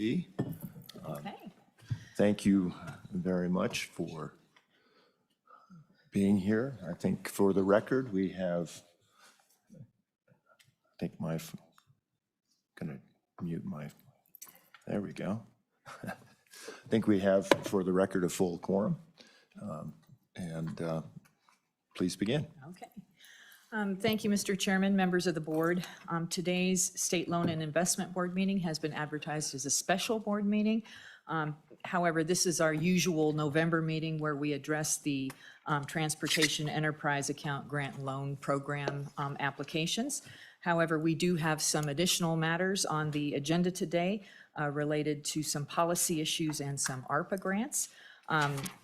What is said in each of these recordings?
B. Okay. Thank you very much for being here. I think for the record, we have, I think gonna mute my, there we go. I think we have, for the record, a full quorum. Please begin. Okay. Thank you, Mr. Chairman, members of the board. Today's State Loan and Investment Board meeting has been advertised as a special board meeting. However, this is our usual November meeting where we address the Transportation Enterprise Account Grant Loan Program applications. However, we do have some additional matters on the agenda today related to some policy issues and some ARPA grants.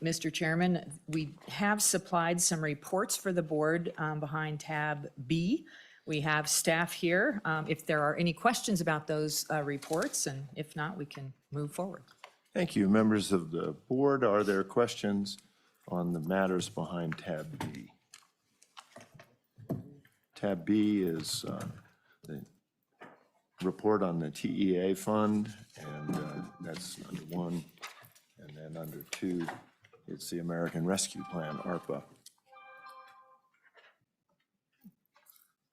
Mr. Chairman, we have supplied some reports for the board behind tab B. We have staff here if there are any questions about those reports, and if not, we can move forward. Thank you. Members of the board, are there questions on the matters behind tab B? Tab B is the report on the TEA fund, and that's under 1. And then under 2, it's the American Rescue Plan, ARPA.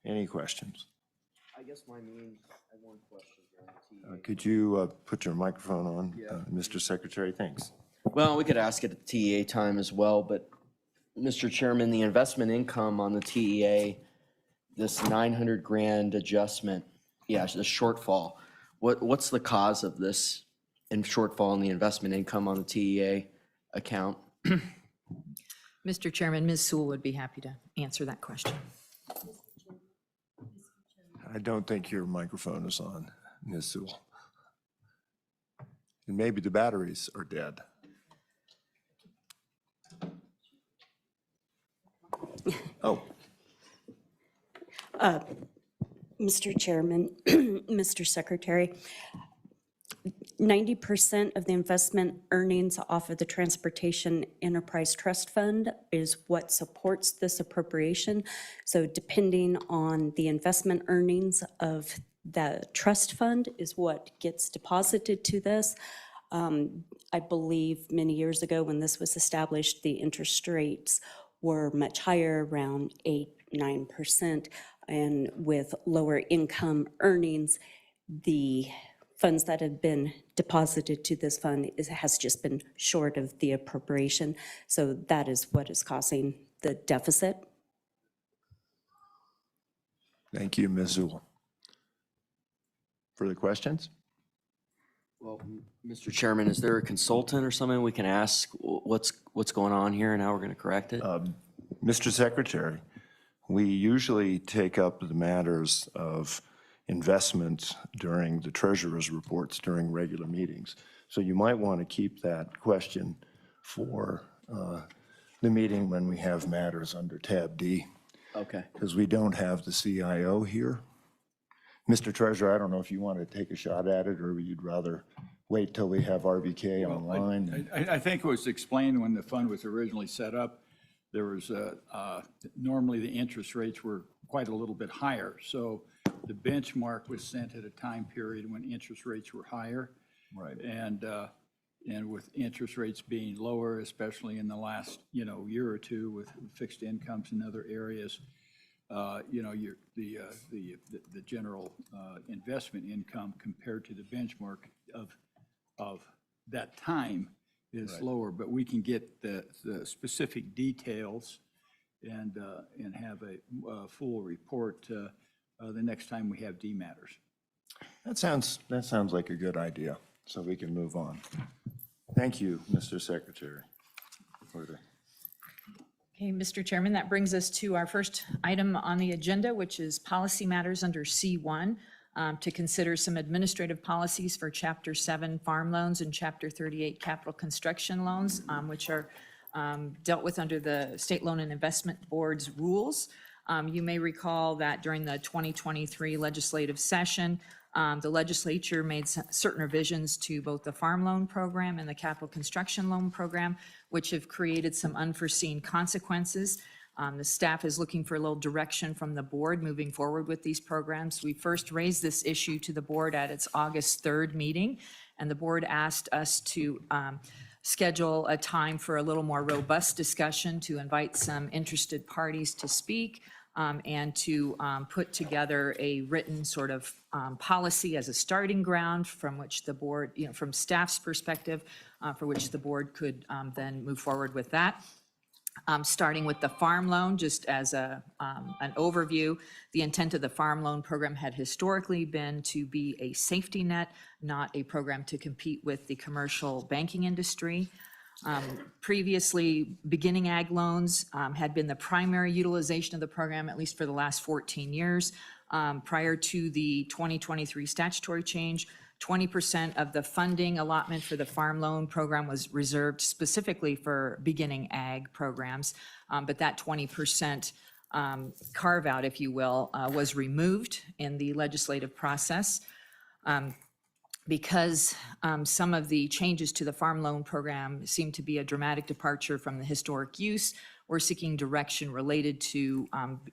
Any questions? I guess I have one question here on the TEA. Could you put your microphone on, Mr. Secretary? Thanks. Well, we could ask it at the TEA time as well, but Mr. Chairman, the investment income on the TEA, this 900 grand adjustment, the shortfall, what's the cause of this shortfall in the investment income on the TEA account? Mr. Chairman, Ms. Sewell would be happy to answer that question. I don't think your microphone is on, Ms. Sewell. And maybe the batteries are dead. Oh. Mr. Chairman, Mr. Secretary, 90% of the investment earnings off of the Transportation Enterprise Trust Fund is what supports this appropriation. So depending on the investment earnings of the trust fund is what gets deposited to this. I believe many years ago when this was established, the interest rates were much higher, around 8-9%. And with lower income earnings, the funds that have been deposited to this fund has just been short of the appropriation. So that is what is causing the deficit. Thank you, Ms. Sewell. Further questions? Well, Mr. Chairman, is there a consultant or something we can ask what's going on here and how we're going to correct it? Mr. Secretary, we usually take up the matters of investments during the treasurer's reports during regular meetings. So you might want to keep that question for the meeting when we have matters under tab D. Okay. Because we don't have the CIO here. Mr. Treasurer, I don't know if you want to take a shot at it or you'd rather wait till we have RBK online. I think it was explained when the fund was originally set up, there was normally the interest rates were quite a little bit higher. So the benchmark was sent at a time period when interest rates were higher. Right. And with interest rates being lower, especially in the last, year or two with fixed incomes in other areas, the general investment income compared to the benchmark of that time is Right. lower, but we can get the specific details and have a full report the next time we have D matters. That sounds like a good idea, so we can move on. Thank you, Mr. Secretary. Okay, Mr. Chairman, that brings us to our first item on the agenda, which is policy matters under C1, to consider some administrative policies for Chapter 7 farm loans and Chapter 38 capital construction loans, which are dealt with under the State Loan and Investment Board's rules. You may recall that during the 2023 legislative session, the legislature made certain revisions to both the farm loan program and the capital construction loan program, which have created some unforeseen consequences. The staff is looking for a little direction from the board moving forward with these programs. We first raised this issue to the board at its August 3rd meeting, and the board asked us to schedule a time for a little more robust discussion, to invite some interested parties to speak, and to put together a written sort of policy as a starting ground from which the board, from staff's perspective, for which the board could then move forward with that. Starting with the farm loan, just as an overview, the intent of the farm loan program had historically been to be a safety net, not a program to compete with the commercial banking industry. Previously, beginning ag loans had been the primary utilization of the program, at least for the last 14 years. Prior to the 2023 statutory change, 20% of the funding allotment for the farm loan program was reserved specifically for beginning ag programs, but that 20% carve out, if you will, was removed in the legislative process. Because some of the changes to the farm loan program seem to be a dramatic departure from the historic use, we're seeking direction related to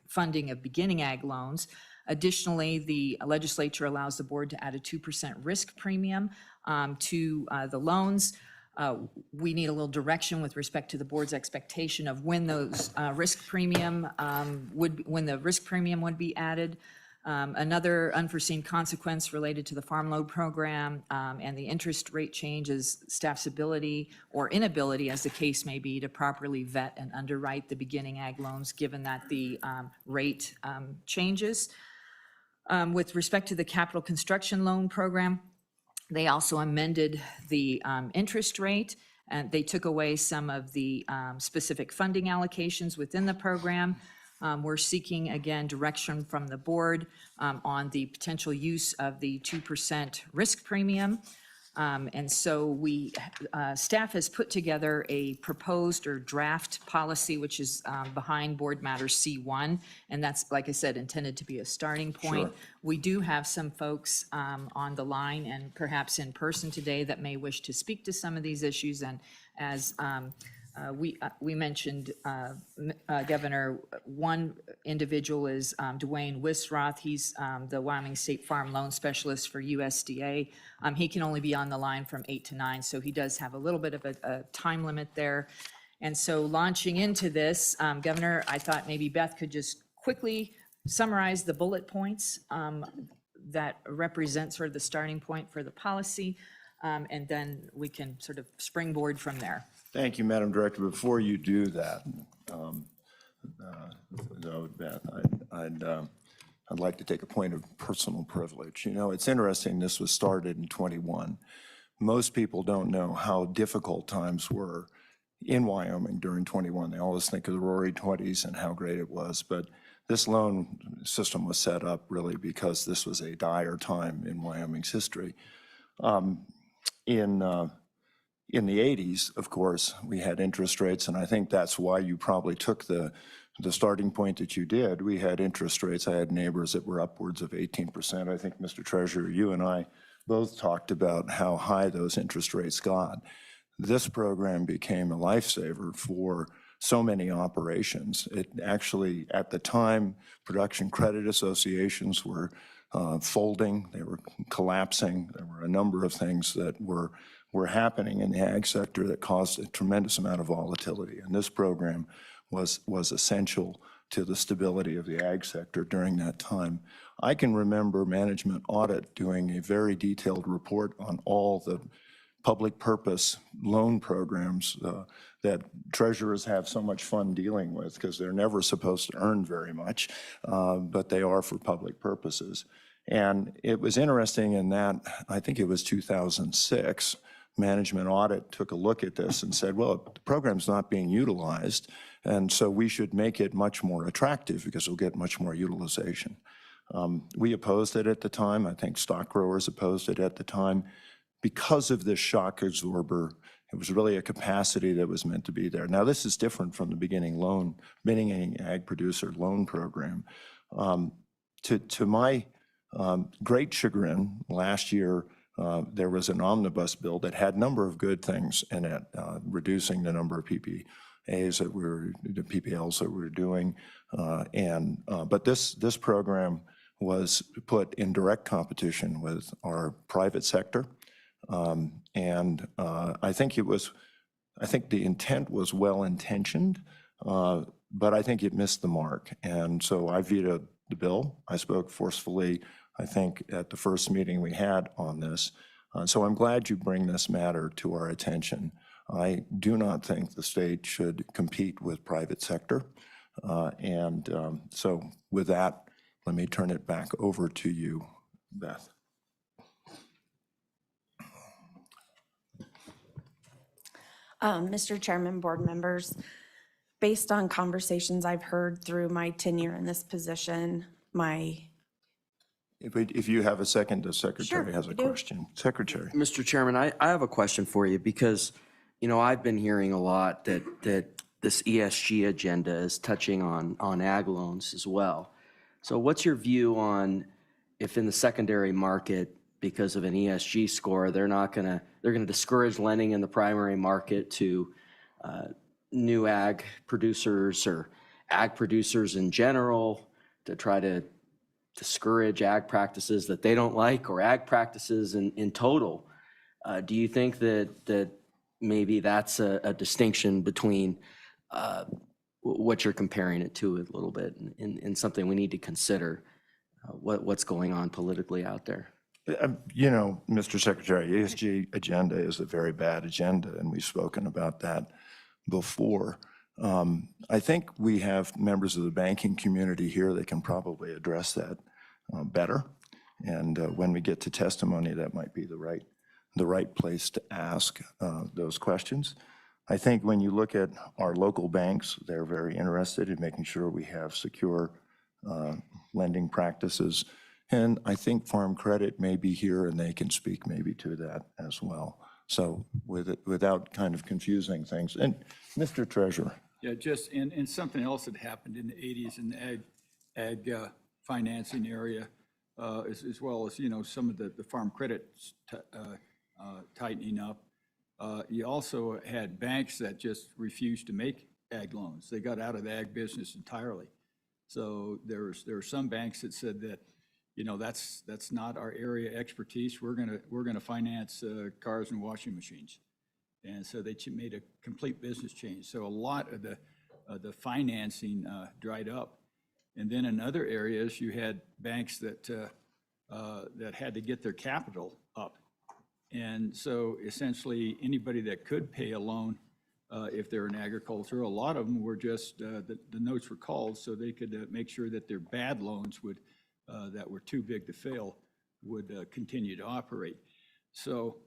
funding of beginning ag loans. Additionally, the legislature allows the board to add a 2% risk premium to the loans. We need a little direction with respect to the board's expectation of when those risk premium when the risk premium would be added. Another unforeseen consequence related to the farm loan program and the interest rate change is staff's ability or inability, as the case may be, to properly vet and underwrite the beginning ag loans, given that the rate changes. With respect to the capital construction loan program, they also amended the interest rate, and they took away some of the specific funding allocations within the program. We're seeking, again, direction from the board on the potential use of the 2% risk premium. And so staff has put together a proposed or draft policy, which is behind Board Matters C1, and that's, like I said, intended to be a starting point. Sure. We do have some folks on the line and perhaps in person today that may wish to speak to some of these issues, and as we mentioned, Governor, one individual is Dwayne Wisroth. He's the Wyoming State Farm Loan Specialist for USDA. He can only be on the line from 8 to 9, so he does have a little bit of a time limit there. And so launching into this, Governor, I thought maybe Beth could just quickly summarize the bullet points that represent sort of the starting point for the policy, and then we can sort of springboard from there. Thank you, Madam Director. Before you do that, Beth, I'd like to take a point of personal privilege. You know, it's interesting, this was started in 21. Most people don't know how difficult times were in Wyoming during 21. They always think of the roaring 20s and how great it was, but this loan system was set up really because this was a dire time in Wyoming's history. In the 80s, of course, we had interest rates, and I think that's why you probably took the starting point that you did. We had interest rates. I had neighbors that were upwards of 18%. I think, Mr. Treasurer, you and I both talked about how high those interest rates got. This program became a lifesaver for so many operations. It actually, at the time, production credit associations were folding, they were collapsing. There were a number of things that were happening in the ag sector that caused a tremendous amount of volatility. And this program was essential to the stability of the ag sector during that time. I can remember Management Audit doing a very detailed report on all the public purpose loan programs that treasurers have so much fun dealing with because they're never supposed to earn very much, but they are for public purposes. And it was interesting in that, I think it was 2006, Management Audit took a look at this and said, well, the program's not being utilized, and so we should make it much more attractive because we'll get much more utilization. We opposed it at the time. I think stock growers opposed it at the time. Because of this shock absorber, it was really a capacity that was meant to be there. Now, this is different from the beginning ag producer loan program. To my great chagrin, last year, there was an omnibus bill that had a number of good things in it, reducing the number of PPLs that we were doing. But this program was put in direct competition with our private sector. And I think the intent was well-intentioned, but I think it missed the mark. And so I vetoed the bill. I spoke forcefully, I think, at the first meeting we had on this. So I'm glad you bring this matter to our attention. I do not think the state should compete with private sector. So with that, let me turn it back over to you, Beth. Mr. Chairman, board members, based on conversations I've heard through my tenure in this position, If you have a second, the secretary Sure, has a I do. question. Secretary. Mr. Chairman, I have a question for you because, I've been hearing a lot that this ESG agenda is touching on ag loans as well. So what's your view on if in the secondary market, because of an ESG score, they're going to discourage lending in the primary market to new ag producers or ag producers in general to try to discourage ag practices that they don't like or ag practices in total? Do you think that maybe that's a distinction between what you're comparing it to a little bit and something we need to consider what's going on politically out there? Mr. Secretary, ESG agenda is a very bad agenda, and we've spoken about that before. I think we have members of the banking community here that can probably address that better. And when we get to testimony, that might be the right place to ask those questions. I think when you look at our local banks, they're very interested in making sure we have secure lending practices. And I think Farm Credit may be here and they can speak maybe to that as well. So without kind of confusing things. And Mr. Treasurer. Yeah, just, and something else that happened in the 80s in the ag financing area, as well as, some of the farm credit tightening up. You also had banks that just refused to make ag loans. They got out of the ag business entirely. So there are some banks that said that, that's not our area expertise. We're gonna finance cars and washing machines. And so they made a complete business change. So a lot of the financing dried up. And then in other areas, you had banks that had to get their capital up. And so essentially, anybody that could pay a loan, if they're in agriculture, a lot of them were just, the notes were called so they could make sure that their bad loans that were too big to fail would continue to operate. So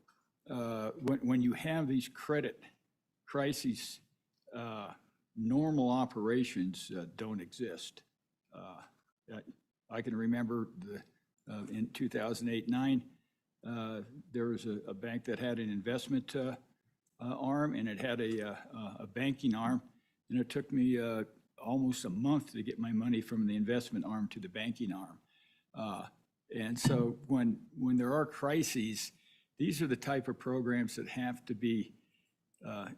when you have these credit crises, normal operations don't exist. I can remember in 2008-9, there was a bank that had an investment arm and it had a banking arm, and it took me almost a month to get my money from the investment arm to the banking arm. And so when there are crises, these are the type of programs that have to be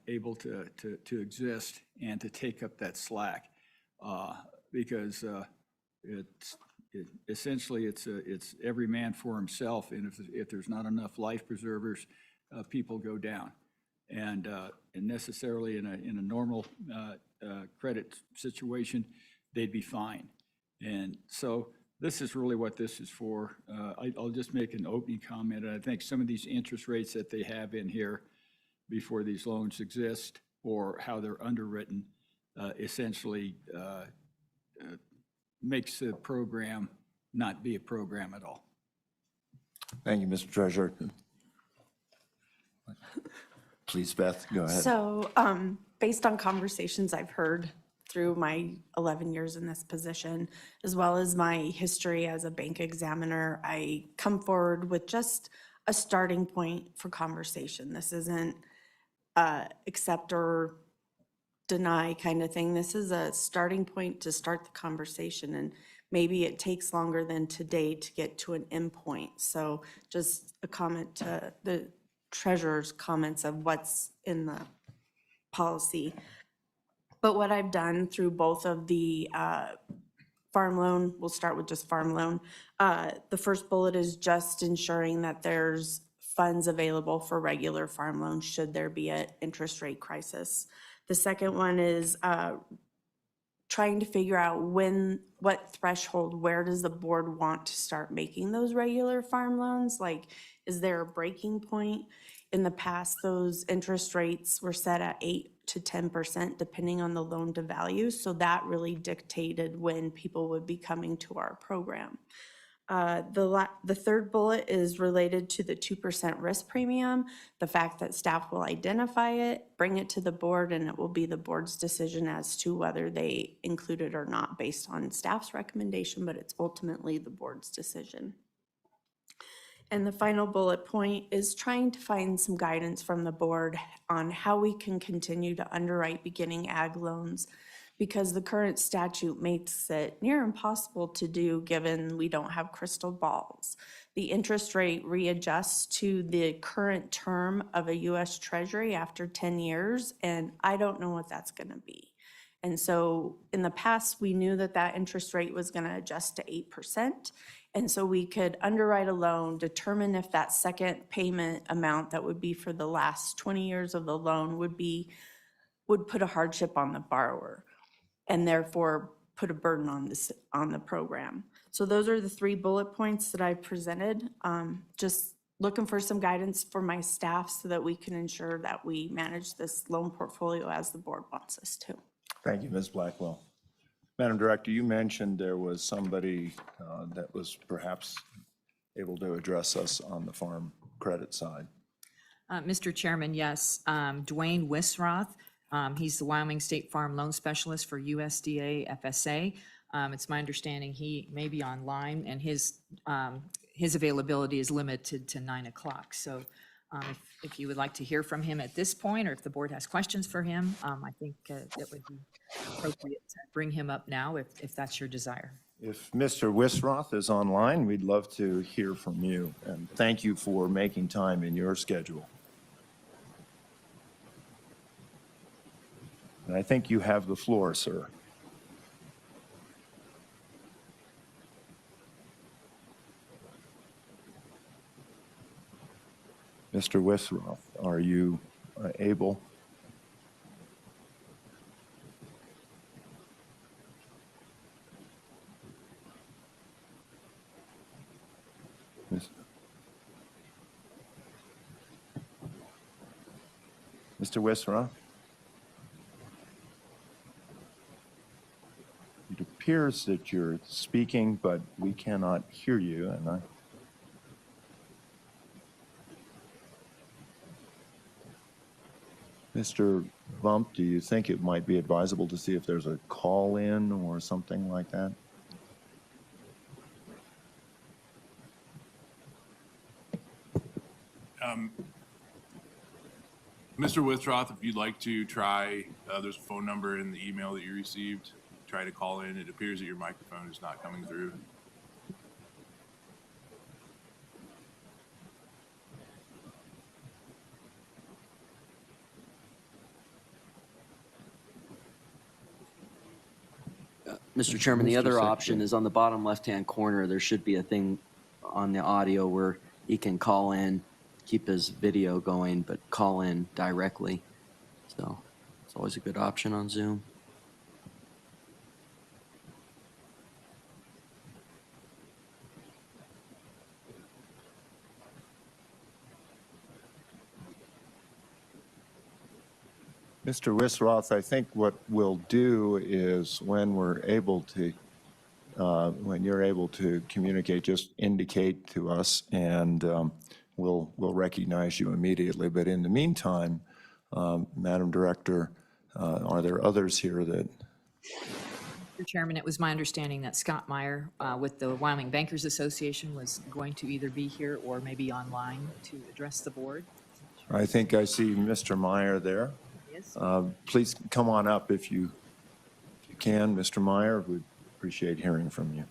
able to exist and to take up that slack, because essentially it's every man for himself, and if there's not enough life preservers, people go down, and necessarily in a normal credit situation, they'd be fine. And so this is really what this is for. I'll just make an opening comment. I think some of these interest rates that they have in here before these loans exist, or how they're underwritten, essentially makes the program not be a program at all. Thank you, Mr. Treasurer. Please, Beth, go ahead. So based on conversations I've heard through my 11 years in this position, as well as my history as a bank examiner, I come forward with just a starting point for conversation. This isn't accept or deny kind of thing. This is a starting point to start the conversation, and maybe it takes longer than today to get to an end point. So just a comment to the treasurer's comments of what's in the policy. But what I've done through both of the farm loan, we'll start with just farm loan. The first bullet is just ensuring that there's funds available for regular farm loans should there be an interest rate crisis. The second one is trying to figure out what threshold, where does the board want to start making those regular farm loans? Like, is there a breaking point? In the past, those interest rates were set at 8 to 10% depending on the loan to value. So that really dictated when people would be coming to our program. The third bullet is related to the 2% risk premium, the fact that staff will identify it, bring it to the board, and it will be the board's decision as to whether they include it or not based on staff's recommendation, but it's ultimately the board's decision. And the final bullet point is trying to find some guidance from the board on how we can continue to underwrite beginning ag loans, because the current statute makes it near impossible to do given we don't have crystal balls. The interest rate readjusts to the current term of a US Treasury after 10 years, and I don't know what that's gonna be. And so in the past, we knew that that interest rate was gonna adjust to 8%. And so we could underwrite a loan, determine if that second payment amount that would be for the last 20 years of the loan would put a hardship on the borrower and therefore put a burden on the program. So those are the 3 bullet points that I presented. Just looking for some guidance for my staff so that we can ensure that we manage this loan portfolio as the board wants us to. Thank you, Ms. Blackwell. Madam Director, you mentioned there was somebody that was perhaps able to address us on the farm credit side. Mr. Chairman, yes, Dwayne Wisroth, he's the Wyoming State Farm Loan Specialist for USDA FSA. It's my understanding he may be online, and his availability is limited to 9 o'clock. So if you would like to hear from him at this point, or if the board has questions for him, I think it would be appropriate to bring him up now if that's your desire. If Mr. Wisroth is online, we'd love to hear from you, and thank you for making time in your schedule. And I think you have the floor, sir. Mr. Wisroth, are you able? Mr. Wisroth? It appears that you're speaking, but we cannot hear you, and Mr. Bump, do you think it might be advisable to see if there's a call-in or something like that? Mr. Withroth, if you'd like to try, there's a phone number in the email that you received. Try to call in. It appears that your microphone is not coming through. Mr. Chairman, the Mr. other Secretary. option is on the bottom left-hand corner, there should be a thing on the audio where he can call in, keep his video going, but call in directly. So it's always a good option on Zoom. Mr. Wisroth, I think what we'll do is when you're able to communicate, just indicate to us, and we'll recognize you immediately. But in the meantime, Madam Director, are there others here that? Mr. Chairman, it was my understanding that Scott Meyer with the Wyoming Bankers Association was going to either be here or maybe online to address the board. I think I see Mr. Meyer there. Yes. Please come on up if you can, Mr. Meyer. We'd appreciate hearing from you.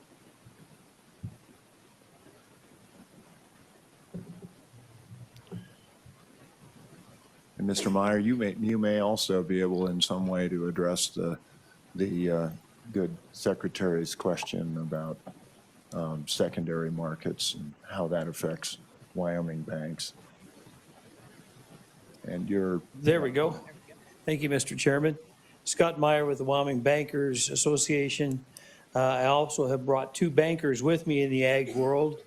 And Mr. Meyer, you may also be able in some way to address the good secretary's question about secondary markets and how that affects Wyoming banks. And you're. There we go. Thank you, Mr. Chairman. Scott Meyer with the Wyoming Bankers Association. I also have brought two bankers with me in the ag world.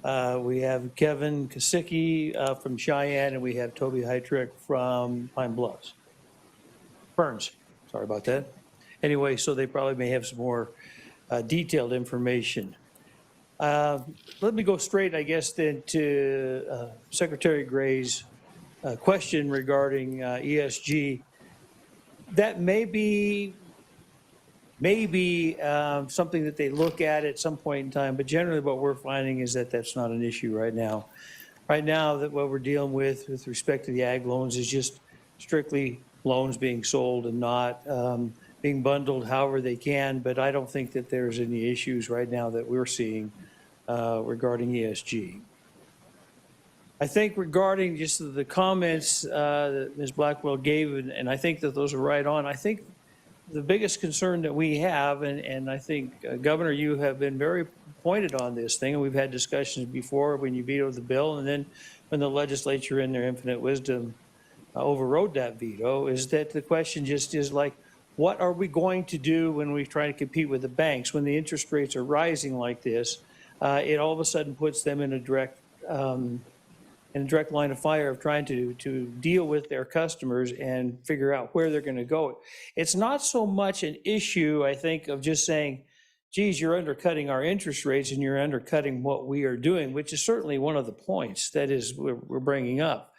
We have Kevin Kosicki from Cheyenne, and we have Toby Heitrick from Pine Bluffs. Burns, sorry about that. Anyway, so they probably may have some more detailed information. Let me go straight, I guess, then to Secretary Gray's question regarding ESG. That may be something that they look at some point in time, but generally what we're finding is that that's not an issue right now. Right now, that what we're dealing with respect to the ag loans is just strictly loans being sold and not being bundled however they can, but I don't think that there's any issues right now that we're seeing regarding ESG. I think regarding just the comments that Ms. Blackwell gave, and I think that those are right on, I think the biggest concern that we have, and I think, Governor, you have been very pointed on this thing, and we've had discussions before when you vetoed the bill, and then when the legislature in their infinite wisdom overrode that veto, is that the question just is like, what are we going to do when we try to compete with the banks? When the interest rates are rising like this, it all of a sudden puts them in a direct line of fire of trying to deal with their customers and figure out where they're going to go. It's not so much an issue, I think, of just saying, geez, you're undercutting our interest rates and you're undercutting what we are doing, which is certainly one of the points that is we're bringing up.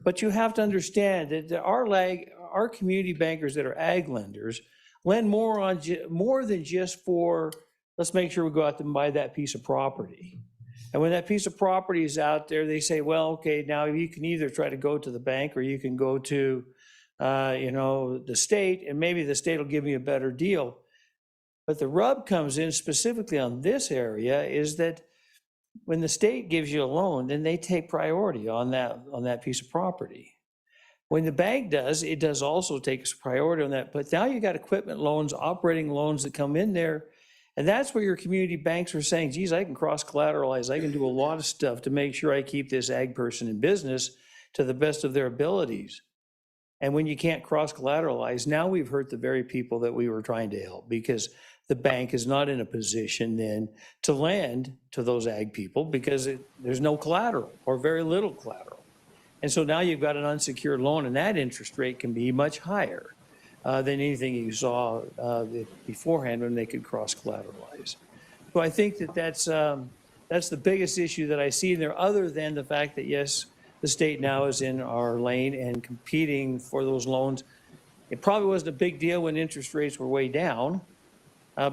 But you have to understand that our community bankers that are ag lenders lend more than just for, let's make sure we go out and buy that piece of property. And when that piece of property is out there, they say, well, okay, now you can either try to go to the bank or you can go to, the state, and maybe the state will give you a better deal. But the rub comes in specifically on this area is that when the state gives you a loan, then they take priority on that piece of property. When the bank does, it does also take priority on that. But now you got equipment loans, operating loans that come in there. And that's where your community banks are saying, geez, I can cross-collateralize. I can do a lot of stuff to make sure I keep this ag person in business to the best of their abilities. And when you can't cross-collateralize, now we've hurt the very people that we were trying to help, because the bank is not in a position then to lend to those ag people because there's no collateral or very little collateral. And so now you've got an unsecured loan, and that interest rate can be much higher than anything you saw beforehand when they could cross-collateralize. So I think that that's the biggest issue that I see in there, other than the fact that, yes, the state now is in our lane and competing for those loans. It probably wasn't a big deal when interest rates were way down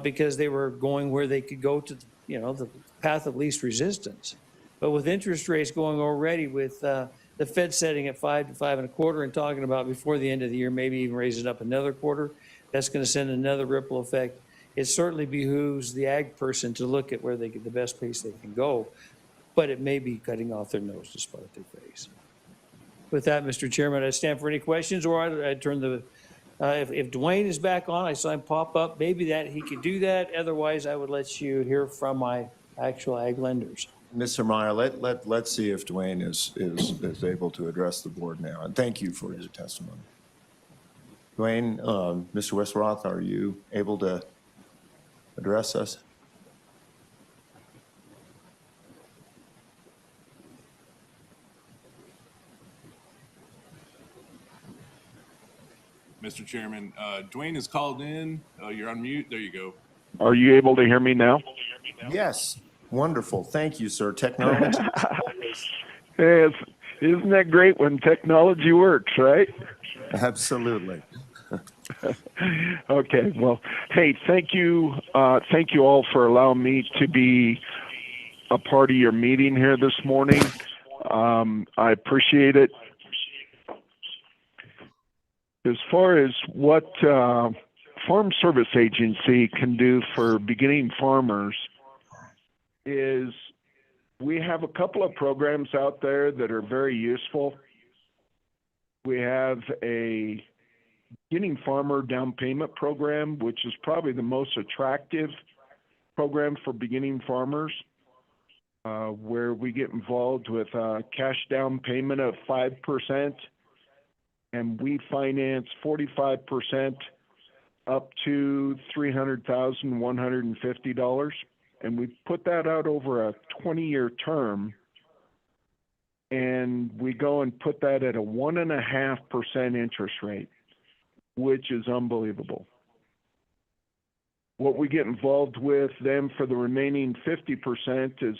because they were going where they could go to, the path of least resistance. But with interest rates going already with the Fed setting at 5 to 5.25 and talking about before the end of the year, maybe even raising up another quarter, that's going to send another ripple effect. It certainly behooves the ag person to look at where they get the best place they can go, but it may be cutting off their nose to spite their face. With that, Mr. Chairman, I stand for any questions, or I turn the, if Dwayne is back on, I saw him pop up, maybe that he could do that. Otherwise, I would let you hear from my actual ag lenders. Mr. Meyer, let's see if Dwayne is able to address the board now. And thank you for your testimony. Dwayne, Mr. Westroth, are you able to address us? Mr. Chairman, Dwayne is called in. You're on mute. There you go. Are you able to hear me now? Yes. Wonderful. Thank you, sir. Technology. Hey, isn't that great when technology works, right? Absolutely. Okay. Well, hey, thank you. Thank you all for allowing me to be a part of your meeting here this morning. I appreciate it. As far as what Farm Service Agency can do for beginning farmers is we have a couple of programs out there that are very useful. We have a beginning farmer down payment program, which is probably the most attractive program for beginning farmers, where we get involved with a cash down payment of 5%. and we finance 45% up to $300,150. And we put that out over a 20-year term, and we go and put that at a 1.5% interest rate, which is unbelievable. What we get involved with then for the remaining 50% is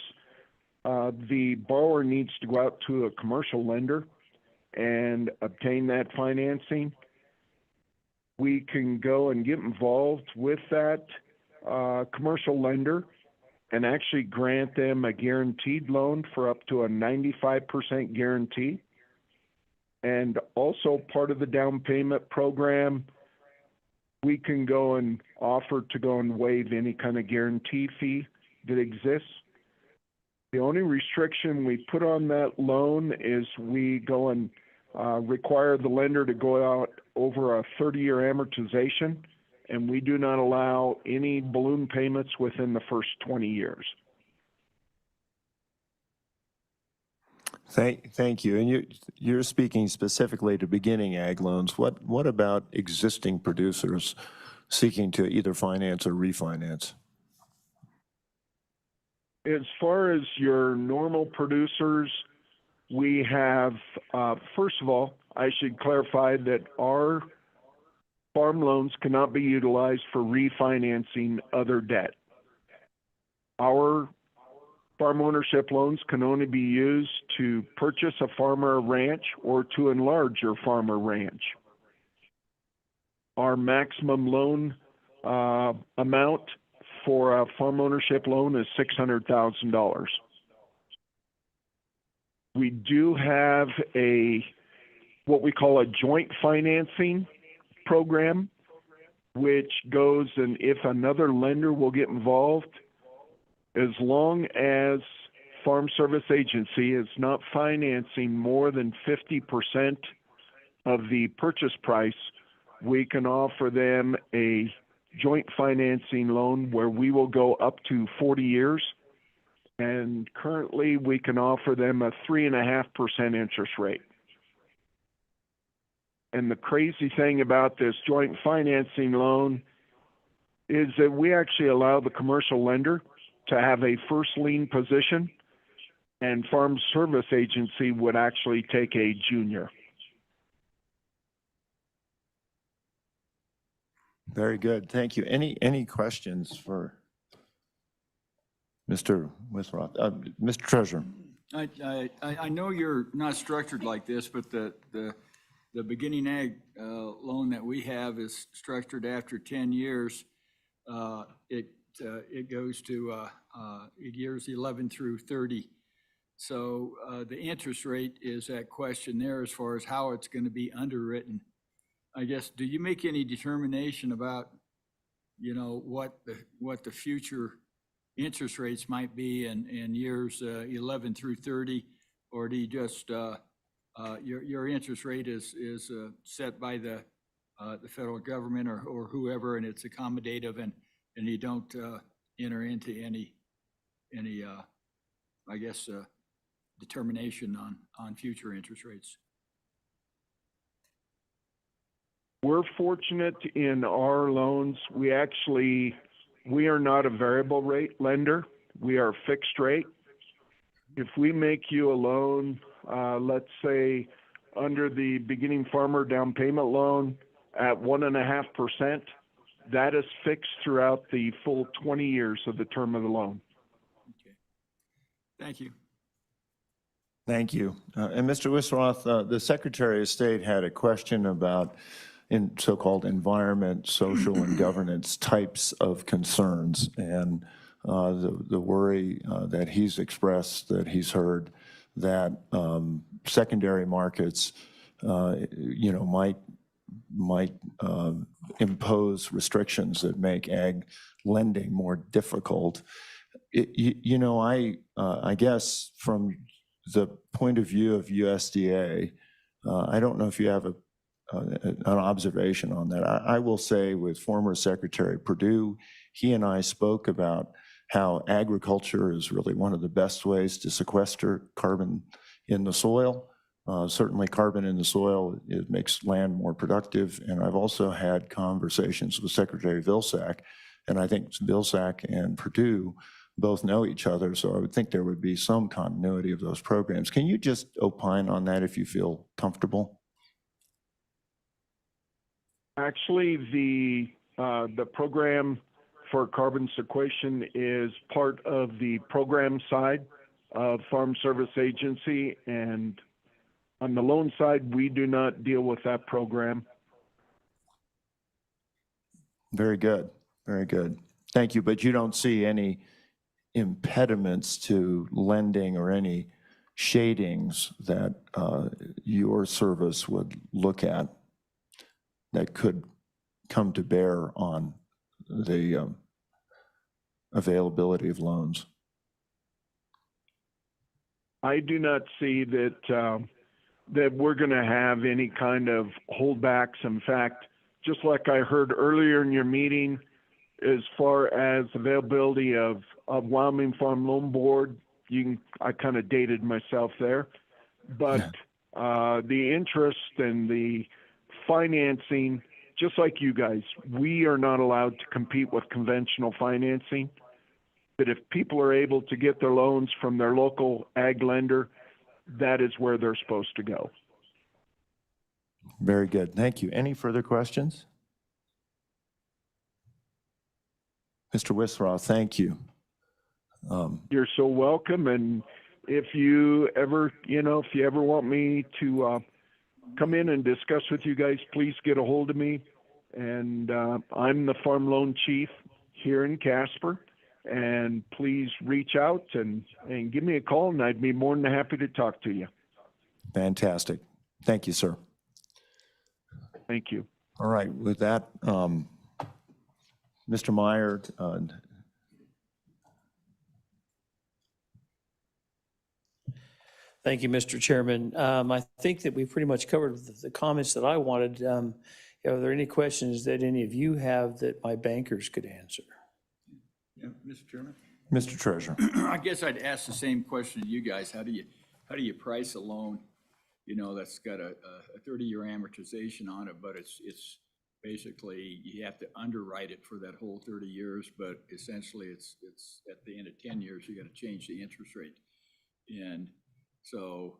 the borrower needs to go out to a commercial lender and obtain that financing. We can go and get involved with that commercial lender and actually grant them a guaranteed loan for up to a 95% guarantee. And also part of the down payment program, we can go and offer to go and waive any kind of guarantee fee that exists. The only restriction we put on that loan is we go and require the lender to go out over a 30-year amortization, and we do not allow any balloon payments within the first 20 years. Thank you. And you're speaking specifically to beginning ag loans. What about existing producers seeking to either finance or refinance? As far as your normal producers, we have, first of all, I should clarify that our farm loans cannot be utilized for refinancing other debt. Our farm ownership loans can only be used to purchase a farm or a ranch or to enlarge your farm or ranch. Our maximum loan amount for a farm ownership loan is $600,000. We do have what we call a joint financing program, which goes, and if another lender will get involved, as long as Farm Service Agency is not financing more than 50% of the purchase price, we can offer them a joint financing loan where we will go up to 40 years. And currently we can offer them a 3.5% interest rate. And the crazy thing about this joint financing loan is that we actually allow the commercial lender to have a first lien position, and Farm Service Agency would actually take a junior. Very good. Thank you. Any questions for Mr. Withroth? Mr. Treasurer. I know you're not structured like this, but the beginning ag loan that we have is structured after 10 years. It goes to years 11 through 30. So the interest rate is that question there as far as how it's going to be underwritten. I guess, do you make any determination about, what the future interest rates might be in years 11 through 30, or do you just your interest rate is set by the federal government or whoever, and it's accommodative, and you don't enter into any I guess determination on future interest rates? We're fortunate in our loans. We are not a variable rate lender. We are fixed rate. If we make you a loan, let's say under the beginning farmer down payment loan at 1.5%, that is fixed throughout the full 20 years of the term of the loan. Okay. Thank you. Thank you. And Mr. Withroth, the Secretary of State had a question about in so-called environment, social, and governance types of concerns, and the worry that he's expressed, that he's heard, that secondary markets, might impose restrictions that make ag lending more difficult. I guess from the point of view of USDA, I don't know if you have an observation on that. I will say with former Secretary Perdue, he and I spoke about how agriculture is really one of the best ways to sequester carbon in the soil. Certainly carbon in the soil, it makes land more productive. And I've also had conversations with Secretary Vilsack, and I think Vilsack and Purdue both know each other, so I would think there would be some continuity of those programs. Can you just opine on that if you feel comfortable? Actually, the program for carbon sequestration is part of the program side of Farm Service Agency, and on the loan side, we do not deal with that program. Very good, very good. Thank you, but you don't see any impediments to lending or any shadings that your service would look at that could come to bear on the availability of loans? I do not see that that we're going to have any kind of holdbacks. In fact, just like I heard earlier in your meeting, as far as availability of Wyoming Farm Loan Board, I kind of dated myself there, but the interest and the financing, just like you guys, we are not allowed to compete with conventional financing. But if people are able to get their loans from their local ag lender, that is where they're supposed to go. Very good, thank you. Any further questions? Mr. Withrow, thank you. You're so welcome. And if you ever want me to come in and discuss with you guys, please get a hold of me. And I'm the farm loan chief here in Casper. And please reach out and give me a call, and I'd be more than happy to talk to you. Fantastic. Thank you, sir. Thank you. All right, with that, Mr. Meyer, Thank you, Mr. Chairman. I think that we pretty much covered the comments that I wanted. Are there any questions that any of you have that my bankers could answer? Yeah, Mr. Chairman? Mr. Treasurer. I guess I'd ask the same question to you guys. How do you price a loan, that's got a 30-year amortization on it, but it's basically, you have to underwrite it for that whole 30 years, but essentially it's at the end of 10 years, you got to change the interest rate. And so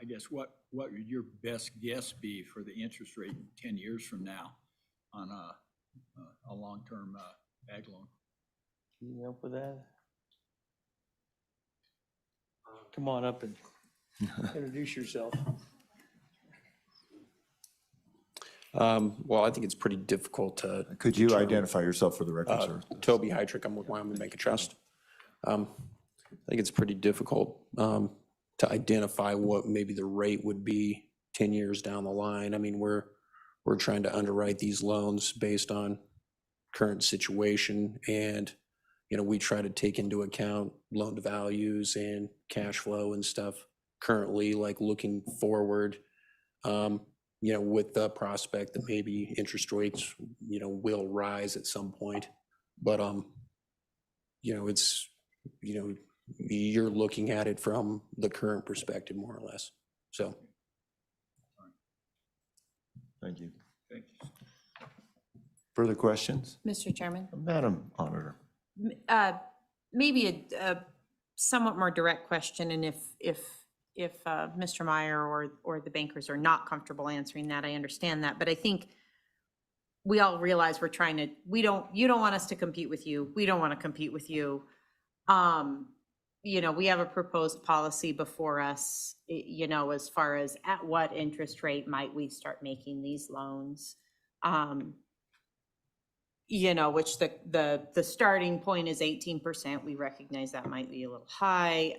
I guess what would your best guess be for the interest rate 10 years from now on a long-term ag loan? Can you help with that? Come on up and introduce yourself. Well, I think it's pretty difficult to. Could you identify yourself for the record, sir? Toby Heitrick, I'm with Wyoming Bank and Trust. I think it's pretty difficult to identify what maybe the rate would be 10 years down the line. I mean, we're trying to underwrite these loans based on current situation, and we try to take into account loan to values and cash flow and stuff currently, like looking forward, with the prospect that maybe interest rates, will rise at some point. But, it's, you're looking at it from the current perspective, more or less. So. Thank you. Thank you. Further questions? Mr. Chairman, Madam Auditor. maybe a somewhat more direct question, and if Mr. Meyer or the bankers are not comfortable answering that, I understand that. But I think we all realize we're trying to, you don't want us to compete with you. We don't want to compete with you. We have a proposed policy before us, as far as at what interest rate might we start making these loans? Which the starting point is 18%. We recognize that might be a little high.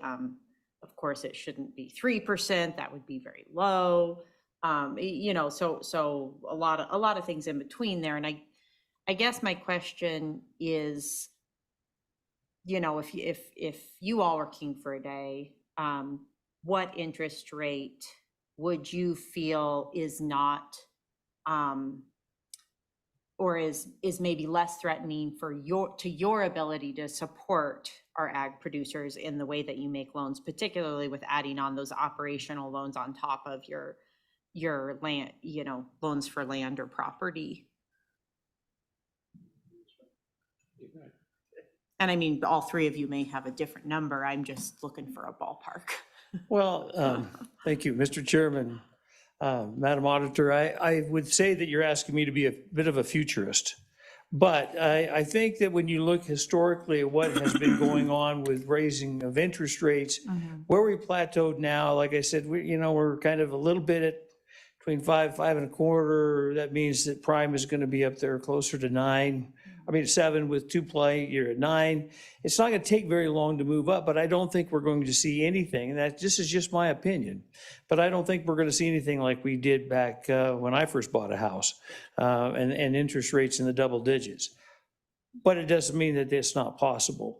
Of course, it shouldn't be 3%. That would be very low. So a lot of things in between there. And I guess my question is, if you all were king for a day, what interest rate would you feel is not or is maybe less threatening for your ability to support our ag producers in the way that you make loans, particularly with adding on those operational loans on top of your land, loans for land or property. And I mean, all three of you may have a different number. I'm just looking for a ballpark. Well, thank you, Mr. Chairman. Madam Auditor, I would say that you're asking me to be a bit of a futurist. But I think that when you look historically at what has been going on with raising of interest rates, where we plateaued now, like I said, we're kind of a little bit at between 5.25. That means that prime is going to be up there closer to 9. I mean, 7 with 2 play, you're at 9. It's not going to take very long to move up, but I don't think we're going to see anything. And this is just my opinion. But I don't think we're going to see anything like we did back when I first bought a house and interest rates in the double digits. But it doesn't mean that it's not possible.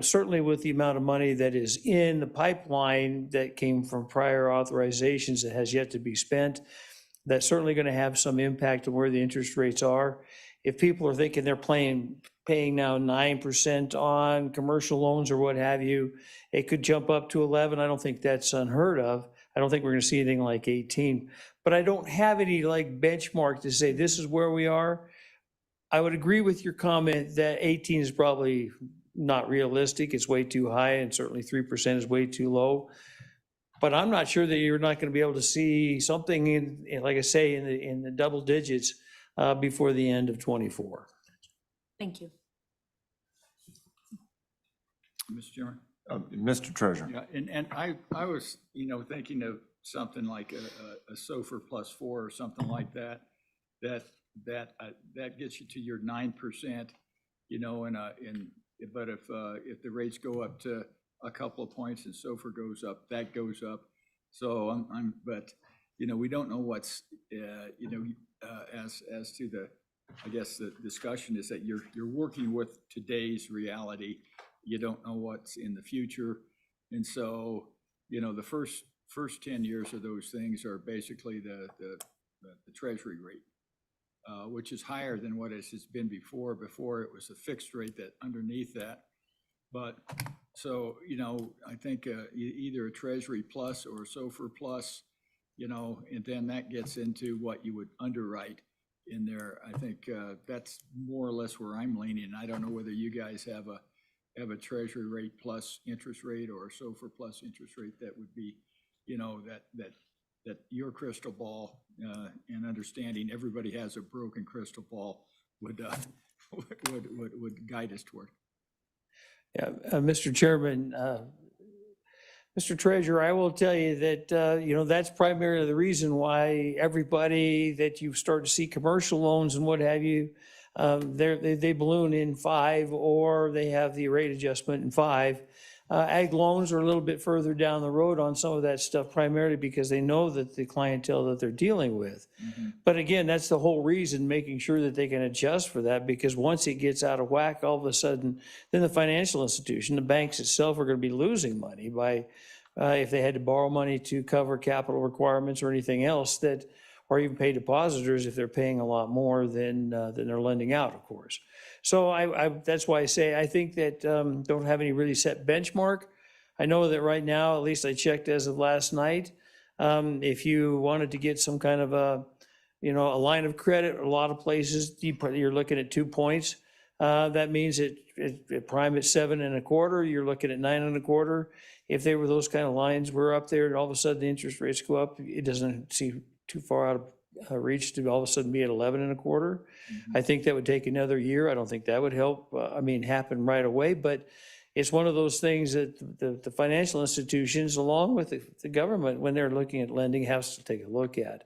Certainly with the amount of money that is in the pipeline that came from prior authorizations that has yet to be spent, that's certainly going to have some impact on where the interest rates are. If people are thinking they're paying now 9% on commercial loans or what have you, it could jump up to 11. I don't think that's unheard of. I don't think we're going to see anything like 18. But I don't have any like benchmark to say this is where we are. I would agree with your comment that 18 is probably not realistic. It's way too high, and certainly 3% is way too low. But I'm not sure that you're not going to be able to see something in like I say, in the double digits before the end of 24. Thank you. Mr. Chairman? Mr. Treasurer. Yeah, and I was, thinking of something like a SOFR plus 4 or something like that, that gets you to your 9%, but if the rates go up to a couple of points and SOFR goes up, that goes up. So but we don't know what's, as to the, I guess the discussion is that you're working with today's reality. You don't know what's in the future. And so, the first 10 years of those things are basically the treasury rate, which is higher than what it has been before. Before it was a fixed rate that underneath that. But so, I think either a treasury plus or a SOFR plus, and then that gets into what you would underwrite in there. I think that's more or less where I'm leaning. I don't know whether you guys have a treasury rate plus interest rate or a SOFR plus interest rate that would be, that your crystal ball and understanding everybody has a broken crystal ball would guide us toward. Yeah, Mr. Chairman, Mr. Treasurer, I will tell you that, that's primarily the reason why everybody that you start to see commercial loans and what have you, they balloon in 5 or they have the rate adjustment in 5. Ag loans are a little bit further down the road on some of that stuff, primarily because they know that the clientele that they're dealing with. But again, that's the whole reason, making sure that they can adjust for that, because once it gets out of whack, all of a sudden, then the financial institution, the banks itself, are going to be losing money by if they had to borrow money to cover capital requirements or anything else that, or even pay depositors if they're paying a lot more than they're lending out, of course. So that's why I say I think that don't have any really set benchmark. I know that right now, at least I checked as of last night, if you wanted to get some kind of a line of credit, a lot of places you're looking at 2 points. That means it prime at 7.25, you're looking at 9.25. If they were those kind of lines, we're up there, and all of a sudden the interest rates go up, it doesn't seem too far out of reach to all of a sudden be at 11.25. I think that would take another year. I don't think that would help, happen right away, but it's one of those things that the financial institutions, along with the government, when they're looking at lending, has to take a look at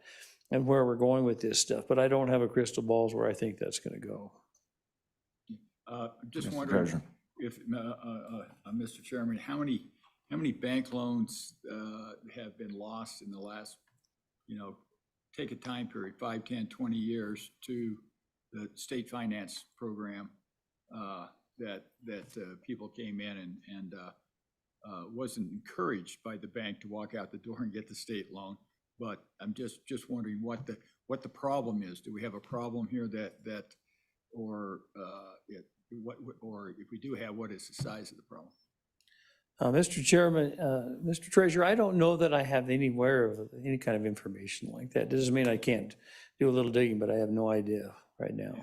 and where we're going with this stuff. But I don't have a crystal ball where I think that's going to go. Just Mr. wondering Treasurer. if, Mr. Chairman, how many bank loans have been lost in the last, take a time period, 5, 10, 20 years to the state finance program that people came in and wasn't encouraged by the bank to walk out the door and get the state loan. but I'm just wondering what the problem is. Do we have a problem here or if we do have, what is the size of the problem? Mr. Chairman, Mr. Treasurer, I don't know that I have anywhere of any kind of information like that. Doesn't mean I can't do a little digging, but I have no idea right now.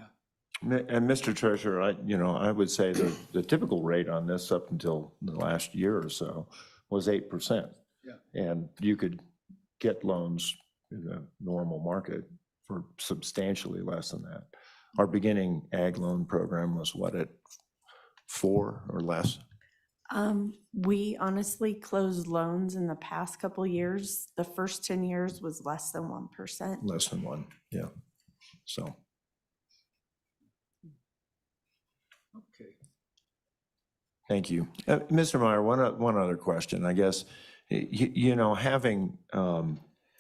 And Mr. Treasurer, I would say the typical rate on this up until the last year or so was 8%. Yeah. And you could get loans in the normal market for substantially less than that. Our beginning ag loan program was what, at 4 or less? We honestly closed loans in the past couple of years. The first 10 years was less than 1%. Less than 1, yeah. So. Okay. Thank you. Mr. Meyer, one other question, I guess. Having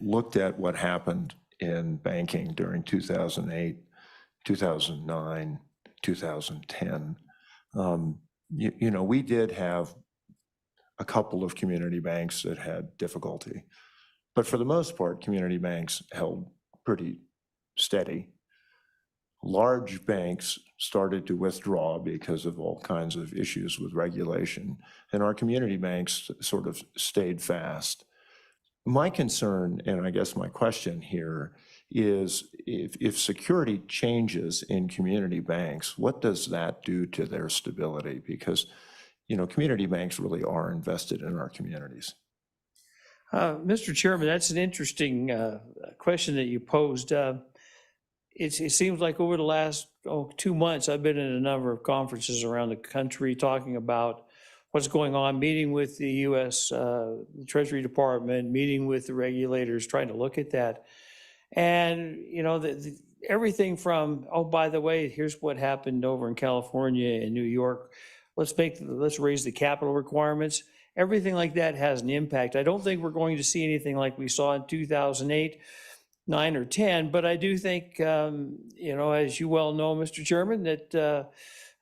looked at what happened in banking during 2008, 2009, 2010, we did have a couple of community banks that had difficulty. But for the most part, community banks held pretty steady. Large banks started to withdraw because of all kinds of issues with regulation, and our community banks sort of stayed fast. My concern, and I guess my question here, is if security changes in community banks, what does that do to their stability? Because, community banks really are invested in our communities. Mr. Chairman, that's an interesting question that you posed. It seems like over the last 2 months, I've been in a number of conferences around the country talking about what's going on, meeting with the U.S. Treasury Department, meeting with the regulators, trying to look at that. And, everything from, oh, by the way, here's what happened over in California and New York. Let's raise the capital requirements. Everything like that has an impact. I don't think we're going to see anything like we saw in 2008, 9 or 10, but I do think, as you well know, Mr. Chairman, that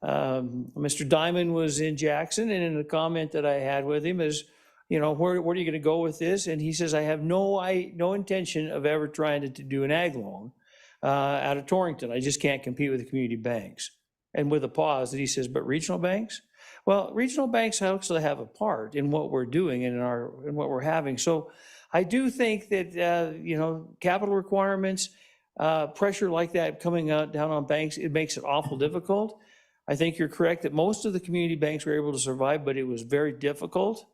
Mr. Diamond was in Jackson, and in the comment that I had with him is, where are you going to go with this? And he says, I have no intention of ever trying to do an ag loan out of Torrington. I just can't compete with the community banks. And with a pause, that he says, but regional banks? Well, regional banks actually have a part in what we're doing and in what we're having. So I do think that, capital requirements, pressure like that coming out down on banks, it makes it awful difficult. I think you're correct that most of the community banks were able to survive, but it was very difficult.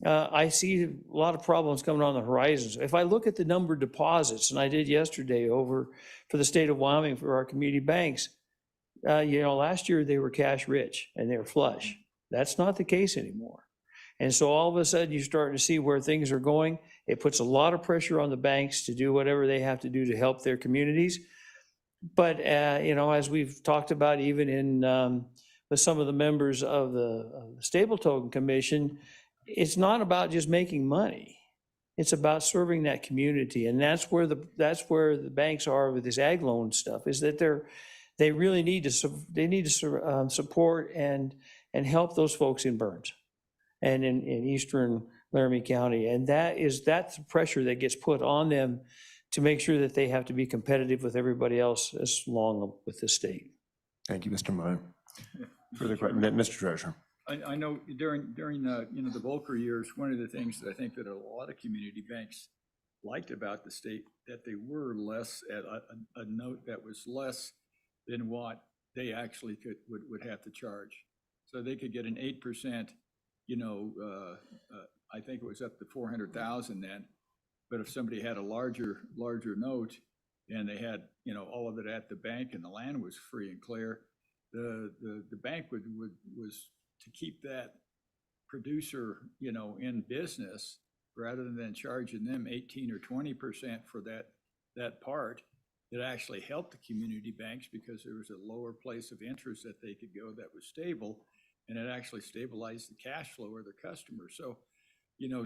I see a lot of problems coming on the horizons. If I look at the number of deposits, and I did yesterday over for the state of Wyoming for our community banks, last year they were cash rich and they were flush. That's not the case anymore. And so all of a sudden you're starting to see where things are going. It puts a lot of pressure on the banks to do whatever they have to do to help their communities. But, as we've talked about even in with some of the members of the Stable Token Commission, it's not about just making money. It's about serving that community. And that's where the banks are with this ag loan stuff, is that they really need to support and help those folks in Burns and in eastern Laramie County. And that's the pressure that gets put on them to make sure that they have to be competitive with everybody else as long with the state. Thank you, Mr. Meyer. Further question, Mr. Treasurer. I know during the Volcker years, one of the things that I think that a lot of community banks liked about the state, that they were less at a note that was less than what they actually would have to charge. So they could get an 8%, I think it was up to 400,000 then. But if somebody had a larger note and they had, all of it at the bank and the land was free and clear, the bank was to keep that producer, in business rather than charging them 18 or 20% for that part. It actually helped the community banks because there was a lower place of interest that they could go that was stable, and it actually stabilized the cash flow of their customers. So,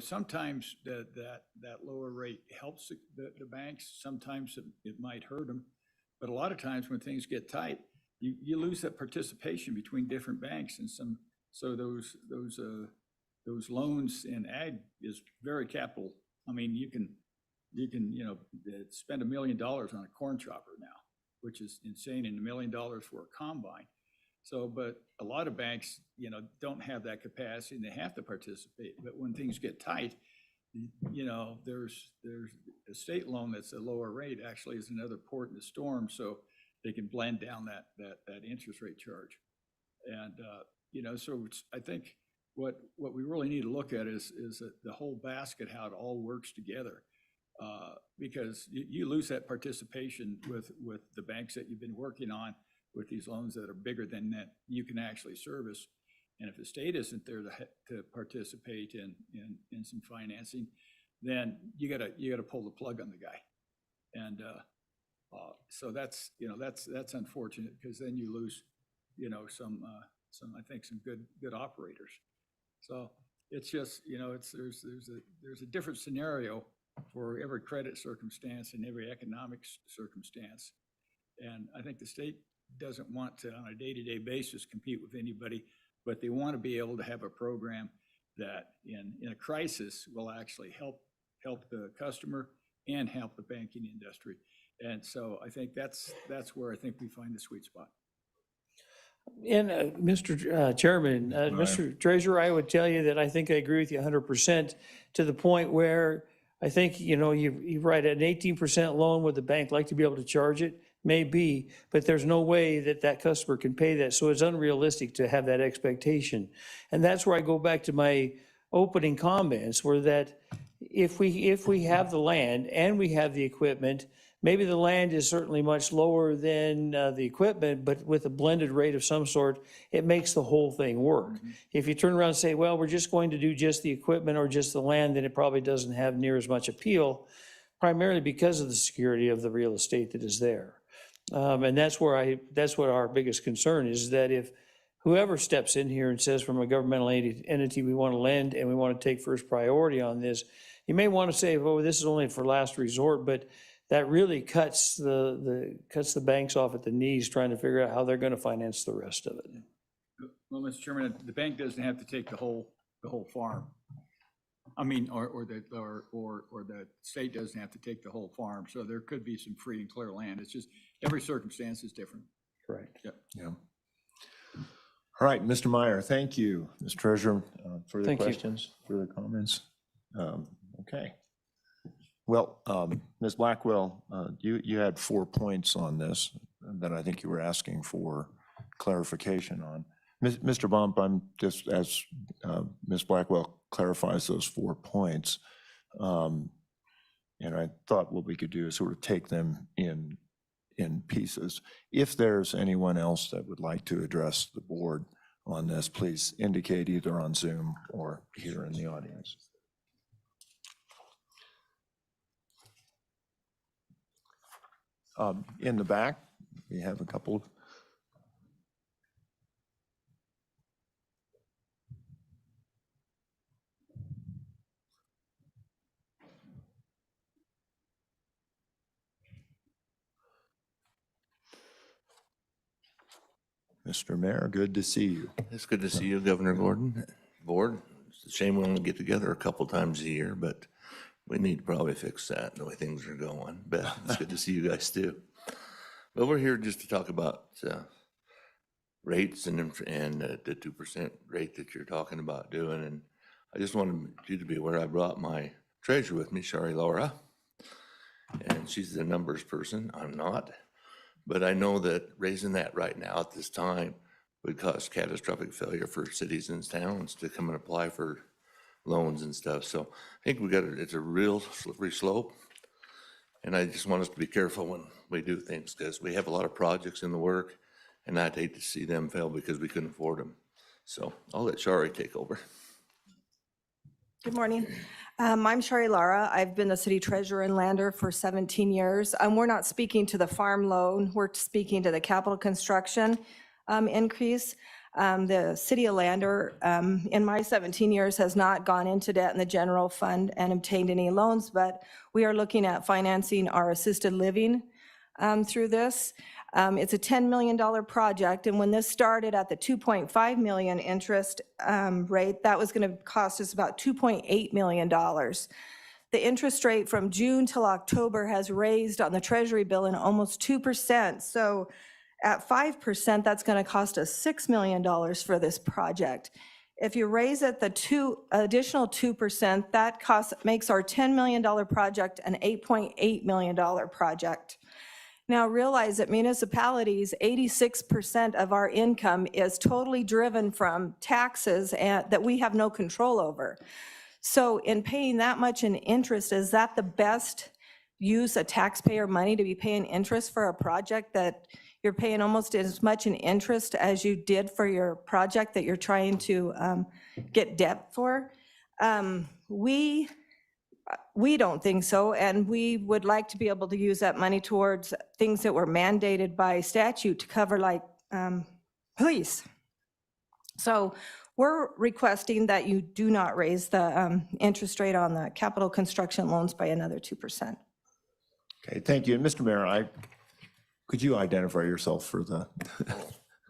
sometimes that lower rate helps the banks. Sometimes it might hurt them, but a lot of times when things get tight, you lose that participation between different banks, and so those loans in ag is very capital. I mean, you can, spend $1 million on a corn chopper now, which is insane, and $1 million for a combine. So, but a lot of banks, don't have that capacity and they have to participate. But when things get tight, there's a state loan that's a lower rate actually is another port in the storm. So they can blend down that interest rate charge. And, so I think what we really need to look at is the whole basket, how it all works together. Because you lose that participation with the banks that you've been working on with these loans that are bigger than that you can actually service. And if the state isn't there to participate in some financing, then you gotta pull the plug on the guy. And so that's unfortunate, because then you lose, some I think some good operators. So it's just, there's a different scenario for every credit circumstance and every economic circumstance. And I think the state doesn't want to, on a day-to-day basis, compete with anybody, but they want to be able to have a program that in a crisis will actually help the customer and help the banking industry. And so I think that's where I think we find the sweet spot. And Mr. Chairman, Mr. Treasurer, I would tell you that I think I agree with you 100%, to the point where I think, you write an 18% loan, would the bank like to be able to charge it? Maybe, but there's no way that customer can pay that. So it's unrealistic to have that expectation. And that's where I go back to my opening comments, where that if we have the land and we have the equipment, maybe the land is certainly much lower than the equipment, but with a blended rate of some sort, it makes the whole thing work. If you turn around and say, well, we're just going to do just the equipment or just the land, then it probably doesn't have near as much appeal, primarily because of the security of the real estate that is there. And that's what our biggest concern is, that if whoever steps in here and says from a governmental entity, we want to lend and we want to take first priority on this, you may want to say, oh, this is only for last resort, but that really cuts the banks off at the knees trying to figure out how they're going to finance the rest of it. Well, Mr. Chairman, the bank doesn't have to take the whole farm. I mean, or the state doesn't have to take the whole farm. So there could be some free and clear land. It's just every circumstance is different. Correct. Yep. Yeah. All right, Mr. Meyer, thank you. Mr. Treasurer, further Thank you. questions, further comments? Okay. Well, Ms. Blackwell, you had 4 points on this that I think you were asking for clarification on. Mr. Bump, I'm just, as Ms. Blackwell clarifies those 4 points, and I thought what we could do is sort of take them in pieces. If there's anyone else that would like to address the board on this, please indicate either on Zoom or here in the audience. In the back, we have a couple. Mr. Mayor, good to see you. It's good to see you, Governor Gordon. Board, it's a shame we only get together a couple times a year, but we need to probably fix that, the way things are going. But it's good to see you guys too. But we're here just to talk about rates and the 2% rate that you're talking about doing. And I just wanted you to be aware, I brought my treasurer with me, Shari Laura, and she's the numbers person. I'm not. But I know that raising that right now at this time would cause catastrophic failure for cities and towns to come and apply for loans and stuff. So I think it's a real slippery slope. And I just want us to be careful when we do things, because we have a lot of projects in the work and I'd hate to see them fail because we couldn't afford them. So I'll let Shari take over. Good morning. I'm Shari Lara. I've been the city treasurer in Lander for 17 years. We're not speaking to the farm loan. We're speaking to the capital construction increase. The city of Lander, in my 17 years, has not gone into debt in the general fund and obtained any loans, but we are looking at financing our assisted living through this. It's a $10 million project, and when this started at the 2.5 million interest rate, that was going to cost us about $2.8 million. the interest rate from June till October has raised on the Treasury bill in almost 2%. So at 5%, that's going to cost us $6 million for this project. If you raise it the additional 2%, that makes our $10 million project an $8.8 million project. Now realize that municipalities, 86% of our income is totally driven from taxes that we have no control over. So in paying that much in interest, is that the best use of taxpayer money, to be paying interest for a project that you're paying almost as much in interest as you did for your project that you're trying to get debt for? We don't think so, and we would like to be able to use that money towards things that were mandated by statute to cover, like police. So we're requesting that you do not raise the interest rate on the capital construction loans by another 2%. Okay, thank you. And Mr. Mayor, could you identify yourself for the?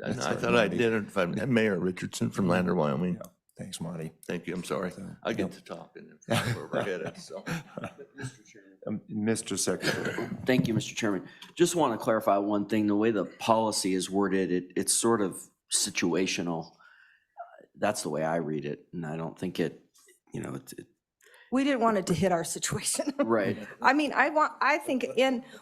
I thought I did it. I'm Mayor Richardson from Lander, Wyoming. Thanks, Monty. Thank you, I'm sorry. I get to talk and where we're headed, so. Mr. Secretary. Thank you, Mr. Chairman. Just want to clarify one thing. The way the policy is worded, it's sort of situational. That's the way I read it, and I don't think it. We didn't want it to hit our situation. Right. I mean, I think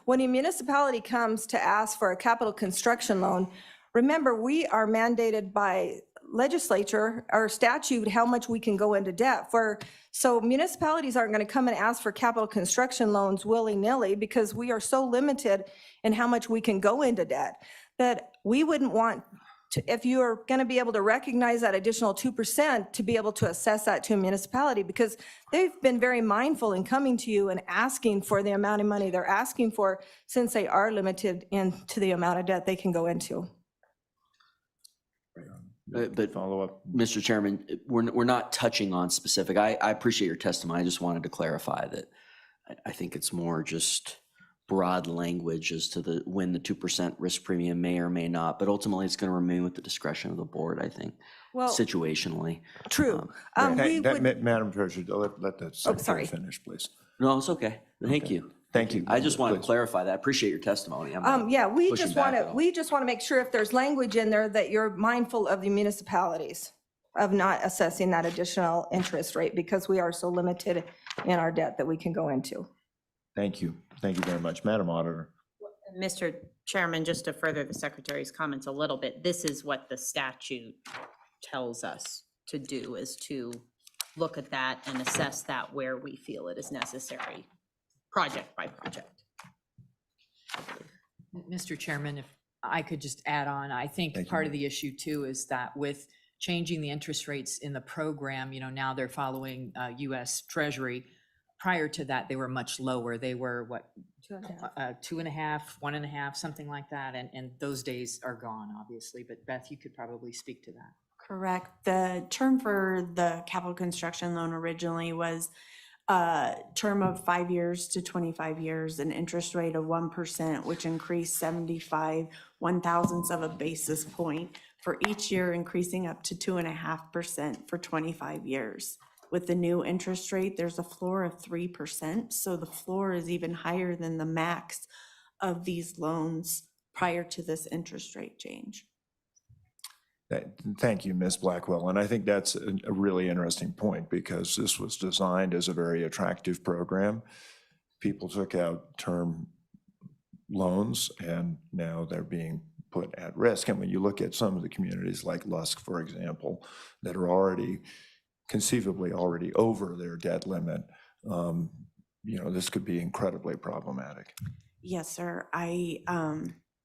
when a municipality comes to ask for a capital construction loan, remember, we are mandated by legislature or statute how much we can go into debt for. So municipalities aren't going to come and ask for capital construction loans willy-nilly, because we are so limited in how much we can go into debt, that we wouldn't want to, if you are going to be able to recognize that additional 2%, to be able to assess that to a municipality, because they've been very mindful in coming to you and asking for the amount of money they're asking for, since they are limited into the amount of debt they can go into. But Follow up. Mr. Chairman, we're not touching on specific. I appreciate your testimony. I just wanted to clarify that I think it's more just broad language as to when the 2% risk premium may or may not, but ultimately it's going to remain with the discretion of the board, I think, situationally. True. Madam Treasurer, let the Secretary finish, please. No, it's okay. Thank you. Thank you. I just wanted to clarify that. I appreciate your testimony. Yeah, we pushing just back want at to, all. we just want to make sure if there's language in there that you're mindful of the municipalities, of not assessing that additional interest rate, because we are so limited in our debt that we can go into. Thank you. Thank you very much. Madam Auditor. Mr. Chairman, just to further the Secretary's comments a little bit, this is what the statute tells us to do, is to look at that and assess that where we feel it is necessary, project by project. Mr. Chairman, if I could just add on, I think part of the issue too is that with changing the interest rates in the program, now they're following US Treasury. Prior to that, they were much lower. They were what, 2.5, 1.5, something like that. And those days are gone, obviously. But Beth, you could probably speak to that. Correct. The term for the capital construction loan originally was a term of 5 years to 25 years, an interest rate of 1%, which increased 75 1/1000ths of a basis point for each year, increasing up to 2.5% for 25 years. With the new interest rate, there's a floor of 3%. So the floor is even higher than the max of these loans prior to this interest rate change. Thank you, Ms. Blackwell. And I think that's a really interesting point, because this was designed as a very attractive program. People took out term loans and now they're being put at risk. And when you look at some of the communities like Lusk, for example, that are conceivably already over their debt limit, this could be incredibly problematic. Yes, sir.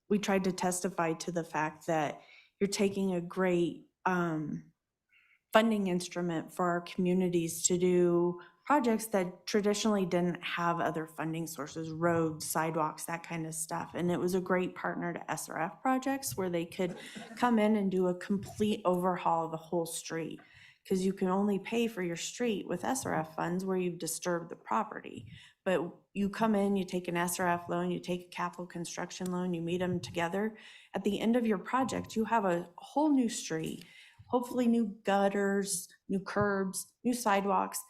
We tried to testify to the fact that you're taking a great funding instrument for our communities to do projects that traditionally didn't have other funding sources, roads, sidewalks, that kind of stuff. And it was a great partner to SRF projects, where they could come in and do a complete overhaul of the whole street, because you can only pay for your street with SRF funds where you've disturbed the property. But you come in, you take an SRF loan, you take a capital construction loan, you meet them together. At the end of your project, you have a whole new street, hopefully new gutters, new curbs, new sidewalks.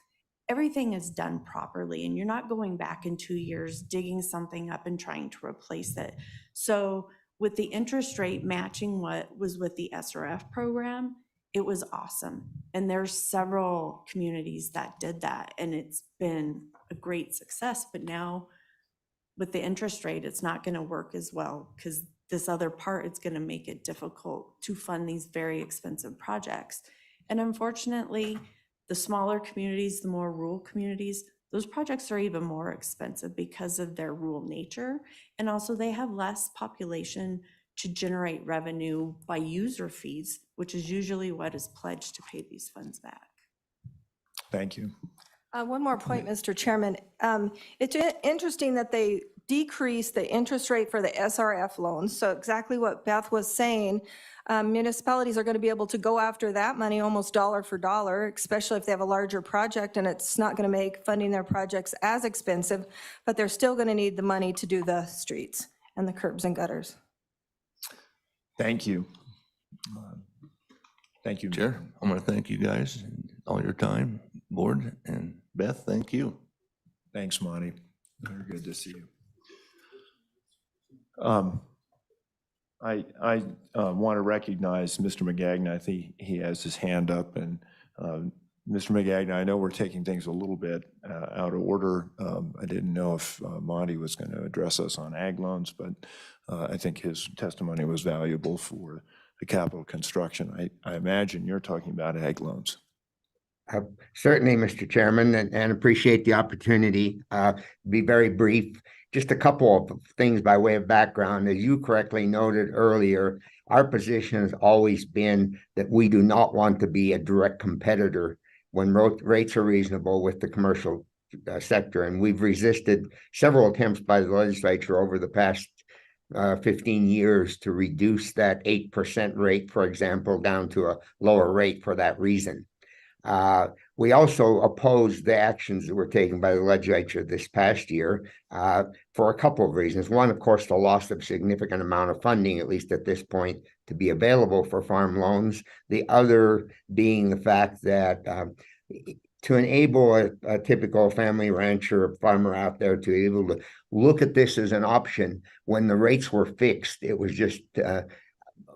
everything is done properly and you're not going back in 2 years, digging something up and trying to replace it. So with the interest rate matching what was with the SRF program, it was awesome. And there's several communities that did that, and it's been a great success. But now with the interest rate, it's not going to work as well because this other part, it's going to make it difficult to fund these very expensive projects. And unfortunately, the smaller communities, the more rural communities, those projects are even more expensive because of their rural nature. And also they have less population to generate revenue by user fees, which is usually what is pledged to pay these funds back. Thank you. One more point, Mr. Chairman. It's interesting that they decreased the interest rate for the SRF loans. So exactly what Beth was saying, municipalities are going to be able to go after that money almost dollar for dollar, especially if they have a larger project, and it's not going to make funding their projects as expensive, but they're still going to need the money to do the streets and the curbs and gutters. Thank you. Thank you. Chair, I'm going to thank you guys and all your time, board, and Beth, thank you. Thanks, Monty. Very good to see you. I want to recognize Mr. McGagnon. I think he has his hand up, and Mr. McGagnon, I know we're taking things a little bit out of order. I didn't know if Monty was going to address us on ag loans, but I think his testimony was valuable for the capital construction. I imagine you're talking about ag loans. Certainly, Mr. Chairman, and appreciate the opportunity. Be very brief. Just a couple of things by way of background. As you correctly noted earlier, our position has always been that we do not want to be a direct competitor when rates are reasonable with the commercial sector. And we've resisted several attempts by the legislature over the past 15 years to reduce that 8% rate, for example, down to a lower rate for that reason. We also opposed the actions that were taken by the legislature this past year for a couple of reasons. One, of course, the loss of significant amount of funding, at least at this point, to be available for farm loans. The other being the fact that to enable a typical family rancher or farmer out there to be able to look at this as an option when the rates were fixed, it was just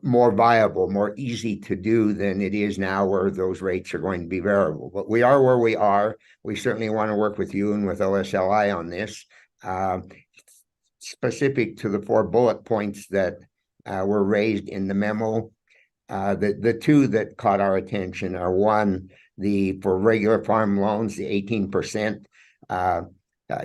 more viable, more easy to do than it is now where those rates are going to be variable. But we are where we are. We certainly want to work with you and with OSLI on this. Specific to the 4 bullet points that were raised in the memo, the 2 that caught our attention are, one, for regular farm loans, the 18%.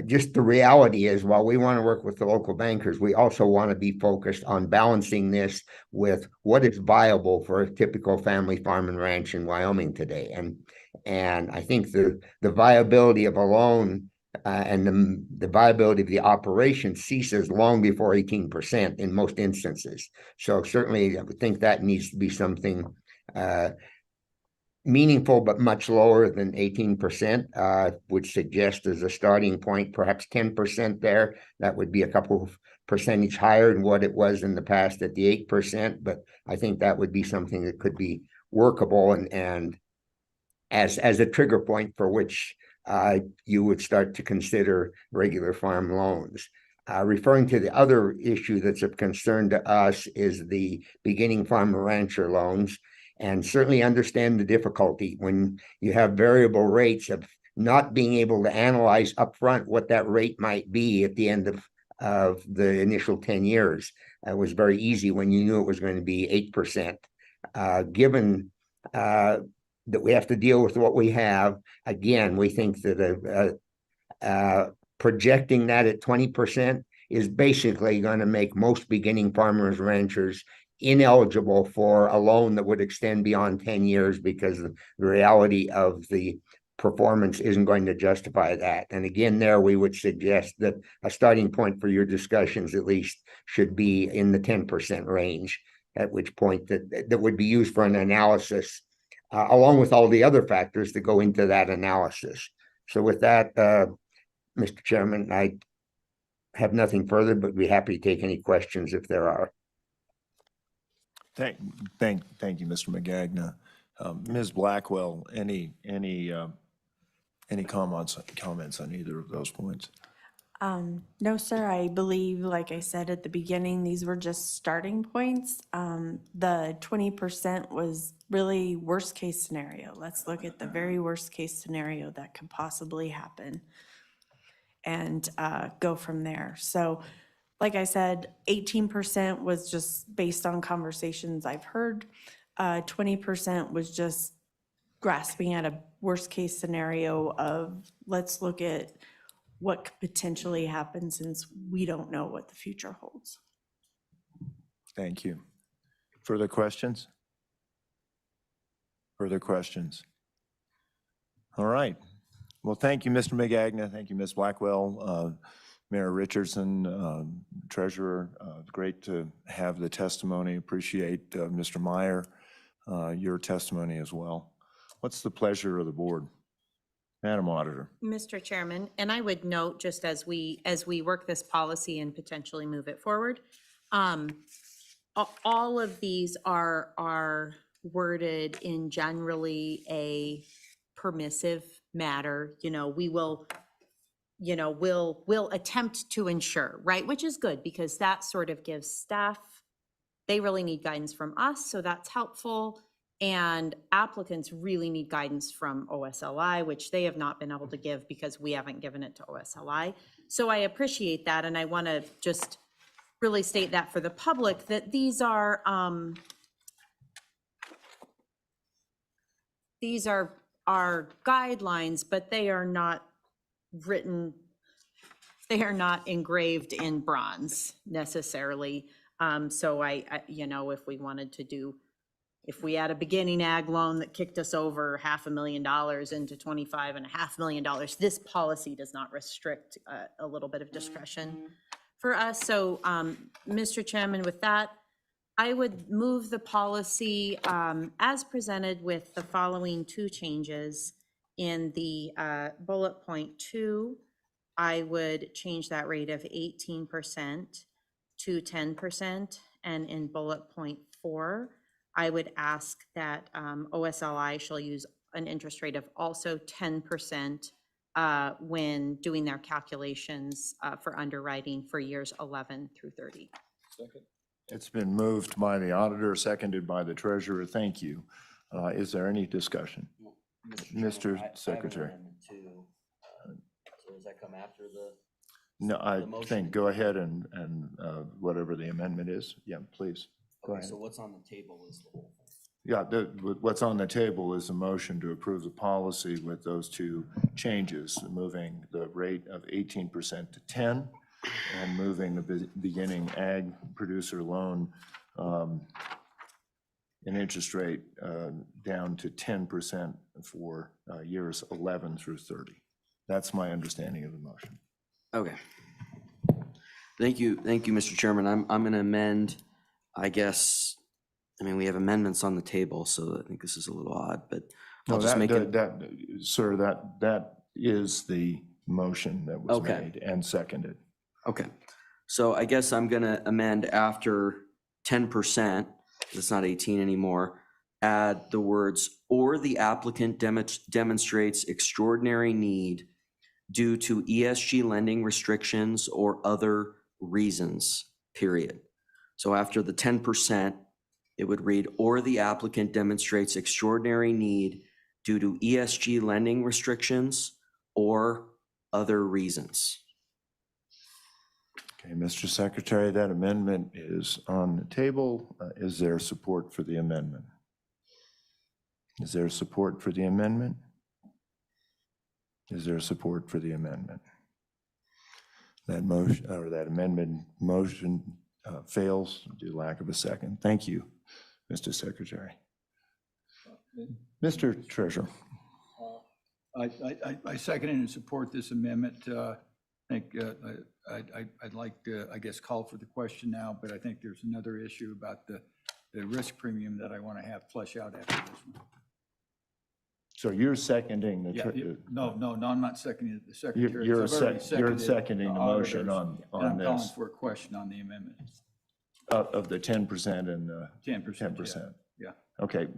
Just the reality is, while we want to work with the local bankers, we also want to be focused on balancing this with what is viable for a typical family farm and ranch in Wyoming today. And I think the viability of a loan and the viability of the operation ceases long before 18% in most instances. So certainly I would think that needs to be something meaningful, but much lower than 18%, would suggest as a starting point, perhaps 10% there. That would be a couple of percentage higher than what it was in the past at the 8%. But I think that would be something that could be workable and as a trigger point for which you would start to consider regular farm loans. Referring to the other issue that's of concern to us is the beginning farmer rancher loans. And certainly understand the difficulty when you have variable rates of not being able to analyze upfront what that rate might be at the end of the initial 10 years. It was very easy when you knew it was going to be 8%. Given that we have to deal with what we have, again, we think that projecting that at 20% is basically going to make most beginning farmers ranchers ineligible for a loan that would extend beyond 10 years because the reality of the performance isn't going to justify that. And again, there we would suggest that a starting point for your discussions at least should be in the 10% range, at which point that would be used for an analysis along with all the other factors that go into that analysis. So with that, Mr. Chairman, I have nothing further, but be happy to take any questions if there are. Thank you, Mr. McGagnon. Ms. Blackwell, any Any comments on either of those points? No, sir, I believe, like I said at the beginning, these were just starting points. The 20% was really worst-case scenario. Let's look at the very worst-case scenario that could possibly happen and go from there. So, like I said, 18% was just based on conversations I've heard. 20% was just grasping at a worst-case scenario of, let's look at what could potentially happen since we don't know what the future holds. Thank you. Further questions? Further questions? All right. Well, thank you, Mr. McGagna. Thank you, Ms. Blackwell, Mayor Richardson, Treasurer. Great to have the testimony. Appreciate Mr. Meyer, your testimony as well. What's the pleasure of the board? Madam Auditor. Mr. Chairman, and I would note, just as we work this policy and potentially move it forward, all of these are worded in generally a permissive matter. You know, we'll attempt to ensure, right? Which is good, because that sort of gives staff, they really need guidance from us, so that's helpful. And applicants really need guidance from OSLI, which they have not been able to give because we haven't given it to OSLI. So I appreciate that, and I want to just really state that for the public, that these are guidelines, but they are not written, they are not engraved in bronze necessarily. So I if we wanted to do, if we had a beginning ag loan that kicked us over $500,000 into $25.5 million, this policy does not restrict a little bit of discretion for us. So, Mr. Chairman, with that, I would move the policy as presented with the following two changes. In the bullet point 2, I would change that rate of 18% to 10%. And in bullet point 4, I would ask that OSLI shall use an interest rate of also 10% when doing their calculations for underwriting for years 11 through 30. Second. It's been moved by the auditor, seconded by the treasurer. Thank you. Is there any discussion? Mr. Secretary. So does that come after the? No, I think, go ahead and whatever the amendment is. Yeah, please. Go ahead. So what's on the table is the whole thing? Yeah, what's on the table is a motion to approve the policy with those two changes, moving the rate of 18% to 10 and moving the beginning ag producer loan an interest rate down to 10% for years 11 through 30. That's my understanding of the motion. Okay. Thank you, Mr. Chairman. I'm going to amend, I guess, I mean, we have amendments on the table, so I think this is a little odd, but I'll just make it. Sir, that is the motion that was Okay. made and seconded. Okay, so I guess I'm going to amend after 10%, it's not 18 anymore, add the words, or the applicant demonstrates extraordinary need due to ESG lending restrictions or other reasons, period. So after the 10%, it would read, or the applicant demonstrates extraordinary need due to ESG lending restrictions or other reasons. Okay, Mr. Secretary, that amendment is on the table. Is there support for the amendment? Is there support for the amendment? Is there support for the amendment? That motion, or that amendment motion fails due to lack of a second. Thank you, Mr. Secretary. Mr. Treasurer. I second and support this amendment. I think I'd like to, I guess, call for the question now, but I think there's another issue about the risk premium that I want to have flesh out after this one. So you're seconding the. Yeah, no, I'm not seconding the secretary. You're Seconded seconding the motion auditors, on and I'm calling this for a question on the amendment. of the 10% and the 10%. Yeah. Okay,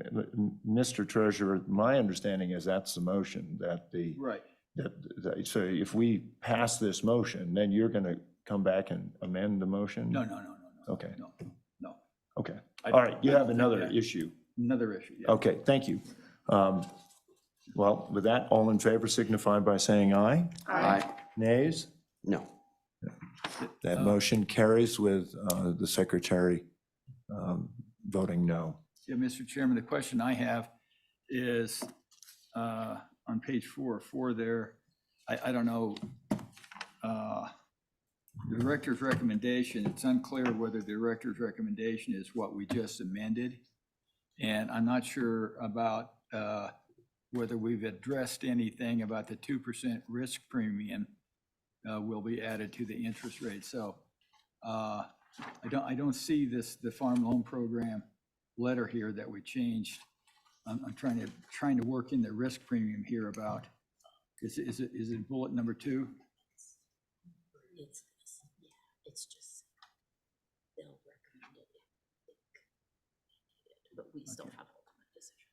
Mr. Treasurer, my understanding is that's the motion that the. Right. So if we pass this motion, then you're going to come back and amend the motion? No. Okay, No. okay. I- All right, you I have don't think another that- issue. Another issue, yeah. Okay, thank you. Well, with that, all in favor signify by saying aye. Aye. Nays? No. That motion carries with the secretary voting no. Yeah, Mr. Chairman, the question I have is on page 4 there, I don't know, the director's recommendation, it's unclear whether the director's recommendation is what we just amended. And I'm not sure about whether we've addressed anything about the 2% risk premium will be added to the interest rate. So I don't see the farm loan program letter here that we changed. I'm trying to work in the risk premium here about, is it bullet number 2? It's just, they'll recommend it, but we still have ultimate decision.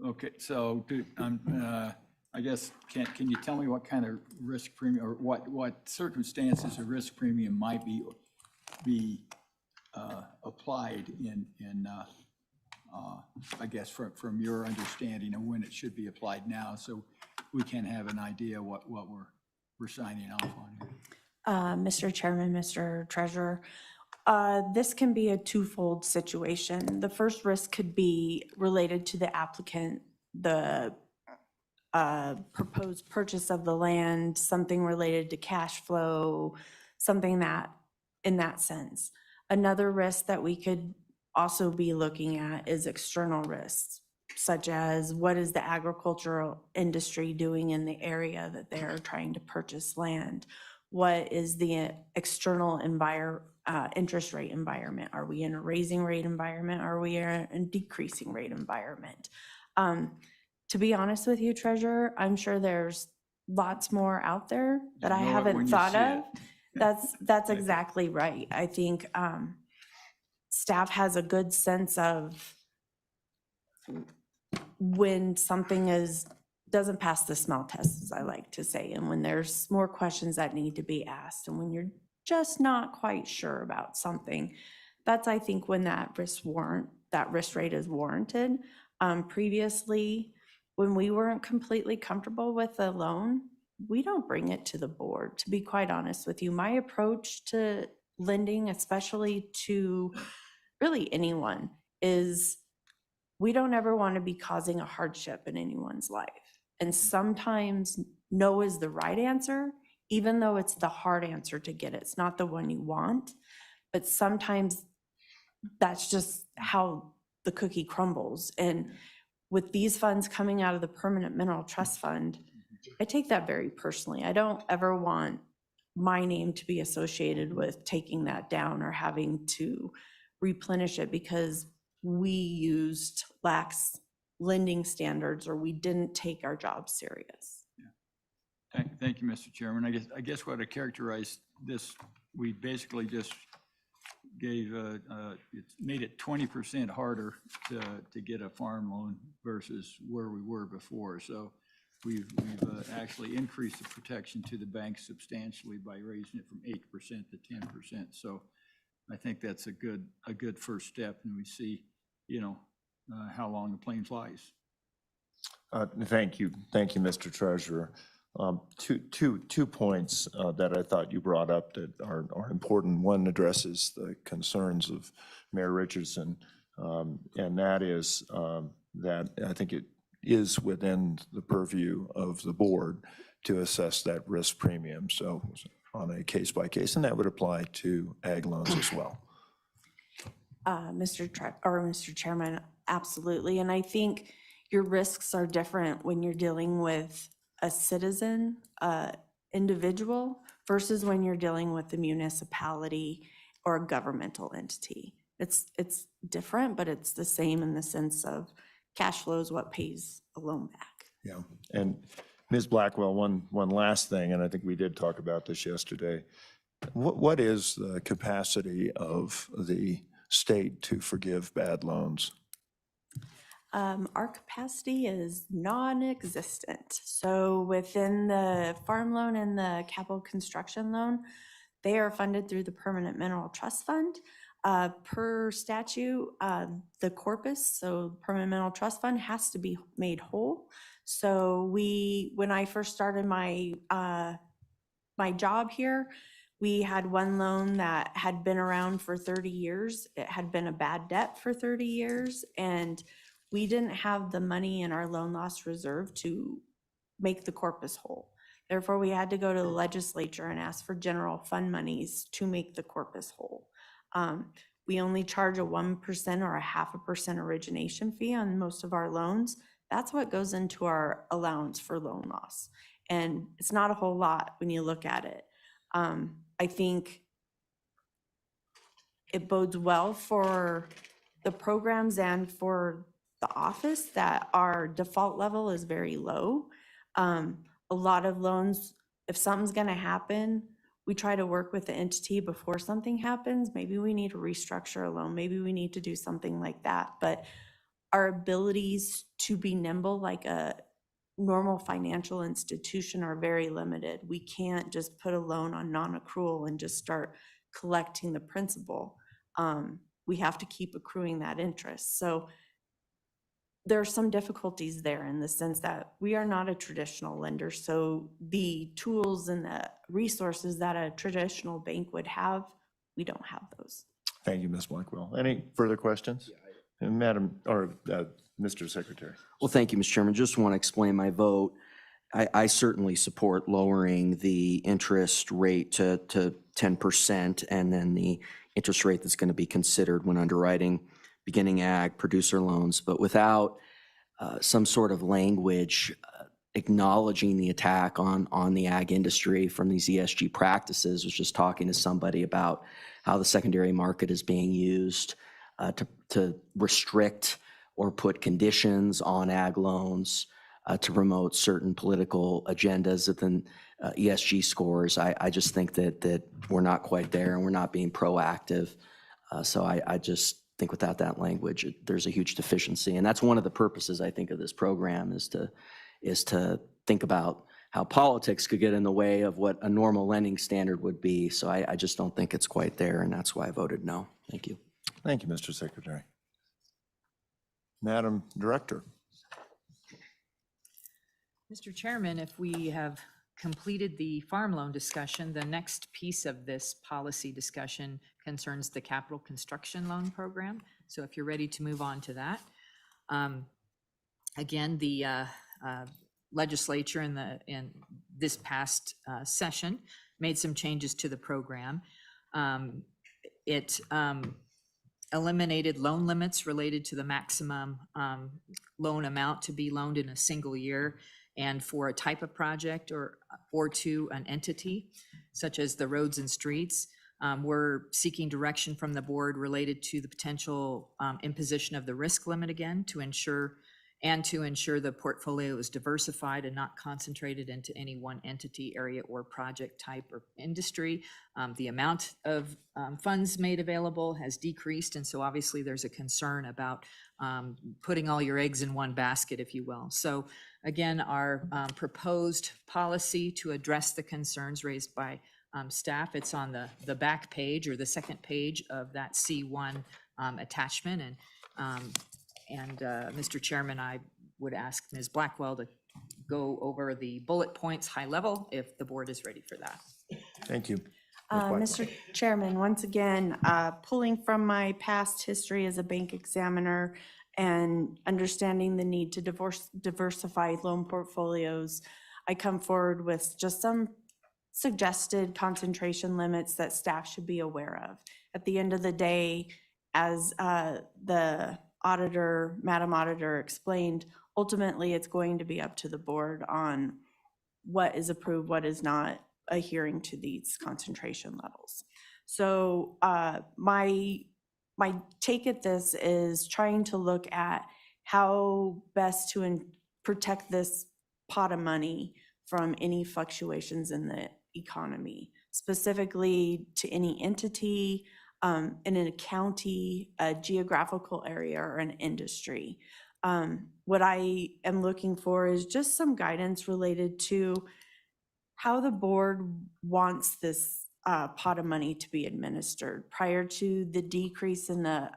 Okay, so I guess, can you tell me what kind of risk premium, or what circumstances a risk premium might be applied in I guess from your understanding of when it should be applied now, so we can have an idea what we're signing off on here. Mr. Chairman, Mr. Treasurer, this can be a twofold situation. The first risk could be related to the applicant, the proposed purchase of the land, something related to cash flow, something that, in that sense. Another risk that we could also be looking at is external risks, such as what is the agricultural industry doing in the area that they're trying to purchase land? What is the external interest rate environment? Are we in a raising rate environment? Are we in a decreasing rate environment? To be honest with you, Treasurer, I'm sure there's lots more out there that I Know it haven't when you thought see of. it. That's exactly right. I think staff has a good sense of when something doesn't pass the smell test, as I like to say, and when there's more questions that need to be asked, and when you're just not quite sure about something. That's, I think, when that risk rate is warranted. Previously, when we weren't completely comfortable with a loan, we don't bring it to the board, to be quite honest with you. My approach to lending, especially to really anyone, is we don't ever want to be causing a hardship in anyone's life. And sometimes no is the right answer, even though it's the hard answer to get. It's not the one you want, but sometimes that's just how the cookie crumbles. And with these funds coming out of the Permanent Mineral Trust Fund, I take that very personally. I don't ever want my name to be associated with taking that down or having to replenish it because we used lax lending standards or we didn't take our job serious. Thank you, Mr. Chairman. I guess what I characterized this, we basically just gave, made it 20% harder to get a farm loan versus where we were before. So we've actually increased the protection to the bank substantially by raising it from 8% to 10%. So I think that's a good first step, and we see, how long the plane flies. Thank you, Mr. Treasurer. Two points that I thought you brought up that are important. One addresses the concerns of Mayor Richardson, and that is that I think it is within the purview of the board to assess that risk premium. So on a case by case, and that would apply to ag loans as well. Mr. Chairman, absolutely. And I think your risks are different when you're dealing with a citizen, individual, versus when you're dealing with the municipality or a governmental entity. It's different, but it's the same in the sense of cash flow is what pays a loan back. Yeah, and Ms. Blackwell, one last thing, and I think we did talk about this yesterday. What is the capacity of the state to forgive bad loans? Our capacity is non-existent. So within the farm loan and the capital construction loan, they are funded through the Permanent Mineral Trust Fund. Per statute, the corpus, so Permanent Mineral Trust Fund, has to be made whole. So when I first started my my job here, we had one loan that had been around for 30 years. It had been a bad debt for 30 years, and we didn't have the money in our loan loss reserve to make the corpus whole. Therefore, we had to go to the legislature and ask for general fund monies to make the corpus whole. We only charge a 1% or a 0.5% origination fee on most of our loans. That's what goes into our allowance for loan loss. And it's not a whole lot when you look at it. I think it bodes well for the programs and for the office that our default level is very low. A lot of loans, if something's gonna happen, we try to work with the entity before something happens. Maybe we need to restructure a loan, maybe we need to do something like that. But our abilities to be nimble like a normal financial institution are very limited. We can't just put a loan on non-accrual and just start collecting the principal. We have to keep accruing that interest. So there are some difficulties there in the sense that we are not a traditional lender. So the tools and the resources that a traditional bank would have, we don't have those. Thank you, Ms. Blackwell. Any further questions? Madam, or Mr. Secretary. Well, thank you, Mr. Chairman. Just want to explain my vote. I certainly support lowering the interest rate to 10% and then the interest rate that's going to be considered when underwriting beginning ag producer loans, but without some sort of language acknowledging the attack on the ag industry from these ESG practices. I was just talking to somebody about how the secondary market is being used to restrict or put conditions on ag loans to promote certain political agendas within ESG scores. I just think that we're not quite there and we're not being proactive. So I just think without that language, there's a huge deficiency. And that's one of the purposes, I think, of this program is to think about how politics could get in the way of what a normal lending standard would be. So I just don't think it's quite there, and that's why I voted no. Thank you. Thank you, Mr. Secretary. Madam Director. Mr. Chairman, if we have completed the farm loan discussion, the next piece of this policy discussion concerns the capital construction loan program. So if you're ready to move on to that. Again, the legislature in this past session made some changes to the program. It eliminated loan limits related to the maximum loan amount to be loaned in a single year and for a type of project or to an entity, such as the roads and streets. We're seeking direction from the board related to the potential imposition of the risk limit again to ensure the portfolio is diversified and not concentrated into any one entity, area, or project type or industry. The amount of funds made available has decreased, and so obviously there's a concern about putting all your eggs in one basket, if you will. So again, our proposed policy to address the concerns raised by staff, it's on the back page or the second page of that C1 attachment. And Mr. Chairman, I would ask Ms. Blackwell to go over the bullet points high level if the board is ready for that. Thank you. Mr. Chairman, once again, pulling from my past history as a bank examiner and understanding the need to diversify loan portfolios, I come forward with just some suggested concentration limits that staff should be aware of. At the end of the day, as the auditor, Madam Auditor explained, ultimately it's going to be up to the board on what is approved, what is not adhering to these concentration levels. So my take at this is trying to look at how best to protect this pot of money from any fluctuations in the economy, specifically to any entity, in a county, a geographical area, or an industry. What I am looking for is just some guidance related to how the board wants this pot of money to be administered. Prior to the decrease in the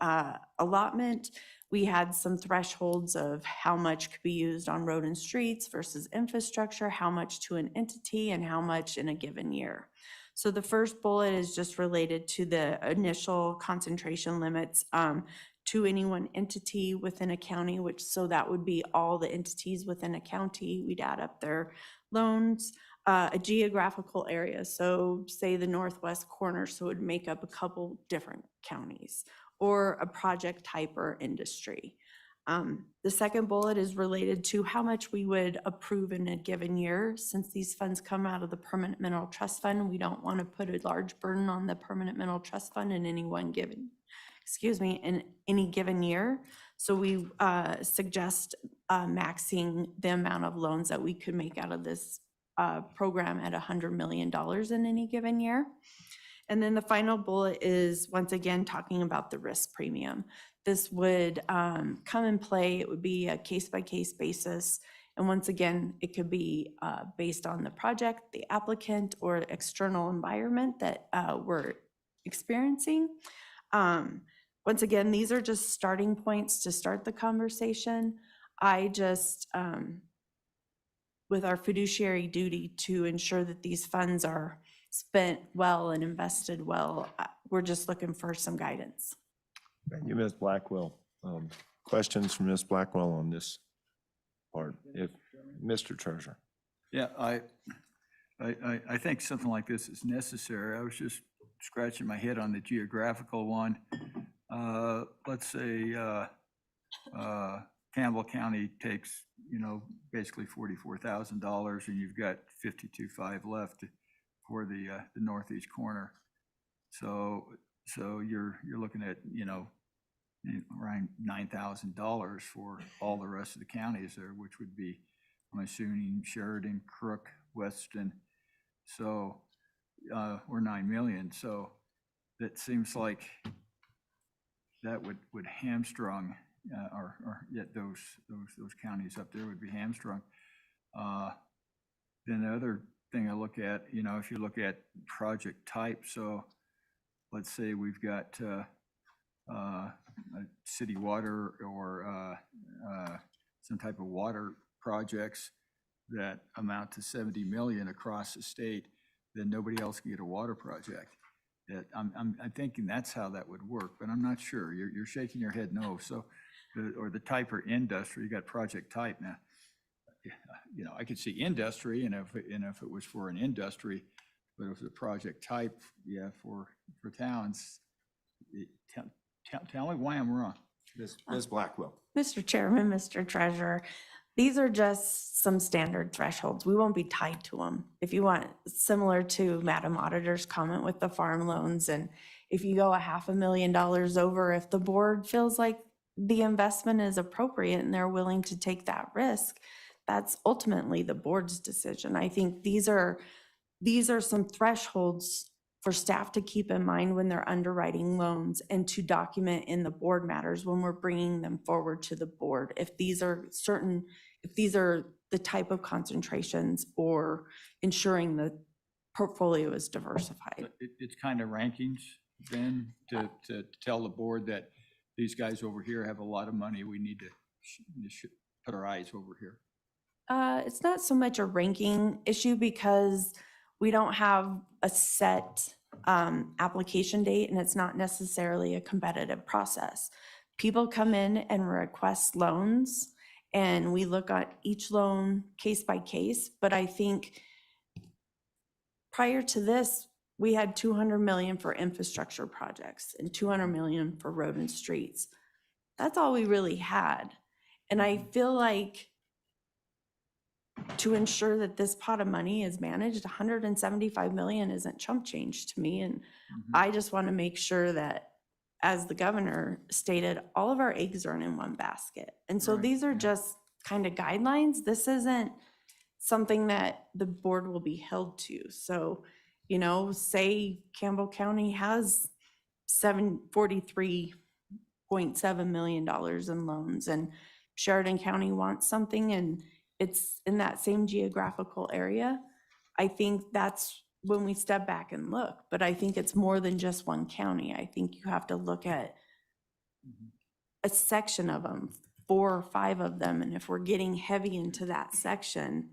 allotment, we had some thresholds of how much could be used on road and streets versus infrastructure, how much to an entity, and how much in a given year. So the first bullet is just related to the initial concentration limits to any one entity within a county, so that would be all the entities within a county. We'd add up their loans. A geographical area, so say the northwest corner, so it would make up a couple different counties, or a project type or industry. The second bullet is related to how much we would approve in a given year. Since these funds come out of the Permanent Mineral Trust Fund, we don't want to put a large burden on the Permanent Mineral Trust Fund in any given year. So we suggest maxing the amount of loans that we could make out of this program at $100 million in any given year. And then the final bullet is, once again, talking about the risk premium. This would come in play. It would be a case-by-case basis. And once again, it could be based on the project, the applicant, or external environment that we're experiencing. Once again, these are just starting points to start the conversation. I just, with our fiduciary duty to ensure that these funds are spent well and invested well, we're just looking for some guidance. Thank you, Ms. Blackwell. Questions from Ms. Blackwell on this part? If Mr. Treasurer. Yeah, I think something like this is necessary. I was just scratching my head on the geographical one. Let's say Campbell County takes, basically $44,000, and you've got 52.5 left for the northeast corner. So you're looking at, around $9,000 for all the rest of the counties there, which would be, I'm assuming, Sheridan, Crook, Weston. So we're 9 million. So that seems like that would hamstrung, or yet those counties up there would be hamstrung. Then the other thing I look at, if you look at project type, so let's say we've got a city water or some type of water projects that amount to 70 million across the state, then nobody else can get a water project. I'm thinking that's how that would work, but I'm not sure. You're shaking your head no. So, or the type or industry, you got project type now. I could see industry, and if it was for an industry, but if it's a project type, yeah, for towns, tell me why I'm wrong. Ms. Blackwell. Mr. Chairman, Mr. Treasurer, these are just some standard thresholds. We won't be tied to them. If you want, similar to Madam Auditor's comment with the farm loans, and if you go $500,000 over, if the board feels like the investment is appropriate and they're willing to take that risk, that's ultimately the board's decision. I think these are some thresholds for staff to keep in mind when they're underwriting loans, and to document in the board matters when we're bringing them forward to the board. If these are the type of concentrations, or ensuring the portfolio is diversified. It's kind of rankings then to tell the board that these guys over here have a lot of money. We need to put our eyes over here. It's not so much a ranking issue, because we don't have a set application date, and it's not necessarily a competitive process. People come in and request loans, and we look at each loan case by case. But I think prior to this, we had 200 million for infrastructure projects and 200 million for road and streets. That's all we really had. And I feel like, to ensure that this pot of money is managed, 175 million isn't chump change to me. And I just want to make sure that, as the governor stated, all of our eggs aren't in one basket. And so these are just kind of guidelines. This isn't something that the board will be held to. So, say Campbell County has $43.7 million in loans, and Sheridan County wants something and it's in that same geographical area, I think that's when we step back and look. But I think it's more than just one county. I think you have to look at a section of them, 4 or 5 of them. And if we're getting heavy into that section,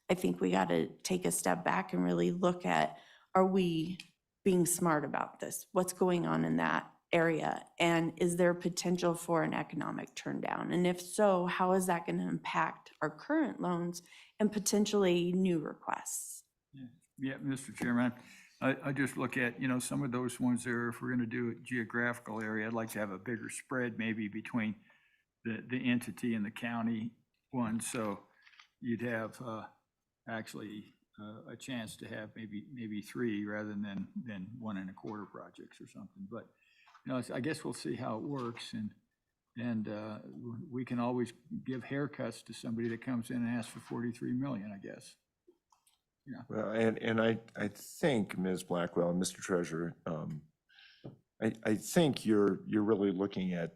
I think we got to take a step back and really look at, are we being smart about this? What's going on in that area? And is there potential for an economic turndown? And if so, how is that going to impact our current loans and potentially new requests? Yeah, Mr. Chairman, I just look at, you know, some of those ones there, if we're going to do a geographical area, I'd like to have a bigger spread maybe between the entity and the county one. So you'd have actually a chance to have maybe 3 rather than 1 1/4 projects or something. But, you know, I guess we'll see how it works. And we can always give haircuts to somebody that comes in and asks for 43 million, I guess. Yeah. Well, and I think, Ms. Blackwell and Mr. Treasurer, I think you're really looking at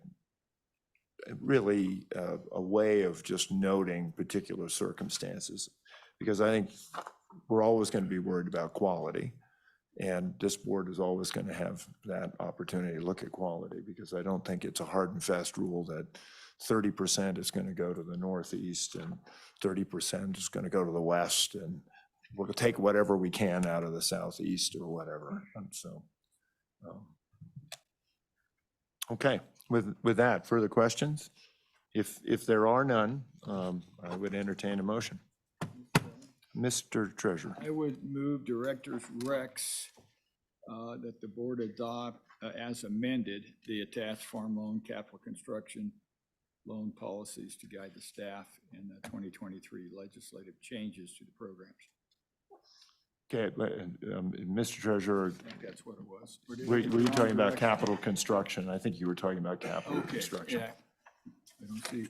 really a way of just noting particular circumstances, because I think we're always going to be worried about quality. And this board is always going to have that opportunity to look at quality, because I don't think it's a hard and fast rule that 30% is going to go to the northeast and 30% is going to go to the west, and we'll take whatever we can out of the southeast or whatever. And so, okay, with that, further questions? If there are none, I would entertain a motion. Mr. Treasurer. I would move Director's Rex that the board adopt as amended the attached farm loan capital construction loan policies to guide the staff in the 2023 legislative changes to the programs. Okay, Mr. Treasurer, I think that's what it was. were you talking about capital construction? I think you were talking about capital Okay, construction. yeah. I don't see,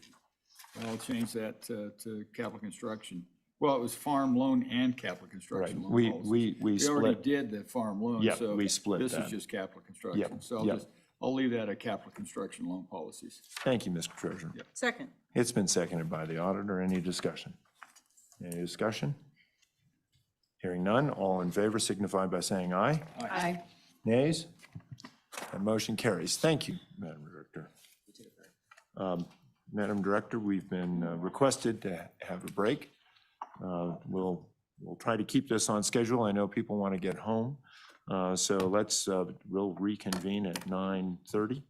I'll change that to capital construction. Well, it was farm loan and capital construction Right. loan policies. We already split. did the farm loan, Yep, so we split this that. is just capital construction. Yep, So yep. I'll leave that at capital construction loan policies. Thank you, Mr. Treasurer. Second. It's been seconded by the auditor. Any discussion? Any discussion? Hearing none, all in favor signify by saying aye. Aye. Nays? That motion carries. Thank you, Madam Director. Madam Director, we've been requested to have a break. We'll try to keep this on schedule. I know people want to get home. So we'll reconvene at 9:30.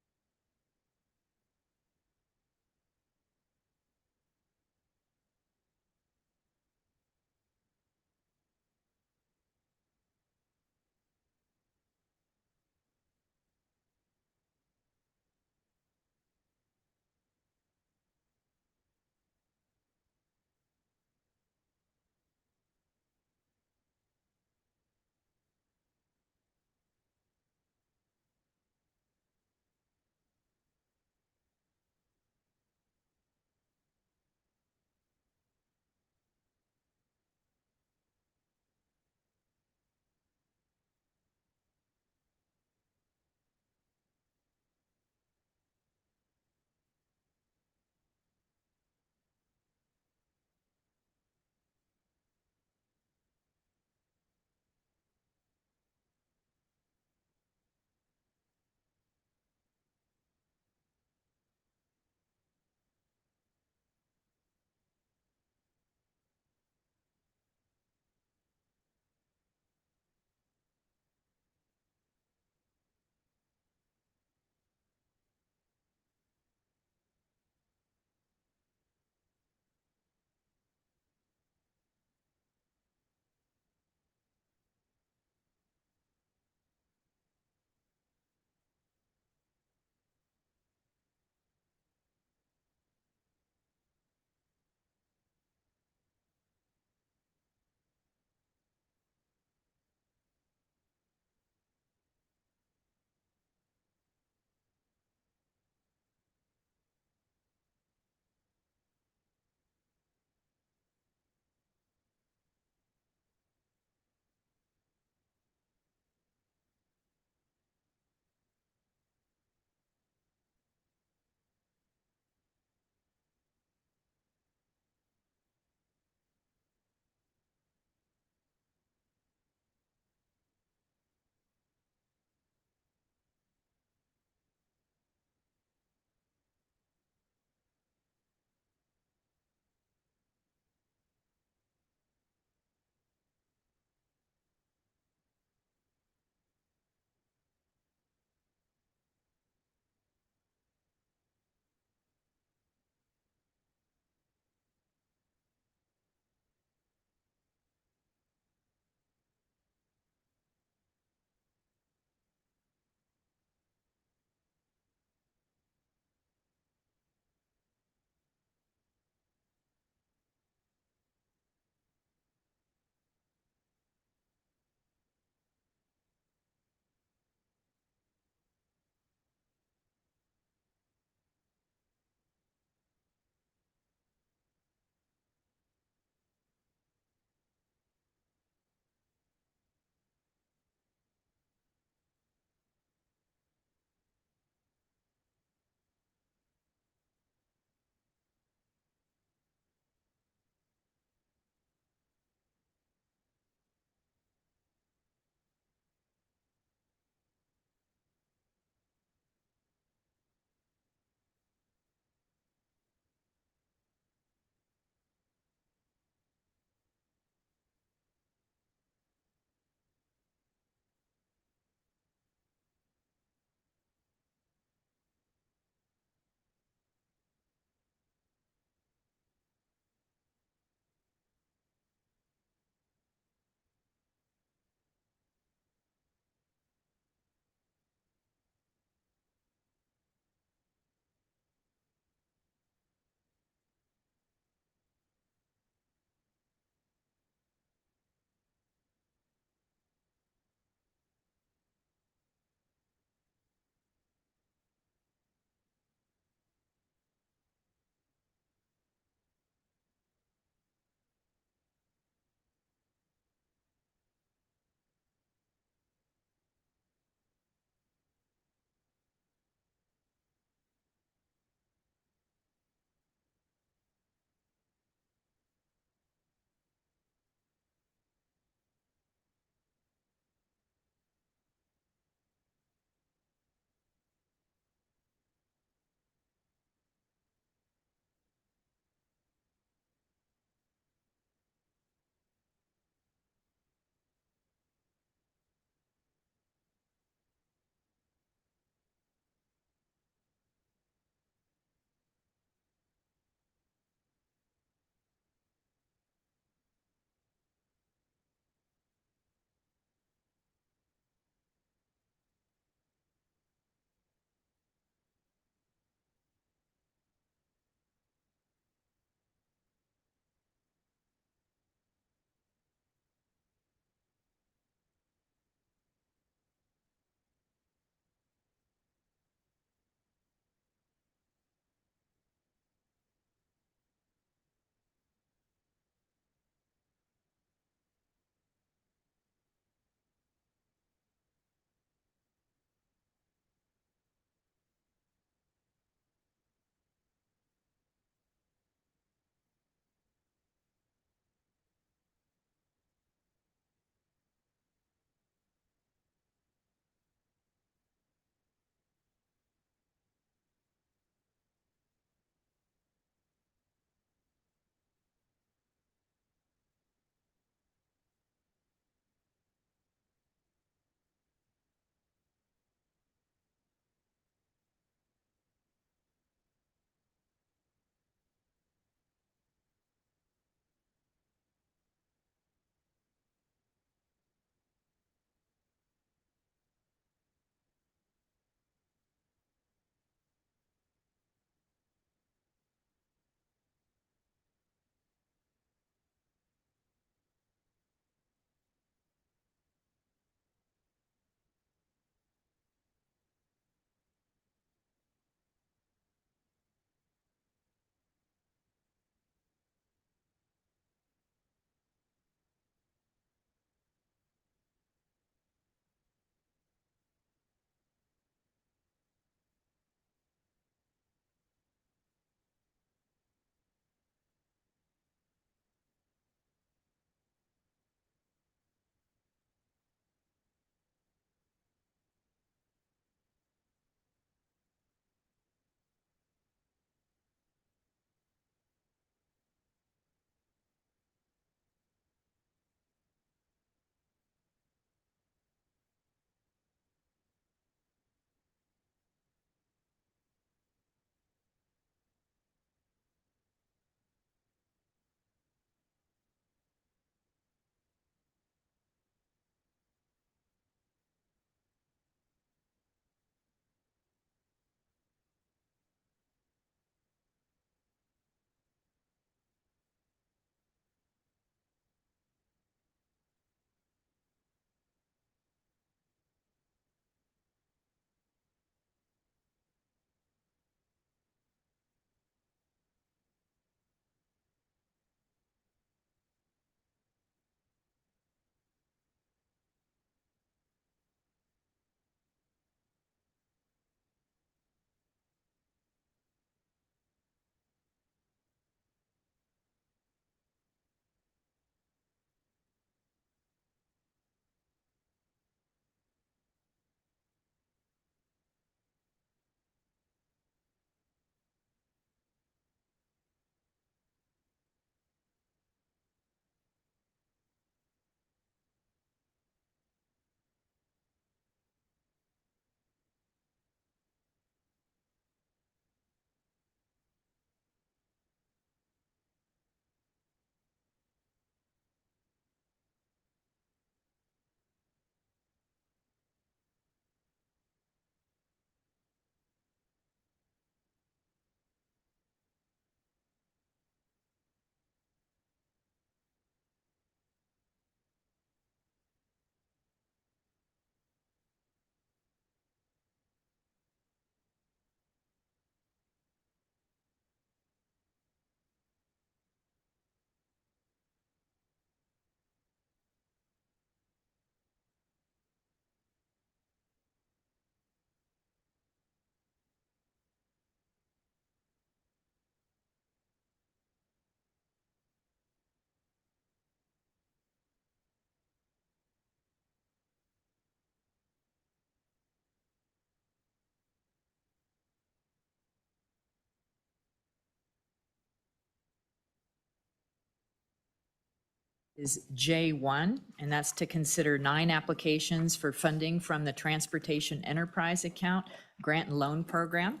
is J1, and that's to consider 9 applications for funding from the Transportation Enterprise Account Grant and Loan Program.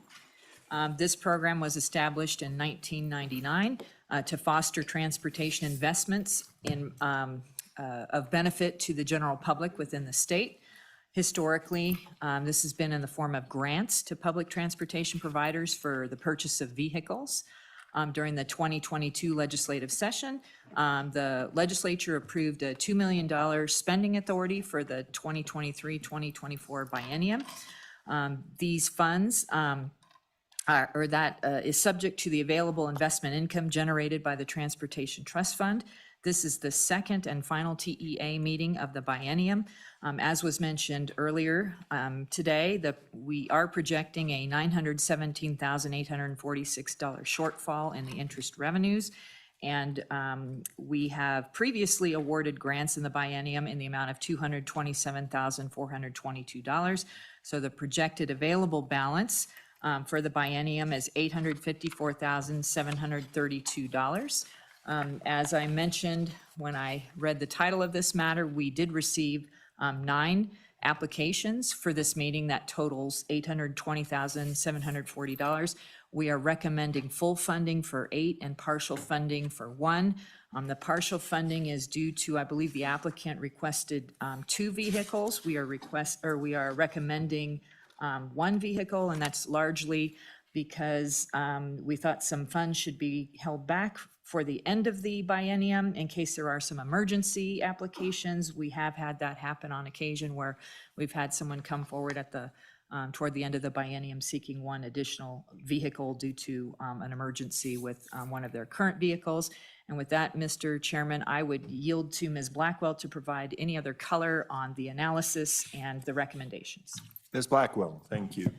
This program was established in 1999 to foster transportation investments of benefit to the general public within the state. Historically, this has been in the form of grants to public transportation providers for the purchase of vehicles. During the 2022 legislative session, the legislature approved a $2 million spending authority for the 2023-2024 biennium. These funds is subject to the available investment income generated by the Transportation Trust Fund. This is the second and final TEA meeting of the biennium. As was mentioned earlier today, we are projecting a $917,846 shortfall in the interest revenues. And we have previously awarded grants in the biennium in the amount of $227,422. So the projected available balance for the biennium is $854,732. As I mentioned, when I read the title of this matter, we did receive 9 applications for this meeting that totals $820,740. We are recommending full funding for 8 and partial funding for 1. The partial funding is due to, I believe, the applicant requested 2 vehicles. We are recommending 1 vehicle, and that's largely because we thought some funds should be held back for the end of the biennium in case there are some emergency applications. We have had that happen on occasion where we've had someone come forward at the toward the end of the biennium seeking 1 additional vehicle due to an emergency with one of their current vehicles. And with that, Mr. Chairman, I would yield to Ms. Blackwell to provide any other color on the analysis and the recommendations. Ms. Blackwell, thank you.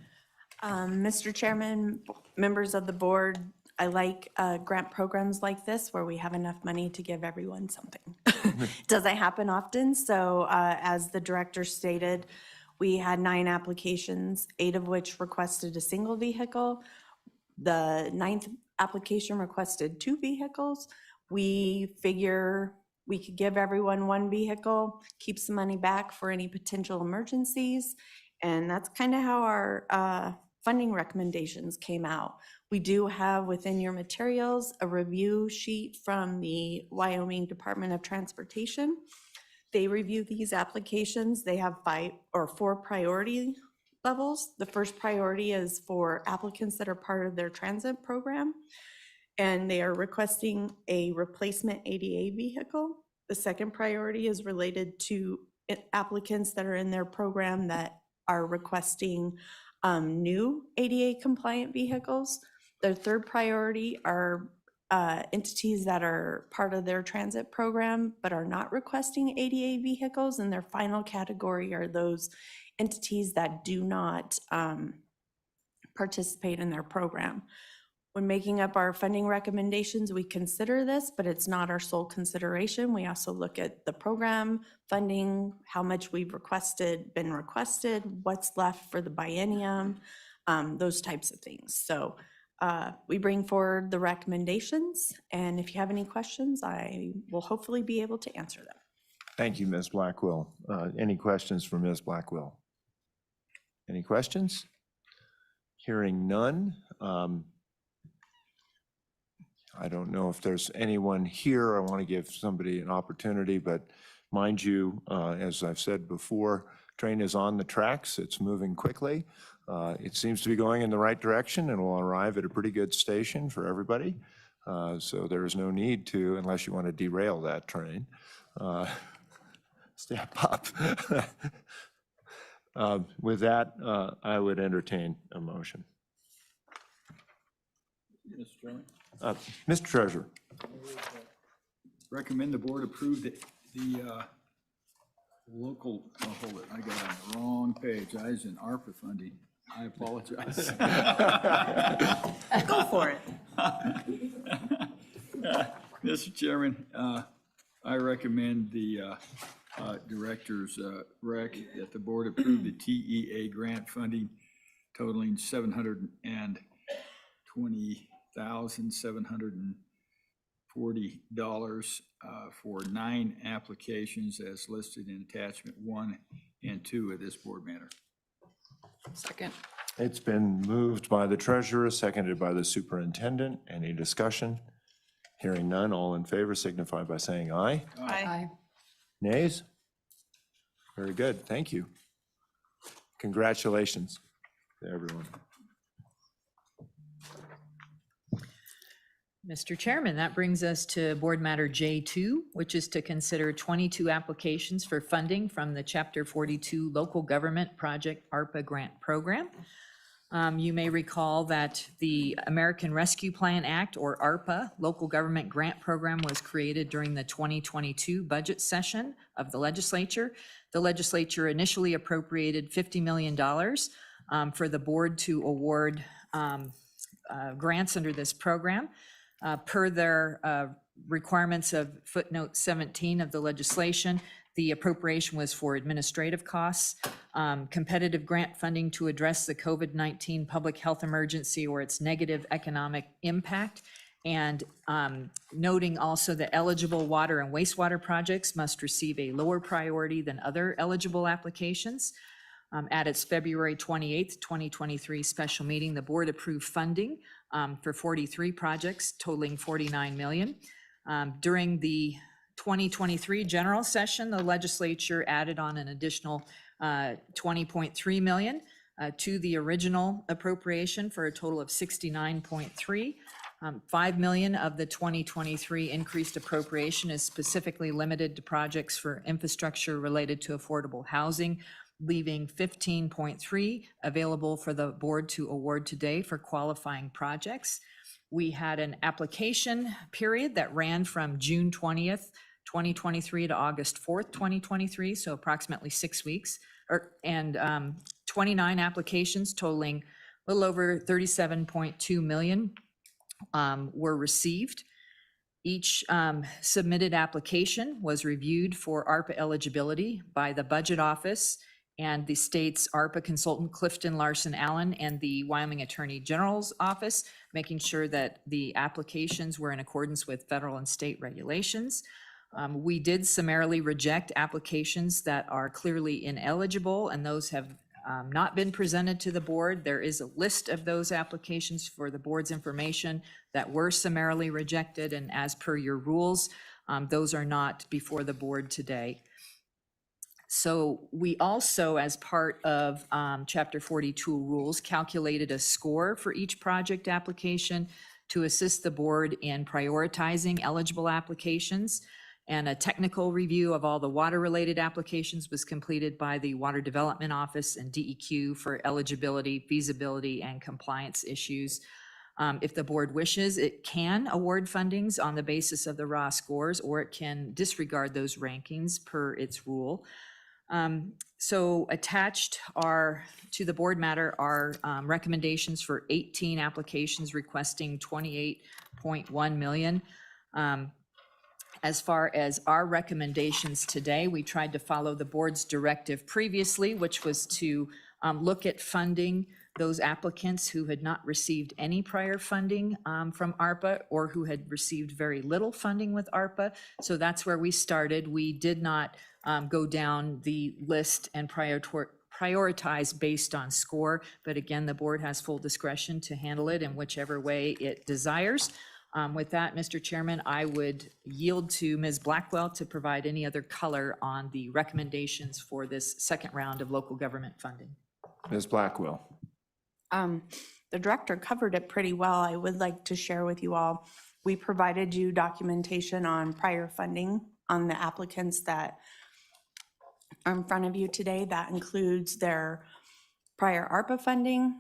Mr. Chairman, members of the board, I like grant programs like this where we have enough money to give everyone something. Doesn't happen often, so as the director stated, we had 9 applications, 8 of which requested a single vehicle. The 9th application requested 2 vehicles. We figure we could give everyone 1 vehicle, keep some money back for any potential emergencies, and that's kind of how our funding recommendations came out. We do have within your materials a review sheet from the Wyoming Department of Transportation. They review these applications. They have 5 or 4 priority levels. The first priority is for applicants that are part of their transit program, and they are requesting a replacement ADA vehicle. The second priority is related to applicants that are in their program that are requesting new ADA compliant vehicles. Their third priority are entities that are part of their transit program but are not requesting ADA vehicles, and their final category are those entities that do not participate in their program. When making up our funding recommendations, we consider this, but it's not our sole consideration. We also look at the program funding, how much we've been requested, what's left for the biennium, those types of things. So we bring forward the recommendations, and if you have any questions, I will hopefully be able to answer them. Thank you, Ms. Blackwell. Any questions for Ms. Blackwell? Any questions? Hearing none. I don't know if there's anyone here. I want to give somebody an opportunity, but mind you, as I've said before, train is on the tracks. It's moving quickly. It seems to be going in the right direction and will arrive at a pretty good station for everybody. So there is no need to, unless you want to derail that train, step up. With that, I would entertain a motion. Mr. Chairman? Mr. Treasurer. Recommend the board approve the local, oh, hold it, I got on the wrong page. I was in ARPA funding. I apologize. Go for it. Mr. Chairman, I recommend the director's rec that the board approve the TEA grant funding totaling $720,740 for 9 applications as listed in attachment 1 and 2 of this board matter. Second. It's been moved by the treasurer, seconded by the superintendent. Any discussion? Hearing none, all in favor signify by saying aye. Aye. Nays? Very good, thank you. Congratulations to everyone. Mr. Chairman, that brings us to Board Matter J2, which is to consider 22 applications for funding from the Chapter 42 Local Government Project ARPA Grant Program. You may recall that the American Rescue Plan Act, or ARPA, Local Government Grant Program, was created during the 2022 budget session of the legislature. The legislature initially appropriated $50 million for the board to award grants under this program. Per their requirements of footnote 17 of the legislation, the appropriation was for administrative costs, competitive grant funding to address the COVID-19 public health emergency or its negative economic impact, and noting also that eligible water and wastewater projects must receive a lower priority than other eligible applications. At its February 28th, 2023 special meeting, the board approved funding for 43 projects totaling $49 million. During the 2023 general session, the legislature added on an additional $20.3 million to the original appropriation for a total of $69.3. $5 million of the 2023 increased appropriation is specifically limited to projects for infrastructure related to affordable housing, leaving 15.3 available for the board to award today for qualifying projects. We had an application period that ran from June 20th, 2023 to August 4th, 2023, so approximately 6 weeks, and 29 applications totaling a little over $37.2 million were received. Each submitted application was reviewed for ARPA eligibility by the Budget Office and the state's ARPA consultant Clifton Larson Allen and the Wyoming Attorney General's office, making sure that the applications were in accordance with federal and state regulations. We did summarily reject applications that are clearly ineligible, and those have not been presented to the board. There is a list of those applications for the board's information that were summarily rejected, and as per your rules, those are not before the board today. So we also, as part of Chapter 42 rules, calculated a score for each project application to assist the board in prioritizing eligible applications. And a technical review of all the water-related applications was completed by the Water Development Office and DEQ for eligibility, feasibility, and compliance issues. If the board wishes, it can award fundings on the basis of the raw scores, or it can disregard those rankings per its rule. So attached to the board matter are recommendations for 18 applications requesting $28.1 million. As far as our recommendations today, we tried to follow the board's directive previously, which was to look at funding those applicants who had not received any prior funding from ARPA or who had received very little funding with ARPA. So that's where we started. We did not go down the list and prioritize based on score, but again, the board has full discretion to handle it in whichever way it desires. With that, Mr. Chairman, I would yield to Ms. Blackwell to provide any other color on the recommendations for this second round of local government funding. Ms. Blackwell. The director covered it pretty well. I would like to share with you all, we provided you documentation on prior funding on the applicants that are in front of you today. That includes their prior ARPA funding,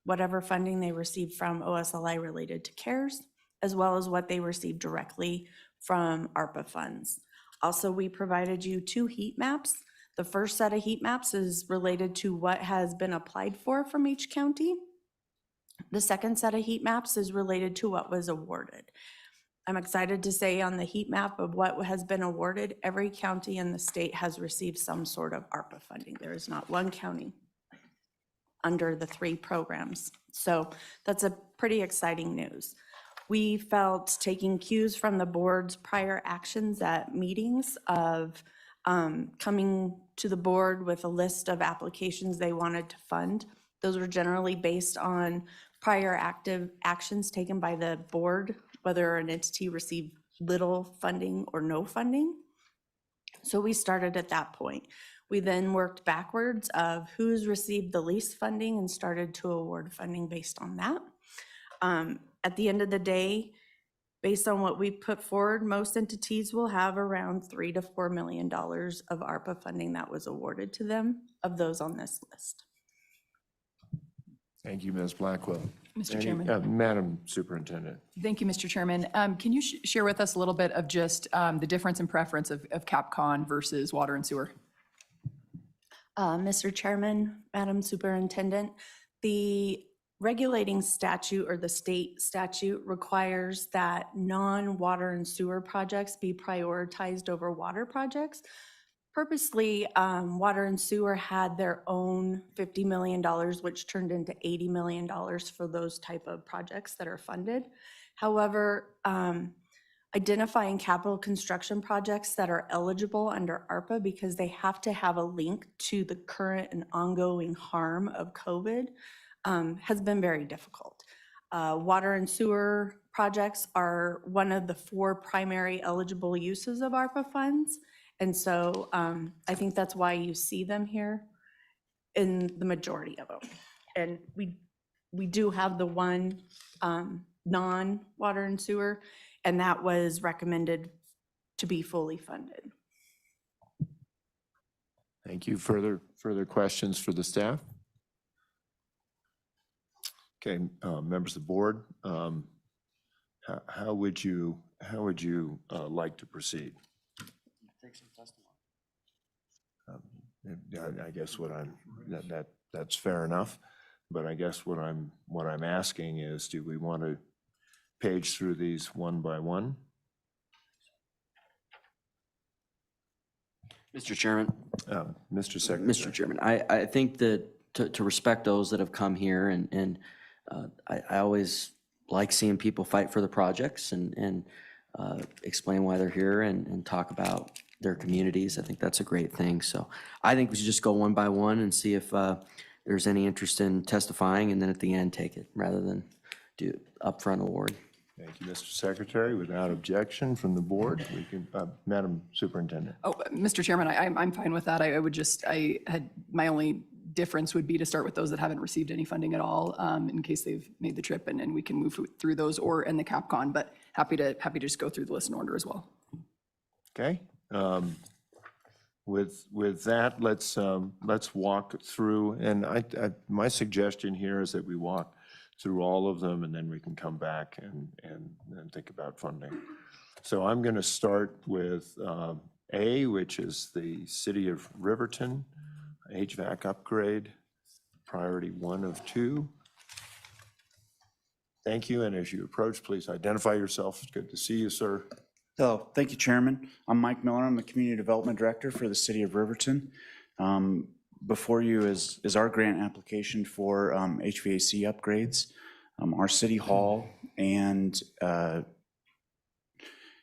whatever funding they received from OSLI related to CARES, as well as what they received directly from ARPA funds. Also, we provided you 2 heat maps. The first set of heat maps is related to what has been applied for from each county. The second set of heat maps is related to what was awarded. I'm excited to say on the heat map of what has been awarded, every county in the state has received some sort of ARPA funding. There is not one county under the 3 programs. So that's a pretty exciting news. We felt taking cues from the board's prior actions at meetings of coming to the board with a list of applications they wanted to fund. Those were generally based on prior active actions taken by the board, whether an entity received little funding or no funding. So we started at that point. We then worked backwards of who's received the least funding and started to award funding based on that. At the end of the day, based on what we put forward, most entities will have around $3 to $4 million of ARPA funding that was awarded to them of those on this list. Thank you, Ms. Blackwell. Mr. Chairman. Madam Superintendent. Thank you, Mr. Chairman. Can you share with us a little bit of just the difference in preference of CapCon versus water and sewer? Mr. Chairman, Madam Superintendent, the regulating statute or the state statute requires that non-water and sewer projects be prioritized over water projects. Purposely, water and sewer had their own $50 million, which turned into $80 million for those type of projects that are funded. However, identifying capital construction projects that are eligible under ARPA because they have to have a link to the current and ongoing harm of COVID has been very difficult. Water and sewer projects are one of the 4 primary eligible uses of ARPA funds. And so I think that's why you see them here in the majority of them. And we do have the one non-water and sewer, and that was recommended to be fully funded. Thank you. Further questions for the staff? Okay, members of the board, how would you like to proceed? Take some testimony. I guess that's fair enough, but I guess what I'm asking is, do we want to page through these one by one? Mr. Chairman. Mr. Secretary. Mr. Chairman, I think that to respect those that have come here and I always like seeing people fight for the projects and explain why they're here and talk about their communities. I think that's a great thing. So I think we should just go one by one and see if there's any interest in testifying, and then at the end take it rather than do upfront award. Thank you, Mr. Secretary. Without objection from the board, we can, Madam Superintendent. Oh, Mr. Chairman, I'm fine with that. I had, my only difference would be to start with those that haven't received any funding at all, in case they've made the trip, and we can move through those or in the CapCon, but happy to just go through the list in order as well. Okay. With that, let's walk through, and my suggestion here is that we walk through all of them, and then we can come back and think about funding. So I'm going to start with A, which is the City of Riverton HVAC upgrade, priority 1 of 2. Thank you, and as you approach, please identify yourself. It's good to see you, sir. Hello, thank you, Chairman. I'm Mike Miller. I'm the Community Development Director for the City of Riverton. Before you is our grant application for HVAC upgrades. Our City Hall and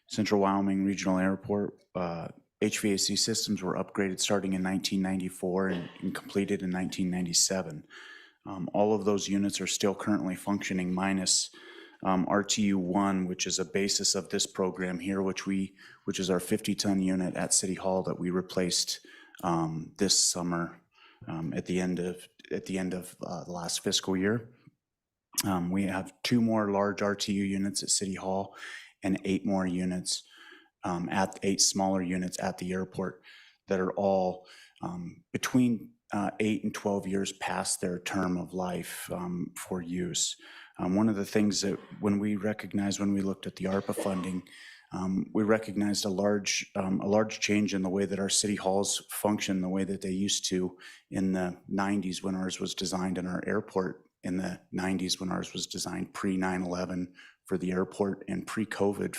Central Wyoming Regional Airport HVAC systems were upgraded starting in 1994 and completed in 1997. All of those units are still currently functioning minus RTU-1, which is a basis of this program here, which is our 50-ton unit at City Hall that we replaced this summer at the end of the last fiscal year. We have 2 more large RTU units at City Hall and 8 more units at 8 smaller units at the airport that are all between 8 and 12 years past their term of life for use. One of the things that when we looked at the ARPA funding, we recognized a large change in the way that our city halls function, the way that they used to in the 90s when ours was designed, in our airport in the 90s when ours was designed pre-9/11 for the airport, and pre-COVID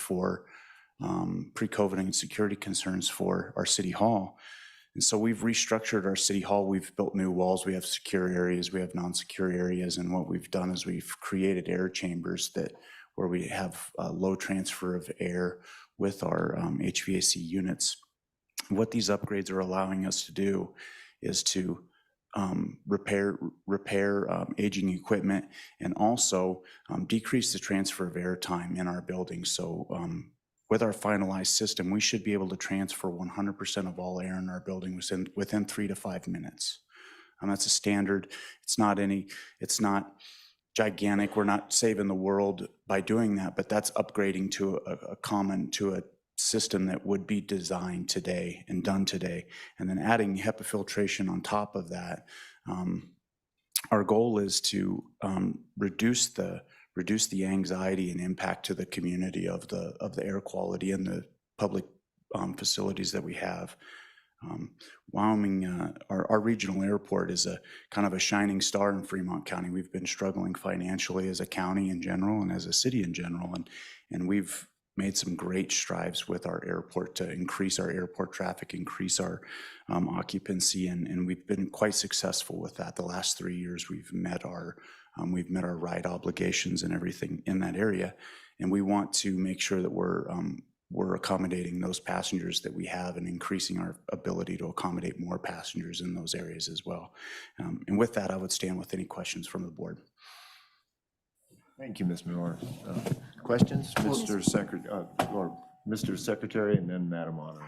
and security concerns for our city hall. And so we've restructured our city hall. We've built new walls. We have secure areas. We have non-secure areas. And what we've done is we've created air chambers that where we have low transfer of air with our HVAC units. What these upgrades are allowing us to do is to repair aging equipment and also decrease the transfer of air time in our building. So with our finalized system, we should be able to transfer 100% of all air in our building within 3 to 5 minutes. That's a standard. It's not gigantic. We're not saving the world by doing that, but that's upgrading to a system that would be designed today and done today. And then adding HEPA filtration on top of that. Our goal is to reduce the anxiety and impact to the community of the air quality in the public facilities that we have. Wyoming, our regional airport is a kind of a shining star in Fremont County. We've been struggling financially as a county in general and as a city in general, and we've made some great strides with our airport to increase our airport traffic, increase our occupancy, and we've been quite successful with that. The last 3 years, we've met our ride obligations and everything in that area, and we want to make sure that we're accommodating those passengers that we have and increasing our ability to accommodate more passengers in those areas as well. And with that, I would stand with any questions from the board. Thank you, Ms. Miller. Questions, Mr. Secretary, and then Madam Auditor.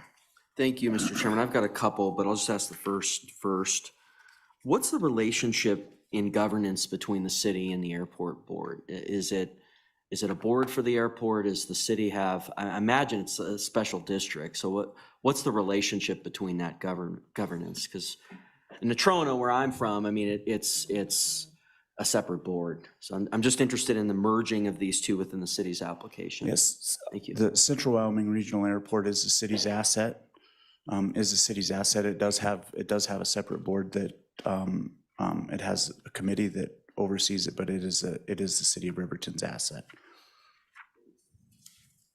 Thank you, Mr. Chairman. I've got a couple, but I'll just ask the first. What's the relationship in governance between the city and the airport board? Is it a board for the airport? Does the city have, I imagine it's a special district. So what's the relationship between that governance? Because in Natrona, where I'm from, I mean, it's a separate board. So I'm just interested in the merging of these two within the city's application. Yes. Thank you. The Central Wyoming Regional Airport is the city's asset. It does have a separate board that it has a committee that oversees it, but it is the city of Riverton's asset.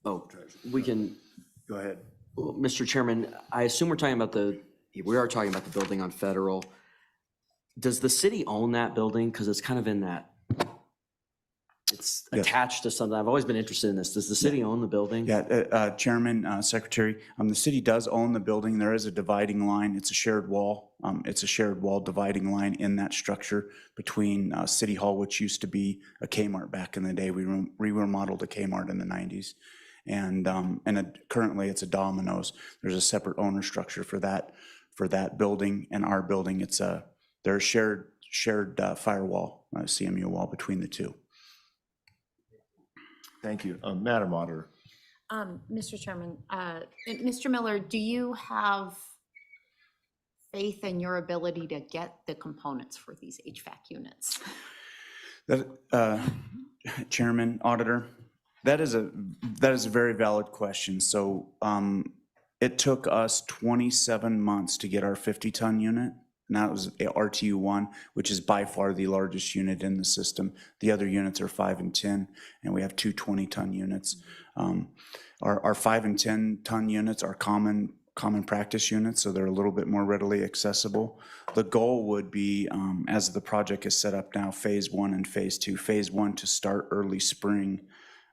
Oh, we can. Go ahead. Well, Mr. Chairman, I assume we are talking about the building on Federal. Does the city own that building? Because it's kind of in that, it's attached to something. I've always been interested in this. Does the city own the building? Yeah, Chairman, Secretary, the city does own the building. There is a dividing line. It's a shared wall. It's a shared wall dividing line in that structure between City Hall, which used to be a Kmart back in the day. We remodeled a Kmart in the 90s. And currently it's a Domino's. There's a separate owner structure for that building and our building. There's a shared firewall, CMU wall between the two. Thank you. Madam Auditor. Mr. Chairman, Mr. Miller, do you have faith in your ability to get the components for these HVAC units? Chairman, Auditor, that is a very valid question. So it took us 27 months to get our 50-ton unit. And that was RTU1, which is by far the largest unit in the system. The other units are 5 and 10, and we have two 20-ton units. Our 5 and 10-ton units are common practice units, so they're a little bit more readily accessible. The goal would be, as the project is set up now, phase 1 and phase 2. Phase 1 to start early spring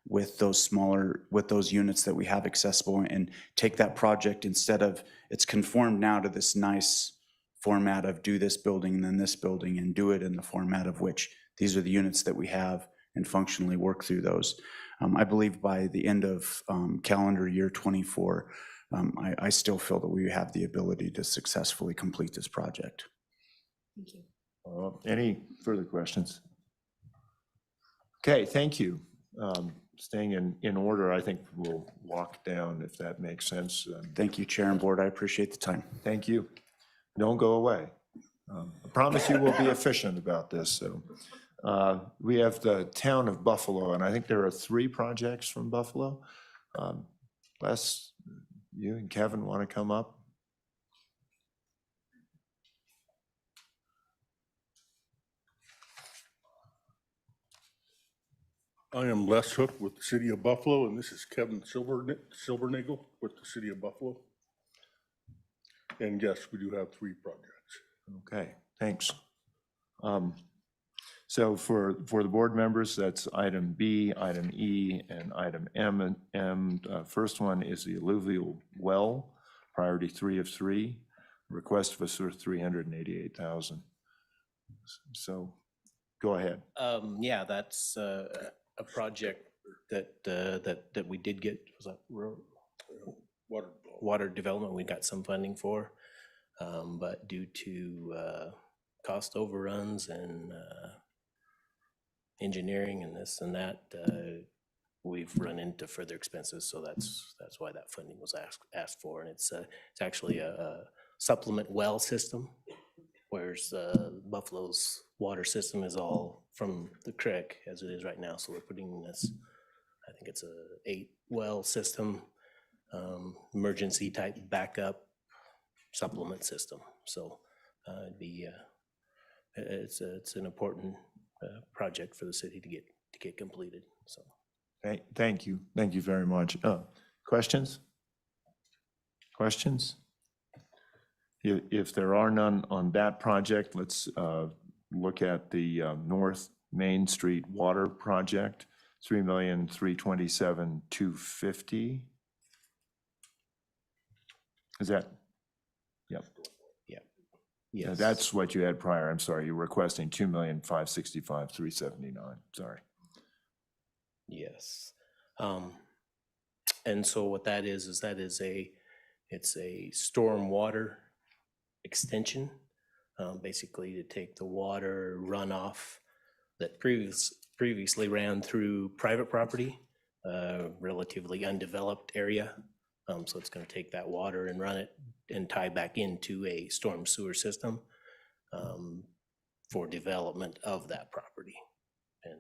with those units that we have accessible, and take that project, instead of, it's conformed now to this nice format of do this building and then this building, and do it in the format of which these are the units that we have, and functionally work through those. I believe by the end of calendar year 24, I still feel that we have the ability to successfully complete this project. Thank you. Any further questions? Okay, thank you. Staying in order, I think we'll walk down if that makes sense. Thank you, Chair and Board. I appreciate the time. Thank you. Don't go away. I promise you we'll be efficient about this. So we have the town of Buffalo, and I think there are 3 projects from Buffalo. Les, you and Kevin want to come up? I am Les Hook with the City of Buffalo, and this is Kevin Silbernagel with the City of Buffalo. And yes, we do have 3 projects. Okay, thanks. So for the board members, that's item B, item E, and item M. And M, first one is the alluvial well, priority 3 of 3, request for $388,000. So go ahead. Yeah, that's a project that we did get, was that water development, we got some funding for. But due to cost overruns and engineering and this and that, we've run into further expenses. So that's why that funding was asked for. And it's actually a supplement well system, whereas Buffalo's water system is all from the creek as it is right now. So we're putting this, I think it's a 8-well system, emergency type backup supplement system. So it'd be it's an important project for the city to get completed. So Thank you very much. Questions? If there are none on that project, let's look at the North Main Street Water Project, $3,327,250. Is that? Yep. Yeah. Yeah, Yes. that's what you had prior. I'm sorry, you're requesting $2,565,379. Sorry. Yes. And so what that is it's a storm water extension, basically to take the water runoff that previously ran through private property, relatively undeveloped area. So it's going to take that water and run it and tie back into a storm sewer system for development of that property and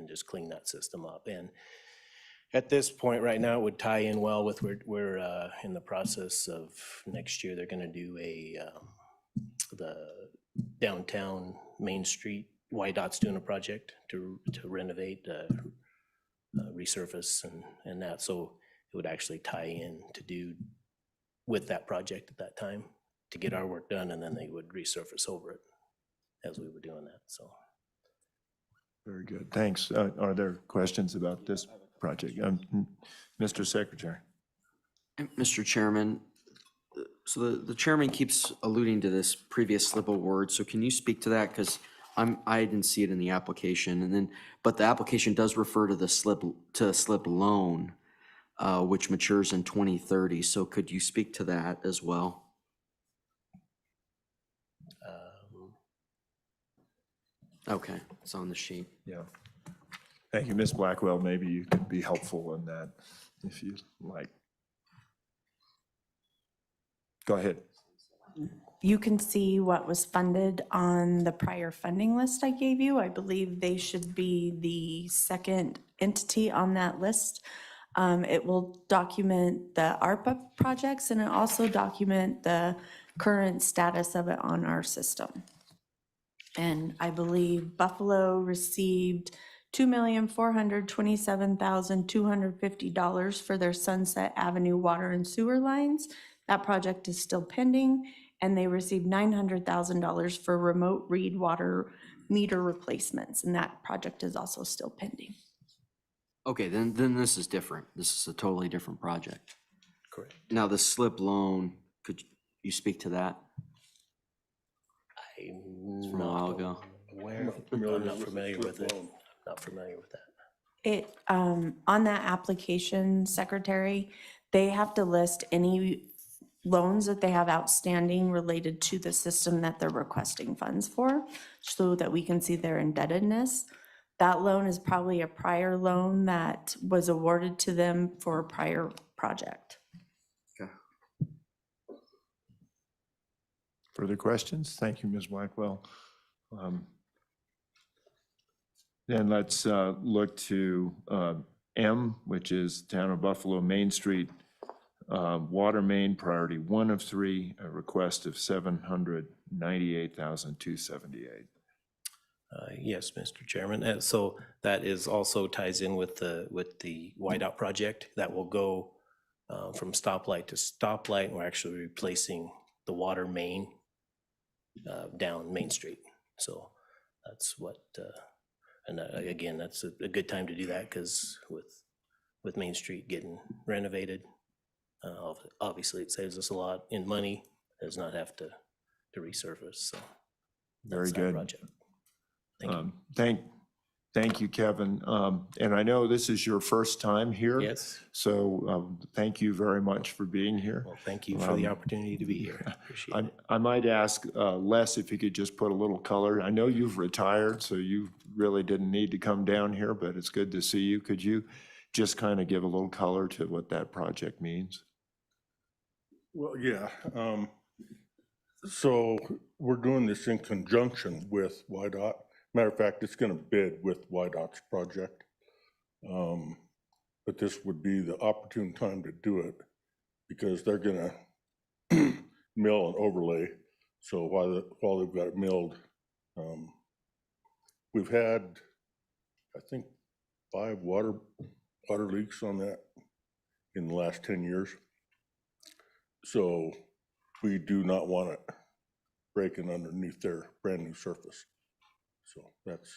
just clean that system up. And at this point right now, it would tie in well with we're in the process of next year. They're going to do the downtown Main Street. YDOT's doing a project to renovate, resurface and that. So it would actually tie in to do with that project at that time to get our work done, and then they would resurface over it as we were doing that. So. Very good. Thanks. Are there questions about this project? Mr. Secretary. Mr. Chairman, so the chairman keeps alluding to this previous slip award. So can you speak to that? Because I didn't see it in the application, and then but the application does refer to the slip loan, which matures in 2030. So could you speak to that as well? Okay, it's on the sheet. Yeah. Thank you, Ms. Blackwell. Maybe you could be helpful in that if you like. Go ahead. You can see what was funded on the prior funding list I gave you. I believe they should be the second entity on that list. It will document the ARPA projects, and it also document the current status of it on our system. And I believe Buffalo received $2,427,250 for their Sunset Avenue water and sewer lines. That project is still pending, and they received $900,000 for remote read water meter replacements, and that project is also still pending. Okay, then this is different. This is a totally different project. Correct. Now the slip loan, could you speak to that? I'm from a while ago. I'm not familiar with it. Not familiar with that. It, on that application, Secretary, they have to list any loans that they have outstanding related to the system that they're requesting funds for, so that we can see their indebtedness. That loan is probably a prior loan that was awarded to them for a prior project. Okay. Further questions? Thank you, Ms. Blackwell. Then let's look to M, which is Town of Buffalo Main Street Water Main, priority 1 of 3, a request of $798,278. Yes, Mr. Chairman. And so that is also ties in with the YDOT project that will go from stoplight to stoplight. And we're actually replacing the water main down Main Street. So that's what, and again, that's a good time to do that because with Main Street getting renovated, obviously it saves us a lot in money, does not have to resurface, so. Very that's that good. project. Thank you. Thank you, Kevin. And I know this is your first time here. Yes. So thank you very much for being here. Well, thank you for the opportunity to be here. Appreciate it. I might ask Les if you could just put a little color. I know you've retired, so you really didn't need to come down here, but it's good to see you. Could you just kind of give a little color to what that project means? Well, yeah. So we're doing this in conjunction with YDOT. Matter of fact, it's going to bid with YDOT's project. But this would be the opportune time to do it because they're going to mill and overlay. So while they've got it milled, we've had, I think, 5 water leaks on that in the last 10 years. So we do not want it breaking underneath their brand new surface. So that's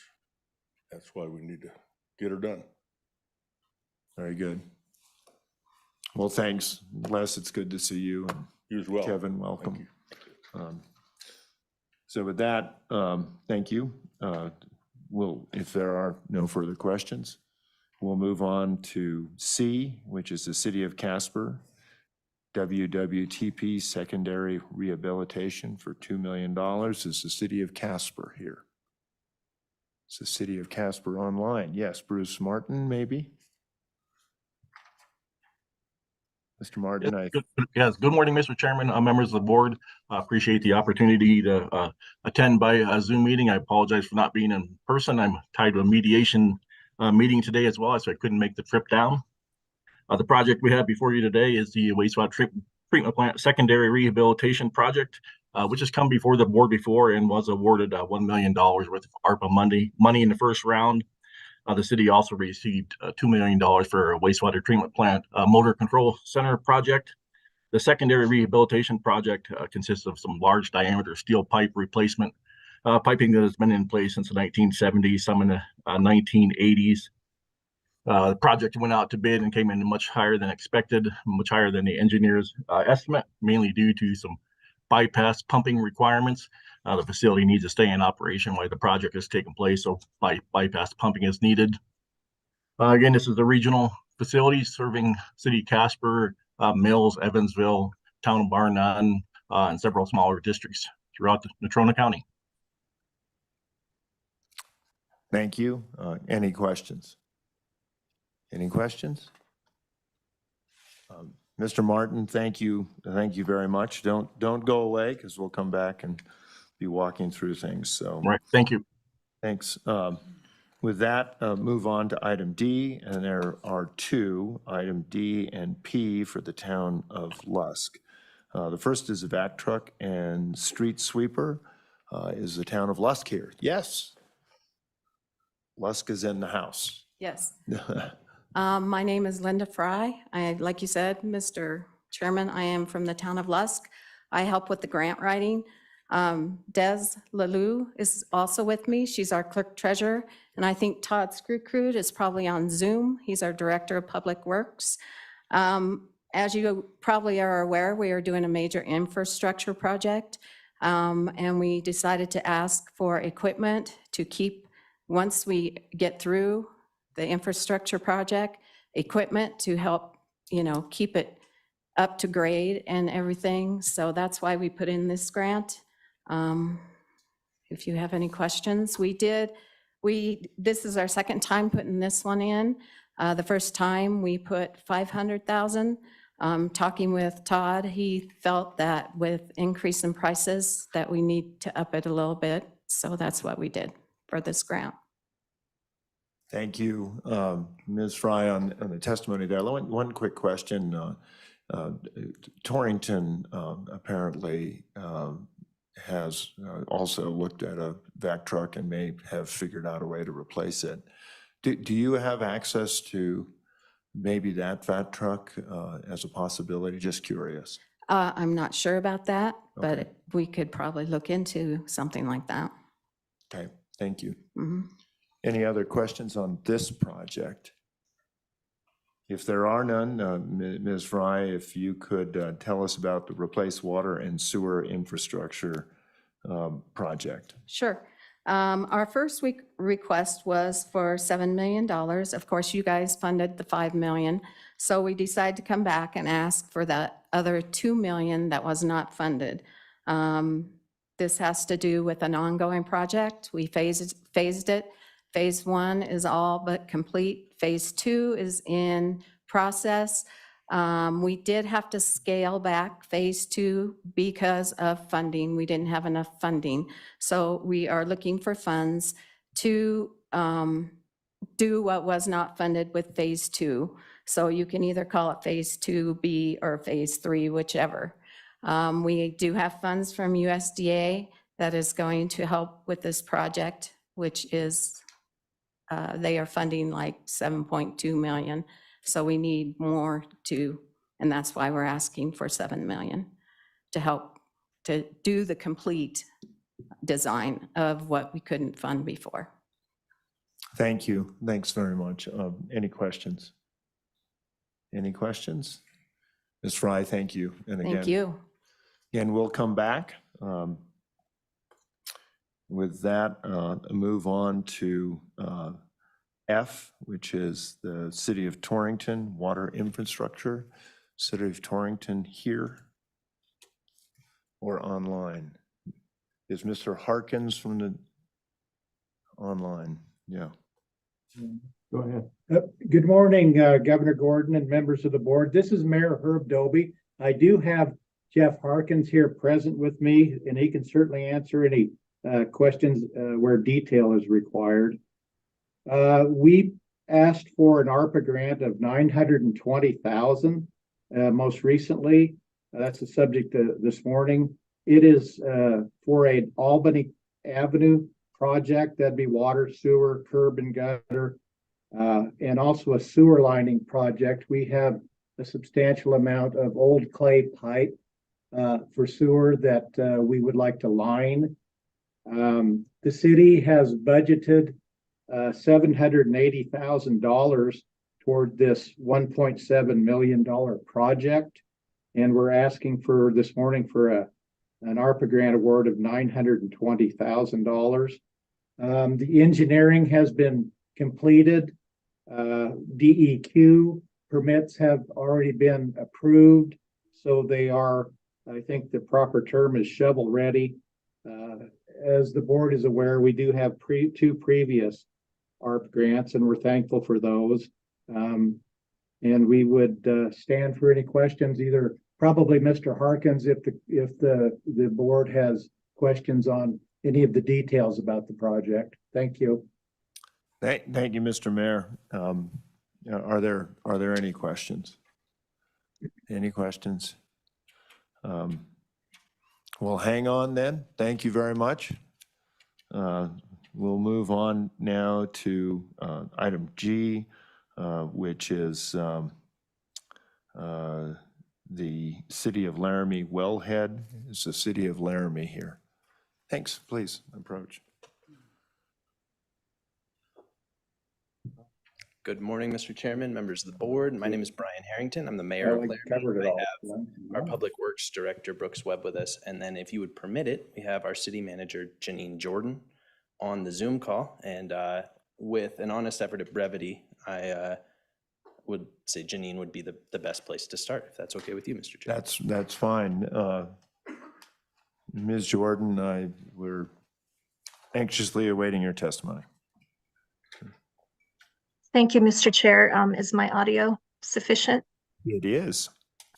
why we need to get her done. Very good. Well, thanks, Les. It's good to see you. And you as well. Kevin, welcome. So with that, thank you. If there are no further questions, we'll move on to C, which is the City of Casper, WWTP secondary rehabilitation for $2 million. Is the City of Casper here? It's the City of Casper online. Yes, Bruce Martin, maybe? Mr. Martin, Yes, good morning, Mr. Chairman, members of the board. I appreciate the opportunity to attend by a Zoom meeting. I apologize for not being in person. I'm tied to a mediation meeting today as well, so I couldn't make the trip down. The project we have before you today is the wastewater treatment plant secondary rehabilitation project, which has come before the board before and was awarded $1 million worth of ARPA money in the first round. The city also received $2 million for a wastewater treatment plant motor control center project. The secondary rehabilitation project consists of some large diameter steel pipe replacement, piping that has been in place since the 1970s, some in the 1980s. The project went out to bid and came in much higher than expected, much higher than the engineer's estimate, mainly due to some bypass pumping requirements. The facility needs to stay in operation while the project is taking place, so bypass pumping is needed. Again, this is a regional facility serving City of Casper, Mills, Evansville, Town of Bar None, and several smaller districts throughout Natrona County. thank you. Any questions? Any questions? Mr. Martin, thank you very much. Don't go away because we'll come back and be walking through things. So right, thank you. Thanks. With that, move on to item D, and there are 2, item D and P for the town of Lusk. The first is a vac truck and street sweeper. Is the town of Lusk here? Yes. Lusk is in the house. Yes. My name is Linda Fry. Like you said, Mr. Chairman, I am from the town of Lusk. I help with the grant writing. Des Lalou is also with me. She's our clerk treasurer. And I think Todd Screwcrude is probably on Zoom. He's our director of public works. As you probably are aware, we are doing a major infrastructure project. And we decided to ask for equipment to keep, once we get through the infrastructure project, equipment to help, keep it up to grade and everything. So that's why we put in this grant. If you have any questions, this is our second time putting this one in. The first time we put 500,000. Talking with Todd, he felt that with increase in prices that we need to up it a little bit. So that's what we did for this grant. Thank you, Ms. Fry, on the testimony there. One quick question. Torrington apparently has also looked at a vac truck and may have figured out a way to replace it. Do you have access to maybe that vac truck as a possibility? Just curious. I'm not sure about that, but we could probably look into something like that. Okay. Thank you. Mhm. Any other questions on this project? If there are none, Ms. Fry, if you could tell us about the replace water and sewer infrastructure project. Sure. Our first week request was for $7 million. Of course, you guys funded the 5 million. So we decided to come back and ask for that other 2 million that was not funded. This has to do with an ongoing project. We phased it. Phase 1 is all but complete. Phase 2 is in process. We did have to scale back Phase 2 because of funding. We didn't have enough funding. So we are looking for funds to do what was not funded with Phase 2. So you can either call it Phase 2B or Phase 3, whichever. We do have funds from USDA that is going to help with this project, which is, they are funding like 7.2 million. So we need more and that's why we're asking for 7 million to help to do the complete design of what we couldn't fund before. Thank you. Thanks very much. Any questions? Any questions? Ms. Fry, thank you. And again, Thank you. Again, we'll come back. With that, move on to F, which is the City of Torrington Water Infrastructure. City of Torrington here or online? Is Mr. Harkins from the online? Yeah. Go ahead. Good morning, Governor Gordon and members of the board. This is Mayor Herb Doby. I do have Jeff Harkins here present with me, and he can certainly answer any questions where detail is required. We asked for an ARPA grant of $920,000 most recently. That's the subject this morning. It is for an Albany Avenue project. That'd be water, sewer, curb and gutter, and also a sewer lining project. We have a substantial amount of old clay pipe for sewer that we would like to line. The city has budgeted $780,000 toward this $1.7 million project. And we're asking for this morning for an ARPA grant award of $920,000. The engineering has been completed. DEQ permits have already been approved. So they are, I think the proper term is shovel ready. As the board is aware, we do have two previous ARP grants, and we're thankful for those. And we would stand for any questions, either probably Mr. Harkins, if the board has questions on any of the details about the project. Thank you. Thank you, Mr. Mayor. Are there any questions? Any questions? Well, hang on then. Thank you very much. We'll move on now to item G, which is the City of Laramie wellhead. It's the City of Laramie here. Thanks. Please approach. Good morning, Mr. Chairman, members of the board. My name is Brian Harrington. I'm the mayor of Laramie. I have our Public Works Director, Brooks Webb, with us. And then if you would permit it, we have our city manager, Janine Jordan, on the Zoom call. And with an honest effort at brevity, I would say Janine would be the best place to start, if that's okay with you, Mr. Chairman. That's fine. Ms. Jordan, we're anxiously awaiting your testimony. Thank you, Mr. Chair. Is my audio sufficient? It is.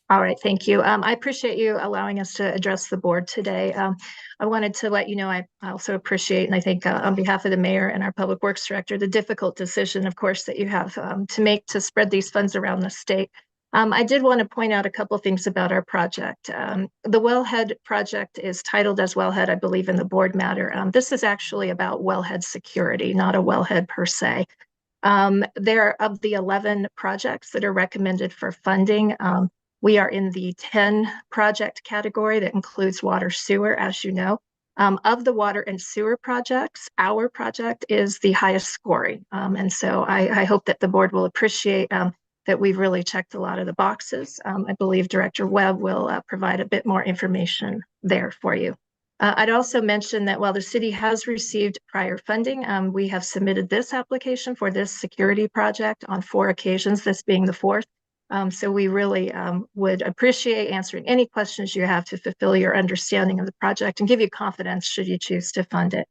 All right, thank you. I appreciate you allowing us to address the board today. I wanted to let you know I also appreciate, and I think on behalf of the mayor and our public works director, the difficult decision, of course, that you have to make to spread these funds around the state. I did want to point out a couple of things about our project. The wellhead project is titled as wellhead, I believe, in the board matter. This is actually about wellhead security, not a wellhead per se. There of the 11 projects that are recommended for funding, we are in the 10 project category that includes water sewer, as you know. Of the water and sewer projects, our project is the highest scoring. And so I hope that the board will appreciate that we've really checked a lot of the boxes. I believe Director Webb will provide a bit more information there for you. I'd also mention that while the city has received prior funding, we have submitted this application for this security project on 4 occasions, this being the 4th. So we really would appreciate answering any questions you have to fulfill your understanding of the project and give you confidence should you choose to fund it.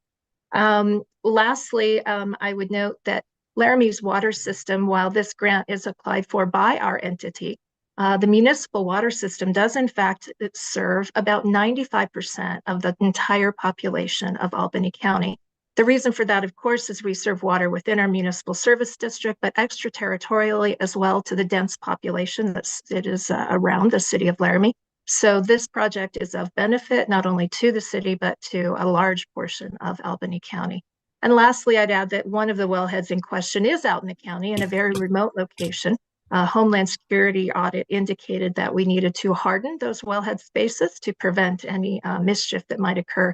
Lastly, I would note that Laramie's water system, while this grant is applied for by our entity, the municipal water system does in fact serve about 95% of the entire population of Albany County. The reason for that, of course, is we serve water within our municipal service district, but extraterritorially as well to the dense population that it is around the city of Laramie. So this project is of benefit not only to the city, but to a large portion of Albany County. And lastly, I'd add that one of the wellheads in question is out in the county in a very remote location. Homeland Security audit indicated that we needed to harden those wellhead spaces to prevent any mischief that might occur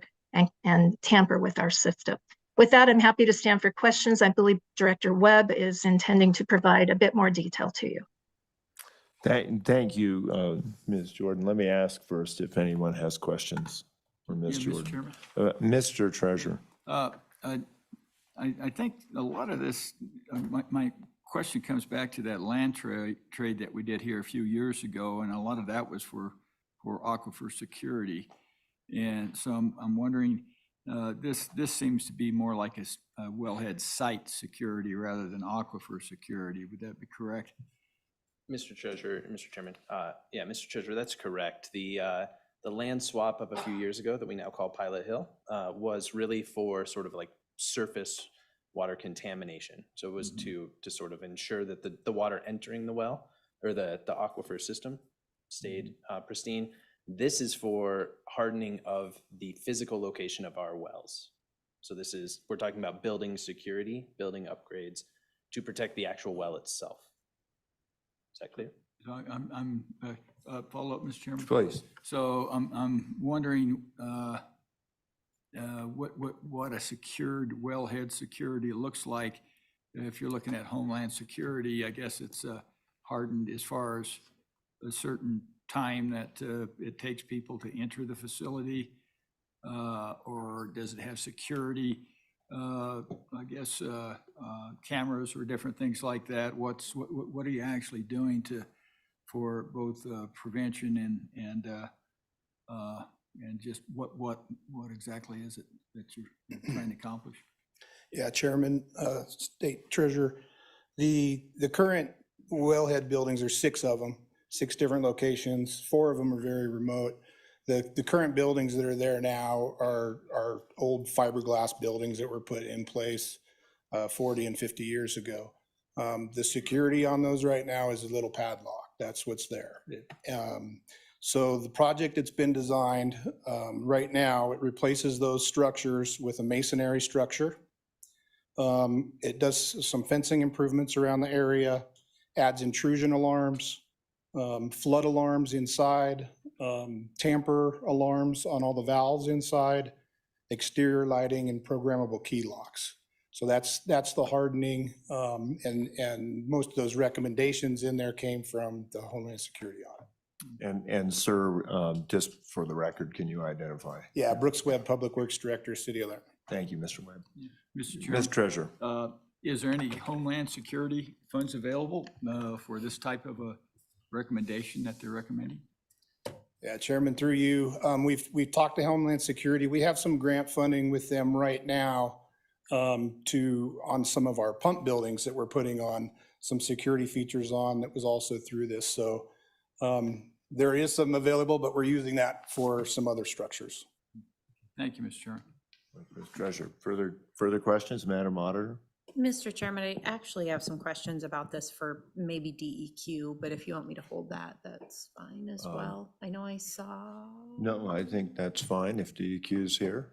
and tamper with our system. With that, I'm happy to stand for questions. I believe Director Webb is intending to provide a bit more detail to you. Thank you, Ms. Jordan. Let me ask first if anyone has questions for Ms. Yeah, Mr. Jordan. Chairman. Mr. Treasurer. I think a lot of this, my question comes back to that land trade that we did here a few years ago, and a lot of that was for aquifer security. And so I'm wondering, this seems to be more like a wellhead site security rather than aquifer security. Would that be correct? Mr. Treasurer, Mr. Chairman, yeah, Mr. Treasurer, that's correct. The land swap of a few years ago that we now call Pilot Hill was really for sort of like surface water contamination. So it was to sort of ensure that the water entering the well or the aquifer system stayed pristine. This is for hardening of the physical location of our wells. So we're talking about building security, building upgrades to protect the actual well itself. Is that clear? I'm follow up, Mr. Chairman. Please. So I'm wondering what a secured wellhead security looks like. If you're looking at Homeland Security, I guess it's hardened as far as a certain time that it takes people to enter the facility, or does it have security? I guess cameras or different things like that. What are you actually doing for both prevention and just what exactly is it that you're trying to accomplish? Yeah, Chairman, State Treasurer, the current wellhead buildings, are 6 of them, 6 different locations. 4 of them are very remote. The current buildings that are there now are old fiberglass buildings that were put in place 40 and 50 years ago. The security on those right now is a little padlock. That's what's there. So the project that's been designed right now, it replaces those structures with a masonry structure. It does some fencing improvements around the area, adds intrusion alarms, flood alarms inside, tamper alarms on all the valves inside, exterior lighting, and programmable key locks. So that's the hardening, and most of those recommendations in there came from the Homeland Security audit. And sir, just for the record, can you identify? Yeah, Brooks Webb, Public Works Director, City of Laramie. Thank you, Mr. Webb. Mr. Chairman. Ms. Treasurer. Is there any Homeland Security funds available for this type of a recommendation that they're recommending? Yeah, Chairman, through you, we've talked to Homeland Security. We have some grant funding with them right now on some of our pump buildings that we're putting on some security features on. That was also through this. So there is some available, but we're using that for some other structures. Thank you, Mr. Chairman. Ms. Treasurer, further questions, Madam Auditor? Mr. Chairman, I actually have some questions about this for maybe DEQ, but if you want me to hold that, that's fine as well. I know I saw. No, I think that's fine if DEQ is here.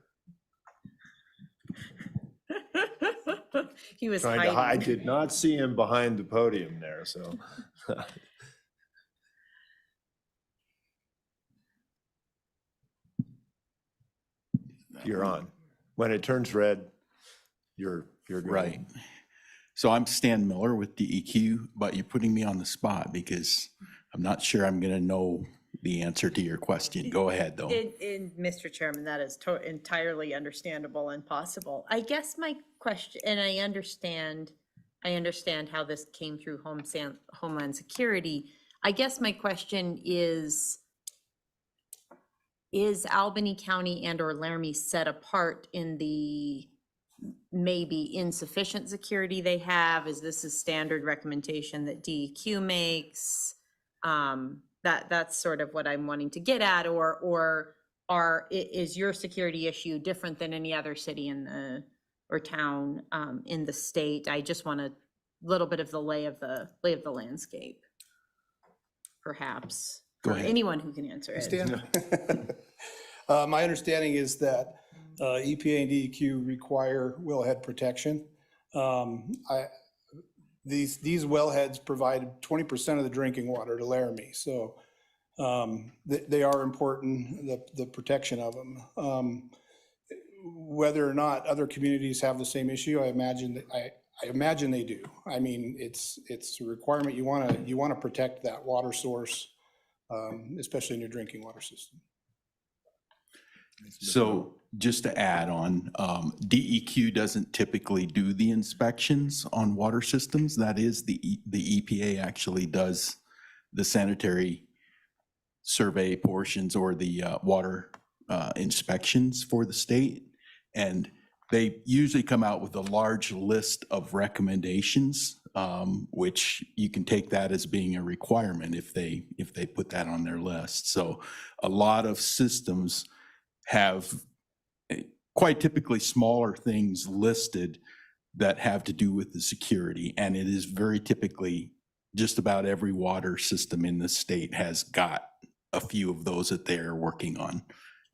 He was Trying hiding. to hide. I did not see him behind the podium there, so. you're on. When it turns red, you're good. Right. So I'm Stan Miller with DEQ, but you're putting me on the spot because I'm not sure I'm going to know the answer to your question. Go ahead, though. Mr. Chairman, that is entirely understandable and possible. I guess my question, and I understand how this came through Homeland Security. I guess my question is Albany County and or Laramie set apart in the maybe insufficient security they have? Is this a standard recommendation that DEQ makes? That's sort of what I'm wanting to get at, or is your security issue different than any other city or town in the state? I just want a little bit of the lay of the landscape, perhaps. Go for ahead. anyone who can answer it. Stan? My understanding is that EPA and DEQ require wellhead protection. These wellheads provide 20% of the drinking water to Laramie, so they are important, the protection of them. Whether or not other communities have the same issue, I imagine they do. I mean, it's a requirement. You want to protect that water source, especially in your drinking water system. So just to add on, DEQ doesn't typically do the inspections on water systems. That is, the EPA actually does the sanitary survey portions or the water inspections for the state. And they usually come out with a large list of recommendations, which you can take that as being a requirement if they put that on their list. So a lot of systems have quite typically smaller things listed that have to do with the security. And it is very typically just about every water system in the state has got a few of those that they're working on,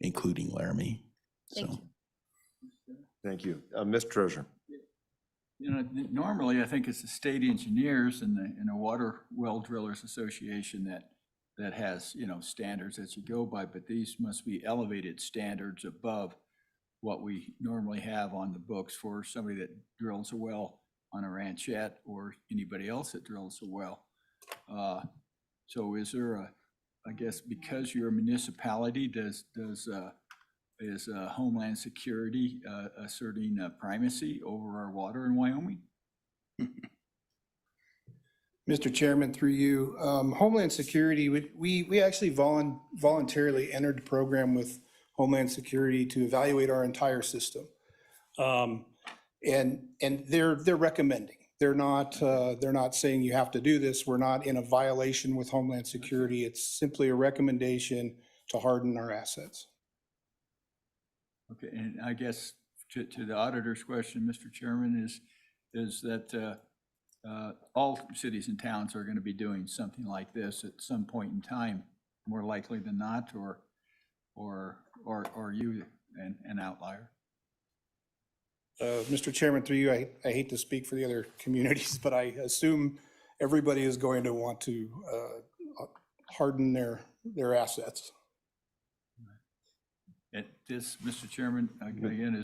including Laramie. Thank you. Thank you. Mr. Treasurer. You know, normally I think it's the state engineers and the Water Well Drillers Association that has, you know, standards that you go by, but these must be elevated standards above what we normally have on the books for somebody that drills a well on a ranchette or anybody else that drills a well. So is there I guess because you're a municipality, is Homeland Security asserting primacy over our water in Wyoming? Mr. Chairman, through you, Homeland Security, we actually voluntarily entered the program with Homeland Security to evaluate our entire system. And they're recommending. They're not saying you have to do this. We're not in a violation with Homeland Security. It's simply a recommendation to harden our assets. Okay, and I guess to the auditor's question, Mr. Chairman, is that all cities and towns are going to be doing something like this at some point in time, more likely than not, or are you an outlier? Mr. Chairman, through you, I hate to speak for the other communities, but I assume everybody is going to want to harden their assets. This, Mr. Chairman, again,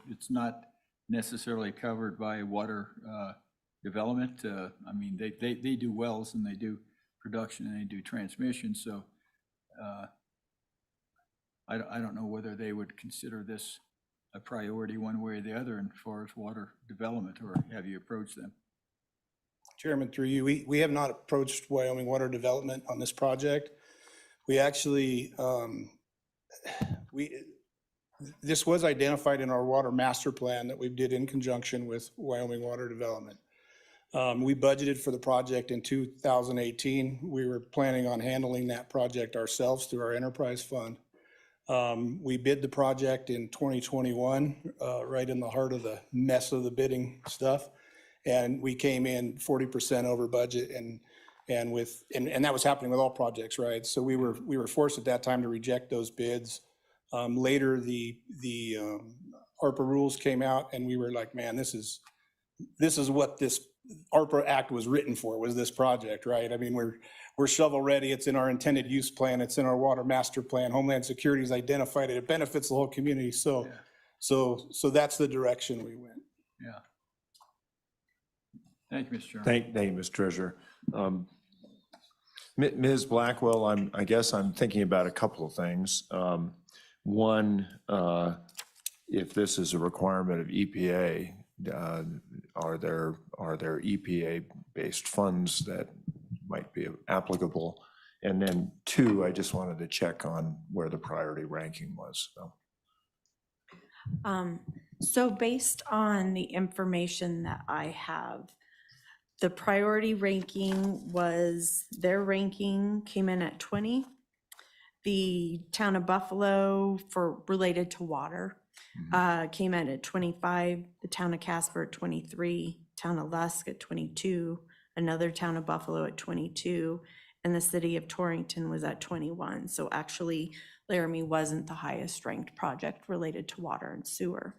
it's not necessarily covered by water development. I mean, they do wells and they do production and they do transmission. So I don't know whether they would consider this a priority one way or the other as far as water development, or have you approached them? Chairman, through you, we have not approached Wyoming Water Development on this project. We actually, this was identified in our water master plan that we did in conjunction with Wyoming Water Development. We budgeted for the project in 2018. We were planning on handling that project ourselves through our enterprise fund. We bid the project in 2021, right in the heart of the mess of the bidding stuff. And we came in 40% over budget, and that was happening with all projects, right? So we were forced at that time to reject those bids. Later, the ARPA rules came out, and we were like, man, this is what this ARPA Act was written for, was this project, right? I mean, we're shovel ready. It's in our intended use plan. It's in our water master plan. Homeland Security's identified it. It benefits the whole community. So So that's the direction we went. Yeah. Thank you, Mr. Chairman. Thank you, Mr. Treasurer. Ms. Blackwell, I guess I'm thinking about a couple of things. One, if this is a requirement of EPA, are there EPA-based funds that might be applicable? And then two, I just wanted to check on where the priority ranking was. So based on the information that I have, the priority ranking was, their ranking came in at 20. The town of Buffalo, for related to water, came in at 25. The town of Casper at 23. Town of Lusk at 22. Another town of Buffalo at 22. And the city of Torrington was at 21. So actually, Laramie wasn't the highest ranked project related to water and sewer.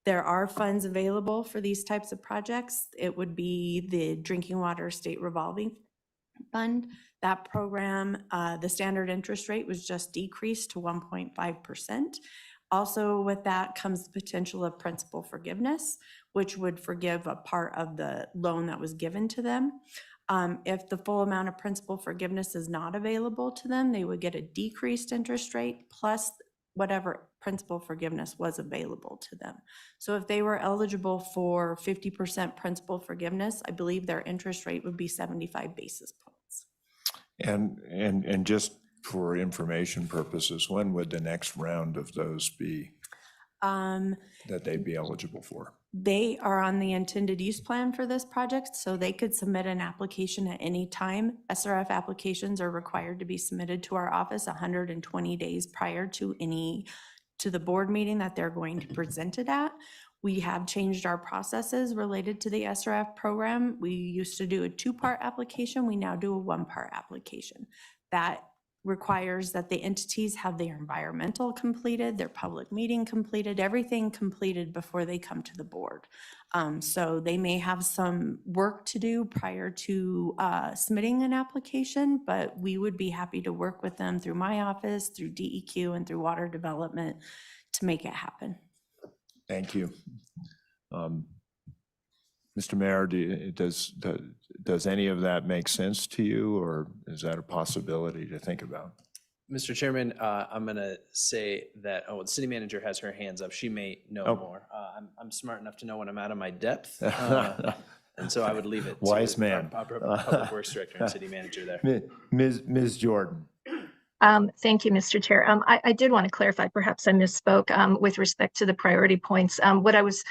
There are funds available for these types of projects. It would be the Drinking Water State Revolving Fund. That program, the standard interest rate was just decreased to 1.5%. Also with that comes the potential of principal forgiveness, which would forgive a part of the loan that was given to them. If the full amount of principal forgiveness is not available to them, they would get a decreased interest rate plus whatever principal forgiveness was available to them. So if they were eligible for 50% principal forgiveness, I believe their interest rate would be 75 basis points. And just for information purposes, when would the next round of those be that they'd be eligible for? They are on the intended use plan for this project, so they could submit an application at any time. SRF applications are required to be submitted to our office 120 days prior to the board meeting that they're going to present it at. We have changed our processes related to the SRF program. We used to do a 2-part application. We now do a 1-part application. That requires that the entities have their environmental completed, their public meeting completed, everything completed before they come to the board. So they may have some work to do prior to submitting an application, but we would be happy to work with them through my office, through DEQ, and through water development to make it happen. Thank you. Mr. Mayor, does any of that make sense to you, or is that a possibility to think about? Mr. Chairman, I'm going to say that, the city manager has her hands up. She may know more. I'm smart enough to know when I'm out of my depth. And so I would leave it Wise to man. our Public Works Director and City Manager there. Ms. Jordan. Thank you, Mr. Chair. I did want to clarify, perhaps I misspoke with respect to the priority points. What I was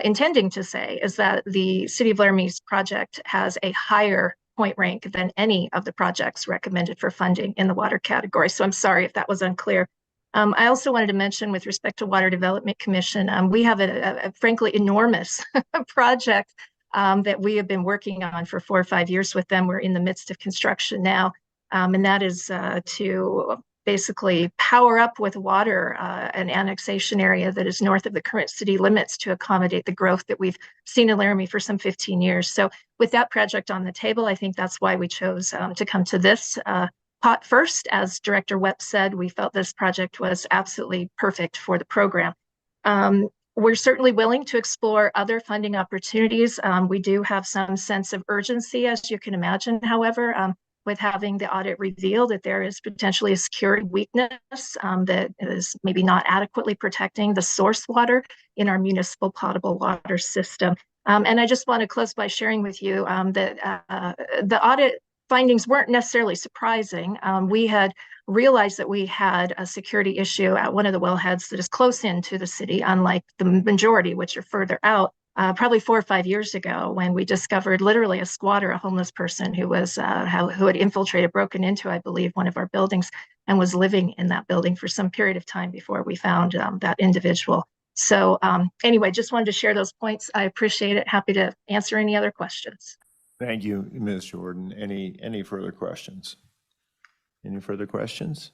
intending to say is that the City of Laramie's project has a higher point rank than any of the projects recommended for funding in the water category. So I'm sorry if that was unclear. I also wanted to mention with respect to Water Development Commission, we have a frankly enormous project that we have been working on for 4 or 5 years with them. We're in the midst of construction now. And that is to basically power up with water an annexation area that is north of the current city limits to accommodate the growth that we've seen in Laramie for some 15 years. So with that project on the table, I think that's why we chose to come to this pot first. As Director Wepp said, we felt this project was absolutely perfect for the program. We're certainly willing to explore other funding opportunities. We do have some sense of urgency, as you can imagine, however, with having the audit reveal that there is potentially a security weakness that is maybe not adequately protecting the source water in our municipal potable water system. And I just want to close by sharing with you that the audit findings weren't necessarily surprising. We had realized that we had a security issue at one of the wellheads that is close into the city, unlike the majority, which are further out. Probably 4 or 5 years ago, when we discovered literally a squatter, a homeless person who was who had infiltrated, broken into, I believe, one of our buildings and was living in that building for some period of time before we found that individual. So anyway, just wanted to share those points. I appreciate it. Happy to answer any other questions. Thank you, Ms. Jordan. Any further questions? Any further questions?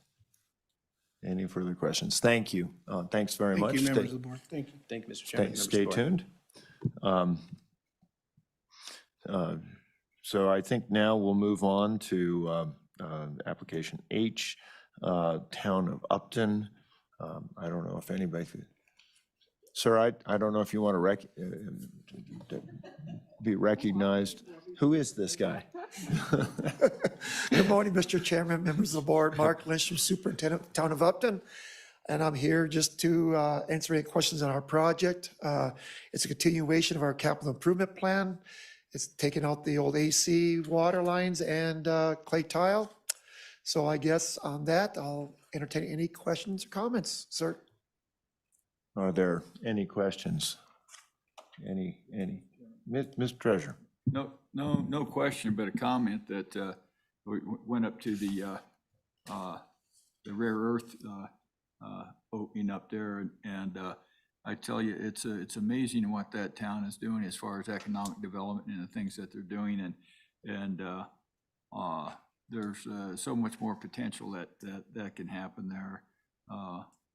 Any further questions? Thank you. Thanks very much. Thank you, members of the board. Thank you. Thank you, Mr. Chairman. Stay tuned. So I think now we'll move on to application H, Town of Upton. I don't know if anybody could. Sir, I don't know if you want to be recognized. Who is this guy? Good morning, Mr. Chairman, members of the board. Mark Lindstrom, Superintendent of the Town of Upton. And I'm here just to answer any questions on our project. It's a continuation of our capital improvement plan. It's taking out the old AC water lines and clay tile. So I guess on that, I'll entertain any questions or comments, sir. Are there any questions? Any? Mr. Treasurer? No question, but a comment that we went up to the rare earth opening up there, and I tell you, it's amazing what that town is doing as far as economic development and the things that they're doing, and there's so much more potential that can happen there,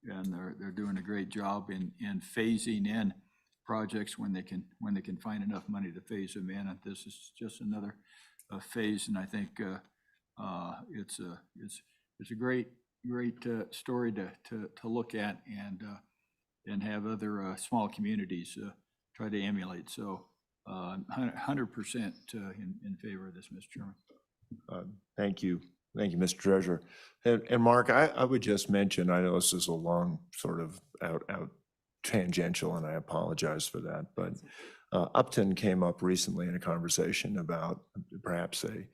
and they're doing a great job in phasing in projects when they can find enough money to phase them in. And this is just another phase, and I think it's a great story to look at and have other small communities try to emulate. So 100% in favor of this, Mr. Chairman. Thank you. Thank you, Mr. Treasurer. And Mark, I would just mention, I know this is a long sort of out tangential, and I apologize for that, but Upton came up recently in a conversation about perhaps a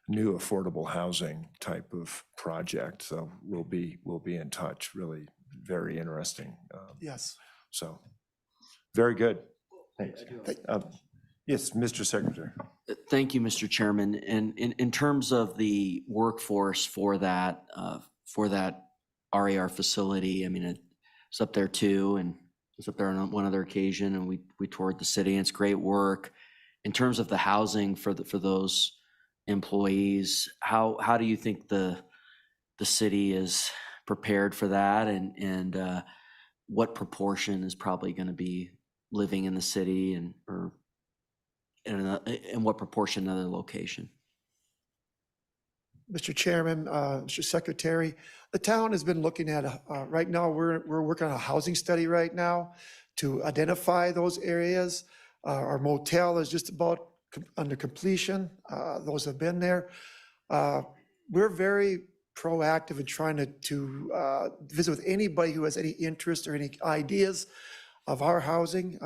new affordable housing type of project. So we'll be in touch. Really very interesting. Yes. So very good. Thanks. Yes, Mr. Secretary. Thank you, Mr. Chairman. And in terms of the workforce for that RAR facility, I mean, it's up there too, and it's up there on one other occasion, and we toured the city, and it's great work. In terms of the housing for those employees, how do you think the city is prepared for that, and what proportion is probably going to be living in the city, and what proportion another location? Mr. Chairman, Mr. Secretary, the town has been looking at, right now, we're working on a housing study right now to identify those areas. Our motel is just about under completion. Those have been there. We're very proactive in trying to visit with anybody who has any interest or any ideas of our housing.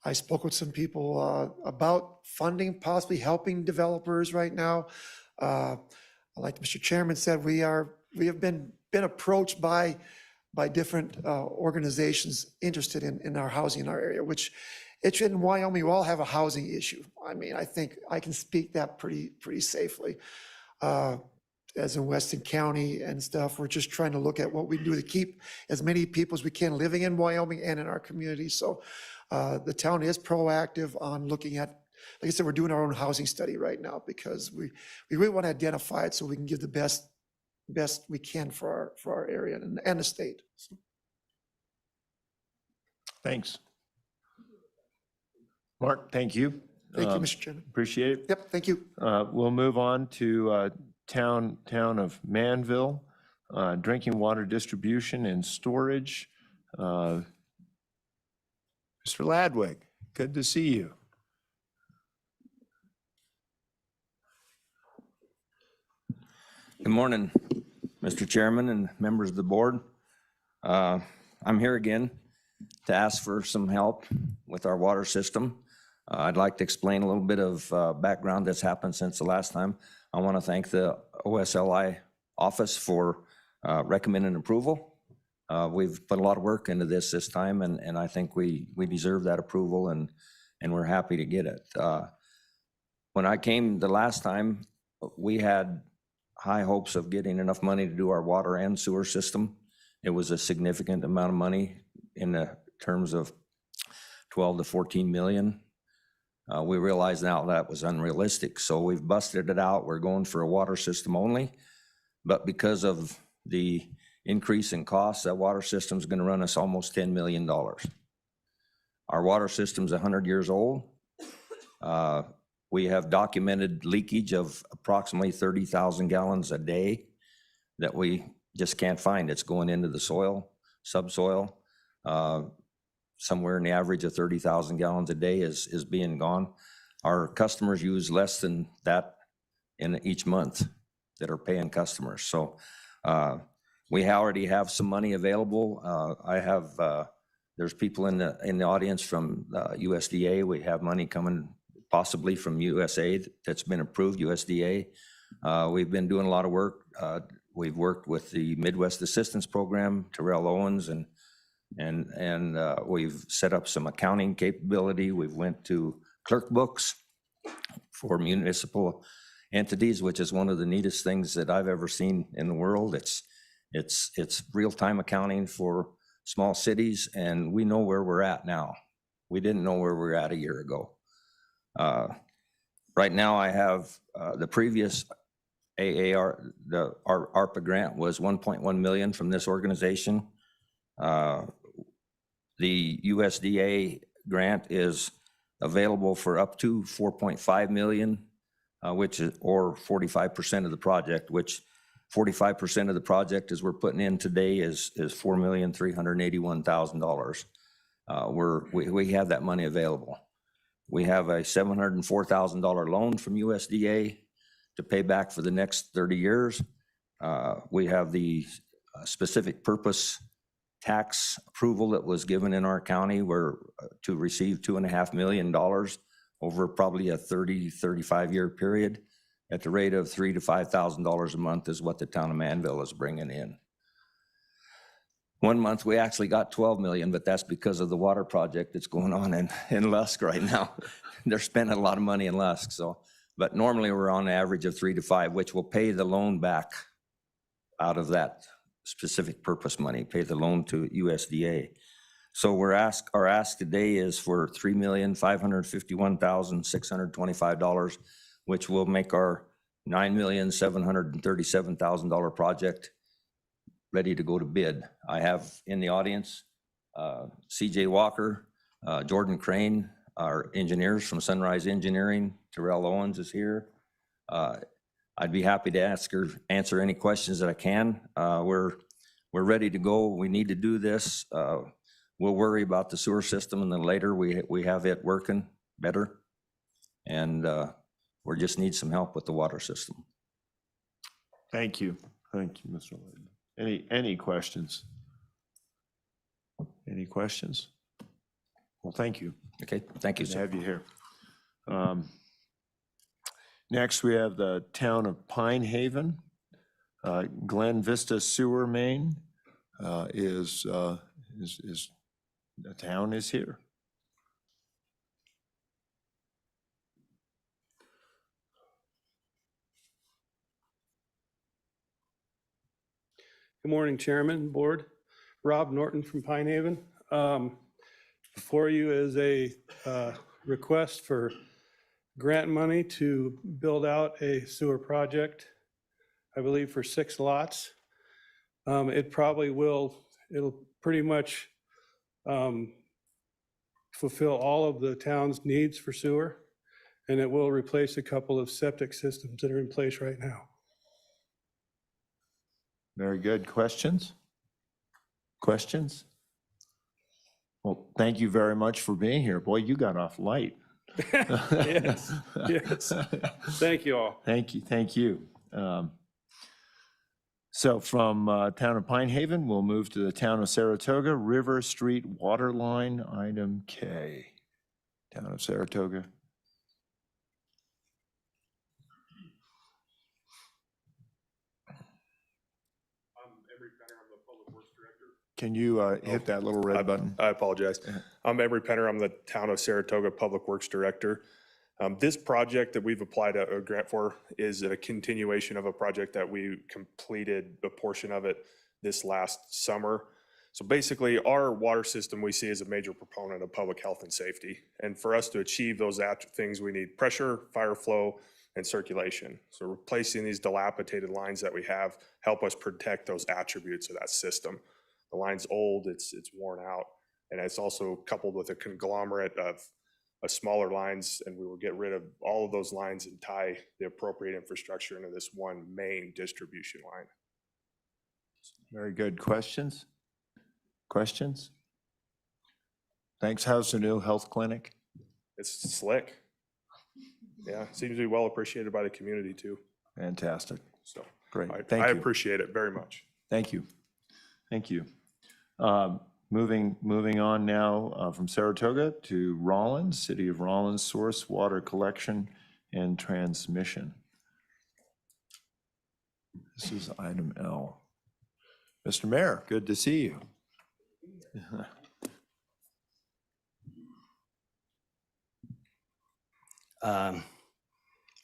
I spoke with some people about funding, possibly helping developers right now. Like Mr. Chairman said, we have been approached by different organizations interested in our housing in our area, which it's in Wyoming, we all have a housing issue. I mean, I think I can speak that pretty safely. As in Weston County and stuff, we're just trying to look at what we do to keep as many people as we can living in Wyoming and in our community. So the town is proactive on looking at, like I said, we're doing our own housing study right now because we really want to identify it so we can give the best we can for our area and the state. Thanks. Mark, thank you. Thank you, Mr. Chairman. Appreciate it. Yep, thank you. We'll move on to town of Manville, drinking water distribution and storage. Mr. Ladwig, good to see you. Good morning, Mr. Chairman and members of the board. I'm here again to ask for some help with our water system. I'd like to explain a little bit of background that's happened since the last time. I want to thank the OSLI office for recommending approval. We've put a lot of work into this time, and I think we deserve that approval, and we're happy to get it. When I came the last time, we had high hopes of getting enough money to do our water and sewer system. It was a significant amount of money in the terms of 12 to 14 million. We realize now that was unrealistic, so we've busted it out. We're going for a water system only, but because of the increase in costs, that water system is going to run us almost $10 million. Our water system's 100 years old. We have documented leakage of approximately 30,000 gallons a day that we just can't find. It's going into the soil. subsoil. Somewhere in the average of 30,000 gallons a day is being gone. Our customers use less than that in each month that are paying customers. So we already have some money available. There's people in the audience from USDA. We have money coming possibly from USA that's been approved, USDA. We've been doing a lot of work. We've worked with the Midwest Assistance Program, Terrell Owens, and we've set up some accounting capability. We've went to clerk books for municipal entities, which is one of the neatest things that I've ever seen in the world. It's real-time accounting for small cities, and we know where we're at now. We didn't know where we were at a year ago. Right now, I have the previous AAR, our ARPA grant was 1.1 million from this organization. The USDA grant is available for up to 4.5 million, which is, or 45% of the project, which 45% of the project as we're putting in today is $4,381,000. We have that money available. We have a $704,000 loan from USDA to pay back for the next 30 years. We have the specific purpose tax approval that was given in our county where to receive $2.5 million over probably a 35 year period at the rate of $3,000 to $5,000 a month is what the town of Manville is bringing in. One month we actually got 12 million, but that's because of the water project that's going on in Lusk right now. They're spending a lot of money in Lusk. So, but normally we're on an average of 3 to 5, which will pay the loan back out of that specific purpose money, pay the loan to USDA. So our ask today is for $3,551,625, which will make our $9,737,000 project ready to go to bid. I have in the audience CJ Walker, Jordan Crane, our engineers from Sunrise Engineering. Terrell Owens is here. I'd be happy to answer any questions that I can. We're ready to go. We need to do this. We'll worry about the sewer system, and then later we have it working better. And we just need some help with the water system. Thank you. Thank you, Mr. Layton. Any questions? Any questions? Well, thank you. Okay, thank you, Good to sir. have you here. Next, we have the town of Pine Haven. Glen Vista Sewer Main the town is here. Good morning, Chairman, Board. Rob Norton from Pine Haven. Before you is a request for grant money to build out a sewer project, I believe for 6 lots. It'll pretty much fulfill all of the town's needs for sewer, and it will replace a couple of septic systems that are in place right now. Very good. Questions? Questions? Well, thank you very much for being here. Boy, you got off light. Yes, yes. Thank you all. Thank you, thank you. So from town of Pine Haven, we'll move to the town of Saratoga, River Street Water Line, item K. Town of Saratoga. Can you hit that little red button? I apologize. I'm Emery Penner. I'm the Town of Saratoga Public Works Director. This project that we've applied a grant for is a continuation of a project that we completed a portion of it this last summer. So basically, our water system we see as a major proponent of public health and safety. And for us to achieve those things, we need pressure, fire flow, and circulation. So replacing these dilapidated lines that we have help us protect those attributes of that system. The line's old, it's worn out, and it's also coupled with a conglomerate of smaller lines, and we will get rid of all of those lines and tie the appropriate infrastructure into this one main distribution line. Very good. Questions? questions? Thanks. How's the new health clinic? It's slick. Yeah, seems to be well appreciated by the community too. Fantastic. So Great. I Thank you. appreciate it very much. Thank you. Thank you. Moving on now from Saratoga to Rollins, City of Rollins, source water collection and transmission. This is item L. Mr. Mayor, good to see you.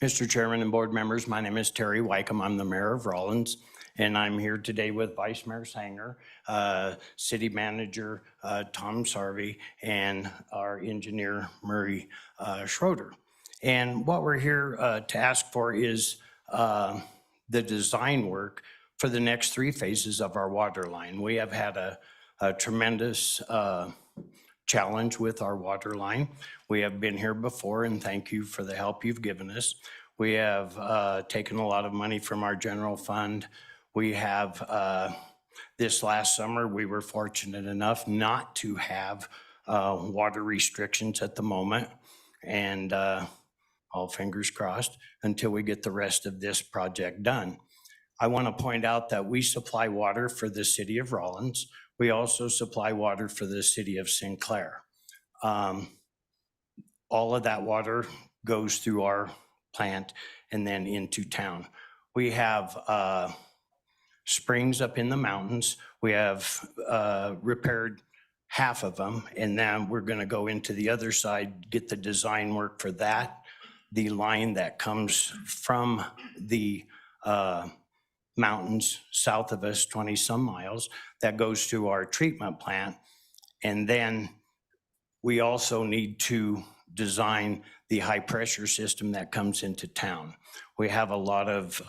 Mr. Chairman and board members, my name is Terry Wycombe. I'm the mayor of Rollins, and I'm here today with Vice Mayor Sanger, City Manager Tom Sarvey, and our engineer Murray Schroeder. And what we're here to ask for is the design work for the next 3 phases of our water line. We have had a tremendous challenge with our water line. We have been here before, and thank you for the help you've given us. We have taken a lot of money from our general fund. We have, this last summer, we were fortunate enough not to have water restrictions at the moment, and all fingers crossed until we get the rest of this project done. I want to point out that we supply water for the city of Rollins. We also supply water for the city of Sinclair. All of that water goes through our plant and then into town. We have springs up in the mountains. We have repaired half of them, and then we're going to go into the other side, get the design work for that. The line that comes from the mountains south of us, 20 some miles, that goes to our treatment plant. And then we also need to design the high pressure system that comes into town. We have a lot of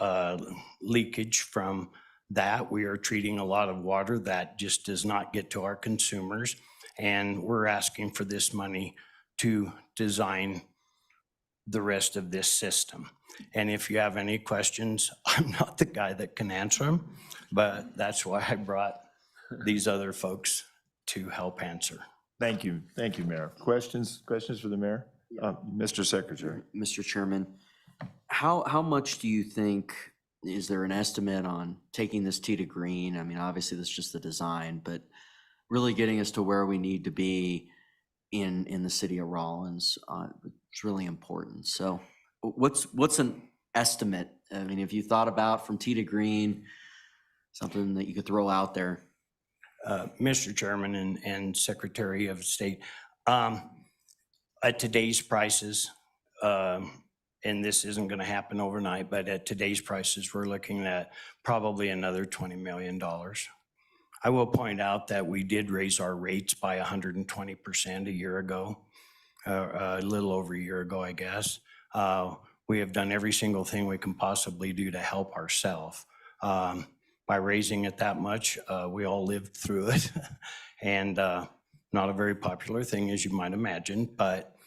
leakage from that. We are treating a lot of water that just does not get to our consumers. And we're asking for this money to design the rest of this system. And if you have any questions, I'm not the guy that can answer them, but that's why I brought these other folks to help answer. Thank you. Thank you, Mayor. Questions for the mayor? Mr. Secretary. Mr. Chairman, how much do you think, is there an estimate on taking this T to green? I mean, obviously that's just the design, but really getting us to where we need to be in the city of Rollins, it's really important. So what's an estimate? I mean, if you thought about from T to green, something that you could throw out there. Mr. Chairman and Secretary of State, at today's prices, and this isn't going to happen overnight, but at today's prices, we're looking at probably another $20 million. I will point out that we did raise our rates by 120% a year ago, a little over a year ago, I guess. We have done every single thing we can possibly do to help ourselves. By raising it that much, we all lived through it. And not a very popular thing, as you might imagine, but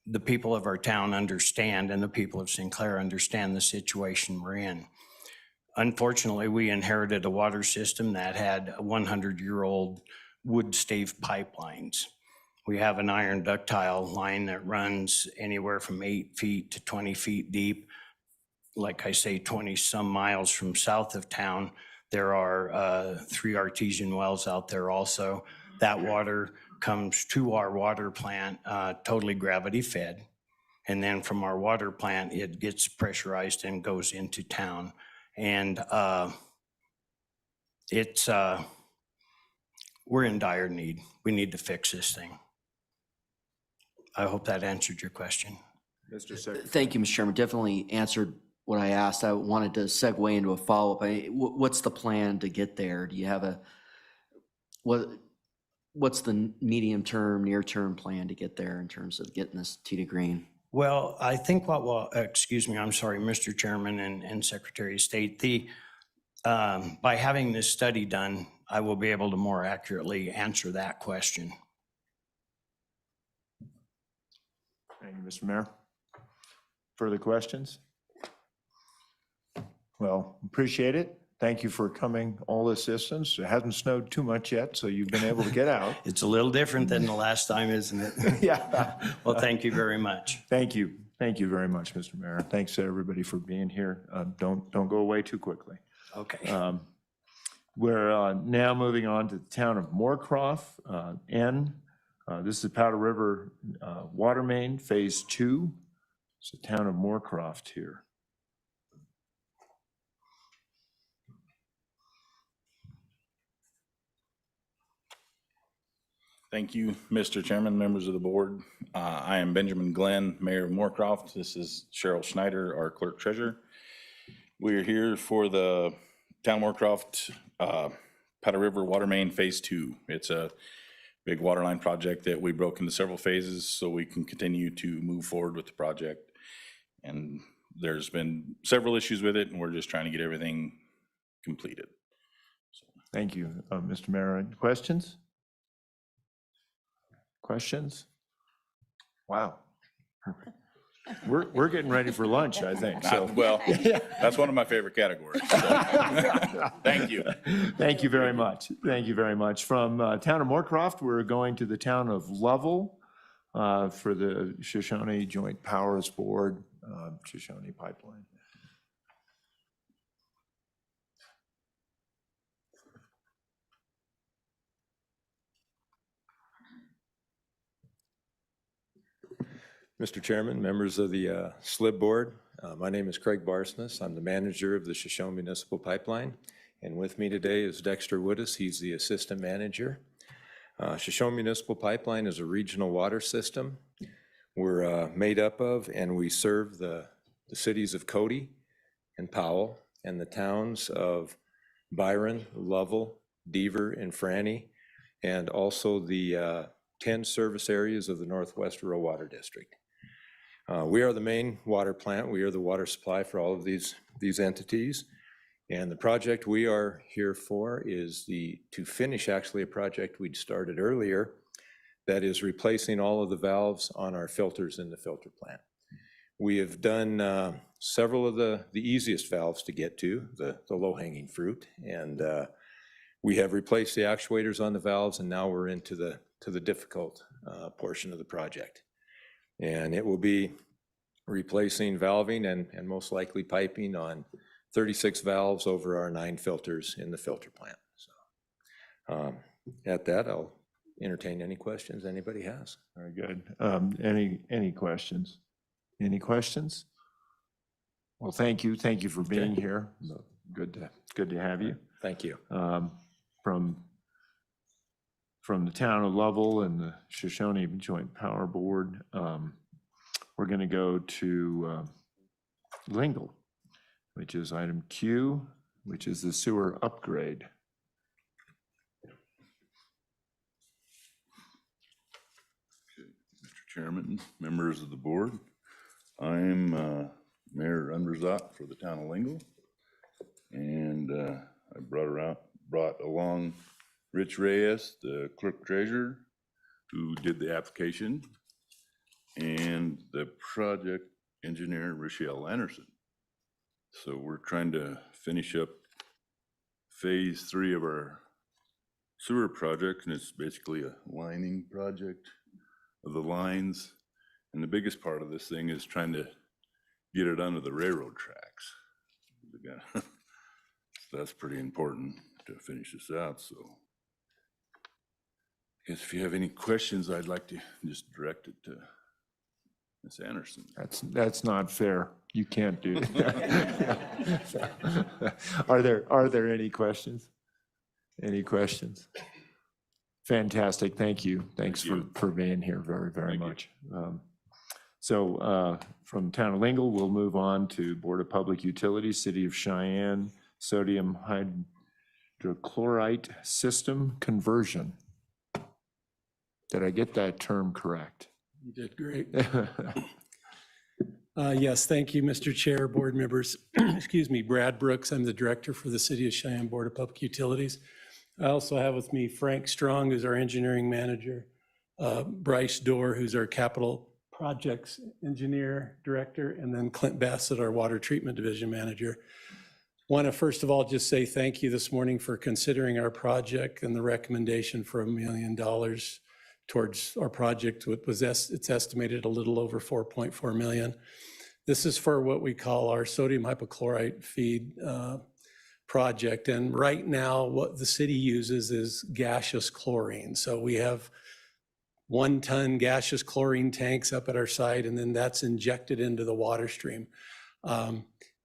the people of our town understand, and the people of Sinclair understand the situation we're in. Unfortunately, we inherited a water system that had 100-year-old wood stave pipelines. We have an iron ductile line that runs anywhere from 8 feet to 20 feet deep. Like I say, 20 some miles from south of town. There are 3 artesian wells out there also. That water comes to our water plant, totally gravity fed. And then from our water plant, it gets pressurized and goes into town. And we're in dire need. We need to fix this thing. I hope that answered your question. Mr. Secretary. Thank you, Mr. Chairman. Definitely answered what I asked. I wanted to segue into a follow-up. What's the plan to get there? Do you have what's the medium-term, near-term plan to get there in terms of getting this T to green? Well, I think excuse me, I'm sorry, Mr. Chairman and Secretary of State, by having this study done, I will be able to more accurately answer that question. Thank you, Mr. Mayor. Further questions? Well, appreciate it. thank you for coming all this distance. It hasn't snowed too much yet, so you've been able to get out. It's a little different than the last time, isn't it? Yeah. Well, thank you very much. Thank you. Thank you very much, Mr. Mayor. Thanks to everybody for being here. Don't go away too quickly. Okay. We're now moving on to the town of Moorcroft, N. This is Powder River Water Main, Phase 2. It's the town of Moorcroft here. Thank you, Mr. Chairman, members of the board. I am Benjamin Glenn, Mayor of Moorcroft. This is Cheryl Schneider, our clerk treasurer. We are here for the Town of Moorcroft Powder River Water Main Phase 2. It's a big water line project that we broke into several phases so we can continue to move forward with the project. And there's been several issues with it, and we're just trying to get everything completed. Thank you, Mr. Mayor. Any questions? Questions? Wow. We're getting ready for lunch, I think. So Well, that's one of my favorite categories. So. Thank you. Thank you very much. Thank you very much. From town of Moorcroft, we're going to the town of Lovell for the Shoshone Joint Powers Board, Shoshone Pipeline. Mr. Chairman, members of the Slib board, my name is Craig Barsness. I'm the manager of the Shoshone Municipal Pipeline. And with me today is Dexter Woodis. He's the assistant manager. Shoshone Municipal Pipeline is a regional water system. We're made up of and we serve the cities of Cody and Powell and the towns of Byron, Lovell, Deaver, and Franny, and also the 10 service areas of the Northwest Rural Water District. We are the main water plant. We are the water supply for all of these entities. And the project we are here for is to finish actually a project we'd started earlier that is replacing all of the valves on our filters in the filter plant. We have done several of the easiest valves to get to, the low-hanging fruit. And we have replaced the actuators on the valves, and now we're into the difficult portion of the project. And it will be replacing valving and most likely piping on 36 valves over our 9 filters in the filter plant. So at that, I'll entertain any questions anybody has. Very good. Any questions? Any questions? Well, thank you. Thank you for being here. Good to have you. Thank you. From the town of Lovell and the Shoshone Joint Power Board, we're going to go to Lingle, which is item Q, which is the sewer upgrade. Mr. Chairman, members of the board, I'm Mayor Unverzat for the town of Lingle, and I brought along Rich Reyes, the clerk treasurer, who did the application, and the project engineer, Rochelle Anderson. So we're trying to finish up phase 3 of our sewer project, and it's basically a lining project of the lines. And the biggest part of this thing is trying to get it under the railroad tracks. So that's pretty important to finish this out. So I guess if you have any questions, I'd like to just direct it to Ms. Anderson. That's not fair. You can't do that. Are there any questions? Any questions? Fantastic. Thank you. Thanks for being here very much. So from town of Lingle, we'll move on to Board of Public Utilities, City of Cheyenne, sodium hydrochloride system conversion. Did I get that term correct? You did great. Yes, thank you, Mr. Chair, board members. Excuse me, Brad Brooks. I'm the director for the City of Cheyenne Board of Public Utilities. I also have with me Frank Strong, who's our engineering manager, Bryce Dorr, who's our capital projects engineer director, and then Clint Bassett, our water treatment division manager. Want to first of all just say thank you this morning for considering our project and the recommendation for $1 million towards our project. It's estimated a little over 4.4 million. This is for what we call our sodium hypochlorite feed project. And right now, what the city uses is gaseous chlorine. So we have 1-ton gaseous chlorine tanks up at our site, and then that's injected into the water stream.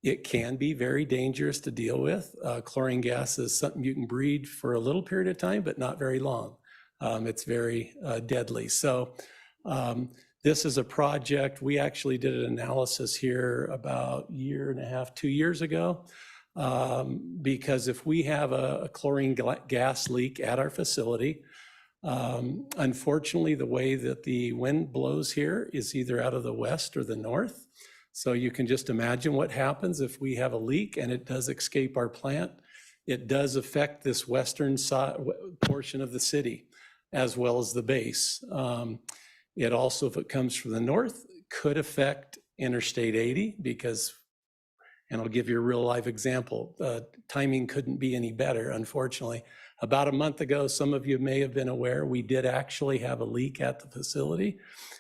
It can be very dangerous to deal with. Chlorine gas is something you can breathe for a little period of time, but not very long. It's very deadly. So this is a project, we actually did an analysis here about 1.5 years, 2 years ago, because if we have a chlorine gas leak at our facility, unfortunately, the way that the wind blows here is either out of the west or the north. So you can just imagine what happens if we have a leak and it does escape our plant. It does affect this western side portion of the city as well as the base. It also, if it comes from the north, could affect Interstate 80 because, and I'll give you a real live example, timing couldn't be any better, unfortunately. About a month ago, some of you may have been aware, we did actually have a leak at the facility.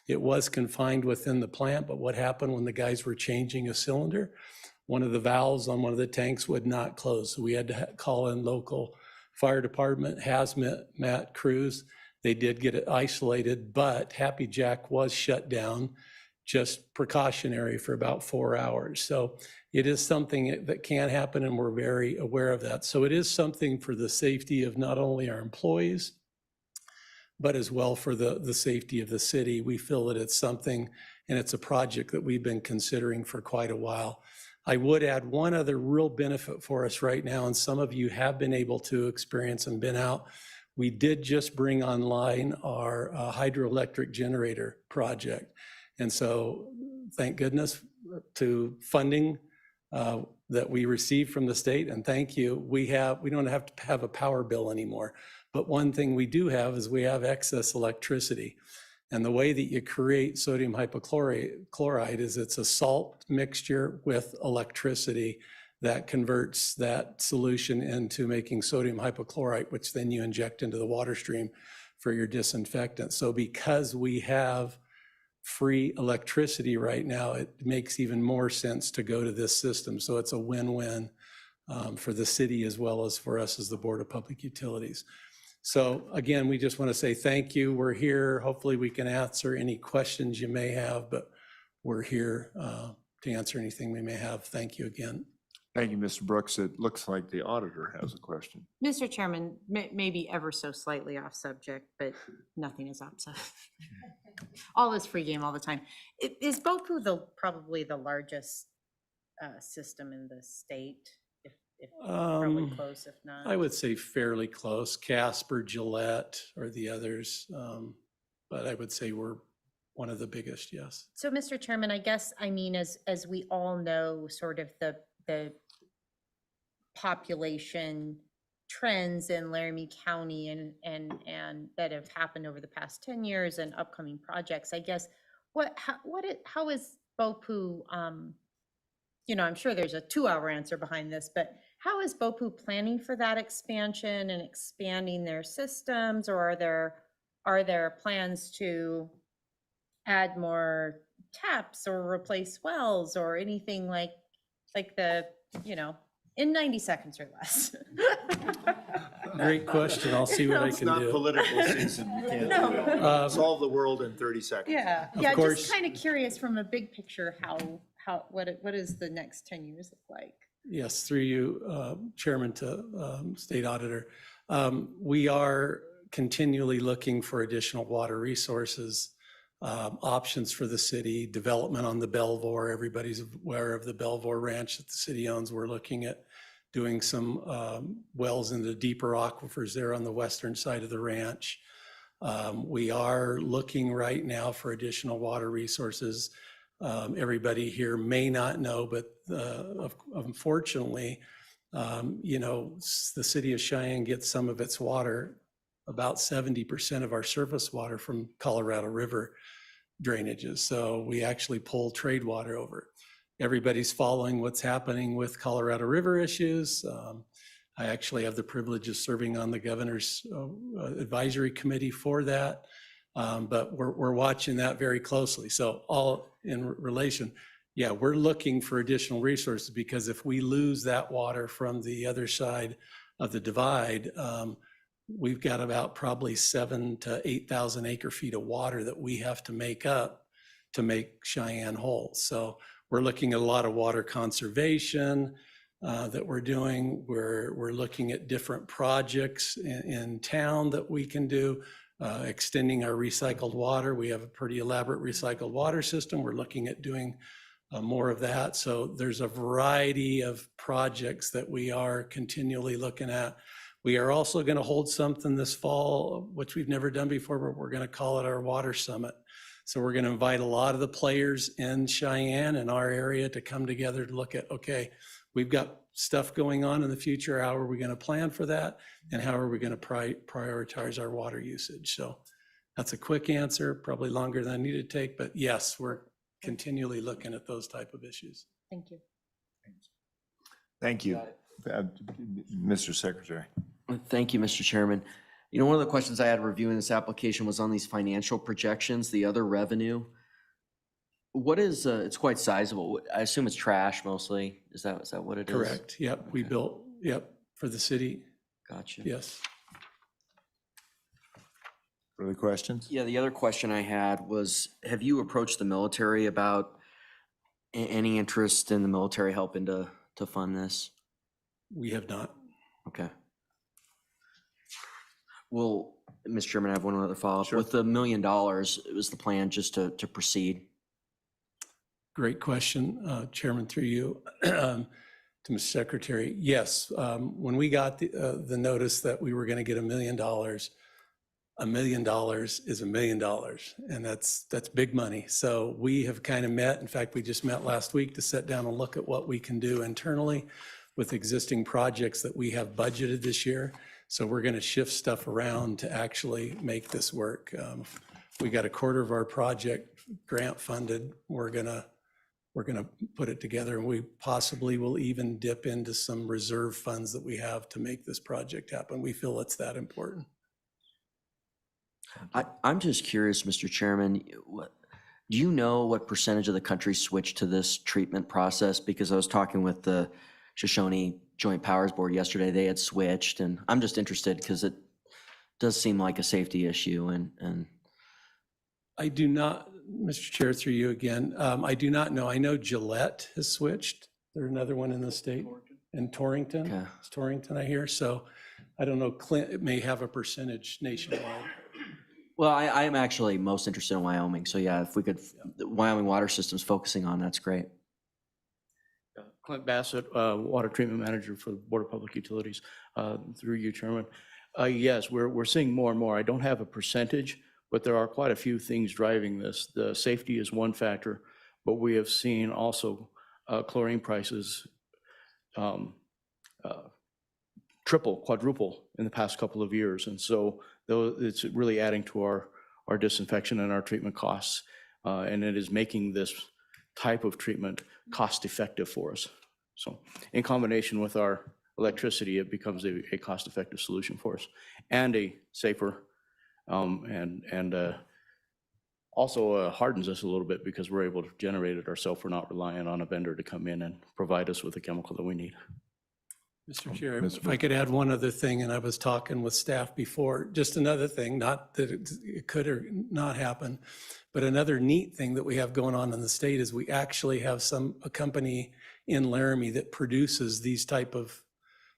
It was confined within the plant, but what happened when the guys were changing a cylinder, one of the valves on one of the tanks would not close. So we had to call in local fire department, hazmat crews. They did get it isolated, but Happy Jack was shut down, just precautionary for about 4 hours. So it is something that can happen, and we're very aware of that. So it is something for the safety of not only our employees, but as well for the safety of the city. We feel that it's something, and it's a project that we've been considering for quite a while. I would add one other real benefit for us right now, and some of you have been able to experience and been out. We did just bring online our hydroelectric generator project. And so thank goodness to funding that we received from the state, and thank you. We don't have to have a power bill anymore. But one thing we do have is we have excess electricity. And the way that you create sodium hypochlorite is it's a salt mixture with electricity that converts that solution into making sodium hypochlorite, which then you inject into the water stream for your disinfectant. So because we have free electricity right now, it makes even more sense to go to this system. So it's a win-win for the city as well as for us as the Board of Public Utilities. So again, we just want to say thank you. We're here. Hopefully we can answer any questions you may have, but we're here to answer anything we may have. Thank you again. Thank you, Mr. Brooks. It looks like the auditor has a question. Mr. Chairman, maybe ever so slightly off subject, but nothing is off subject. All is free game all the time. Is Bopu probably the largest system in the state? If probably close, if not. I would say fairly close. Casper, Gillette are the others, but I would say we're one of the biggest, yes. So, Mr. Chairman, I guess, I mean, as we all know, sort of the population trends in Laramie County and that have happened over the past 10 years and upcoming projects, I guess, how is Bopu, you know, I'm sure there's a 2-hour answer behind this, but how is Bopu planning for that expansion and expanding their systems, or are there plans to add more taps or replace wells or anything like the, you know, in 90 seconds or less? Great question. I'll see what I can do. It's not political season. You can't do that. Solve the world in 30 seconds. Yeah, Of course. just kind of curious from a big picture, what does the next 10 years look like? Yes, through you, Chairman to State Auditor. We are continually looking for additional water resources, options for the city, development on the Belvoir. Everybody's aware of the Belvoir Ranch that the city owns. We're looking at doing some wells in the deeper aquifers there on the western side of the ranch. We are looking right now for additional water resources. Everybody here may not know, but unfortunately, you know, the city of Cheyenne gets some of its water, about 70% of our surface water, from Colorado River drainages. So we actually pull trade water over. everybody's following what's happening with Colorado River issues. I actually have the privilege of serving on the governor's advisory committee for that. But we're watching that very closely. So all in relation, yeah, we're looking for additional resources, because if we lose that water from the other side of the divide, we've got about probably 7,000 to 8,000 acre feet of water that we have to make up to make Cheyenne whole. So we're looking at a lot of water conservation that we're doing. We're looking at different projects in town that we can do, extending our recycled water. We have a pretty elaborate recycled water system. We're looking at doing more of that. So there's a variety of projects that we are continually looking at. We are also going to hold something this fall, which we've never done before, but we're going to call it our Water Summit. So we're going to invite a lot of the players in Cheyenne and our area to come together to look at, okay, we've got stuff going on in the future. How are we going to plan for that? And how are we going to prioritize our water usage? So that's a quick answer, probably longer than I need to take, but yes, we're continually looking at those type of issues. Thank you. Thank you. Mr. Secretary. Thank you, Mr. Chairman. You know, one of the questions I had reviewing this application was on these financial projections, the other revenue. What is, it's quite sizable. I assume it's trash mostly. Is that what it is? Correct. Yep. We built, for the city. Gotcha. Yes. Further questions? Yeah, the other question I had was, have you approached the military about any interest in the military helping to fund this? We have not. Okay. Well, Mr. Chairman, I have one other follow-up. Sure. With the $1 million, it was the plan just to proceed? Great question, Chairman, through you to Mr. Secretary. Yes, when we got the notice that we were going to get $1 million, $1 million is $1 million, and that's big money. So we have kind of met. In fact, we just met last week to sit down and look at what we can do internally with existing projects that we have budgeted this year. So we're going to shift stuff around to actually make this work. We got a quarter of our project grant funded. We're gonna put it together, and we possibly will even dip into some reserve funds that we have to make this project happen. We feel it's that important. I'm just curious, Mr. Chairman, do you know what percentage of the country switched to this treatment process? Because I was talking with the Shoshone Joint Powers Board yesterday. They had switched, and I'm just interested because it does seem like a safety issue. And I do not, Mr. Chair, through you again, I do not know. I know Gillette has switched. There's another one in the state. In Torrington. Okay. It's Torrington, I hear. So I don't know, Clint, it may have a percentage nationwide. well, I am actually most interested in Wyoming. So yeah, if we could, the Wyoming Water Systems focusing on, that's great. Clint Bassett, Water Treatment Manager for the Board of Public Utilities, through you, Chairman. Yes, we're seeing more and more. I don't have a percentage, but there are quite a few things driving this. The safety is one factor, but we have seen also chlorine prices triple, quadruple in the past couple of years. And so it's really adding to our disinfection and our treatment costs. And it is making this type of treatment cost effective for us. So in combination with our electricity, it becomes a cost effective solution for us and a safer and also hardens us a little bit because we're able to generate it ourselves. We're not relying on a vendor to come in and provide us with the chemical that we need. Mr. Chair, if I could add one other thing, and I was talking with staff before, just another thing, not that it could or not happen, but another neat thing that we have going on in the state is we actually have a company in Laramie that produces these type of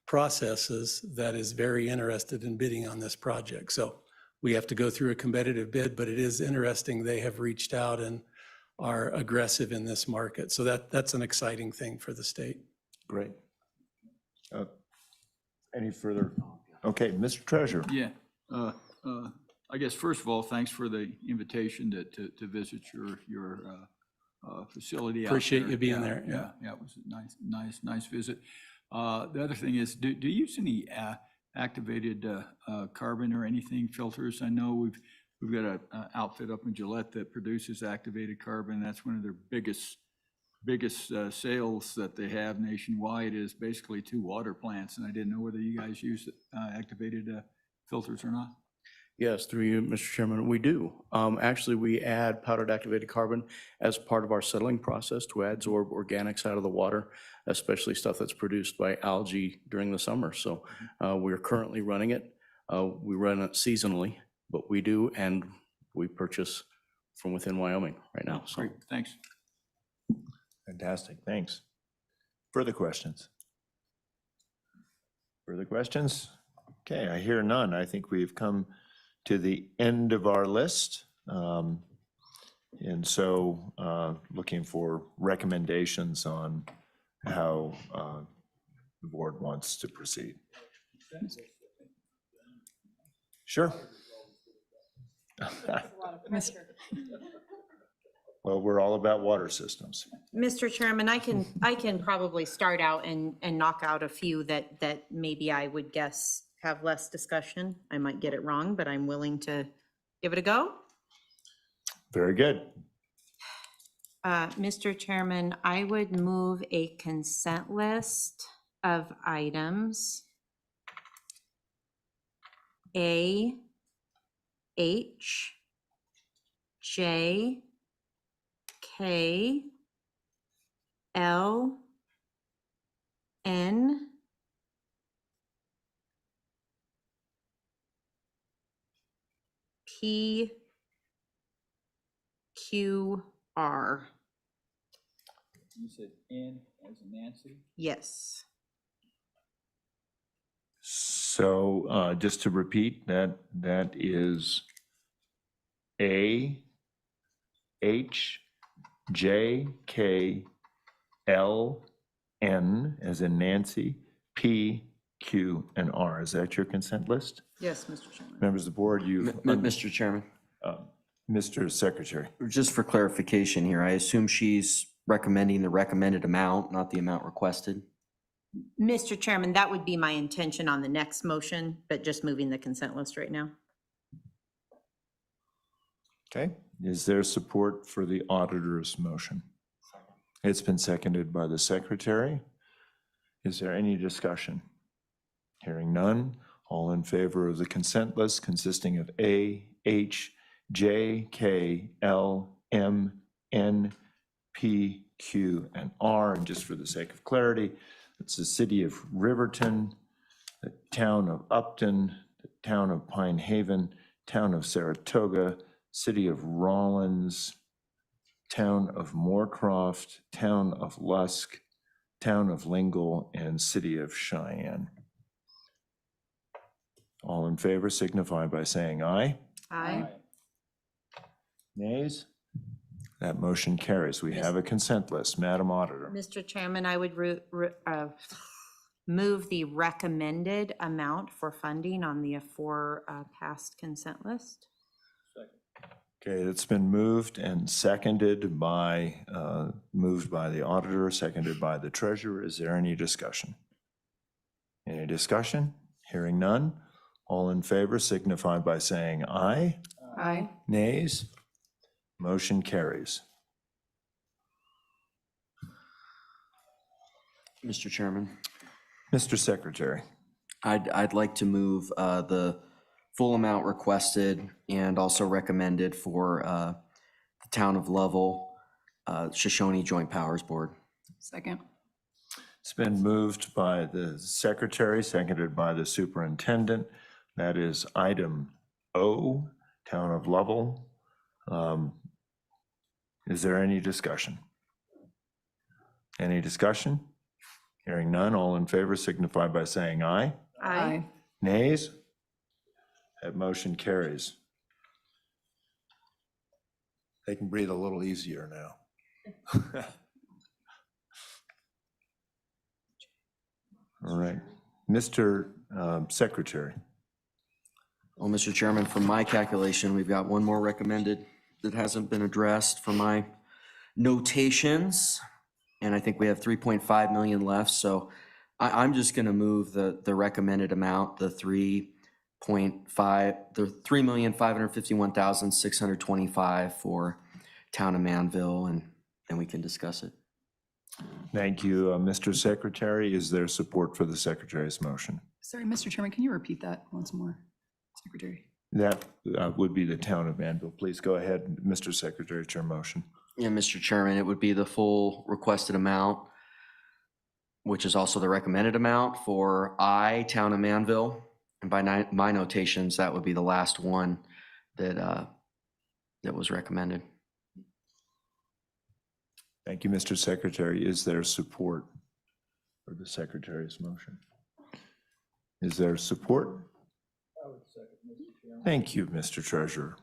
processes that is very interested in bidding on this project. So we have to go through a competitive bid, but it is interesting. They have reached out and are aggressive in this market. So that's an exciting thing for the state. Great. Any further? Okay, Mr. Treasurer. Yeah. I guess, first of all, thanks for the invitation to visit your facility. Appreciate you being there. Yeah, it was a nice visit. The other thing is, do you use any activated carbon or anything filters? I know we've got an outfit up in Gillette that produces activated carbon. That's one of their biggest biggest sales that they have nationwide is basically 2 water plants, and I didn't know whether you guys use activated filters or not. Yes, through you, Mr. Chairman, we do. Actually, we add powdered activated carbon as part of our settling process to adsorb organics out of the water, especially stuff that's produced by algae during the summer. So we're currently running it. We run it seasonally, but we do, and we purchase from within Wyoming right now. So Great, thanks. Fantastic, thanks. Further questions? Further questions? Okay, I hear none. I think we've come to the end of our list. And so looking for recommendations on how the board wants to proceed. Sure. Well, we're all about water systems. Mr. Chairman, I can probably start out and knock out a few that maybe I would guess have less discussion. I might get it wrong, but I'm willing to give it a go. Very good. Mr. Chairman, I would move a consent list of items A, H, J, K, L, N, P, Q, R. You said N as in Nancy? Yes. So just to repeat, that is A, H, J, K, L, N, as in Nancy, P, Q, and R. Is that your consent list? Yes, Mr. Chairman. Members of the board, Mr. Chairman, Mr. Secretary. just for clarification here, I assume she's recommending the recommended amount, not the amount requested? Mr. Chairman, that would be my intention on the next motion, but just moving the consent list right now. Okay, is there support for the auditor's motion? It's been seconded by the secretary. Is there any discussion? Hearing none, all in favor of the consent list consisting of A, H, J, K, L, M, N, P, Q, and R. And just for the sake of clarity, it's the city of Riverton, the town of Upton, the town of Pine Haven, town of Saratoga, city of Rollins, town of Moorcroft, town of Lusk, town of Lingle, and city of Cheyenne. All in favor signify by saying aye. Aye. Nays? That motion carries. We have a consent list. Madam Auditor. Mr. Chairman, I would move the recommended amount for funding on the past consent list. Okay, it's been moved and seconded by, moved by the auditor, seconded by the treasurer. Is there any discussion? Any discussion? Hearing none. All in favor signify by saying aye. Aye. Nays? Motion carries. Mr. Chairman, Mr. Secretary. I'd like to move the full amount requested and also recommended for the town of Lovell, Shoshone Joint Powers Board. Second. It's been moved by the secretary, seconded by the superintendent. That is item O, town of Lovell. Is there any discussion? Any discussion? Hearing none, all in favor signify by saying aye. Aye. Nays? That motion carries. They can breathe a little easier now. All right. Mr. Secretary. Well, Mr. Chairman, from my calculation, we've got one more recommended that hasn't been addressed for my notations. And I think we have 3.5 million left. So I'm just going to move the recommended amount, the 3,551,625 for town of Manville, and we can discuss it. Thank you, Mr. Secretary. Is there support for the Secretary's motion? Sorry, Mr. Chairman, can you repeat that once more, Secretary? That would be the town of Manville. Please go ahead, Mr. Secretary, it's your motion. Yeah, Mr. Chairman, it would be the full requested amount, which is also the recommended amount for I, Town of Manville. And by my notations, that would be the last one that was recommended. Thank you, Mr. Secretary. Is there support for the Secretary's motion? Is there support? Thank you, Mr. Treasurer.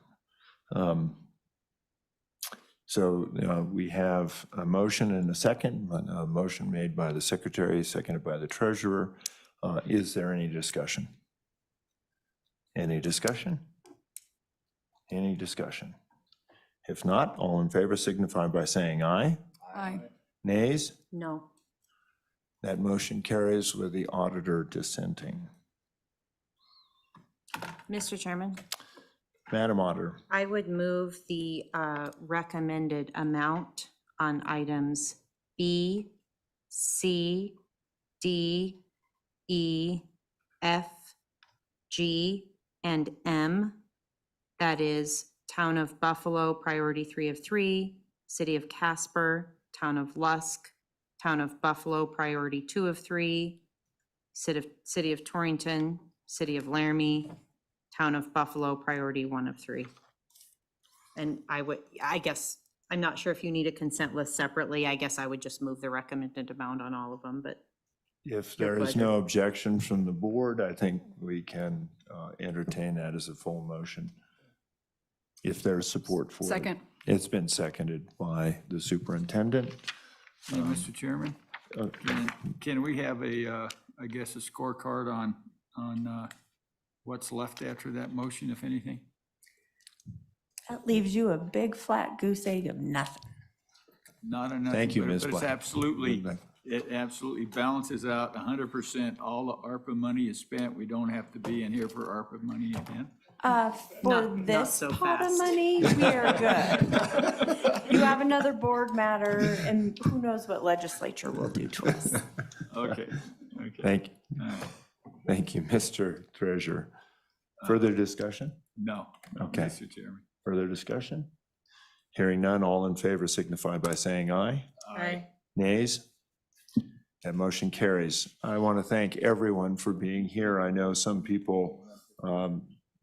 So we have a motion and a second, a motion made by the Secretary, seconded by the Treasurer. Is there any discussion? Any discussion? Any discussion? If not, all in favor signify by saying aye. Aye. Nays? No. That motion carries with the auditor dissenting. Mr. Chairman, Madam Auditor. I would move the recommended amount on items B, C, D, E, F, G, and M. That is Town of Buffalo, priority 3 of 3, City of Casper, Town of Lusk, Town of Buffalo, priority 2 of 3, City of Torrington, City of Laramie, Town of Buffalo, priority 1 of 3. And I guess, I'm not sure if you need a consent list separately. I guess I would just move the recommended amount on all of them, but If there is no objection from the board, I think we can entertain that as a full motion. If there's support for it. Second. It's been seconded by the superintendent. Hey, Mr. Chairman, can we have a, I guess, a scorecard on what's left after that motion, if anything? That leaves you a big flat goose egg of nothing. Not enough. Thank you, Ms. But it's Black. absolutely, it absolutely balances out 100%. All the ARPA money is spent. We don't have to be in here for ARPA money again. For Not this so pot of fast. money, we are good. You have another board matter, and who knows what legislature will do to us. Okay, okay. Thank you, Mr. Treasurer. Further discussion? No. Okay. Mr. Chairman. Further discussion? Hearing none, all in favor signify by saying aye. Aye. Nays? That motion carries. I want to thank everyone for being here. I know some people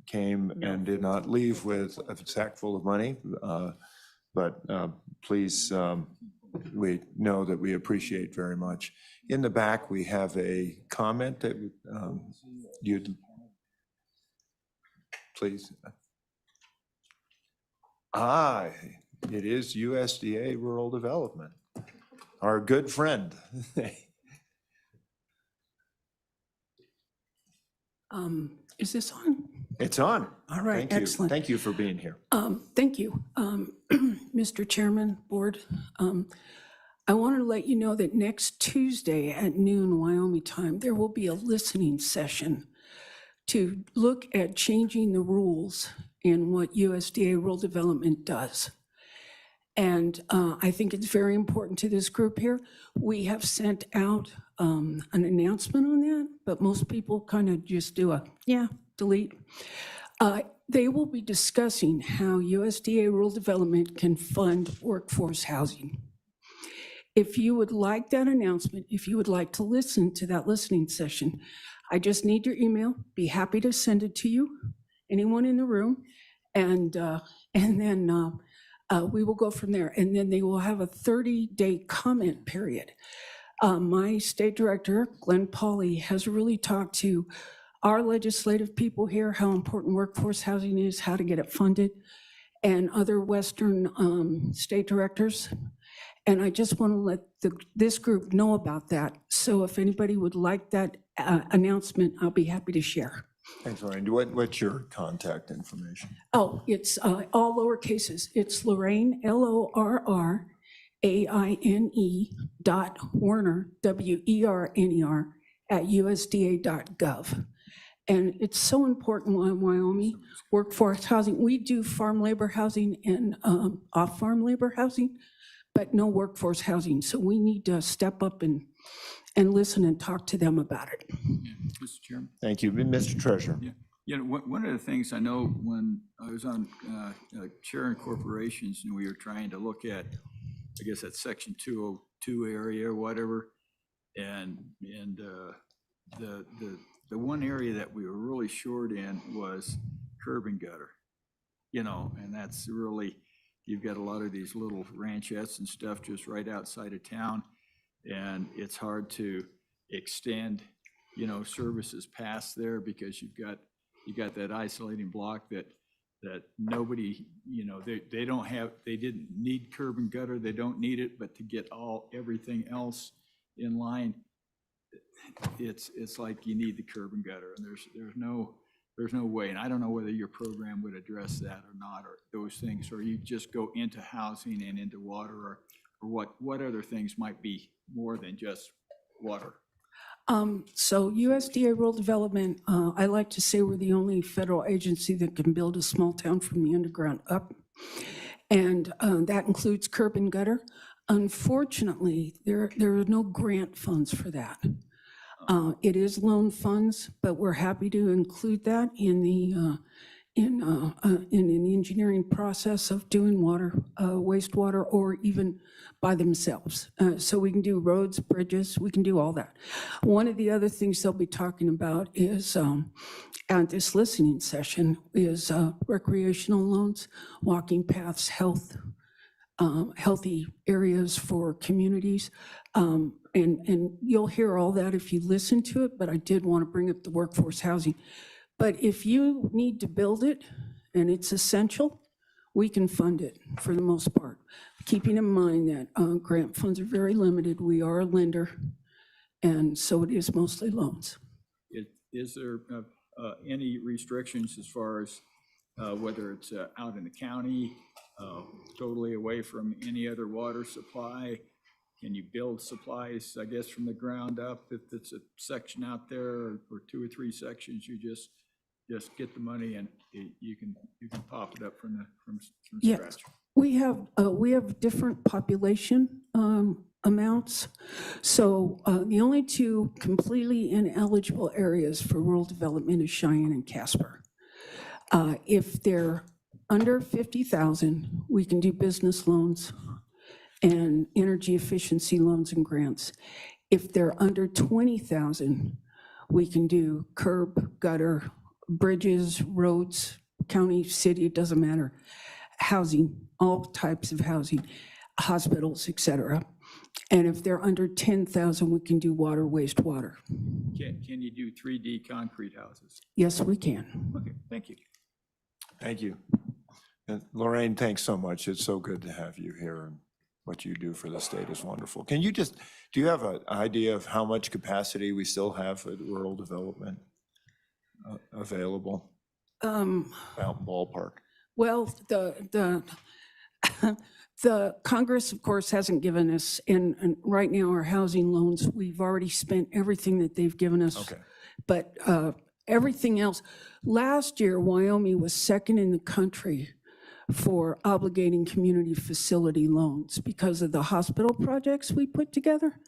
came and did not leave with a sack full of money, but please, we know that we appreciate very much. In the back, we have a comment that you'd, please. It is USDA Rural Development, our good friend. Is this on? It's on. All right, Thank you. excellent. Thank you for being here. Thank you, Mr. Chairman, Board. I wanted to let you know that next Tuesday at noon Wyoming time, there will be a listening session to look at changing the rules in what USDA Rural Development does. And I think it's very important to this group here. We have sent out an announcement on that, but most people kind of just do a, delete. They will be discussing how USDA Rural Development can fund workforce housing. If you would like that announcement, if you would like to listen to that listening session, I just need your email. Be happy to send it to you, anyone in the room, and then we will go from there. And then they will have a 30-day comment period. My state director, Glenn Pauley, has really talked to our legislative people here, how important workforce housing is, how to get it funded, and other Western state directors. And I just want to let this group know about that. So if anybody would like that announcement, I'll be happy to share. Thanks, Lorraine. What's your contact information? Oh, it's all lower cases. It's Lorraine, LORRAINE.Werner, WERNER, @USDA.gov. And it's so important in Wyoming, workforce housing. We do farm labor housing and off-farm labor housing, but no workforce housing. So we need to step up and listen and talk to them about it. Mr. Chairman? Thank you. Mr. Treasurer. Yeah. You know, one of the things I know when I was on chairing corporations and we were trying to look at, I guess that section 202 area or whatever, and the one area that we were really short in was curb and gutter. You know, and that's really, you've got a lot of these little ranchettes and stuff just right outside of town. And it's hard to extend, you know, services past there because you got that isolating block that nobody, you know, they don't have, they didn't need curb and gutter, they don't need it, but to get everything else in line, it's like you need the curb and gutter, and there's no way, and I don't know whether your program would address that or not, or those things, or you just go into housing and into water, or what other things might be more than just water? So USDA Rural Development, I like to say we're the only federal agency that can build a small town from the underground up. And that includes curb and gutter. Unfortunately, there are no grant funds for that. It is loan funds, but we're happy to include that in the in an engineering process of doing water, wastewater, or even by themselves. So we can do roads, bridges, we can do all that. One of the other things they'll be talking about is, at this listening session, is recreational loans, walking paths, healthy areas for communities. And you'll hear all that if you listen to it, but I did want to bring up the workforce housing. But if you need to build it and it's essential, we can fund it for the most part. Keeping in mind that grant funds are very limited. We are a lender, and so it is mostly loans. Is there any restrictions as far as whether it's out in the county, totally away from any other water supply? Can you build supplies, I guess, from the ground up? If it's a section out there or 2 or 3 sections, you just get the money and you can pop it up from Yes, scratch. we have different population amounts. So the only 2 completely ineligible areas for rural development is Cheyenne and Casper. If they're under 50,000, we can do business loans and energy efficiency loans and grants. If they're under 20,000, we can do curb, gutter, bridges, roads, county, city, it doesn't matter, housing, all types of housing, hospitals, et cetera. And if they're under 10,000, we can do water, wastewater. Can you do 3D concrete houses? Yes, we can. Okay, thank you. Thank you. And Lorraine, thanks so much. It's so good to have you here, and what you do for the state is wonderful. Can you do you have an idea of how much capacity we still have for rural development available? About ballpark. Well, the Congress, of course, hasn't given us, and right now our housing loans, we've already spent everything that they've given us. Okay. But everything else, last year, Wyoming was second in the country for obligating community facility loans because of the hospital projects we put together.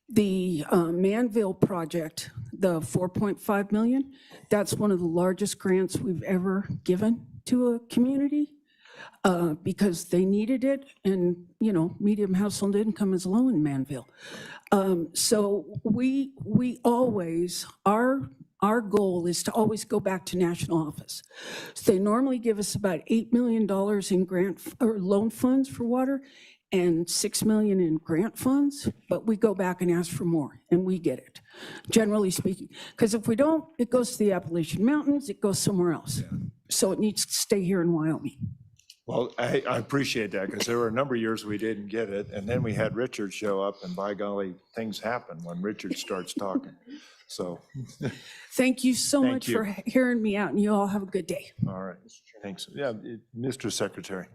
The Manville project, the 4.5 million, that's one of the largest grants we've ever given to a community because they needed it, and medium household income is low in Manville. So we always, our goal is to always go back to national office. So they normally give us about $8 million in grant or loan funds for water and $6 million in grant funds, but we go back and ask for more, and we get it, generally speaking. Because if we don't, it goes to the Appalachian Mountains, it goes somewhere else. So it needs to stay here in Wyoming. Well, I appreciate that, because there were a number of years we didn't get it, and then we had Richard show up, and by golly, things happen when Richard starts talking. So. Thank you so Thank much you. for hearing me out, and you all have a good day. All right, thanks. Yeah, Mr. Secretary.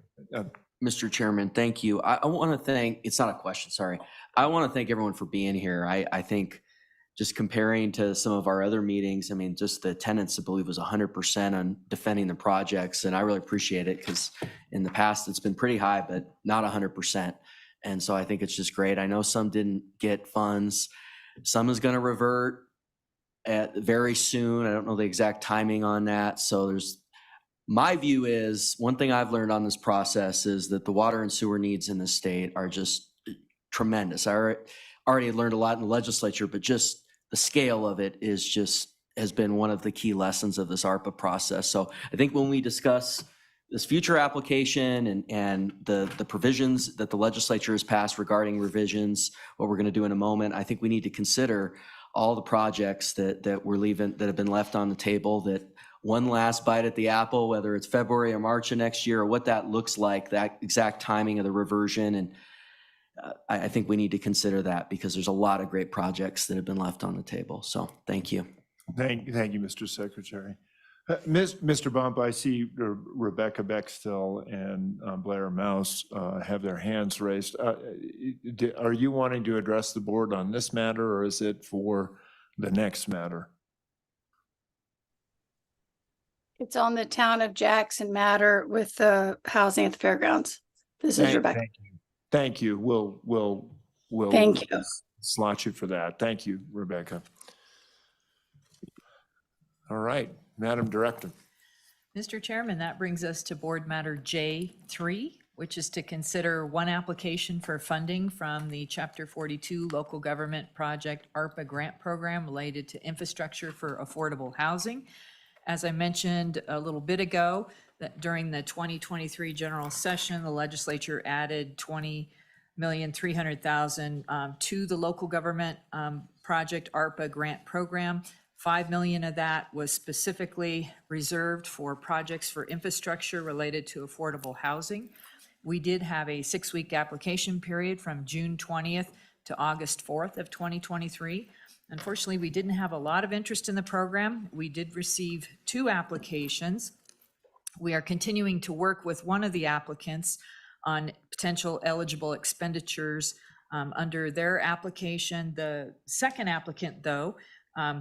Mr. Chairman, thank you. I want to thank, it's not a question, sorry. I want to thank everyone for being here. I think just comparing to some of our other meetings, I mean, just the attendance, I believe, was 100% on defending the projects. And I really appreciate it because in the past, it's been pretty high, but not 100%. And so I think it's just great. I know some didn't get funds. Some is going to revert very soon. I don't know the exact timing on that. So my view is, one thing I've learned on this process is that the water and sewer needs in the state are just tremendous. I already learned a lot in the legislature, but just the scale of it has been one of the key lessons of this ARPA process. So I think when we discuss this future application and the provisions that the legislature has passed regarding revisions, what we're going to do in a moment, I think we need to consider all the projects that have been left on the table, that one last bite at the apple, whether it's February or March of next year, or what that looks like, that exact timing of the reversion. And I think we need to consider that because there's a lot of great projects that have been left on the table. So thank you. Thank you, Mr. Secretary. Mr. Bump, I see Rebecca Bextel and Blair Mouse have their hands raised. Are you wanting to address the board on this matter, or is it for the next matter? It's on the town of Jackson matter with the housing at the fairgrounds. This is Rebecca. Thank you. We'll Thank you. slot you for that. Thank you, Rebecca. All right, Madam Director. Mr. Chairman, that brings us to Board Matter J3, which is to consider one application for funding from the Chapter 42 Local Government Project ARPA grant program related to infrastructure for affordable housing. As I mentioned a little bit ago, that during the 2023 general session, the legislature added $20,300,000 to the local government project ARPA grant program. $5 million of that was specifically reserved for projects for infrastructure related to affordable housing. We did have a 6-week application period from June 20th to August 4th of 2023. Unfortunately, we didn't have a lot of interest in the program. We did receive 2 applications. We are continuing to work with one of the applicants on potential eligible expenditures under their application. The second applicant, though,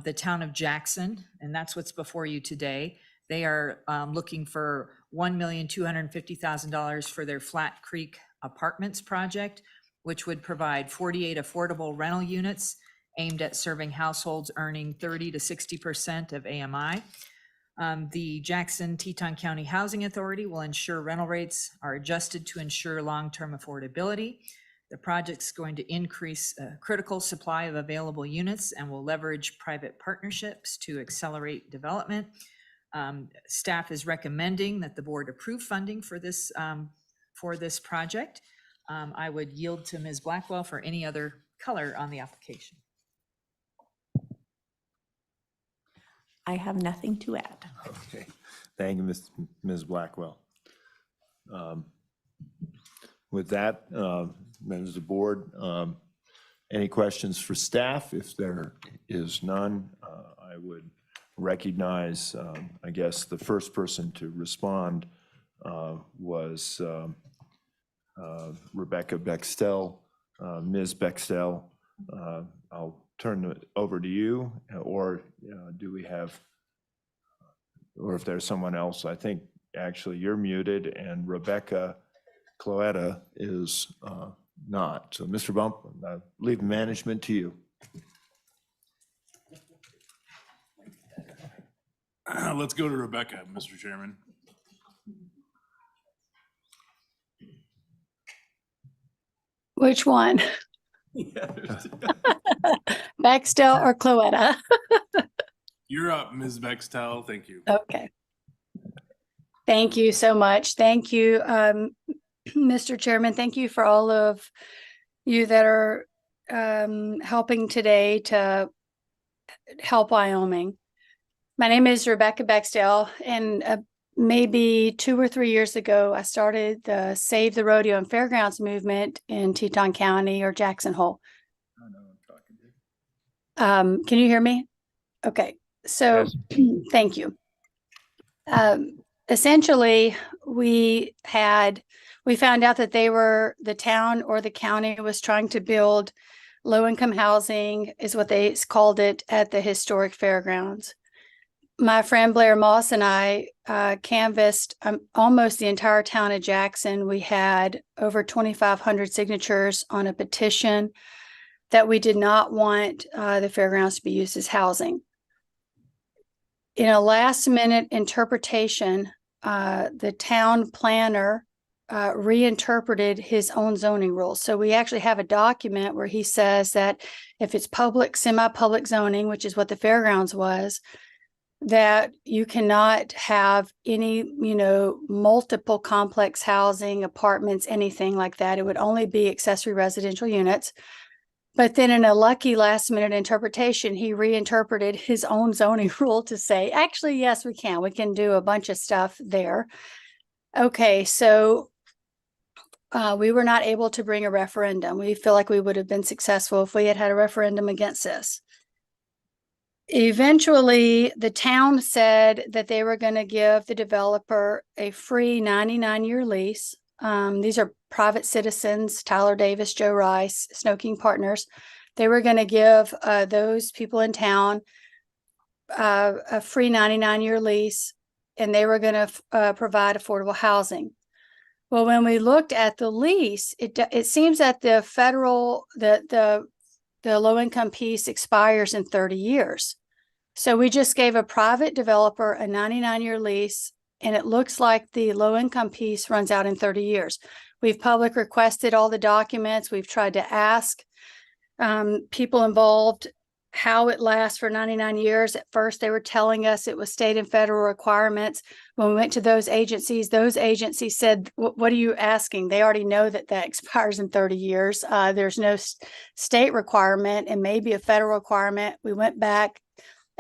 the town of Jackson, and that's what's before you today, they are looking for $1,250,000 for their Flat Creek Apartments project, which would provide 48 affordable rental units aimed at serving households earning 30 to 60% of AMI. The Jackson-Teton County Housing Authority will ensure rental rates are adjusted to ensure long-term affordability. The project's going to increase a critical supply of available units and will leverage private partnerships to accelerate development. Staff is recommending that the board approve funding for this project. I would yield to Ms. Blackwell for any other color on the application. I have nothing to add. Okay, thank you, Ms. Blackwell. With that, members of the board, any questions for staff? If there is none, I would recognize, I guess, the first person to respond was Rebecca Bextel. Ms. Bextel, I'll turn it over to you, or do we have, or if there's someone else, I think actually you're muted and Rebecca Cloetta is not. So Mr. Bump, I leave management to you. Let's go to Rebecca, Mr. Chairman. Which one? Bextel or Cloetta? You're up, Ms. Bextel. Thank you. Okay. Thank you so much. Thank you, Mr. Chairman. Thank you for all of you that are helping today to help Wyoming. My name is Rebecca Bextel, and maybe 2 or 3 years ago, I started the Save the Rodeo and Fairgrounds movement in Teton County, or Jackson Hole. I know I'm talking to. Can you hear me? Okay, so yes. Thank you. Essentially, we found out that the town or the county was trying to build low-income housing is what they called it at the historic fairgrounds. My friend Blair Moss and I canvassed almost the entire town of Jackson. We had over 2,500 signatures on a petition that we did not want the fairgrounds to be used as housing. In a last-minute interpretation, the town planner reinterpreted his own zoning rules. So we actually have a document where he says that if it's public, semi-public zoning, which is what the fairgrounds was, that you cannot have any, multiple complex housing, apartments, anything like that. It would only be accessory residential units. But then in a lucky last minute interpretation, he reinterpreted his own zoning rule to say, actually, yes, we can. We can do a bunch of stuff there. Okay, so we were not able to bring a referendum. We feel like we would have been successful if we had had a referendum against this. Eventually, the town said that they were going to give the developer a free 99-year lease. These are private citizens, Tyler Davis, Joe Rice, Snow King Partners. They were going to give those people in town a free 99-year lease, and they were going to provide affordable housing. Well, when we looked at the lease, it seems that the federal, the low-income piece expires in 30 years. So we just gave a private developer a 99-year lease, and it looks like the low-income piece runs out in 30 years. We've public requested all the documents. We've tried to ask people involved how it lasts for 99 years. At first, they were telling us it was state and federal requirements. When we went to those agencies said, what are you asking? They already know that expires in 30 years. There's no state requirement and maybe a federal requirement. We went back.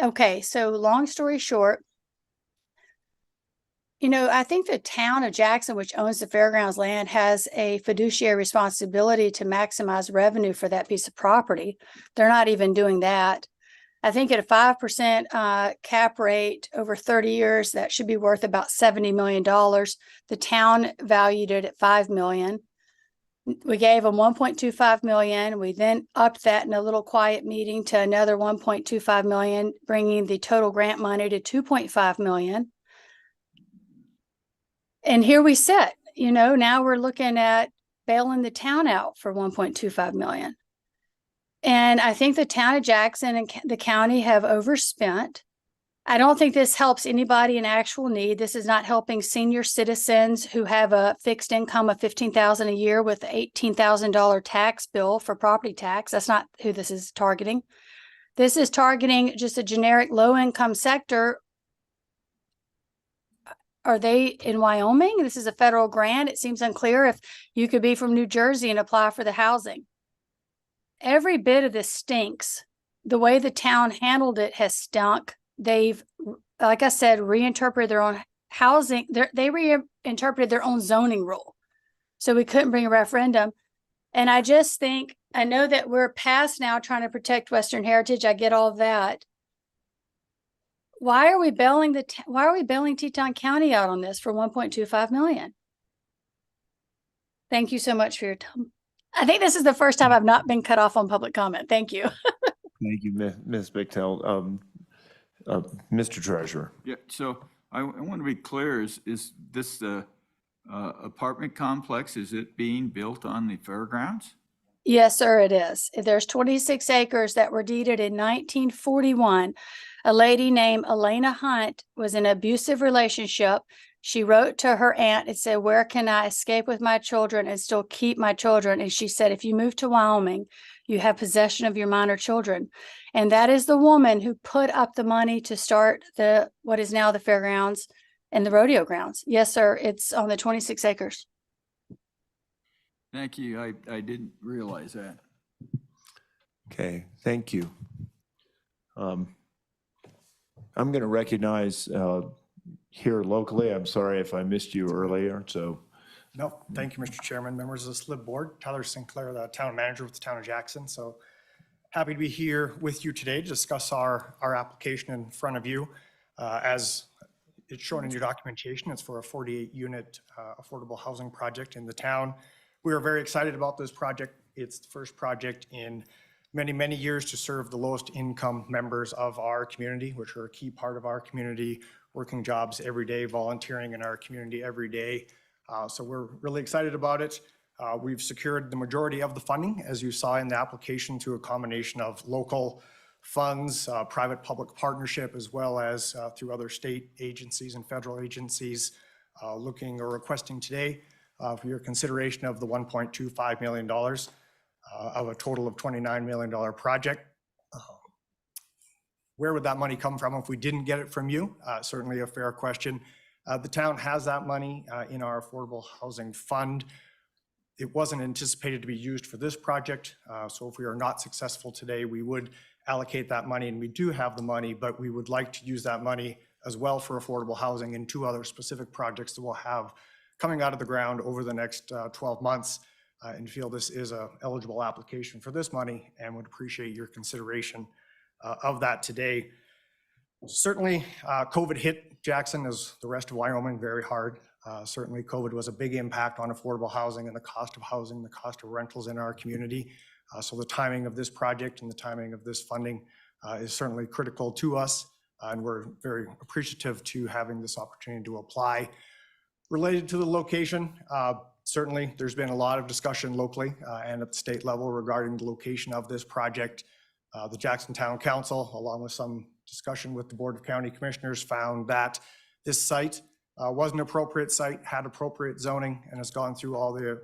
Okay, so long story short, I think the town of Jackson, which owns the fairgrounds land, has a fiduciary responsibility to maximize revenue for that piece of property. They're not even doing that. I think at a 5% cap rate over 30 years, that should be worth about $70 million. The town valued it at $5 million. We gave them $1.25 million. We then upped that in a little quiet meeting to another $1.25 million, bringing the total grant money to $2.5 million. And here we sit, now we're looking at bailing the town out for $1.25 million. And I think the town of Jackson and the county have overspent. I don't think this helps anybody in actual need. This is not helping senior citizens who have a fixed income of $15,000 a year with an $18,000 tax bill for property tax. That's not who this is targeting. This is targeting just a generic low-income sector. Are they in Wyoming? This is a federal grant. It seems unclear if you could be from New Jersey and apply for the housing. Every bit of this stinks. The way the town handled it has stunk. They've, like I said, reinterpreted their own housing. They reinterpreted their own zoning rule. So we couldn't bring a referendum. And I just think, I know that we're past now trying to protect Western heritage. I get all of that. Why are we bailing Teton County out on this for $1.25 million? Thank you so much for your time. I think this is the first time I've not been cut off on public comment. Thank you. Thank you, Ms. Bechtel. Mr. Treasurer. Yeah, so I want to be clear, is this the apartment complex, is it being built on the fairgrounds? Yes, sir, it is. There's 26 acres that were deeded in 1941. A lady named Elena Hunt was in an abusive relationship. She wrote to her aunt and said, where can I escape with my children and still keep my children? And she said, if you move to Wyoming, you have possession of your minor children. And that is the woman who put up the money to start what is now the fairgrounds and the rodeo grounds. Yes, sir. It's on the 26 acres. Thank you. I didn't realize that. Okay, thank you. I'm going to recognize here locally. I'm sorry if I missed you earlier, so. No, thank you, Mr. Chairman, members of the Slib board. Tyler Sinclair, the town manager with the town of Jackson. So happy to be here with you today to discuss our application in front of you. As it's shown in your documentation, it's for a 48-unit affordable housing project in the town. We are very excited about this project. It's the first project in many, many years to serve the lowest income members of our community, which are a key part of our community, working jobs every day, volunteering in our community every day. So we're really excited about it. We've secured the majority of the funding, as you saw in the application, through a combination of local funds, private-public partnership, as well as through other state agencies and federal agencies looking or requesting today for your consideration of the $1.25 million of a total of $29 million project. Where would that money come from if we didn't get it from you? Certainly a fair question. The town has that money in our affordable housing fund. It wasn't anticipated to be used for this project. So if we are not successful today, we would allocate that money, and we do have the money, but we would like to use that money as well for affordable housing and 2 other specific projects that we'll have coming out of the ground over the next 12 months, and feel this is a eligible application for this money and would appreciate your consideration of that today. Certainly, COVID hit Jackson, as the rest of Wyoming, very hard. Certainly, COVID was a big impact on affordable housing and the cost of housing, the cost of rentals in our community. So the timing of this project and the timing of this funding is certainly critical to us, and we're very appreciative to having this opportunity to apply. Related to the location, certainly there's been a lot of discussion locally and at the state level regarding the location of this project. The Jackson Town Council, along with some discussion with the Board of County Commissioners, found that this site was an appropriate site, had appropriate zoning, and has gone through all the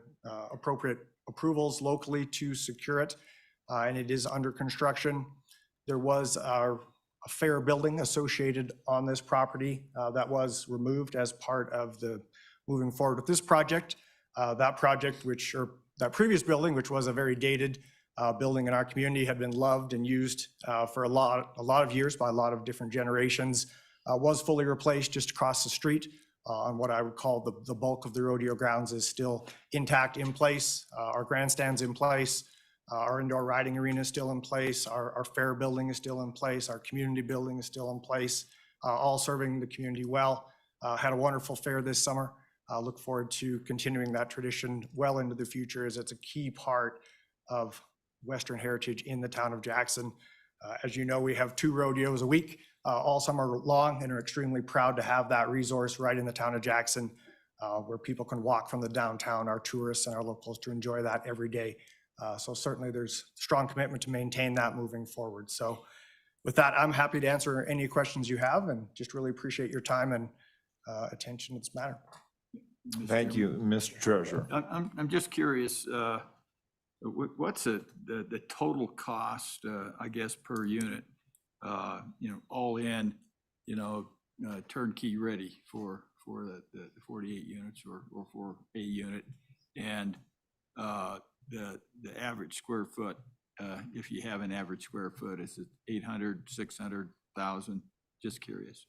appropriate approvals locally to secure it, and it is under construction. There was a fair building associated on this property that was removed as part of the moving forward with this project. That previous building, which was a very dated building in our community, had been loved and used for a lot of years by a lot of different generations, was fully replaced just across the street. On what I would call the bulk of the rodeo grounds is still intact, in place. Our grandstand's in place. Our indoor riding arena is still in place. Our fair building is still in place. Our community building is still in place, all serving the community well. Had a wonderful fair this summer. Look forward to continuing that tradition well into the future, as it's a key part of Western heritage in the town of Jackson. As you know, we have 2 rodeos a week, all summer long, and are extremely proud to have that resource right in the town of Jackson, where people can walk from the downtown, our tourists and our locals, to enjoy that every day. So certainly there's strong commitment to maintain that moving forward. So with that, I'm happy to answer any questions you have, and just really appreciate your time and attention to this matter. Thank you, Mr. Treasurer. I'm just curious, what's the total cost, I guess, per unit, all in, turnkey ready for the 48 units or for a unit, and the average square foot, if you have an average square foot, is it 800, 600,000? Just curious.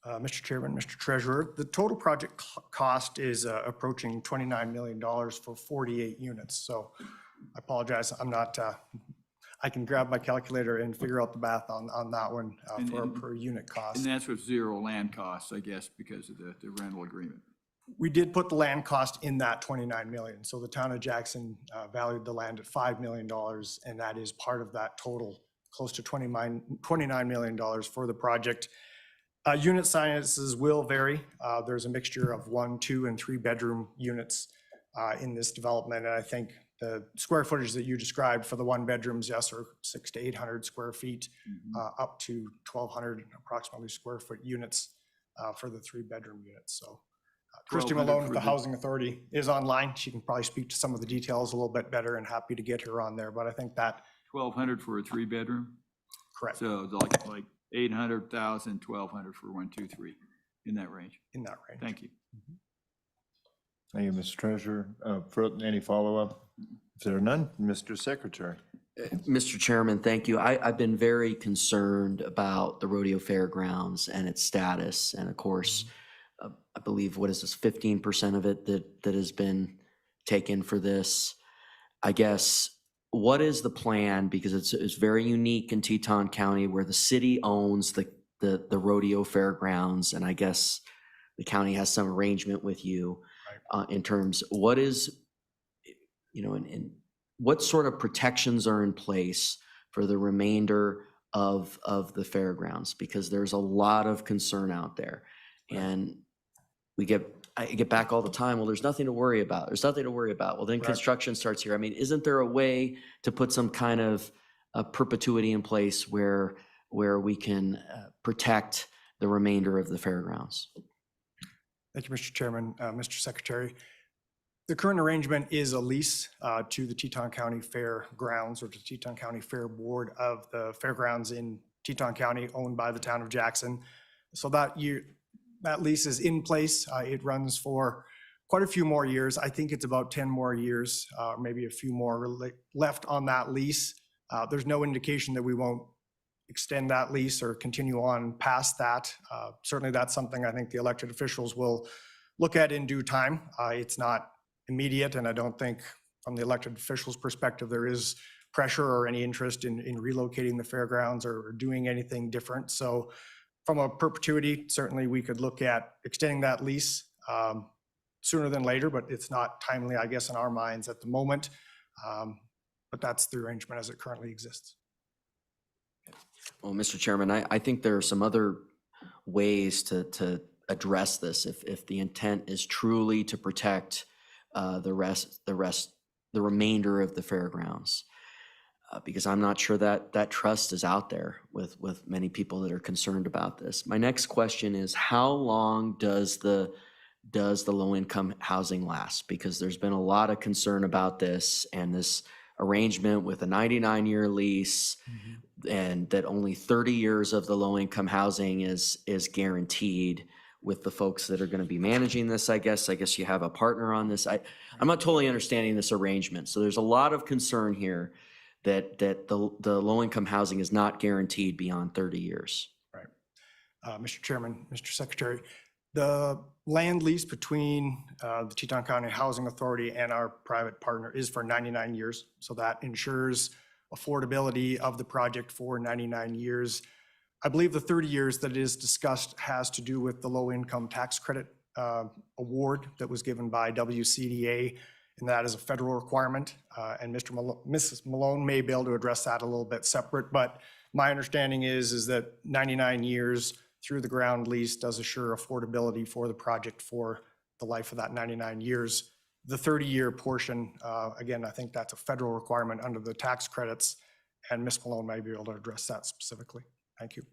Mr. Chairman, Mr. Treasurer, the total project cost is approaching $29 million for 48 units. So I apologize, I'm not, I can grab my calculator and figure out the math on that one for a per unit cost. And that's with 0 land costs, I guess, because of the rental agreement. We did put the land cost in that 29 million. So the town of Jackson valued the land at $5 million, and that is part of that total, close to $29 million for the project. Unit sizes will vary. There's a mixture of 1, 2, and 3 bedroom units in this development. And I think the square footage that you described for the 1 bedrooms, yes, are 600 to 800 square feet, up to 1,200 approximately square foot units for the 3 bedroom units. So Christy Malone with the Housing Authority is online. She can probably speak to some of the details a little bit better, and happy to get her on there. But I think that 1,200 for a 3 bedroom? Correct. So like 800,000, 1,200 for 1, 2, 3, in that range? In that range. Thank you. Thank you, Mr. Treasurer. For any follow-up? If there are none, Mr. Secretary. Mr. Chairman, thank you. I've been very concerned about the rodeo fairgrounds and its status. And of course, I believe, what is this, 15% of it that has been taken for this? I guess, what is the plan? Because it's very unique in Teton County, where the city owns the rodeo fairgrounds, and I guess the county has some arrangement with you in terms, what is, and what sort of protections are in place for the remainder of the fairgrounds? Because there's a lot of concern out there. And I get back all the time, well, there's nothing to worry about. There's nothing to worry about. Well, then construction starts here. I mean, isn't there a way to put some kind of perpetuity in place where we can protect the remainder of the fairgrounds? Thank you, Mr. Chairman, Mr. Secretary. The current arrangement is a lease to the Teton County Fairgrounds, or to Teton County Fair Board of the fairgrounds in Teton County, owned by the town of Jackson. So that lease is in place. It runs for quite a few more years. I think it's about 10 more years, maybe a few more left on that lease. There's no indication that we won't extend that lease or continue on past that. Certainly that's something I think the elected officials will look at in due time. It's not immediate, and I don't think from the elected officials' perspective there is pressure or any interest in relocating the fairgrounds or doing anything different. So from a perpetuity, certainly we could look at extending that lease sooner than later, but it's not timely, I guess, in our minds at the moment. But that's the arrangement as it currently exists. Well, Mr. Chairman, I think there are some other ways to address this if the intent is truly to protect the remainder of the fairgrounds. Because I'm not sure that trust is out there with many people that are concerned about this. My next question is, how long does the low-income housing last? Because there's been a lot of concern about this and this arrangement with a 99-year lease, and that only 30 years of the low-income housing is guaranteed with the folks that are going to be managing this, I guess. I guess you have a partner on this. I'm not totally understanding this arrangement. So there's a lot of concern here that the low-income housing is not guaranteed beyond 30 years. Right. Mr. Chairman, Mr. Secretary, the land lease between the Teton County Housing Authority and our private partner is for 99 years. So that ensures affordability of the project for 99 years. I believe the 30 years that is discussed has to do with the low-income tax credit award that was given by WCDA, and that is a federal requirement. And Mrs. Malone may be able to address that a little bit separate, but my understanding is that 99 years through the ground lease does assure affordability for the project for the life of that 99 years. The 30-year portion, again, I think that's a federal requirement under the tax credits, and Ms. Malone may be able to address that specifically. Thank you.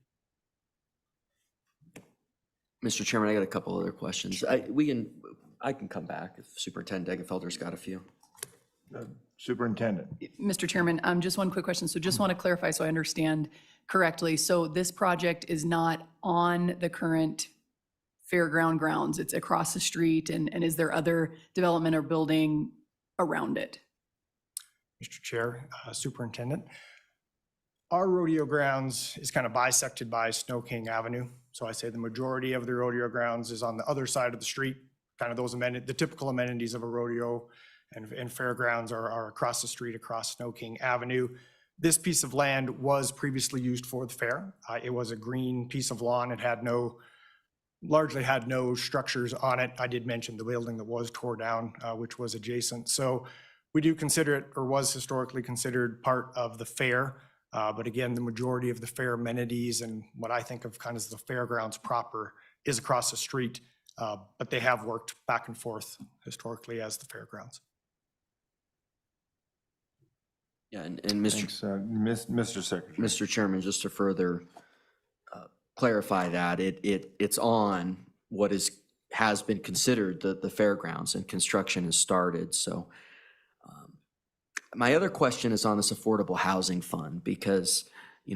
Mr. Chairman, I got a couple other questions. I can come back if Superintendent Degenfelder's got a few. Superintendent. Mr. Chairman, just one quick question. So just want to clarify so I understand correctly. So this project is not on the current fairground grounds. It's across the street, and is there other development or building around it? Mr. Chair, Superintendent, our rodeo grounds is kind of bisected by Snow King Avenue. So I say the majority of the rodeo grounds is on the other side of the street. Kind of those amenities, the typical amenities of a rodeo and fairgrounds are across the street, across Snow King Avenue. This piece of land was previously used for the fair. It was a green piece of lawn. It had largely had no structures on it. I did mention the building that was tore down, which was adjacent. So we do consider it, or was historically considered, part of the fair. But again, the majority of the fair amenities and what I think of kind of as the fairgrounds proper is across the street. But they have worked back and forth historically as the fairgrounds. Yeah, and Mr. Mr. Secretary. Mr. Chairman, just to further clarify that, it's on what has been considered the fairgrounds, and construction has started. So my other question is on this affordable housing fund, because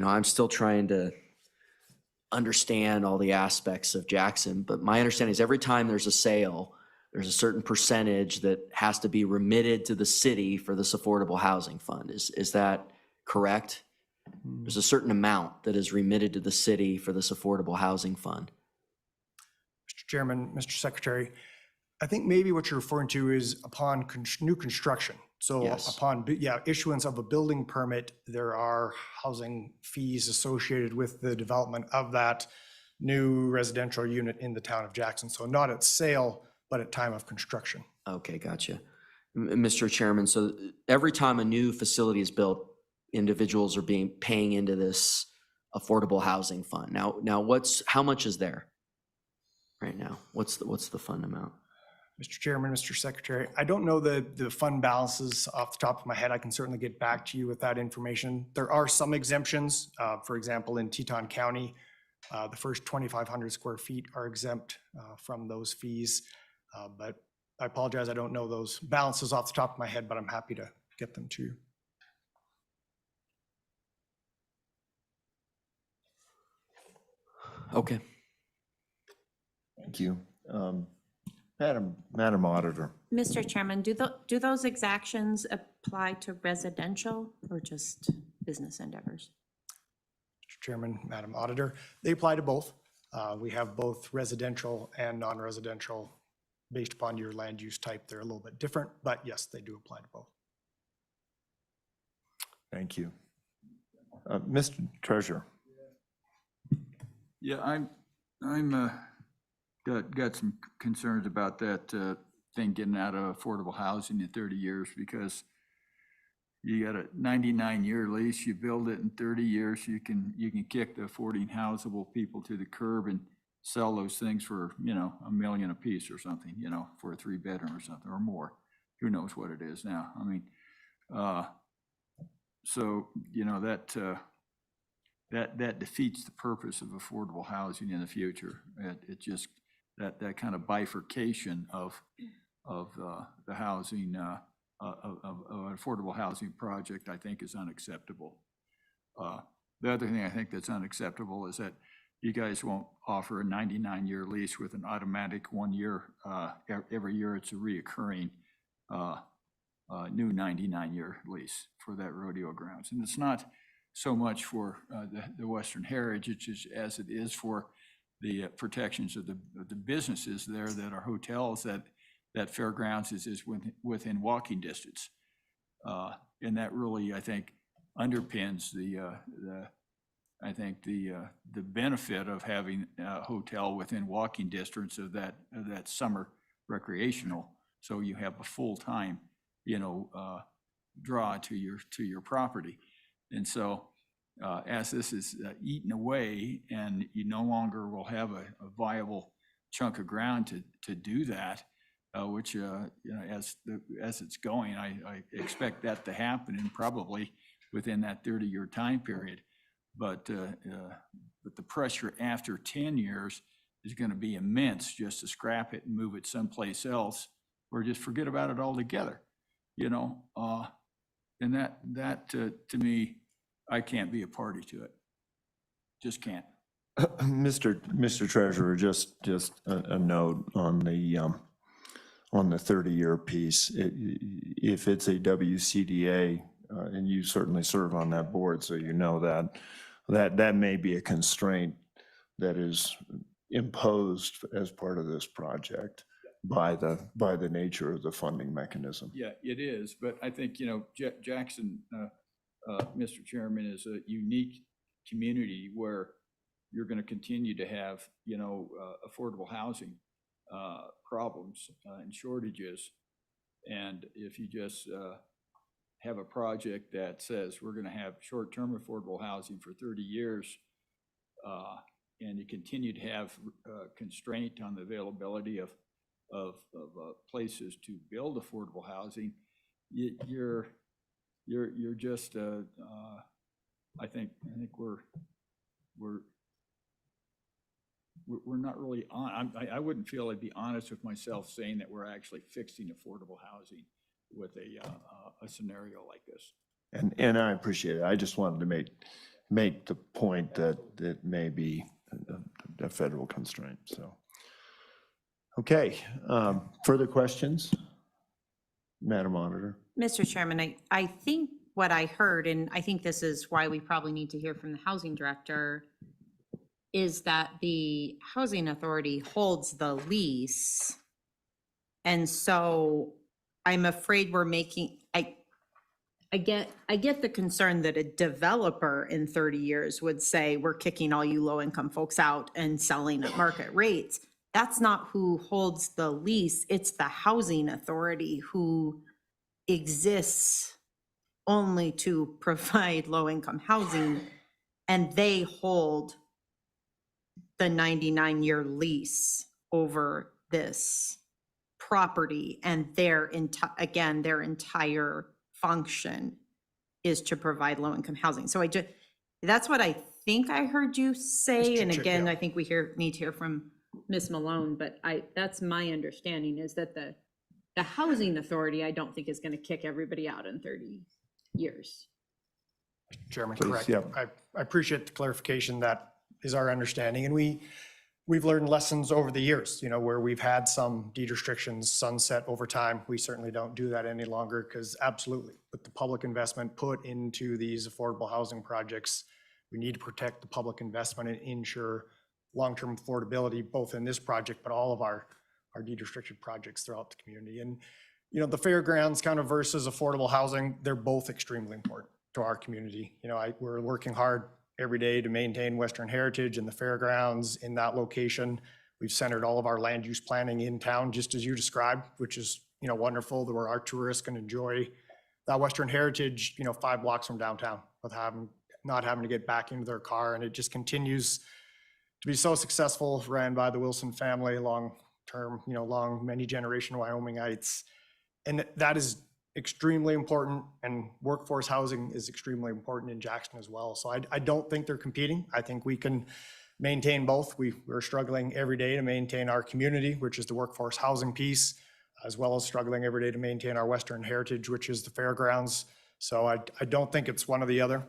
I'm still trying to understand all the aspects of Jackson, but my understanding is every time there's a sale, there's a certain percentage that has to be remitted to the city for this affordable housing fund. Is that correct? There's a certain amount that is remitted to the city for this affordable housing fund. Mr. Chairman, Mr. Secretary, I think maybe what you're referring to is upon new construction. So Yes. upon issuance of a building permit, there are housing fees associated with the development of that new residential unit in the town of Jackson. So not at sale, but at time of construction. Okay, gotcha. Mr. Chairman, so every time a new facility is built, individuals are paying into this affordable housing fund. Now how much is there right now? What's the fund amount? Mr. Chairman, Mr. Secretary, I don't know the fund balances off the top of my head. I can certainly get back to you with that information. There are some exemptions. For example, in Teton County, the first 2,500 square feet are exempt from those fees. But I apologize, I don't know those balances off the top of my head, but I'm happy to get them to you. Okay. Thank you. Madam Auditor. Mr. Chairman, do those exactions apply to residential or just business endeavors? Mr. Chairman, Madam Auditor, they apply to both. We have both residential and non-residential based upon your land use type. They're a little bit different, but yes, they do apply to both. Thank you. Mr. Treasurer. Yeah, I'm got some concerns about that thing getting out of affordable housing in 30 years, because you got a 99-year lease, you build it in 30 years, you can kick the affording housable people to the curb and sell those things for, $1 million a piece or something, for a 3-bedroom or something, or more. Who knows what it is now? I mean, so, that defeats the purpose of affordable housing in the future. It just, that kind of bifurcation of the housing, of an affordable housing project, I think is unacceptable. The other thing I think that's unacceptable is that you guys won't offer a 99-year lease with an automatic 1 year, every year it's a reoccurring new 99-year lease for that rodeo grounds. And it's not so much for the Western heritage as it is for the protections of the businesses there that are hotels, that fairgrounds is within walking distance. And that really, I think, underpins the benefit of having a hotel within walking distance of that summer recreational. So you have a full-time, draw to your property. And so as this is eaten away and you no longer will have a viable chunk of ground to do that, which, as it's going, I expect that to happen, and probably within that 30-year time period. But the pressure after 10 years is going to be immense just to scrap it and move it someplace else, or just forget about it altogether, and that to me, I can't be a party to it. Just can't. Mr. Treasurer, just a note on the 30-year piece. If it's a WCDA, and you certainly serve on that board, so you know that may be a constraint that is imposed as part of this project by the nature of the funding mechanism. Yeah, it is. But I think, Jackson, Mr. Chairman, is a unique community where you're going to continue to have, affordable housing problems and shortages. And if you just have a project that says we're going to have short-term affordable housing for 30 years, and you continue to have constraint on the availability of places to build affordable housing, you're just I think we're not really on. I wouldn't feel I'd be honest with myself saying that we're actually fixing affordable housing with a scenario like this. And I appreciate it. I just wanted to make the point that it may be a federal constraint. So, okay, further questions, Madam Auditor? Mr. Chairman, I think what I heard, and I think this is why we probably need to hear from the housing director, is that the housing authority holds the lease. And so I'm afraid we're making, I get the concern that a developer in 30 years would say, we're kicking all you low-income folks out and selling at market rates. That's not who holds the lease. It's the housing authority who exists only to provide low-income housing, and they hold the 99-year lease over this property, and their entire function is to provide low-income housing. So that's what I think I heard you say. And again, I think we need to hear from Ms. Malone, but that's my understanding, is that the housing authority, I don't think is going to kick everybody out in 30 years. Chairman, Please, correct. yeah. I appreciate the clarification. That is our understanding. And we've learned lessons over the years, where we've had some deed restrictions sunset over time. We certainly don't do that any longer, because absolutely, with the public investment put into these affordable housing projects, we need to protect the public investment and ensure long-term affordability, both in this project, but all of our deed restricted projects throughout the community. And, the fairgrounds kind of versus affordable housing, they're both extremely important to our community. We're working hard every day to maintain Western heritage and the fairgrounds in that location. We've centered all of our land use planning in town, just as you described, which is, wonderful, where our tourists can enjoy that Western heritage, 5 blocks from downtown, with not having to get back into their car. And it just continues to be so successful, ran by the Wilson family, long-term, many generation Wyomingites. And that is extremely important, and workforce housing is extremely important in Jackson as well. So I don't think they're competing. I think we can maintain both. We're struggling every day to maintain our community, which is the workforce housing piece, as well as struggling every day to maintain our Western heritage, which is the fairgrounds. So I don't think it's one or the other.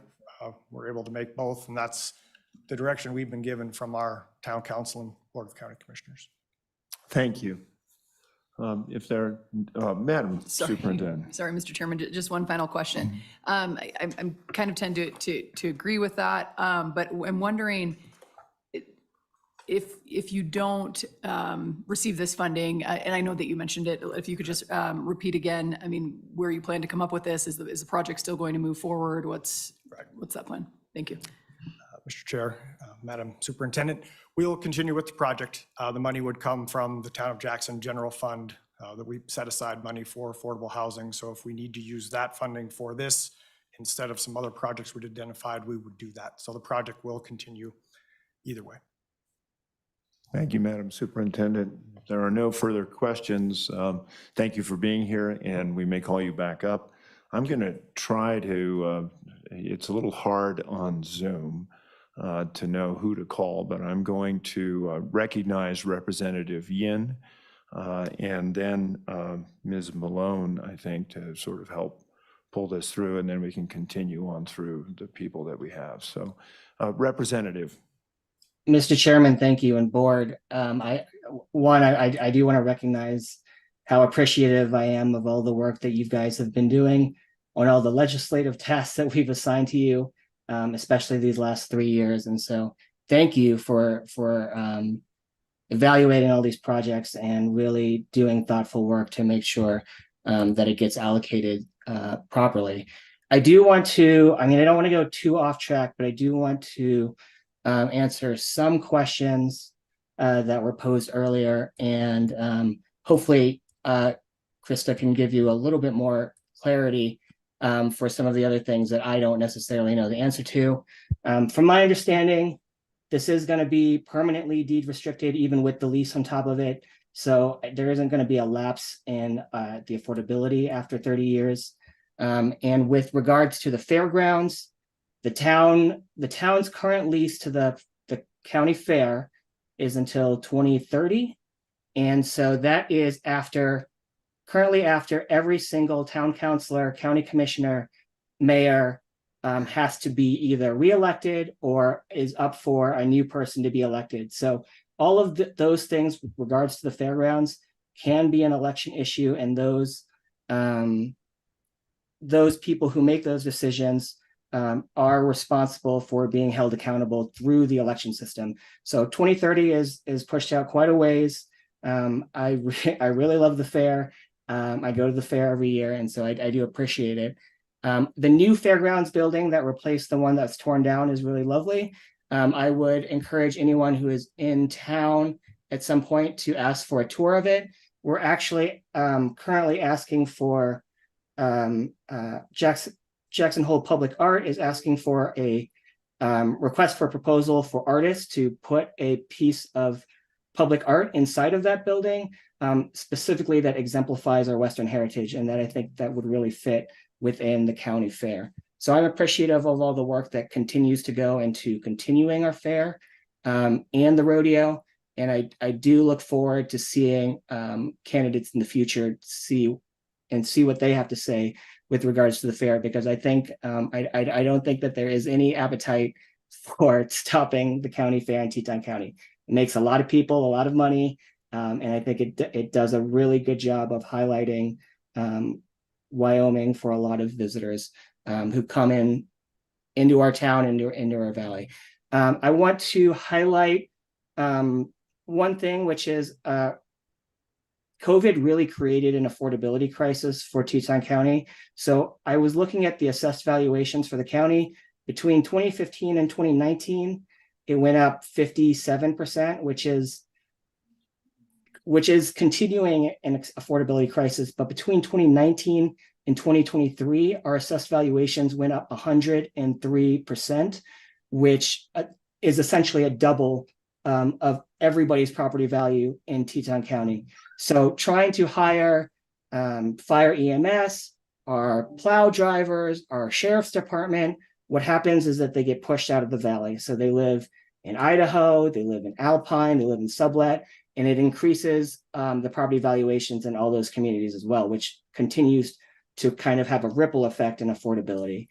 We're able to make both, and that's the direction we've been given from our town council and board of county commissioners. Thank you. If there, Madam Sorry. Superintendent. Sorry, Mr. Chairman, just one final question. I'm kind of tend to agree with that, but I'm wondering if you don't receive this funding, and I know that you mentioned it, if you could just repeat again, where you plan to come up with this? Is the project still going to move forward? What's that plan? Thank you. Mr. Chair, Madam Superintendent, we'll continue with the project. The money would come from the Town of Jackson General Fund that we set aside money for affordable housing. So if we need to use that funding for this instead of some other projects we'd identified, we would do that. So the project will continue either way. Thank you, Madam Superintendent. If there are no further questions, thank you for being here, and we may call you back up. I'm going to try to, it's a little hard on Zoom to know who to call, but I'm going to recognize Representative Yin and then Ms. Malone, I think, to sort of help pull this through, and then we can continue on through the people that we have. So, Representative. Mr. Chairman, thank you, and board. I do want to recognize how appreciative I am of all the work that you guys have been doing on all the legislative tasks that we've assigned to you, especially these last 3 years. And so thank you for evaluating all these projects and really doing thoughtful work to make sure that it gets allocated properly. I do want to, I don't want to go too off track, but I do want to answer some questions that were posed earlier, and hopefully Krista can give you a little bit more clarity for some of the other things that I don't necessarily know the answer to. From my understanding, this is going to be permanently deed restricted, even with the lease on top of it. So there isn't going to be a lapse in the affordability after 30 years. And with regards to the fairgrounds, the town's current lease to the county fair is until 2030. And so that is currently after every single town councilor, county commissioner, mayor has to be either reelected or is up for a new person to be elected. So all of those things with regards to the fairgrounds can be an election issue, and those people who make those decisions are responsible for being held accountable through the election system. So 2030 is pushed out quite a ways. I really love the fair. I go to the fair every year, and so I do appreciate it. The new fairgrounds building that replaced the one that's torn down is really lovely. I would encourage anyone who is in town at some point to ask for a tour of it. We're actually currently asking for Jackson Hole Public Art is asking for a request for proposal for artists to put a piece of public art inside of that building, specifically that exemplifies our Western heritage, and that I think that would really fit within the county fair. So I'm appreciative of all the work that continues to go into continuing our fair and the rodeo. And I do look forward to seeing candidates in the future see what they have to say with regards to the fair, because I think I don't think that there is any appetite for stopping the county fair in Teton County. It makes a lot of people a lot of money, and I think it does a really good job of highlighting Wyoming for a lot of visitors who come into our town, into our valley. I want to highlight one thing, which is COVID really created an affordability crisis for Teton County. So I was looking at the assessed valuations for the county between 2015 and 2019. It went up 57%, which is continuing an affordability crisis. But between 2019 and 2023, our assessed valuations went up 103%, which is essentially a double of everybody's property value in Teton County. So trying to hire fire EMS, our plow drivers, our sheriff's department, what happens is that they get pushed out of the valley. So they live in Idaho, they live in Alpine, they live in Sublet, and it increases the property valuations in all those communities as well, which continues to kind of have a ripple effect in affordability.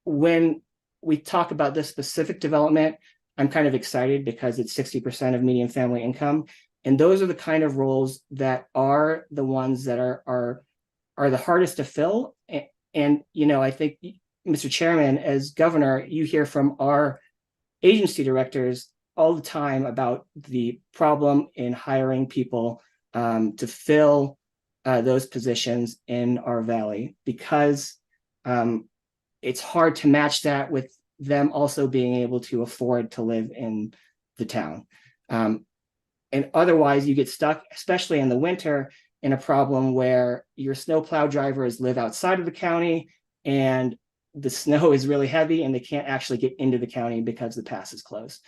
When we talk about this specific development, I'm kind of excited because it's 60% of median family income. And those are the kind of roles that are the ones that are the hardest to fill. And you know, I think, Mr. Chairman, as governor, you hear from our agency directors all the time about the problem in hiring people to fill those positions in our valley, because it's hard to match that with them also being able to afford to live in the town. And otherwise you get stuck, especially in the winter, in a problem where your snowplow drivers live outside of the county and the snow is really heavy and they can't actually get into the county because the pass is closed.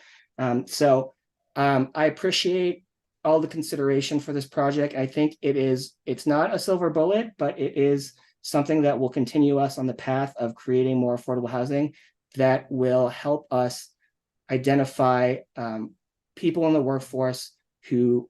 So I appreciate all the consideration for this project. I think it's not a silver bullet, but it is something that will continue us on the path of creating more affordable housing that will help us identify people in the workforce who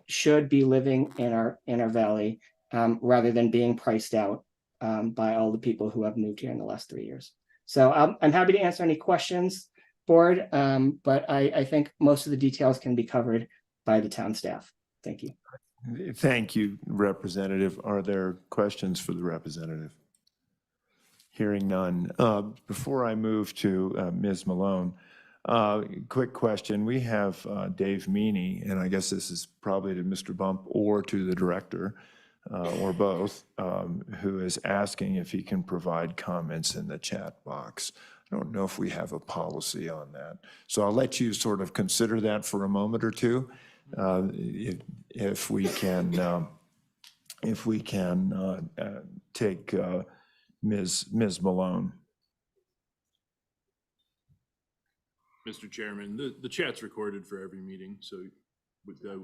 should be living in our valley rather than being priced out by all the people who have moved here in the last 3 years. So I'm happy to answer any questions, board, but I think most of the details can be covered by the town staff. Thank you. Thank you, Representative. Are there questions for the representative? Hearing none. Before I move to Ms. Malone, quick question. We have Dave Meany, and I guess this is probably to Mr. Bump or to the director, or both, who is asking if he can provide comments in the chat box. I don't know if we have a policy on that. So I'll let you sort of consider that for a moment or two. If we can take Ms. Malone. Mr. Chairman, the chat's recorded for every meeting, so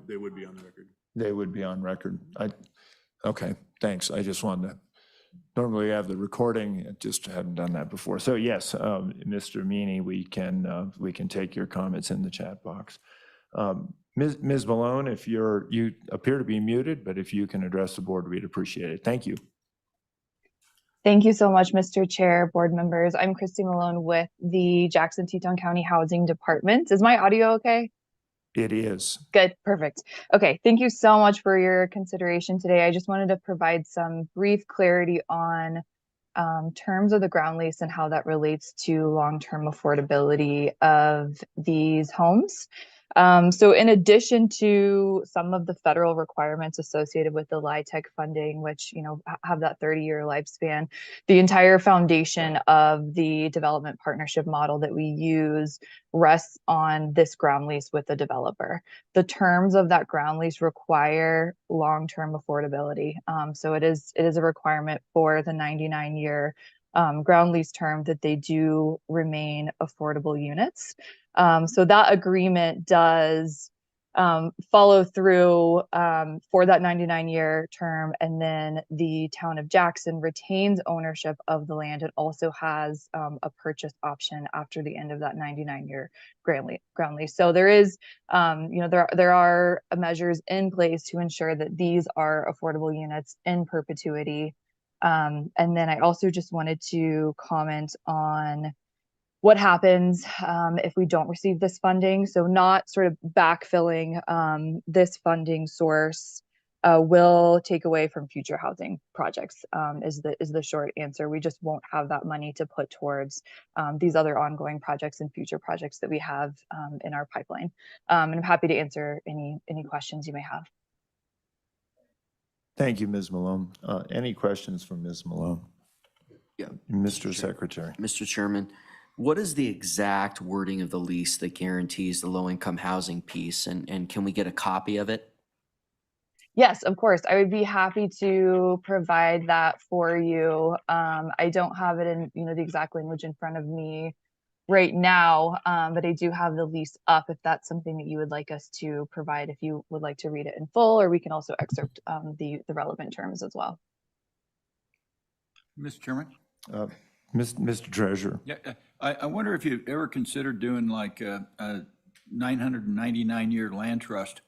they would be on the record. They would be on record. Okay, thanks. I just wanted to, normally have the recording, I just haven't done that before. So yes, Mr. Meany, we can take your comments in the chat box. Ms. Malone, if you appear to be muted, but if you can address the board, we'd appreciate it. Thank you. Thank you so much, Mr. Chair, board members. I'm Christy Malone with the Jackson-Teton County Housing Department. Is my audio okay? It is. Good, perfect. Okay, thank you so much for your consideration today. I just wanted to provide some brief clarity on terms of the ground lease and how that relates to long-term affordability of these homes. So in addition to some of the federal requirements associated with the LIHTC funding, which, have that 30-year lifespan, the entire foundation of the development partnership model that we use rests on this ground lease with the developer. The terms of that ground lease require long-term affordability. So it is a requirement for the 99-year ground lease term that they do remain affordable units. So that agreement does follow through for that 99-year term, and then the town of Jackson retains ownership of the land and also has a purchase option after the end of that 99-year ground lease. So there is, there are measures in place to ensure that these are affordable units in perpetuity. And then I also just wanted to comment on what happens if we don't receive this funding. So not sort of backfilling this funding source will take away from future housing projects is the short answer. We just won't have that money to put towards these other ongoing projects and future projects that we have in our pipeline. And I'm happy to answer any questions you may have. Thank you, Ms. Malone. Any questions from Ms. Malone? Yeah. Mr. Secretary. Mr. Chairman, what is the exact wording of the lease that guarantees the low-income housing piece, and can we get a copy of it? Yes, of course. I would be happy to provide that for you. I don't have it in, the exact language in front of me right now, but I do have the lease up if that's something that you would like us to provide, if you would like to read it in full, or we can also excerpt the relevant terms as well. Mr. Chairman? Mr. Treasurer. Yeah, I wonder if you've ever considered doing like a 999-year land trust,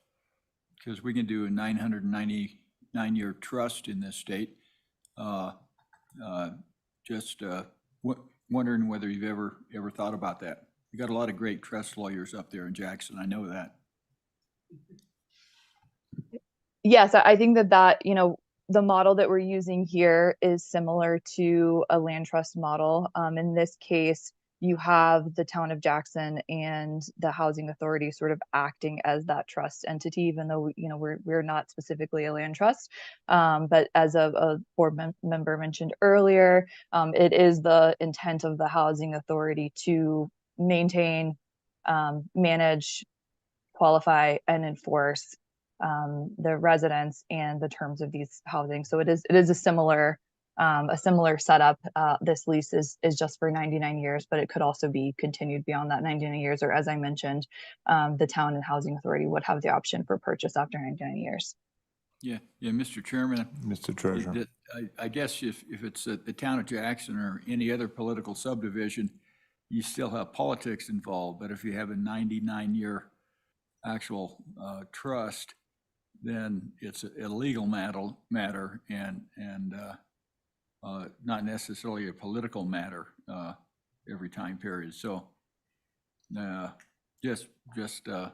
because we can do a 999-year trust in this state. Just wondering whether you've ever thought about that. You got a lot of great trust lawyers up there in Jackson. I know that. Yes, I think that, the model that we're using here is similar to a land trust model. In this case, you have the town of Jackson and the housing authority sort of acting as that trust entity, even though we're not specifically a land trust. But as a board member mentioned earlier, it is the intent of the housing authority to maintain, manage, qualify, and enforce the residents and the terms of these housing. So it is a similar setup. This lease is just for 99 years, but it could also be continued beyond that 99 years, or as I mentioned, the town and housing authority would have the option for purchase after 99 years. Yeah, Mr. Chairman. Mr. Treasurer. I guess if it's the town of Jackson or any other political subdivision, you still have politics involved. But if you have a 99-year actual trust, then it's a legal matter and not necessarily a political matter every time period. So just I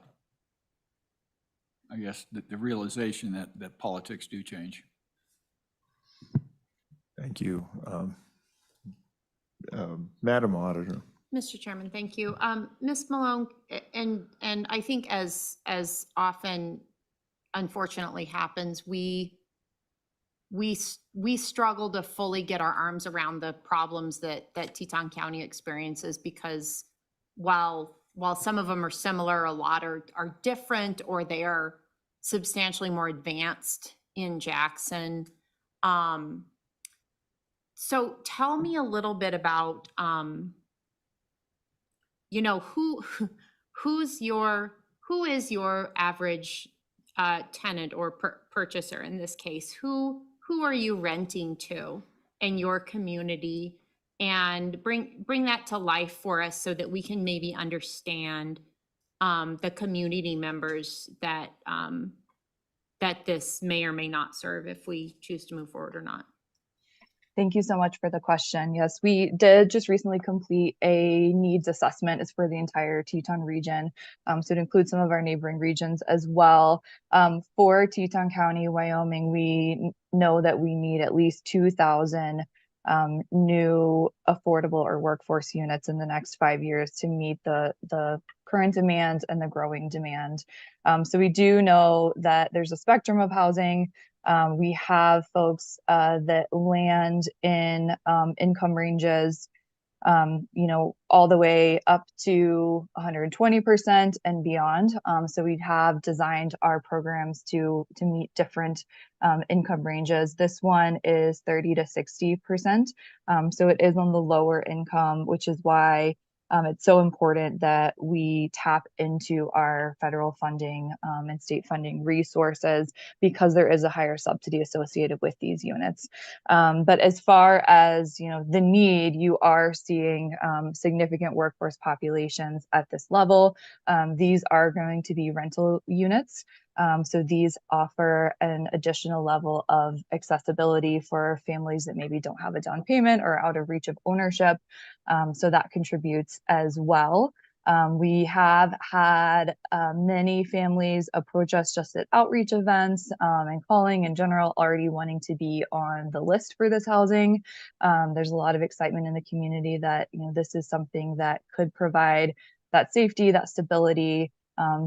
guess the realization that politics do change. Thank you. Madam Auditor. Mr. Chairman, thank you. Ms. Malone, and I think as often unfortunately happens, we struggle to fully get our arms around the problems that Teton County experiences, because while some of them are similar, a lot are different, or they are substantially more advanced in Jackson. So tell me a little bit about who is your average tenant or purchaser in this case? Who are you renting to in your community? And bring that to life for us so that we can maybe understand the community members that this may or may not serve if we choose to move forward or not. Thank you so much for the question. Yes, we did just recently complete a needs assessment. It's for the entire Teton region. So it includes some of our neighboring regions as well. For Teton County, Wyoming, we know that we need at least 2,000 new affordable or workforce units in the next 5 years to meet the current demand and the growing demand. So we do know that there's a spectrum of housing. We have folks that land in income ranges, all the way up to 120% and beyond. So we have designed our programs to meet different income ranges. This one is 30 to 60%. So it is on the lower income, which is why it's so important that we tap into our federal funding and state funding resources, because there is a higher subsidy associated with these units. But as far as the need, you are seeing significant workforce populations at this level. These are going to be rental units. So these offer an additional level of accessibility for families that maybe don't have a down payment or out of reach of ownership. So that contributes as well. We have had many families approach us just at outreach events and calling in general, already wanting to be on the list for this housing. There's a lot of excitement in the community that this is something that could provide that safety, that stability,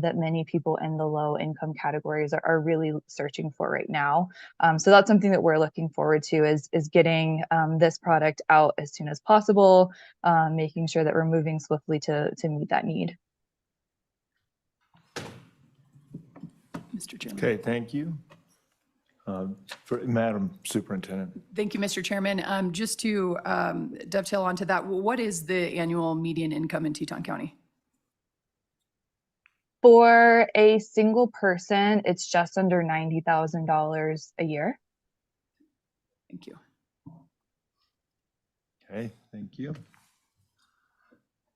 that many people in the low income categories are really searching for right now. So that's something that we're looking forward to is getting this product out as soon as possible, making sure that we're moving swiftly to meet that need. Mr. Chairman. Okay, thank you. Madam Superintendent. Thank you, Mr. Chairman. Just to dovetail onto that, what is the annual median income in Teton County? For a single person, it's just under $90,000 a year. Thank you. Okay, thank you.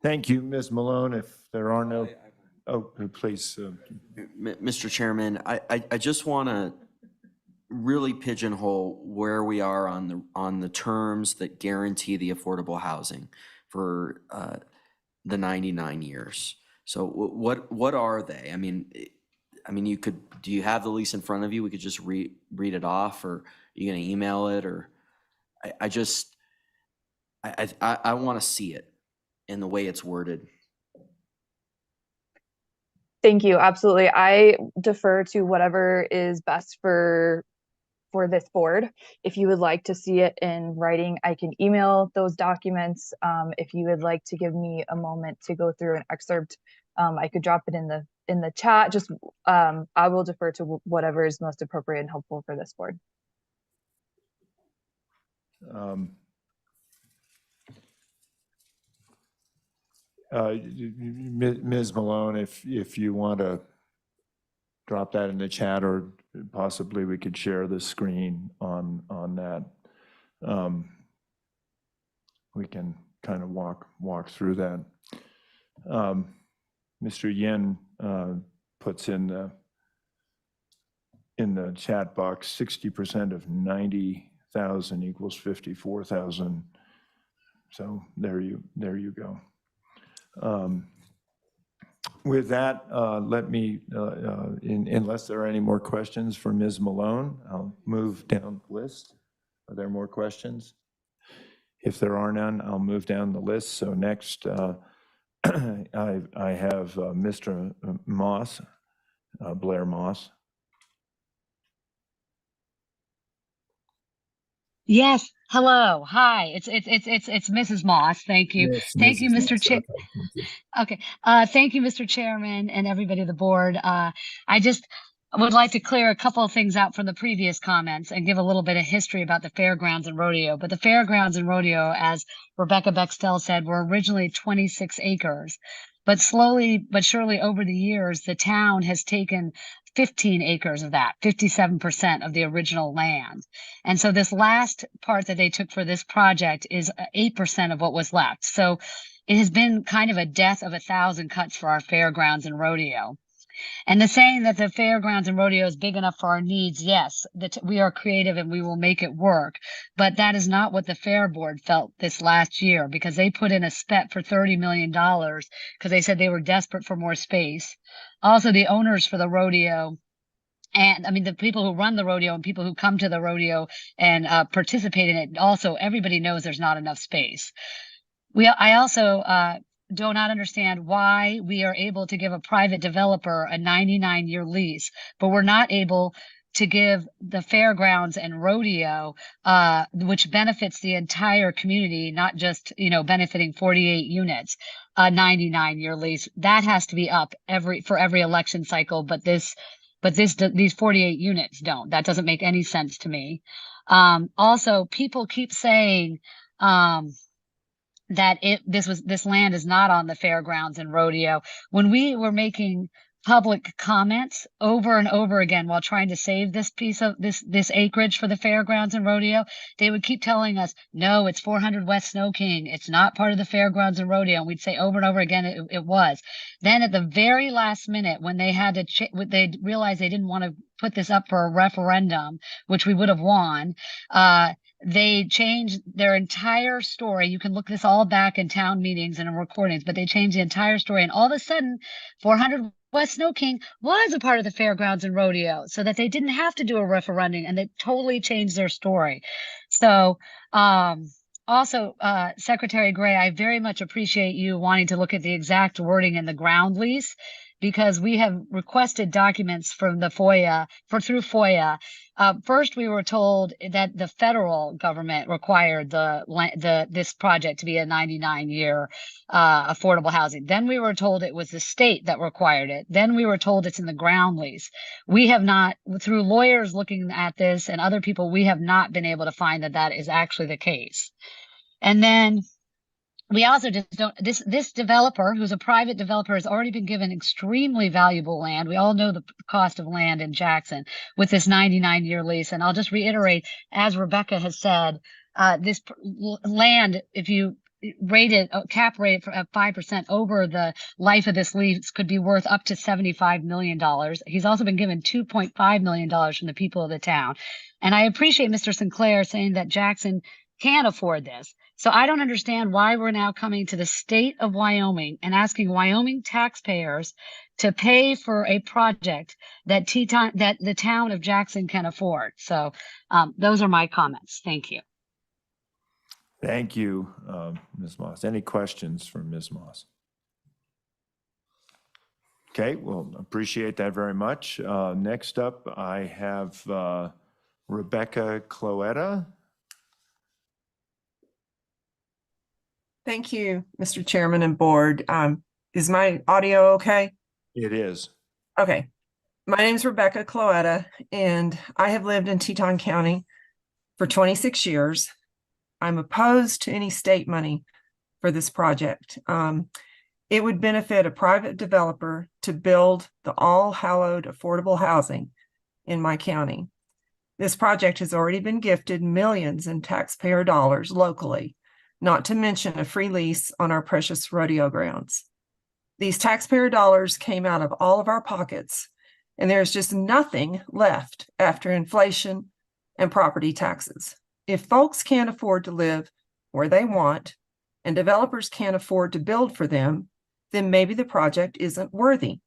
Thank you, Ms. Malone. If there are no, please. Mr. Chairman, I just want to really pigeonhole where we are on the terms that guarantee the affordable housing for the 99 years. So what are they? I mean, do you have the lease in front of you? We could just read it off, or are you going to email it? Or I want to see it in the way it's worded. Thank you. Absolutely. I defer to whatever is best for this board. If you would like to see it in writing, I can email those documents. If you would like to give me a moment to go through an excerpt, I could drop it in the chat. Just I will defer to whatever is most appropriate and helpful for this board. Ms. Malone, if you want to drop that in the chat, or possibly we could share the screen on that. We can kind of walk through that. Mr. Yin puts in the chat box, 60% of 90,000 equals 54,000. So there you go. With that, let me, unless there are any more questions for Ms. Malone, I'll move down the list. Are there more questions? If there are none, I'll move down the list. So next, I have Mr. Moss, Blair Moss. Yes. Hello. Hi. It's Mrs. Moss. Thank you. Yes, Thank you, Mrs. Mr. Moss. Chair. Okay. Thank you, Mr. Chairman, and everybody on the board. I just would like to clear a couple of things out from the previous comments and give a little bit of history about the fairgrounds and rodeo. But the fairgrounds and rodeo, as Rebecca Bextel said, were originally 26 acres. But slowly but surely over the years, the town has taken 15 acres of that, 57% of the original land. And so this last part that they took for this project is 8% of what was left. So it has been kind of a death of 1,000 cuts for our fairgrounds and rodeo. And the saying that the fairgrounds and rodeo is big enough for our needs, yes, that we are creative and we will make it work. But that is not what the Fair Board felt this last year, because they put in a spec for $30 million because they said they were desperate for more space. Also, the owners for the rodeo And I mean, the people who run the rodeo and people who come to the rodeo and participate in it, also, everybody knows there's not enough space. I also do not understand why we are able to give a private developer a 99-year lease, but we're not able to give the fairgrounds and rodeo, which benefits the entire community, not just, benefiting 48 units, a 99-year lease. That has to be up for every election cycle, but these 48 units don't. That doesn't make any sense to me. Also, people keep saying, that this land is not on the fairgrounds and rodeo. When we were making public comments over and over again while trying to save this piece of this acreage for the fairgrounds and rodeo, they would keep telling us, no, it's 400 West Snow King. It's not part of the fairgrounds and rodeo. And we'd say over and over again, it was. Then at the very last minute, when they had to, they realized they didn't want to put this up for a referendum, which we would have won, they changed their entire story. You can look this all back in town meetings and in recordings, but they changed the entire story. And all of a sudden, 400 West Snow King was a part of the fairgrounds and rodeo, so that they didn't have to do a referendum, and they totally changed their story. So, also, Secretary Gray, I very much appreciate you wanting to look at the exact wording in the ground lease, because we have requested documents from the FOIA, through FOIA. First, we were told that the federal government required this project to be a 99-year affordable housing. Then we were told it was the state that required it. Then we were told it's in the ground lease. We have not, through lawyers looking at this and other people, we have not been able to find that is actually the case. And then we also just don't, this developer, who's a private developer, has already been given extremely valuable land. We all know the cost of land in Jackson with this 99-year lease. And I'll just reiterate, as Rebecca has said, this land, if you cap rate at 5% over the life of this lease, could be worth up to $75 million. He's also been given $2.5 million from the people of the town. And I appreciate Mr. Sinclair saying that Jackson can't afford this. So I don't understand why we're now coming to the state of Wyoming and asking Wyoming taxpayers to pay for a project that the town of Jackson can afford. So those are my comments. Thank you. Thank you, Ms. Moss. Any questions for Ms. Moss? Okay, well, appreciate that very much. Next up, I have Rebecca Cloetta. Thank you, Mr. Chairman and Board. Is my audio okay? It is. Okay. My name is Rebecca Cloetta, and I have lived in Teton County for 26 years. I'm opposed to any state money for this project. It would benefit a private developer to build the all-hallowed affordable housing in my county. This project has already been gifted millions in taxpayer dollars locally, not to mention a free lease on our precious rodeo grounds. These taxpayer dollars came out of all of our pockets, and there's just nothing left after inflation and property taxes. If folks can't afford to live where they want and developers can't afford to build for them, then maybe the project isn't worthy.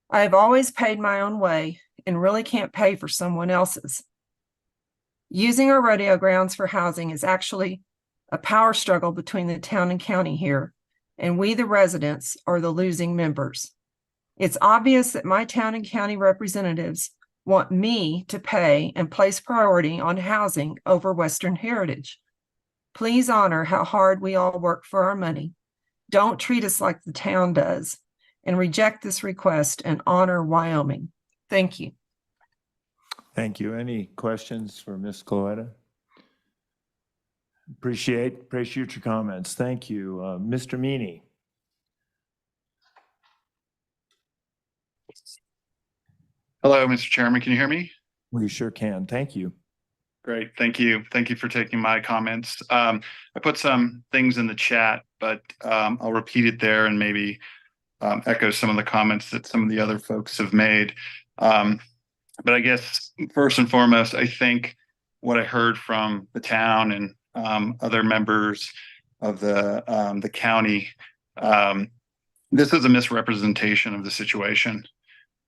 I have always paid my own way and really can't pay for someone else's. Using our rodeo grounds for housing is actually a power struggle between the town and county here, and we, the residents, are the losing members. It's obvious that my town and county representatives want me to pay and place priority on housing over Western heritage. Please honor how hard we all work for our money. Don't treat us like the town does, and reject this request and honor Wyoming. Thank you. Thank you. Any questions for Ms. Cloetta? Appreciate your comments. Thank you. Mr. Meany. Hello, Mr. Chairman. Can you hear me? We sure can. Thank you. Great. Thank you. Thank you for taking my comments. I put some things in the chat, but I'll repeat it there and maybe echo some of the comments that some of the other folks have made. But I guess first and foremost, I think what I heard from the town and other members of the county, this is a misrepresentation of the situation.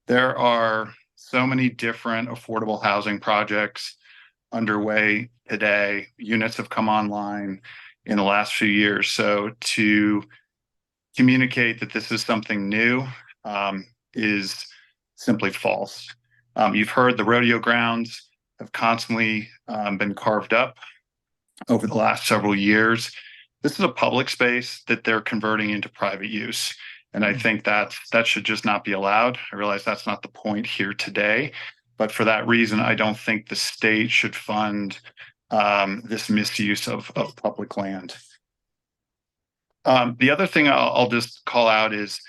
There are so many different affordable housing projects underway today. Units have come online in the last few years. So to communicate that this is something new is simply false. You've heard the rodeo grounds have constantly been carved up over the last several years. This is a public space that they're converting into private use. And I think that should just not be allowed. I realize that's not the point here today, but for that reason, I don't think the state should fund this misuse of public land. The other thing I'll just call out is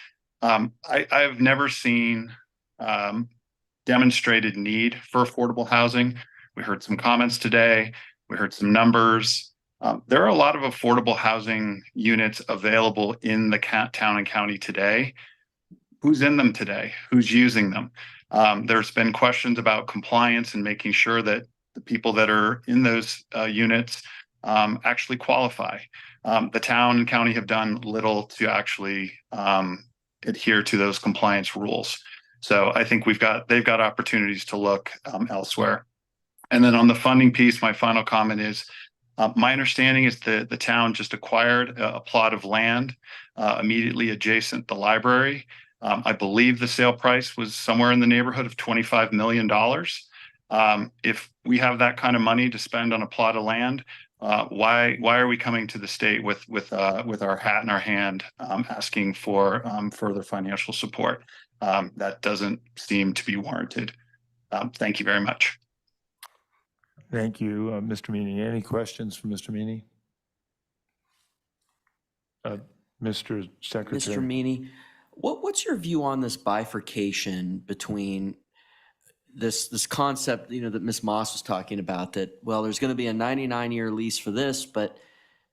I've never seen demonstrated need for affordable housing. We heard some comments today. We heard some numbers. There are a lot of affordable housing units available in the town and county today. Who's in them today? Who's using them? There's been questions about compliance and making sure that the people that are in those units actually qualify. The town and county have done little to actually adhere to those compliance rules. So I think they've got opportunities to look elsewhere. And then on the funding piece, my final comment is, my understanding is that the town just acquired a plot of land immediately adjacent to the library. I believe the sale price was somewhere in the neighborhood of $25 million. If we have that kind of money to spend on a plot of land, why are we coming to the state with our hat in our hand asking for further financial support? That doesn't seem to be warranted. Thank you very much. Thank you, Mr. Meany. Any questions for Mr. Meany? Mr. Secretary. Mr. Meany, what's your view on this bifurcation between this concept, that Ms. Moss was talking about, that, well, there's going to be a 99-year lease for this, but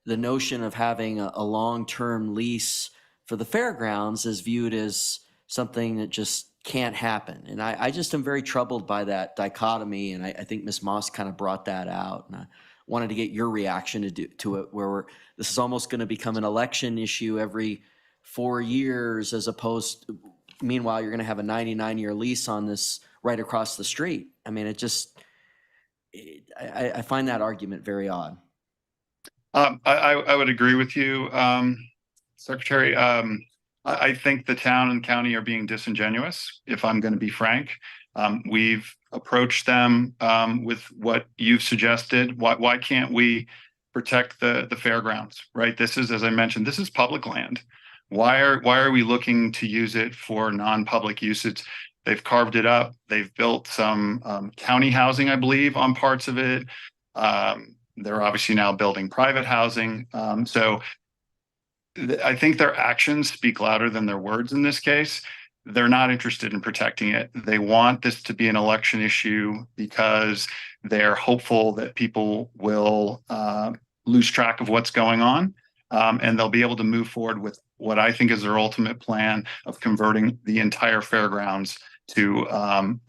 the notion of having a long-term lease for the fairgrounds is viewed as something that just can't happen. And I just am very troubled by that dichotomy. And I think Ms. Moss kind of brought that out. And I wanted to get your reaction to it, where this is almost going to become an election issue every 4 years, as opposed to, meanwhile, you're going to have a 99-year lease on this right across the street. I mean, I find that argument very odd. I would agree with you, Secretary. I think the town and county are being disingenuous, if I'm going to be frank. We've approached them with what you've suggested. Why can't we protect the fairgrounds, right? This is, as I mentioned, this is public land. Why are we looking to use it for non-public usage? They've carved it up. They've built some county housing, I believe, on parts of it. They're obviously now building private housing. So I think their actions speak louder than their words in this case. They're not interested in protecting it. They want this to be an election issue because they're hopeful that people will lose track of what's going on, and they'll be able to move forward with what I think is their ultimate plan of converting the entire fairgrounds to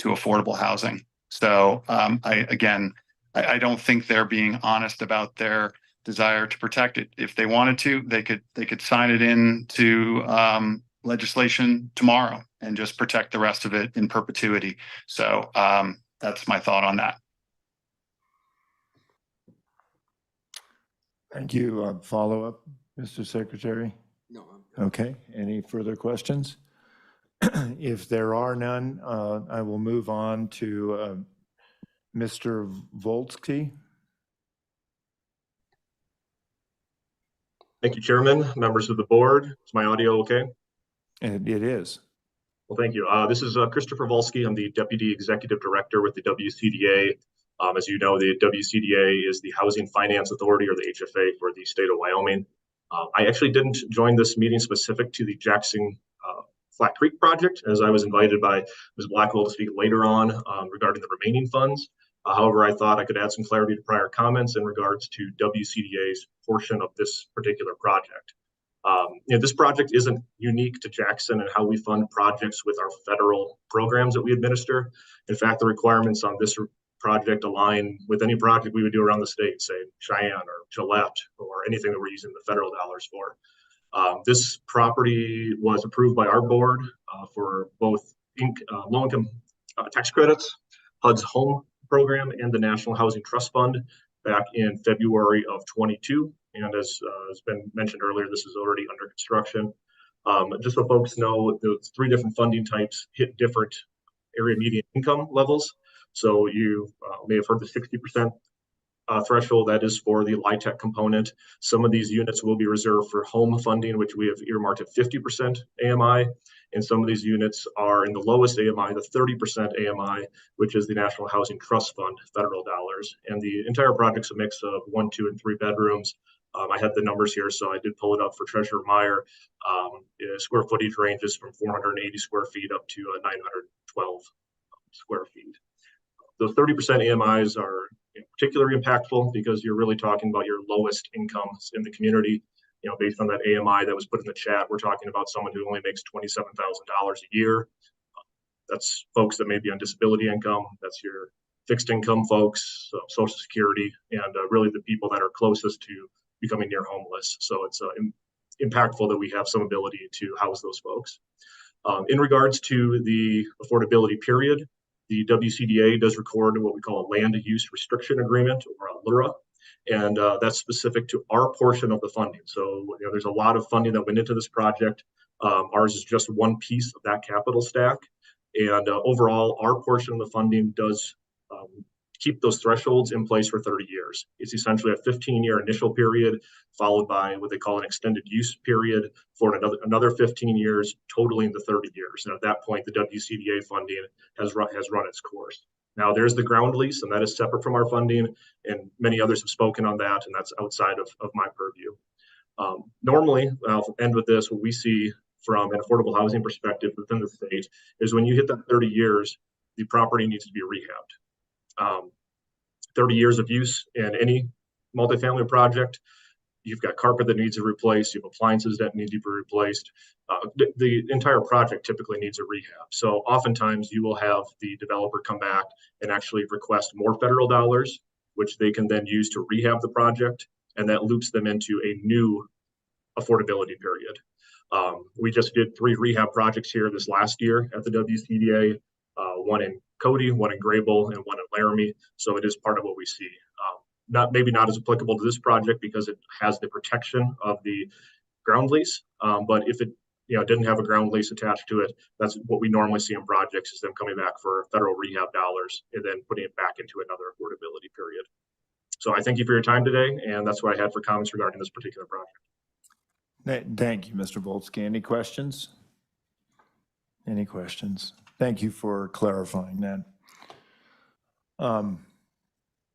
affordable housing. So I don't think they're being honest about their desire to protect it. If they wanted to, they could sign it into legislation tomorrow and just protect the rest of it in perpetuity. So that's my thought on that. Thank you. Follow up, Mr. Secretary? No. Okay. Any further questions? If there are none, I will move on to Mr. Volsky. Thank you, Chairman, members of the board. Is my audio okay? And it is. Well, thank you. This is Christopher Volsky. I'm the Deputy Executive Director with the WCDA. As you know, the WCDA is the Housing Finance Authority, or the HFA, for the state of Wyoming. I actually didn't join this meeting specific to the Jackson Flat Creek project, as I was invited by Ms. Blackwell to speak later on regarding the remaining funds. However, I thought I could add some clarity to prior comments in regards to WCDA's portion of this particular project. This project isn't unique to Jackson and how we fund projects with our federal programs that we administer. In fact, the requirements on this project align with any project we would do around the state, say Cheyenne or Gillette, or anything that we're using the federal dollars for. This property was approved by our board for both low-income tax credits, HUD's home program, and the National Housing Trust Fund back in February of 22. And as has been mentioned earlier, this is already under construction. Just so folks know, the 3 different funding types hit different area median income levels. So you may have heard the 60% threshold. That is for the LIHTC component. Some of these units will be reserved for home funding, which we have earmarked at 50% AMI. And some of these units are in the lowest AMI, the 30% AMI, which is the National Housing Trust Fund federal dollars. And the entire project's a mix of 1, 2, and 3 bedrooms. I have the numbers here, so I did pull it up for Treasurer Meyer. Square footage ranges from 480 square feet up to 912 square feet. Those 30% AMIs are particularly impactful because you're really talking about your lowest incomes in the community. Based on that AMI that was put in the chat, we're talking about someone who only makes $27,000 a year. That's folks that may be on disability income. That's your fixed income folks, Social Security, and really the people that are closest to becoming near homeless. So it's impactful that we have some ability to house those folks. In regards to the affordability period, the WCDA does record what we call a land use restriction agreement, or a LURA, and that's specific to our portion of the funding. So there's a lot of funding that went into this project. Ours is just one piece of that capital stack, and overall, our portion of the funding does keep those thresholds in place for 30 years. It's essentially a 15-year initial period, followed by what they call an extended use period for another 15 years, totaling the 30 years. And at that point, the WCDA funding has run its course. Now, there's the ground lease, and that is separate from our funding, and many others have spoken on that, and that's outside of my purview. Normally, I'll end with this, what we see from an affordable housing perspective within the state is when you hit that 30 years, the property needs to be rehabbed. 30 years of use in any multifamily project, you've got carpet that needs to be replaced, you have appliances that need to be replaced. The entire project typically needs a rehab. So oftentimes you will have the developer come back and actually request more federal dollars, which they can then use to rehab the project, and that loops them into a new affordability period. We just did 3 rehab projects here this last year at the WCDA, one in Cody, one in Grable, and one in Laramie. So it is part of what we see. Maybe not as applicable to this project because it has the protection of the ground lease. But if it didn't have a ground lease attached to it, that's what we normally see in projects, is them coming back for federal rehab dollars and then putting it back into another affordability period. So I thank you for your time today, and that's what I had for comments regarding this particular project. Thank you, Mr. Volsky. Any questions? Any questions? Thank you for clarifying that.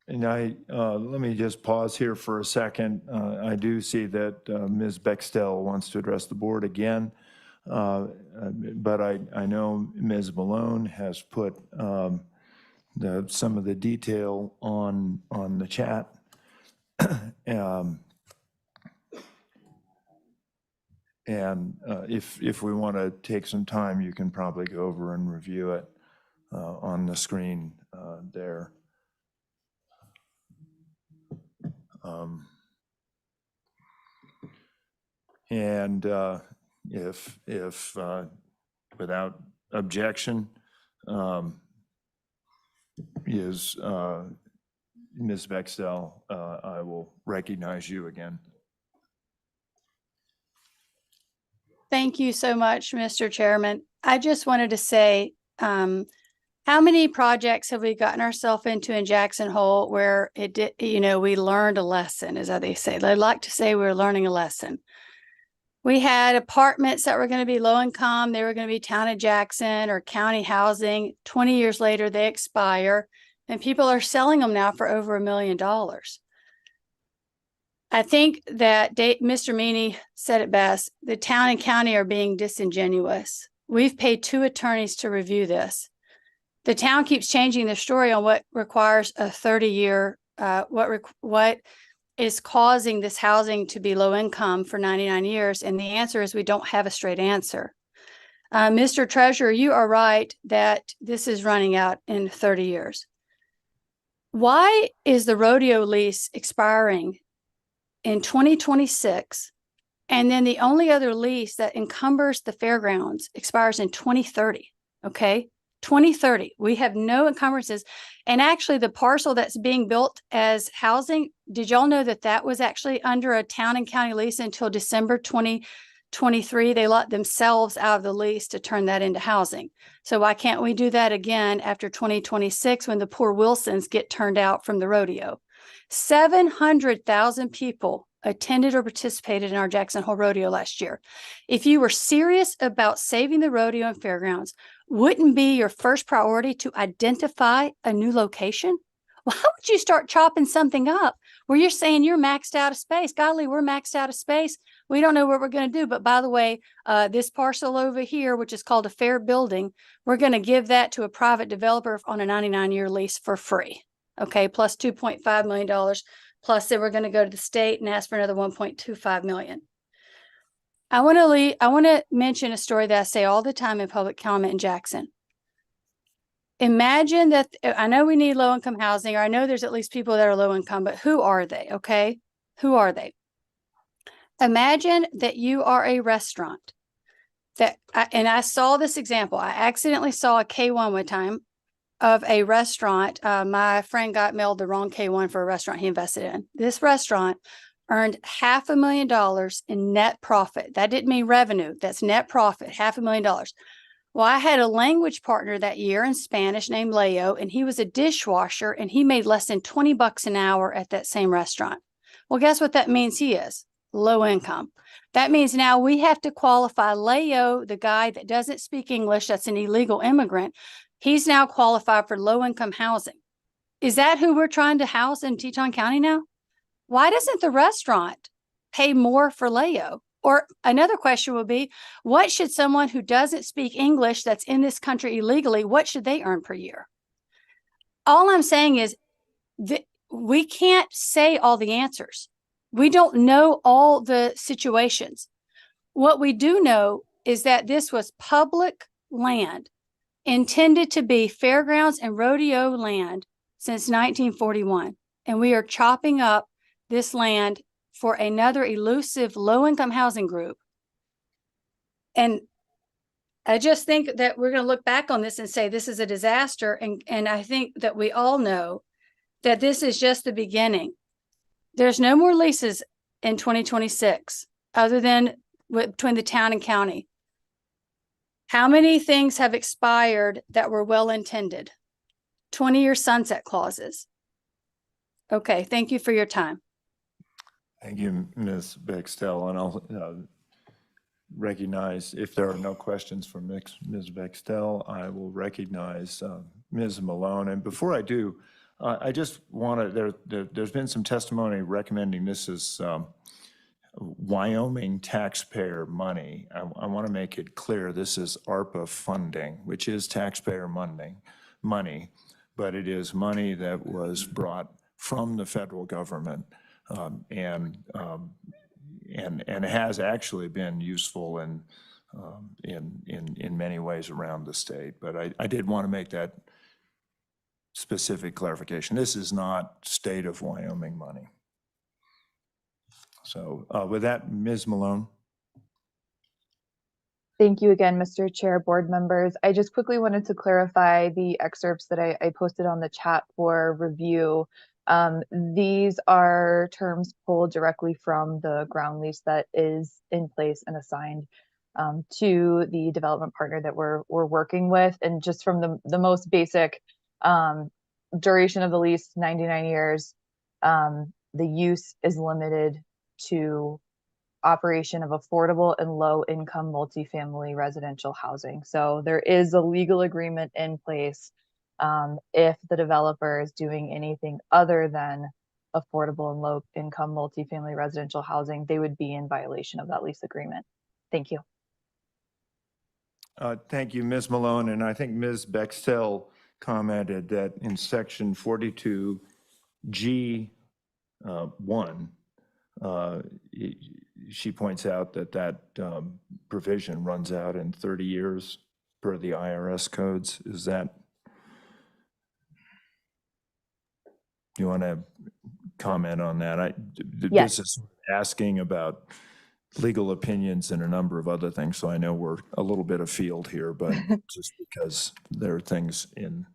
And let me just pause here for a second. I do see that Ms. Bextel wants to address the board again, but I know Ms. Malone has put some of the detail on the chat. And if we want to take some time, you can probably go over and review it on the screen there. And if without objection, is Ms. Bextel, I will recognize you again. Thank you so much, Mr. Chairman. I just wanted to say, how many projects have we gotten ourselves into in Jackson Hole where it did, we learned a lesson, as they say. They like to say we're learning a lesson. We had apartments that were going to be low income. They were going to be town of Jackson or county housing. 20 years later, they expire, and people are selling them now for over $1 million. I think that Mr. Meany said it best. The town and county are being disingenuous. We've paid 2 attorneys to review this. The town keeps changing their story on what requires a 30-year, what is causing this housing to be low income for 99 years. And the answer is we don't have a straight answer. Mr. Treasurer, you are right that this is running out in 30 years. Why is the rodeo lease expiring in 2026, and then the only other lease that encumbers the fairgrounds expires in 2030, okay? 2030. We have no encumbrances. And actually the parcel that's being built as housing, did y'all know that that was actually under a town and county lease until December 2023? They let themselves out of the lease to turn that into housing. So why can't we do that again after 2026 when the poor Wilsons get turned out from the rodeo? 700,000 people attended or participated in our Jackson Hole Rodeo last year. If you were serious about saving the rodeo and fairgrounds, wouldn't be your first priority to identify a new location? Why would you start chopping something up where you're saying you're maxed out of space? Golly, we're maxed out of space. We don't know what we're going to do. But by the way, this parcel over here, which is called a fair building, we're going to give that to a private developer on a 99-year lease for free. Okay, plus $2.5 million. Plus, then we're going to go to the state and ask for another $1.25 million. I want to mention a story that I say all the time in public comment in Jackson. Imagine that, I know we need low-income housing, or I know there's at least people that are low-income, but who are they, okay? Who are they? Imagine that you are a restaurant. And I saw this example. I accidentally saw a K1 one time of a restaurant. My friend got mailed the wrong K1 for a restaurant he invested in. This restaurant earned $500,000 in net profit. That didn't mean revenue. That's net profit, $500,000. Well, I had a language partner that year in Spanish named Leo, and he was a dishwasher, and he made less than $20 an hour at that same restaurant. Well, guess what that means he is? Low income. That means now we have to qualify Leo, the guy that doesn't speak English, that's an illegal immigrant. He's now qualified for low income housing. Is that who we're trying to house in Teton County now? Why doesn't the restaurant pay more for Leo? Or another question would be, what should someone who doesn't speak English that's in this country illegally, what should they earn per year? All I'm saying is that we can't say all the answers. We don't know all the situations. What we do know is that this was public land intended to be fairgrounds and rodeo land since 1941. And we are chopping up this land for another elusive low-income housing group. And I just think that we're going to look back on this and say this is a disaster. And I think that we all know that this is just the beginning. There's no more leases in 2026 other than between the town and county. How many things have expired that were well-intended? 20-year sunset clauses. Okay, thank you for your time. Thank you, Ms. Bextel, and I'll recognize, if there are no questions for Ms. Bextel, I will recognize Ms. Malone. And before I do, I just want to, there's been some testimony recommending this is Wyoming taxpayer money. I want to make it clear this is ARPA funding, which is taxpayer money, but it is money that was brought from the federal government and has actually been useful in many ways around the state. But I did want to make that specific clarification. This is not state of Wyoming money. So with that, Ms. Malone. Thank you again, Mr. Chair, board members. I just quickly wanted to clarify the excerpts that I posted on the chat for review. These are terms pulled directly from the ground lease that is in place and assigned to the development partner that we're working with. And just from the most basic duration of the lease, 99 years, the use is limited to operation of affordable and low income multifamily residential housing. So there is a legal agreement in place. If the developer is doing anything other than affordable and low income multifamily residential housing, they would be in violation of that lease agreement. Thank you. Thank you, Ms. Malone. And I think Ms. Bextel commented that in section 42G1, she points out that provision runs out in 30 years per the IRS codes. Is that, do you want to comment on that? Yes. This is asking about legal opinions and a number of other things, so I know we're a little bit afield here, but just because there are things in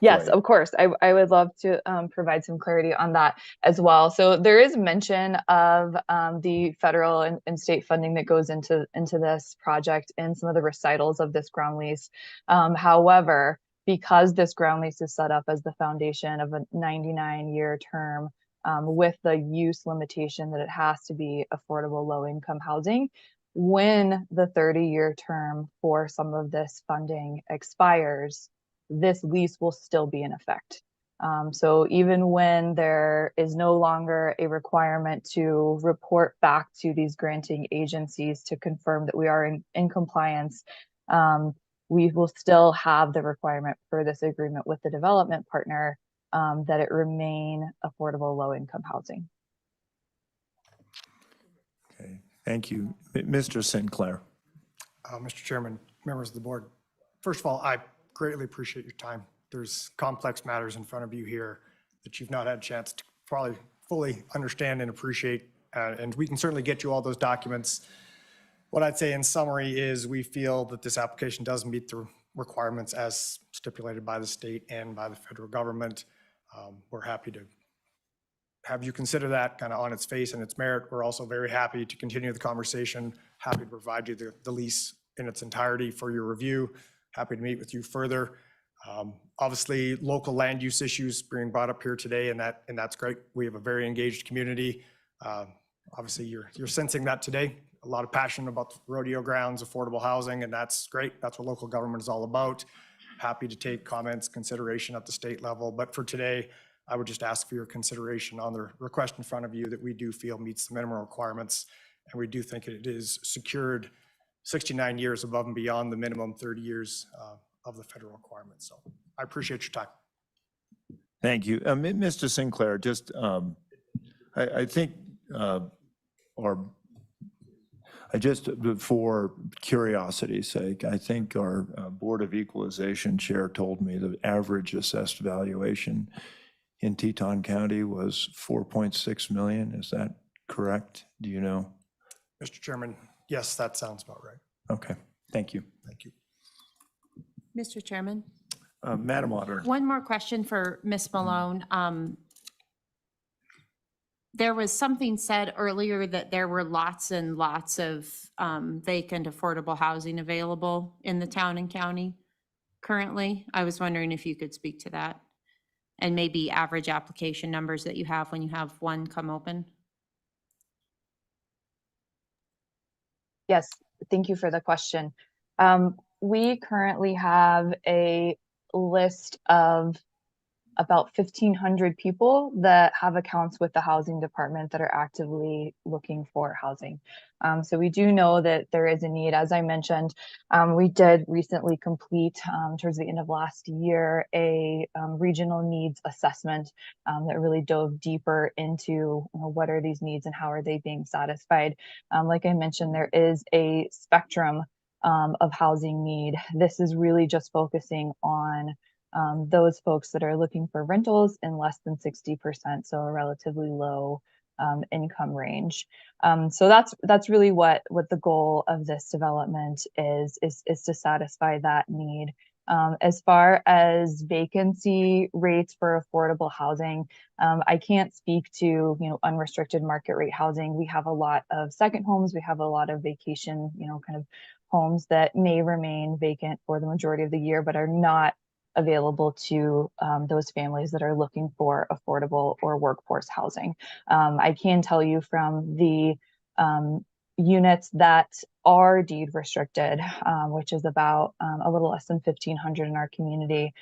Yes, play. of course. I would love to provide some clarity on that as well. So there is mention of the federal and state funding that goes into this project in some of the recitals of this ground lease. However, because this ground lease is set up as the foundation of a 99-year term with the use limitation that it has to be affordable low-income housing, when the 30-year term for some of this funding expires, this lease will still be in effect. So even when there is no longer a requirement to report back to these granting agencies to confirm that we are in compliance, we will still have the requirement for this agreement with the development partner that it remain affordable low-income housing. Okay, thank you. Mr. Sinclair. Mr. Chairman, members of the board, first of all, I greatly appreciate your time. There's complex matters in front of you here that you've not had a chance to probably fully understand and appreciate, and we can certainly get you all those documents. What I'd say in summary is we feel that this application does meet the requirements as stipulated by the state and by the federal government. We're happy to have you consider that kind of on its face and its merit. We're also very happy to continue the conversation, happy to provide you the lease in its entirety for your review. Happy to meet with you further. Obviously, local land use issues being brought up here today, and that's great. We have a very engaged community. Obviously, you're sensing that today. A lot of passion about the rodeo grounds, affordable housing, and that's great. That's what local government is all about. Happy to take comments, consideration at the state level. But for today, I would just ask for your consideration on the request in front of you that we do feel meets the minimum requirements, and we do think it is secured 69 years above and beyond the minimum 30 years of the federal requirements. So I appreciate your time. Thank you. Mr. Sinclair, just, I think, just for curiosity's sake, I think our Board of Equalization chair told me the average assessed valuation in Teton County was 4.6 million. Is that correct? Do you know? Mr. Chairman, yes, that sounds about right. Okay, thank you. Thank you. Mr. Chairman? Madam Auditor. One more question for Ms. Malone. There was something said earlier that there were lots and lots of vacant affordable housing available in the town and county currently. I was wondering if you could speak to that and maybe average application numbers that you have when you have one come open. Yes, thank you for the question. We currently have a list of about 1,500 people that have accounts with the housing department that are actively looking for housing. So we do know that there is a need. As I mentioned, we did recently complete, towards the end of last year, a regional needs assessment that really dove deeper into what are these needs and how are they being satisfied. Like I mentioned, there is a spectrum of housing need. This is really just focusing on those folks that are looking for rentals in less than 60%, so a relatively low income range. So that's really what the goal of this development is to satisfy that need. As far as vacancy rates for affordable housing, I can't speak to unrestricted market rate housing. We have a lot of second homes. We have a lot of vacation, kind of homes that may remain vacant for the majority of the year, but are not available to those families that are looking for affordable or workforce housing. I can tell you from the units that are deed restricted, which is about a little less than 1,500 in our community,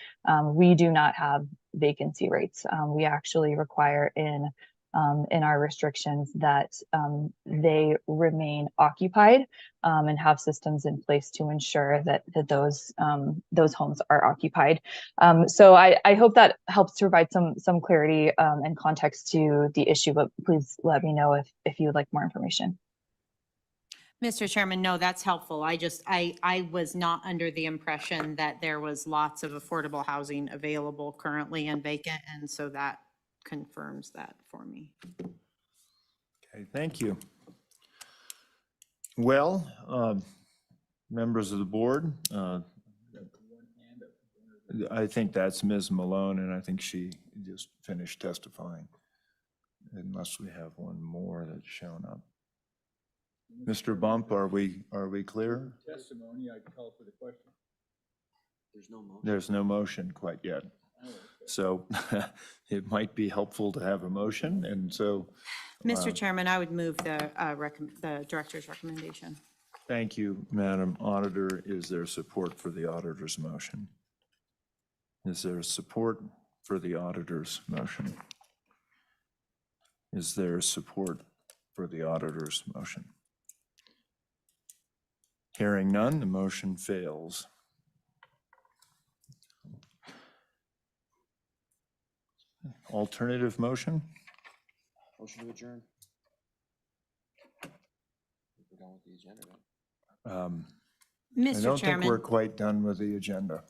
we do not have vacancy rates. We actually require in our restrictions that they remain occupied and have systems in place to ensure that those homes are occupied. So I hope that helps to provide some clarity and context to the issue, but please let me know if you would like more information. Mr. Chairman, no, that's helpful. I was not under the impression that there was lots of affordable housing available currently and vacant, and so that confirms that for me. Okay, thank you. Well, members of the board, I think that's Ms. Malone, and I think she just finished testifying, unless we have one more that's shown up. Mr. Bump, are we clear? Testimony, I call for the question. There's no motion quite yet. So it might be helpful to have a motion, and so. Mr. Chairman, I would move the director's recommendation. Thank you, Madam Auditor. Is there support for the auditor's motion? Is there support for the auditor's motion? Is there support for the auditor's motion? Hearing none, the motion fails. Alternative motion? Motion to adjourn. We're done with the agenda, right? I Mr. don't think we're Chairman, quite done with the agenda.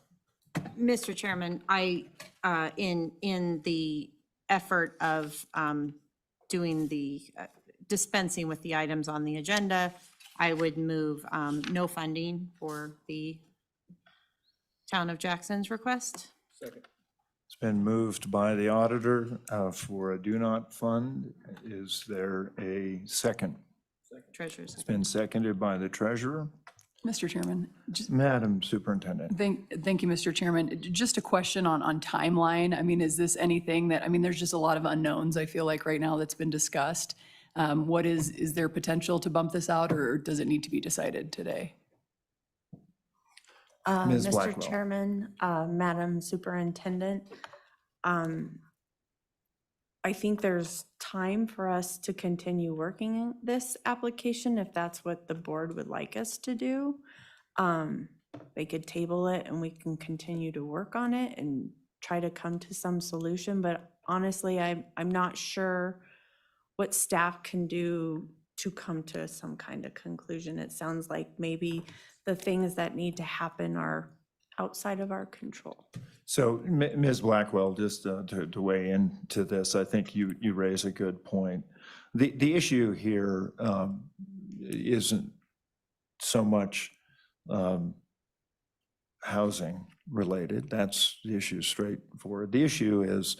Mr. Chairman, I, in the effort of doing the dispensing with the items on the agenda, I would move no funding for the Town of Jackson's request. Second. It's been moved by the auditor for a do not fund. Is there a second? Treasurer's. It's been seconded by the treasurer. Mr. Chairman, Madam Superintendent. thank you, Mr. Chairman. Just a question on timeline. I mean, is this anything that, I mean, there's just a lot of unknowns, I feel like right now that's been discussed. What is there potential to bump this out, or does it need to be decided today? Ms. Mr. Blackwell. Chairman, Madam Superintendent, I think there's time for us to continue working this application if that's what the board would like us to do. They could table it and we can continue to work on it and try to come to some solution. But honestly, I'm not sure what staff can do to come to some kind of conclusion. It sounds like maybe the things that need to happen are outside of our control. So Ms. Blackwell, just to weigh into this, I think you raise a good point. The issue here isn't so much housing related. That's the issue straightforward. The issue is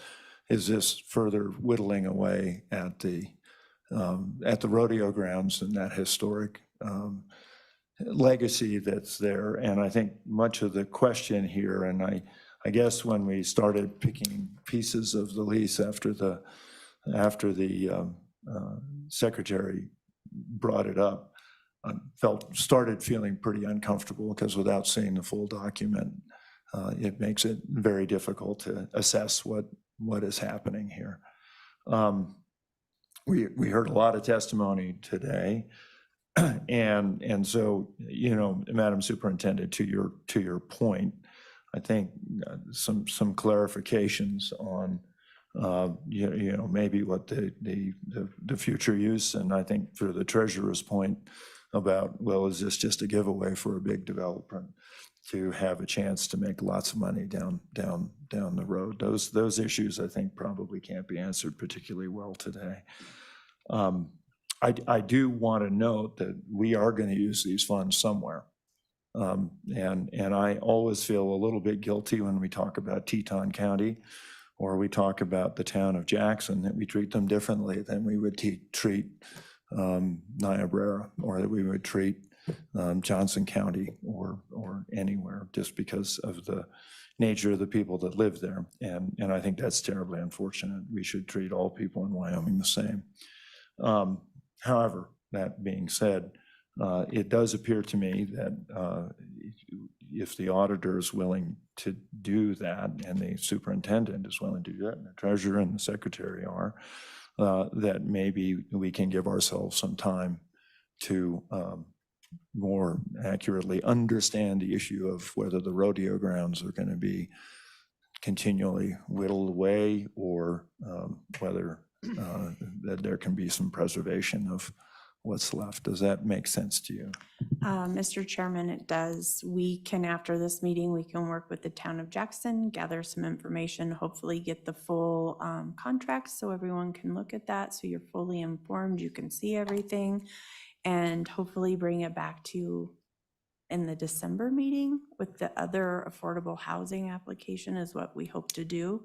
this further whittling away at the rodeo grounds and that historic legacy that's there. And I think much of the question here, and I guess when we started picking pieces of the lease after the secretary brought it up, I started feeling pretty uncomfortable because without seeing the full document, it makes it very difficult to assess what is happening here. We heard a lot of testimony today. And so, you know, Madam Superintendent, to your point, I think some clarifications on, you know, maybe what the future use, and I think for the treasurer's point about, well, is this just a giveaway for a big developer to have a chance to make lots of money down the road? Those issues, I think, probably can't be answered particularly well today. I do want to note that we are going to use these funds somewhere. And I always feel a little bit guilty when we talk about Teton County or we talk about the town of Jackson, that we treat them differently than we would treat Niobrara, or that we would treat Johnson County or anywhere, just because of the nature of the people that live there. And I think that's terribly unfortunate. We should treat all people in Wyoming the same. However, that being said, it does appear to me that if the auditor is willing to do that, and the superintendent is willing to do that, and the treasurer and the secretary are, that maybe we can give ourselves some time to more accurately understand the issue of whether the rodeo grounds are going to be continually whittled away, or whether that there can be some preservation of what's left. Does that make sense to you? Mr. Chairman, it does. We can, after this meeting, we can work with the town of Jackson, gather some information, hopefully get the full contracts so everyone can look at that, so you're fully informed, you can see everything. and hopefully bring it back to you in the December meeting with the other affordable housing application is what we hope to do.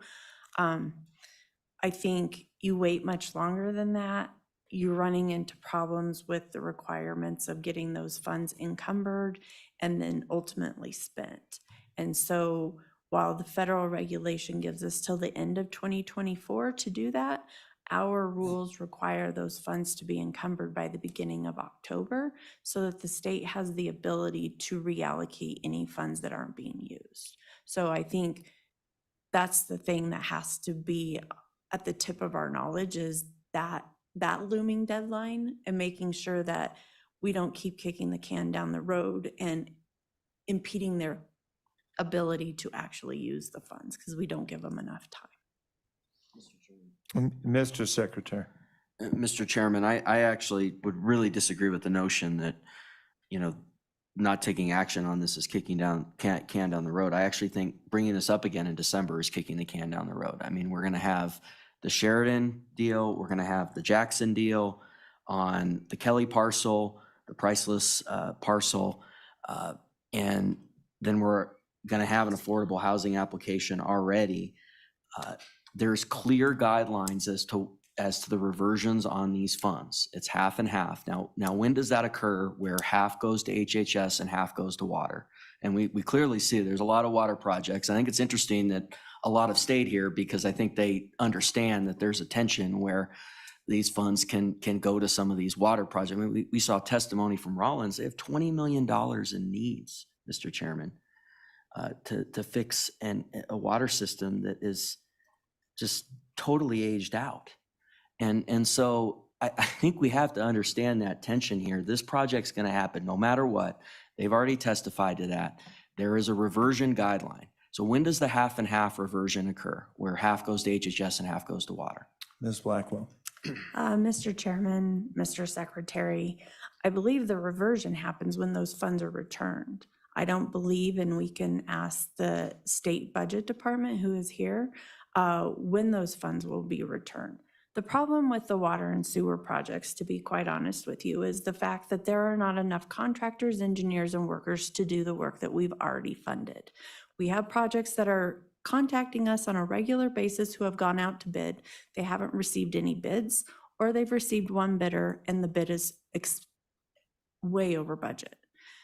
I think you wait much longer than that, you're running into problems with the requirements of getting those funds encumbered and then ultimately spent. And so while the federal regulation gives us till the end of 2024 to do that, our rules require those funds to be encumbered by the beginning of October so that the state has the ability to reallocate any funds that aren't being used. So I think that's the thing that has to be at the tip of our knowledge, is that looming deadline, and making sure that we don't keep kicking the can down the road and impeding their ability to actually use the funds because we don't give them enough time. Mr. Secretary. Mr. Chairman, I actually would really disagree with the notion that, not taking action on this is kicking can down the road. I actually think bringing this up again in December is kicking the can down the road. I mean, we're going to have the Sheridan deal, we're going to have the Jackson deal on the Kelly parcel, the priceless parcel, and then we're going to have an affordable housing application already. There's clear guidelines as to the reversions on these funds. It's half and half. Now, when does that occur where half goes to HHS and half goes to water? And we clearly see there's a lot of water projects. I think it's interesting that a lot have stayed here because I think they understand that there's a tension where these funds can go to some of these water projects. I mean, we saw testimony from Rollins. They have $20 million in needs, Mr. Chairman, to fix a water system that is just totally aged out. And so I think we have to understand that tension here. This project's going to happen no matter what. They've already testified to that. There is a reversion guideline. So when does the half and half reversion occur, where half goes to HHS and half goes to water? Ms. Blackwell. Mr. Chairman, Mr. Secretary, I believe the reversion happens when those funds are returned. I don't believe, and we can ask the state budget department who is here, when those funds will be returned. The problem with the water and sewer projects, to be quite honest with you, is the fact that there are not enough contractors, engineers, and workers to do the work that we've already funded. We have projects that are contacting us on a regular basis who have gone out to bid. They haven't received any bids, or they've received one bidder and the bid is way over budget.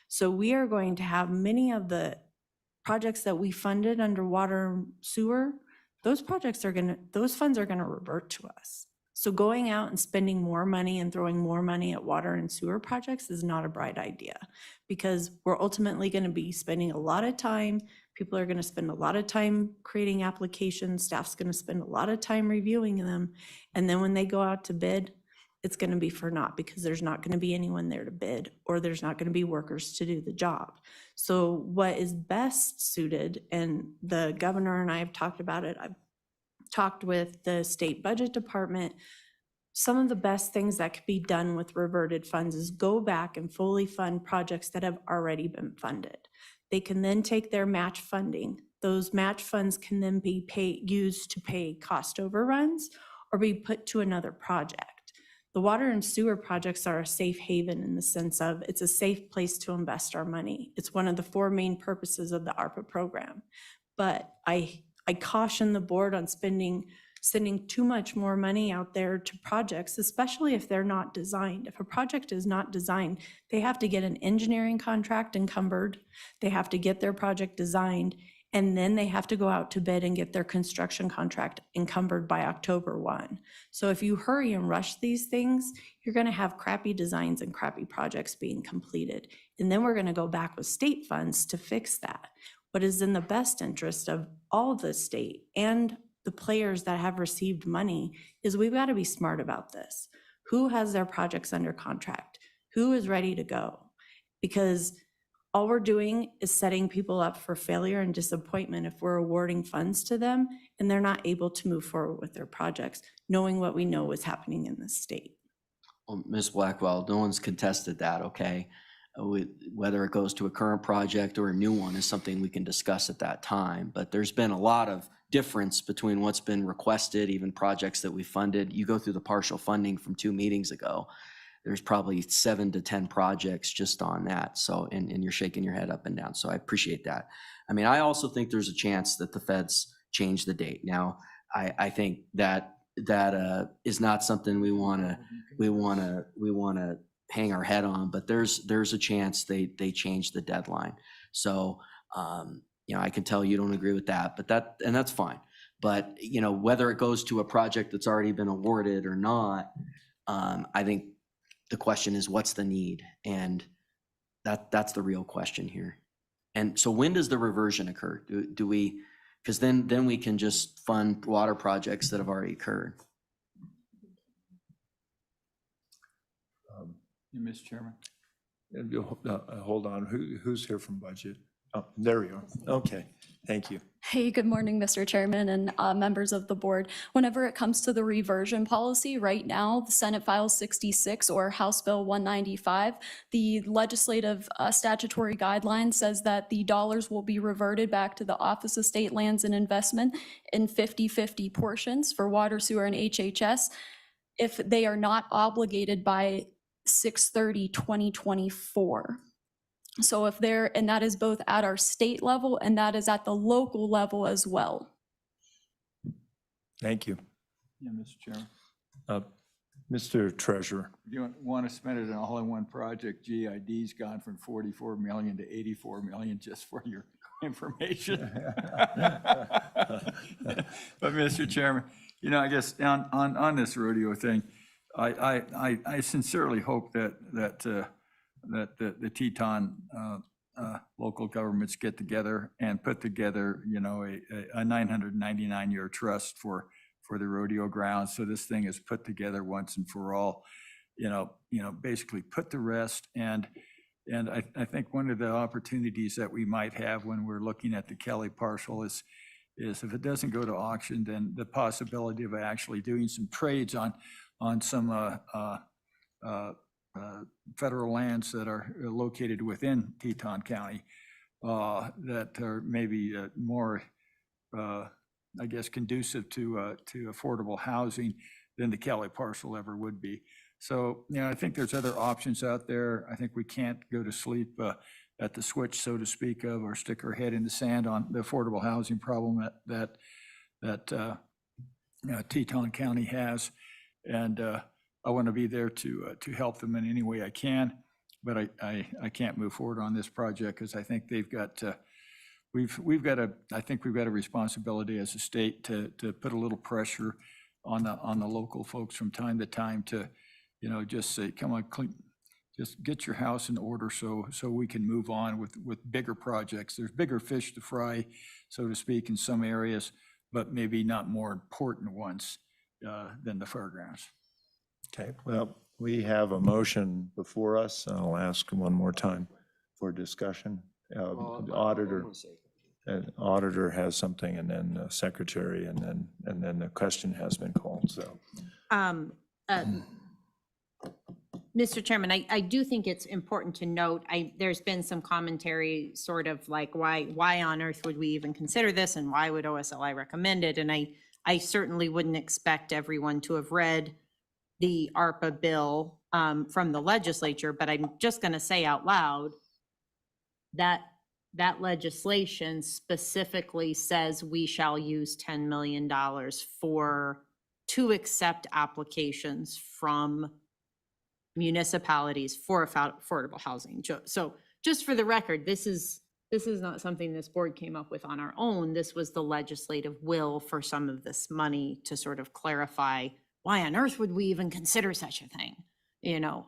So we are going to have many of the projects that we funded under water and sewer, those funds are gonna revert to us. So going out and spending more money and throwing more money at water and sewer projects is not a bright idea, because we're ultimately gonna be spending a lot of time. People are gonna spend a lot of time creating applications. Staff's gonna spend a lot of time reviewing them. And then when they go out to bid, it's gonna be for naught, because there's not gonna be anyone there to bid, or there's not gonna be workers to do the job. So what is best suited, and the governor and I have talked about it, I've talked with the state budget department, some of the best things that could be done with reverted funds is go back and fully fund projects that have already been funded. They can then take their match funding. Those match funds can then be used to pay cost overruns or be put to another project. The water and sewer projects are a safe haven in the sense of it's a safe place to invest our money. It's one of the 4 main purposes of the ARPA program. But I caution the board on sending too much more money out there to projects, especially if they're not designed. If a project is not designed, they have to get an engineering contract encumbered, they have to get their project designed, and then they have to go out to bid and get their construction contract encumbered by October 1. So if you hurry and rush these things, you're gonna have crappy designs and crappy projects being completed. And then we're gonna go back with state funds to fix that. What is in the best interest of all the state and the players that have received money is we've got to be smart about this. Who has their projects under contract? Who is ready to go? Because all we're doing is setting people up for failure and disappointment if we're awarding funds to them and they're not able to move forward with their projects, knowing what we know is happening in the state. Well, Ms. Blackwell, no one's contested that, okay? Whether it goes to a current project or a new one is something we can discuss at that time. But there's been a lot of difference between what's been requested, even projects that we funded. You go through the partial funding from 2 meetings ago. there's probably 7 to 10 projects just on that. So, and you're shaking your head up and down. So I appreciate that. I mean, I also think there's a chance that the feds change the date. Now, I think that is not something we want to hang our head on, but there's a chance they change the deadline. So, you know, I can tell you don't agree with that, but that's fine. But, you know, whether it goes to a project that's already been awarded or not, I think the question is, what's the need? And that's the real question here. And so when does the reversion occur? Do we, because then we can just fund water projects that have already occurred. Mr. Chairman. Hold on, who's here from budget? Oh, there we are. Okay, thank you. Hey, good morning, Mr. Chairman and members of the board. Whenever it comes to the reversion policy, right now, the Senate File 66 or House Bill 195, the legislative statutory guideline says that the dollars will be reverted back to the Office of State Lands and Investment in 50-50 portions for water, sewer, and HHS if they are not obligated by 6/30/2024. So if they're, and that is both at our state level and that is at the local level as well. Thank you. Yeah, Mr. Chairman. Mr. Treasurer. If you want to spend it in all in one project, GID's gone from 44 million to 84 million, just for your information. But Mr. Chairman, you know, I guess on this rodeo thing, I sincerely hope that the Teton local governments get together and put together, you know, a 999-year trust for the rodeo grounds. So this thing is put together once and for all, you know, basically put to rest. And I think one of the opportunities that we might have when we're looking at the Kelly parcel is if it doesn't go to auction, then the possibility of actually doing some trades on some federal lands that are located within Teton County that are maybe more, I guess, conducive to affordable housing than the Kelly parcel ever would be. So, you know, I think there's other options out there. I think we can't go to sleep at the switch, so to speak, of, or stick our head in the sand on the affordable housing problem that Teton County has. And I want to be there to help them in any way I can, but I can't move forward on this project because I think they've got we've got a responsibility as a state to put a little pressure on the local folks from time to time to, you know, just say, come on, just get your house in order so we can move on with bigger projects. There's bigger fish to fry, so to speak, in some areas, but maybe not more important ones than the fairgrounds. Okay, well, we have a motion before us. I'll ask one more time for discussion. The auditor has something, and then the secretary, and then the question has been called. So, Mr. Chairman, I do think it's important to note, there's been some commentary sort of like, why on earth would we even consider this, and why would OSLI recommend it? And I certainly wouldn't expect everyone to have read the ARPA bill from the legislature, but I'm just going to say out loud that that legislation specifically says we shall use $10 million to accept applications from municipalities for affordable housing. So just for the record, this is not something this board came up with on our own. This was the legislative will for some of this money to sort of clarify why on earth would we even consider such a thing? You know,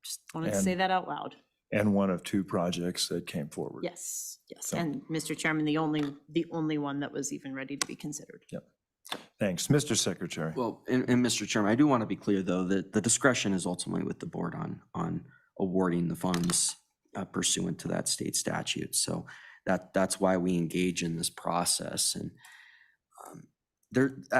just wanted to say that out loud. And one of two projects that came forward. Yes, yes. So, and Mr. Chairman, the only one that was even ready to be considered. Yep. Thanks, Mr. Secretary. Well, and Mr. Chairman, I do want to be clear, though, that the discretion is ultimately with the board on awarding the funds pursuant to that state statute. So that's why we engage in this process. And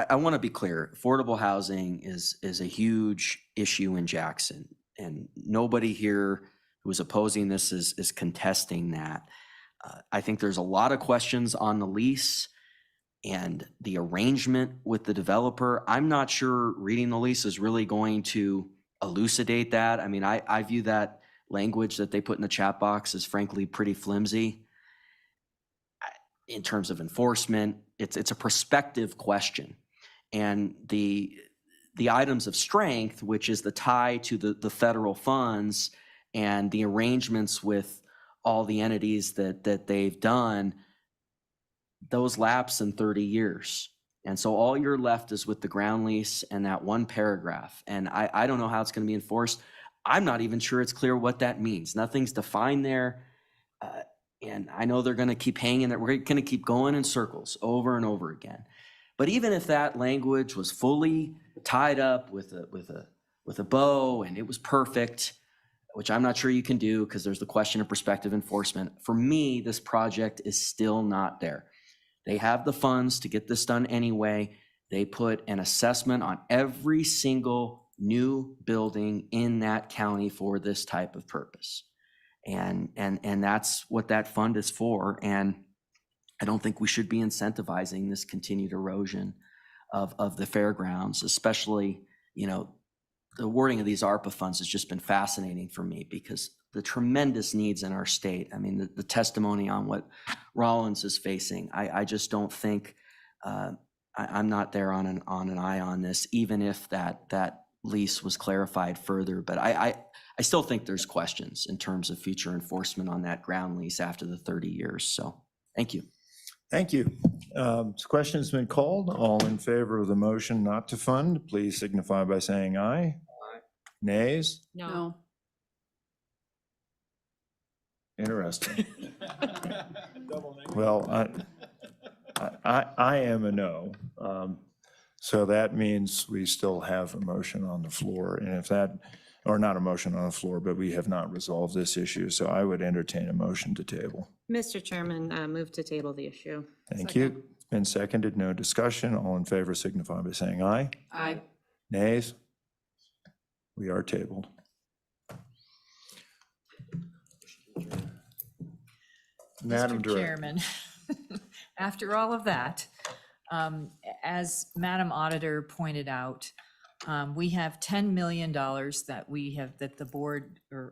I want to be clear, affordable housing is a huge issue in Jackson, and nobody here who is opposing this is contesting that. I think there's a lot of questions on the lease and the arrangement with the developer. I'm not sure reading the lease is really going to elucidate that. I mean, I view that language that they put in the chat box as frankly pretty flimsy. In terms of enforcement, it's a prospective question. And the items of strength, which is the tie to the federal funds and the arrangements with all the entities that they've done, those lapse in 30 years. And so all you're left is with the ground lease and that one paragraph. And I don't know how it's going to be enforced. I'm not even sure it's clear what that means. Nothing's defined there. And I know they're going to keep hanging there. We're going to keep going in circles over and over again. But even if that language was fully tied up with a bow and it was perfect, which I'm not sure you can do because there's the question of prospective enforcement. For me, this project is still not there. They have the funds to get this done anyway. They put an assessment on every single new building in that county for this type of purpose. And that's what that fund is for. And I don't think we should be incentivizing this continued erosion of the fairgrounds, especially, the wording of these ARPA funds has just been fascinating for me because the tremendous needs in our state. I mean, the testimony on what Rollins is facing, I just don't think, I'm not there on an eye on this, even if that lease was clarified further. But I still think there's questions in terms of future enforcement on that ground lease after the 30 years. So thank you. Thank you. This question's been called. All in favor of the motion not to fund, please signify by saying aye. Aye. Nays? No. Interesting. Well, I am a no. So that means we still have a motion on the floor. And if that, or not a motion on the floor, but we have not resolved this issue. So I would entertain a motion to table. Mr. Chairman, move to table the issue. Thank you. It's been seconded. No discussion. All in favor signify by saying aye. Aye. Nays? We are tabled. Madam Mr. Director. Chairman, after all of that, as Madam Auditor pointed out, we have $10 million that the board or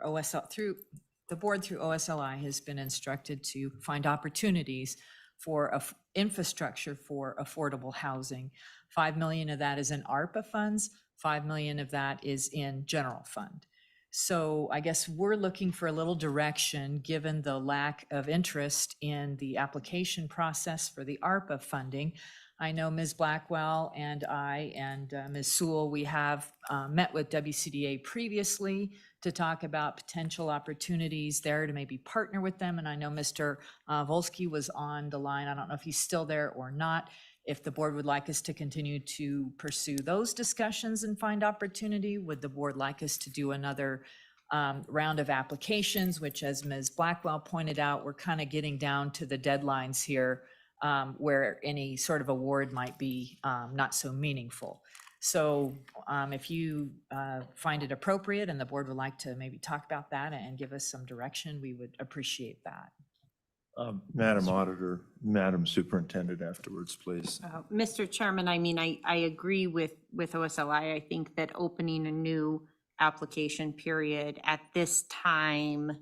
the board through OSLI has been instructed to find opportunities for infrastructure for affordable housing. 5 million of that is in ARPA funds, 5 million of that is in general fund. So I guess we're looking for a little direction, given the lack of interest in the application process for the ARPA funding. I know Ms. Blackwell and I and Ms. Sewell, we have met with WCDA previously to talk about potential opportunities there to maybe partner with them. And I know Mr. Volsky was on the line. I don't know if he's still there or not. If the board would like us to continue to pursue those discussions and find opportunity, would the board like us to do another round of applications, which, as Ms. Blackwell pointed out, we're kind of getting down to the deadlines here where any sort of award might be not so meaningful. So if you find it appropriate and the board would like to maybe talk about that and give us some direction, we would appreciate that. Madam Auditor, Madam Superintendent afterwards, please. Mr. Chairman, I mean, I agree with OSLI. I think that opening a new application period at this time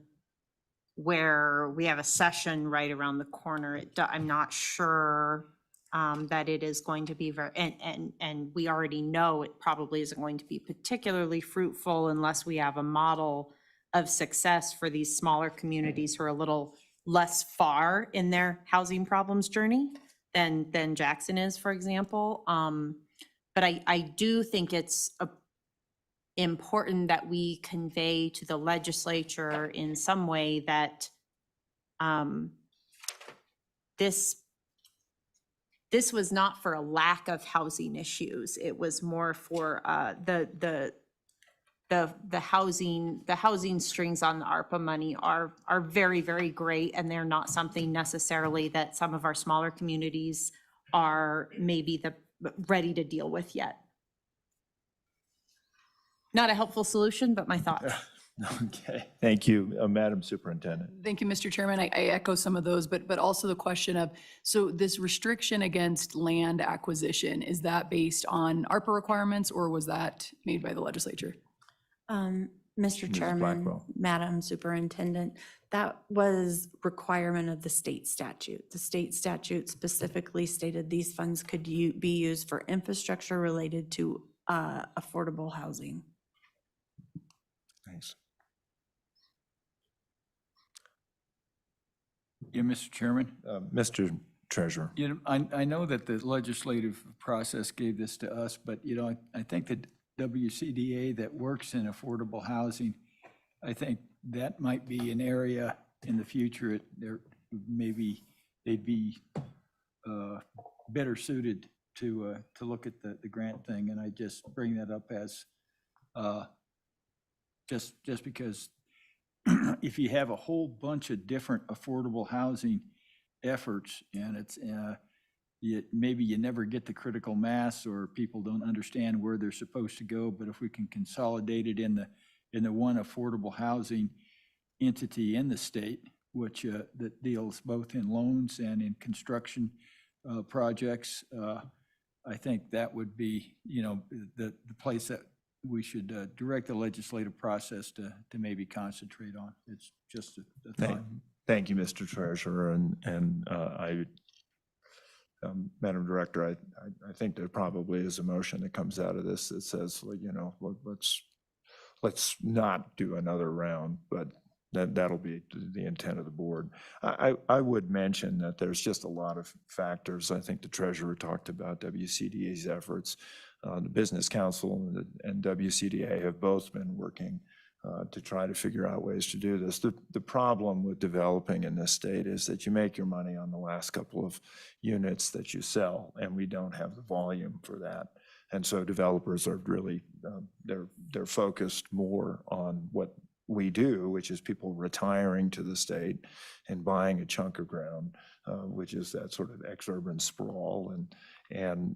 where we have a session right around the corner, I'm not sure that it is going to be very, and we already know it probably isn't going to be particularly fruitful unless we have a model of success for these smaller communities who are a little less far in their housing problems journey than Jackson is, for example. But I do think it's important that we convey to the legislature in some way that this was not for a lack of housing issues. It was more for the housing strings on the ARPA money are very, very great, and they're not something necessarily that some of our smaller communities are maybe ready to deal with yet. Not a helpful solution, but my thoughts. Okay, thank you, Madam Superintendent. Thank you, Mr. Chairman. I echo some of those, but also the question of, so this restriction against land acquisition, is that based on ARPA requirements or was that made by the legislature? Mr. Mrs. Chairman, Blackwell. Madam Superintendent, that was requirement of the state statute. The state statute specifically stated these funds could be used for infrastructure related to affordable housing. Thanks. Yeah, Mr. Chairman. Mr. Treasurer. You know, I know that the legislative process gave this to us, but, you know, I think that WCDA that works in affordable housing, I think that might be an area in the future, there, maybe they'd be better suited to look at the grant thing. And I just bring that up as just because if you have a whole bunch of different affordable housing efforts and it's maybe you never get the critical mass or people don't understand where they're supposed to go. But if we can consolidate it in the one affordable housing entity in the state, which that deals both in loans and in construction projects, I think that would be, you know, the place that we should direct the legislative process to maybe concentrate on. It's just a thought. Thank you, Mr. Treasurer, and Madam Director, I think there probably is a motion that comes out of this that says, you know, let's not do another round, but that'll be the intent of the board. I would mention that there's just a lot of factors. I think the Treasurer talked about WCDA's efforts. The Business Council and WCDA have both been working to try to figure out ways to do this. The problem with developing in this state is that you make your money on the last couple of units that you sell, and we don't have the volume for that. And so developers are really, they're focused more on what we do, which is people retiring to the state and buying a chunk of ground, which is that sort of ex-urban sprawl. And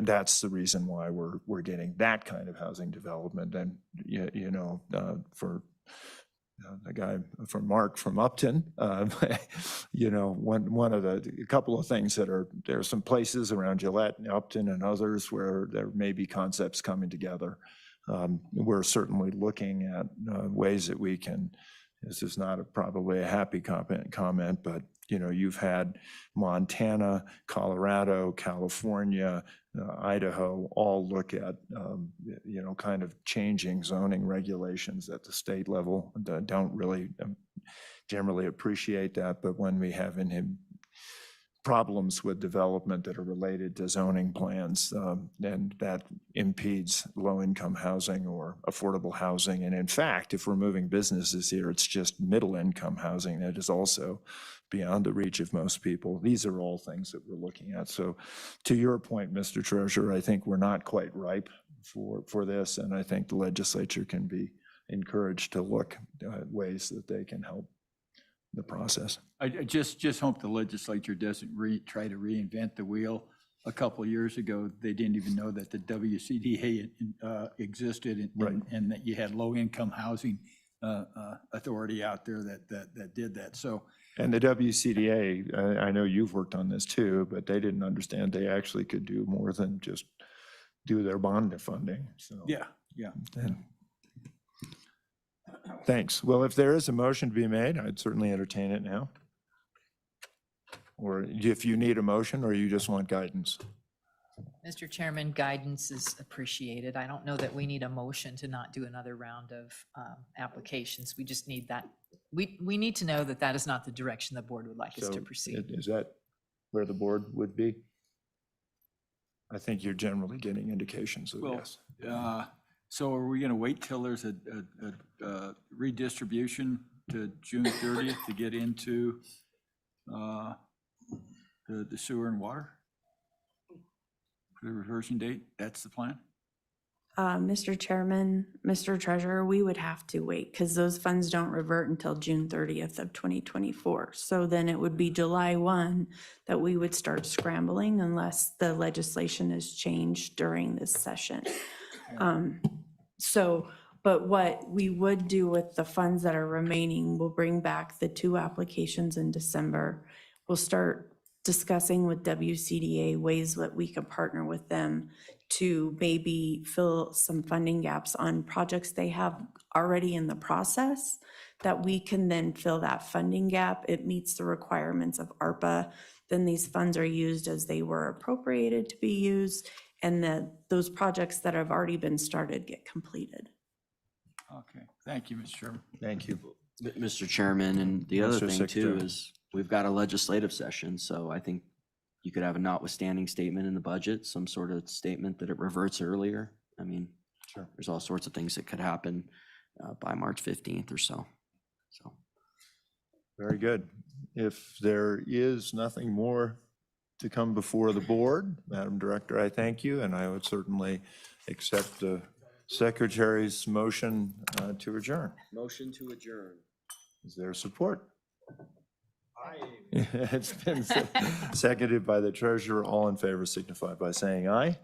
that's the reason why we're getting that kind of housing development. And, you know, for the guy, for Mark from Upton, you know, a couple of things that there are some places around Gillette and Upton and others where there may be concepts coming together. We're certainly looking at ways that we can, this is not probably a happy comment, but you know, you've had Montana, Colorado, California, Idaho, all look at, you know, kind of changing zoning regulations at the state level. Don't really generally appreciate that, but when we have problems with development that are related to zoning plans, and that impedes low-income housing or affordable housing. And in fact, if we're moving businesses here, it's just middle-income housing that is also beyond the reach of most people. These are all things that we're looking at. So to your point, Mr. Treasurer, I think we're not quite ripe for this, and I think the legislature can be encouraged to look at ways that they can help the process. I just hope the legislature doesn't try to reinvent the wheel. A couple of years ago, they didn't even know that the WCDA existed and that you had low-income housing authority out there that did that. So. And the WCDA, I know you've worked on this too, but they didn't understand they actually could do more than just do their bond funding. So. Yeah. And, thanks. Well, if there is a motion to be made, I'd certainly entertain it now. Or if you need a motion or you just want guidance. Mr. Chairman, guidance is appreciated. I don't know that we need a motion to not do another round of applications. We just need that. We need to know that that is not the direction the board would like us to proceed. Is that where the board would be? I think you're generally getting indications of yes. So are we going to wait till there's a redistribution to June 30th to get into the sewer and water? The reversion date, that's the plan? Mr. Chairman, Mr. Treasurer, we would have to wait because those funds don't revert until June 30th of 2024. So then it would be July 1 that we would start scrambling unless the legislation is changed during this session. But what we would do with the funds that are remaining, we'll bring back the 2 applications in December. We'll start discussing with WCDA ways that we can partner with them to maybe fill some funding gaps on projects they have already in the process, that we can then fill that funding gap. It meets the requirements of ARPA. Then these funds are used as they were appropriated to be used, and those projects that have already been started get completed. Okay, thank you, Mr. Chairman. Thank you. Mr. Chairman, and the other Mr. thing too Secretary. is we've got a legislative session, so I think you could have a notwithstanding statement in the budget, some sort of statement that it reverts earlier. I mean, Sure. there's all sorts of things that could happen by March 15th or so. So. Very good. If there is nothing more to come before the board, Madam Director, I thank you, and I would certainly accept the Secretary's motion to adjourn. Motion to adjourn. Is there support? It's been seconded by the treasurer. All in favor signify by saying aye.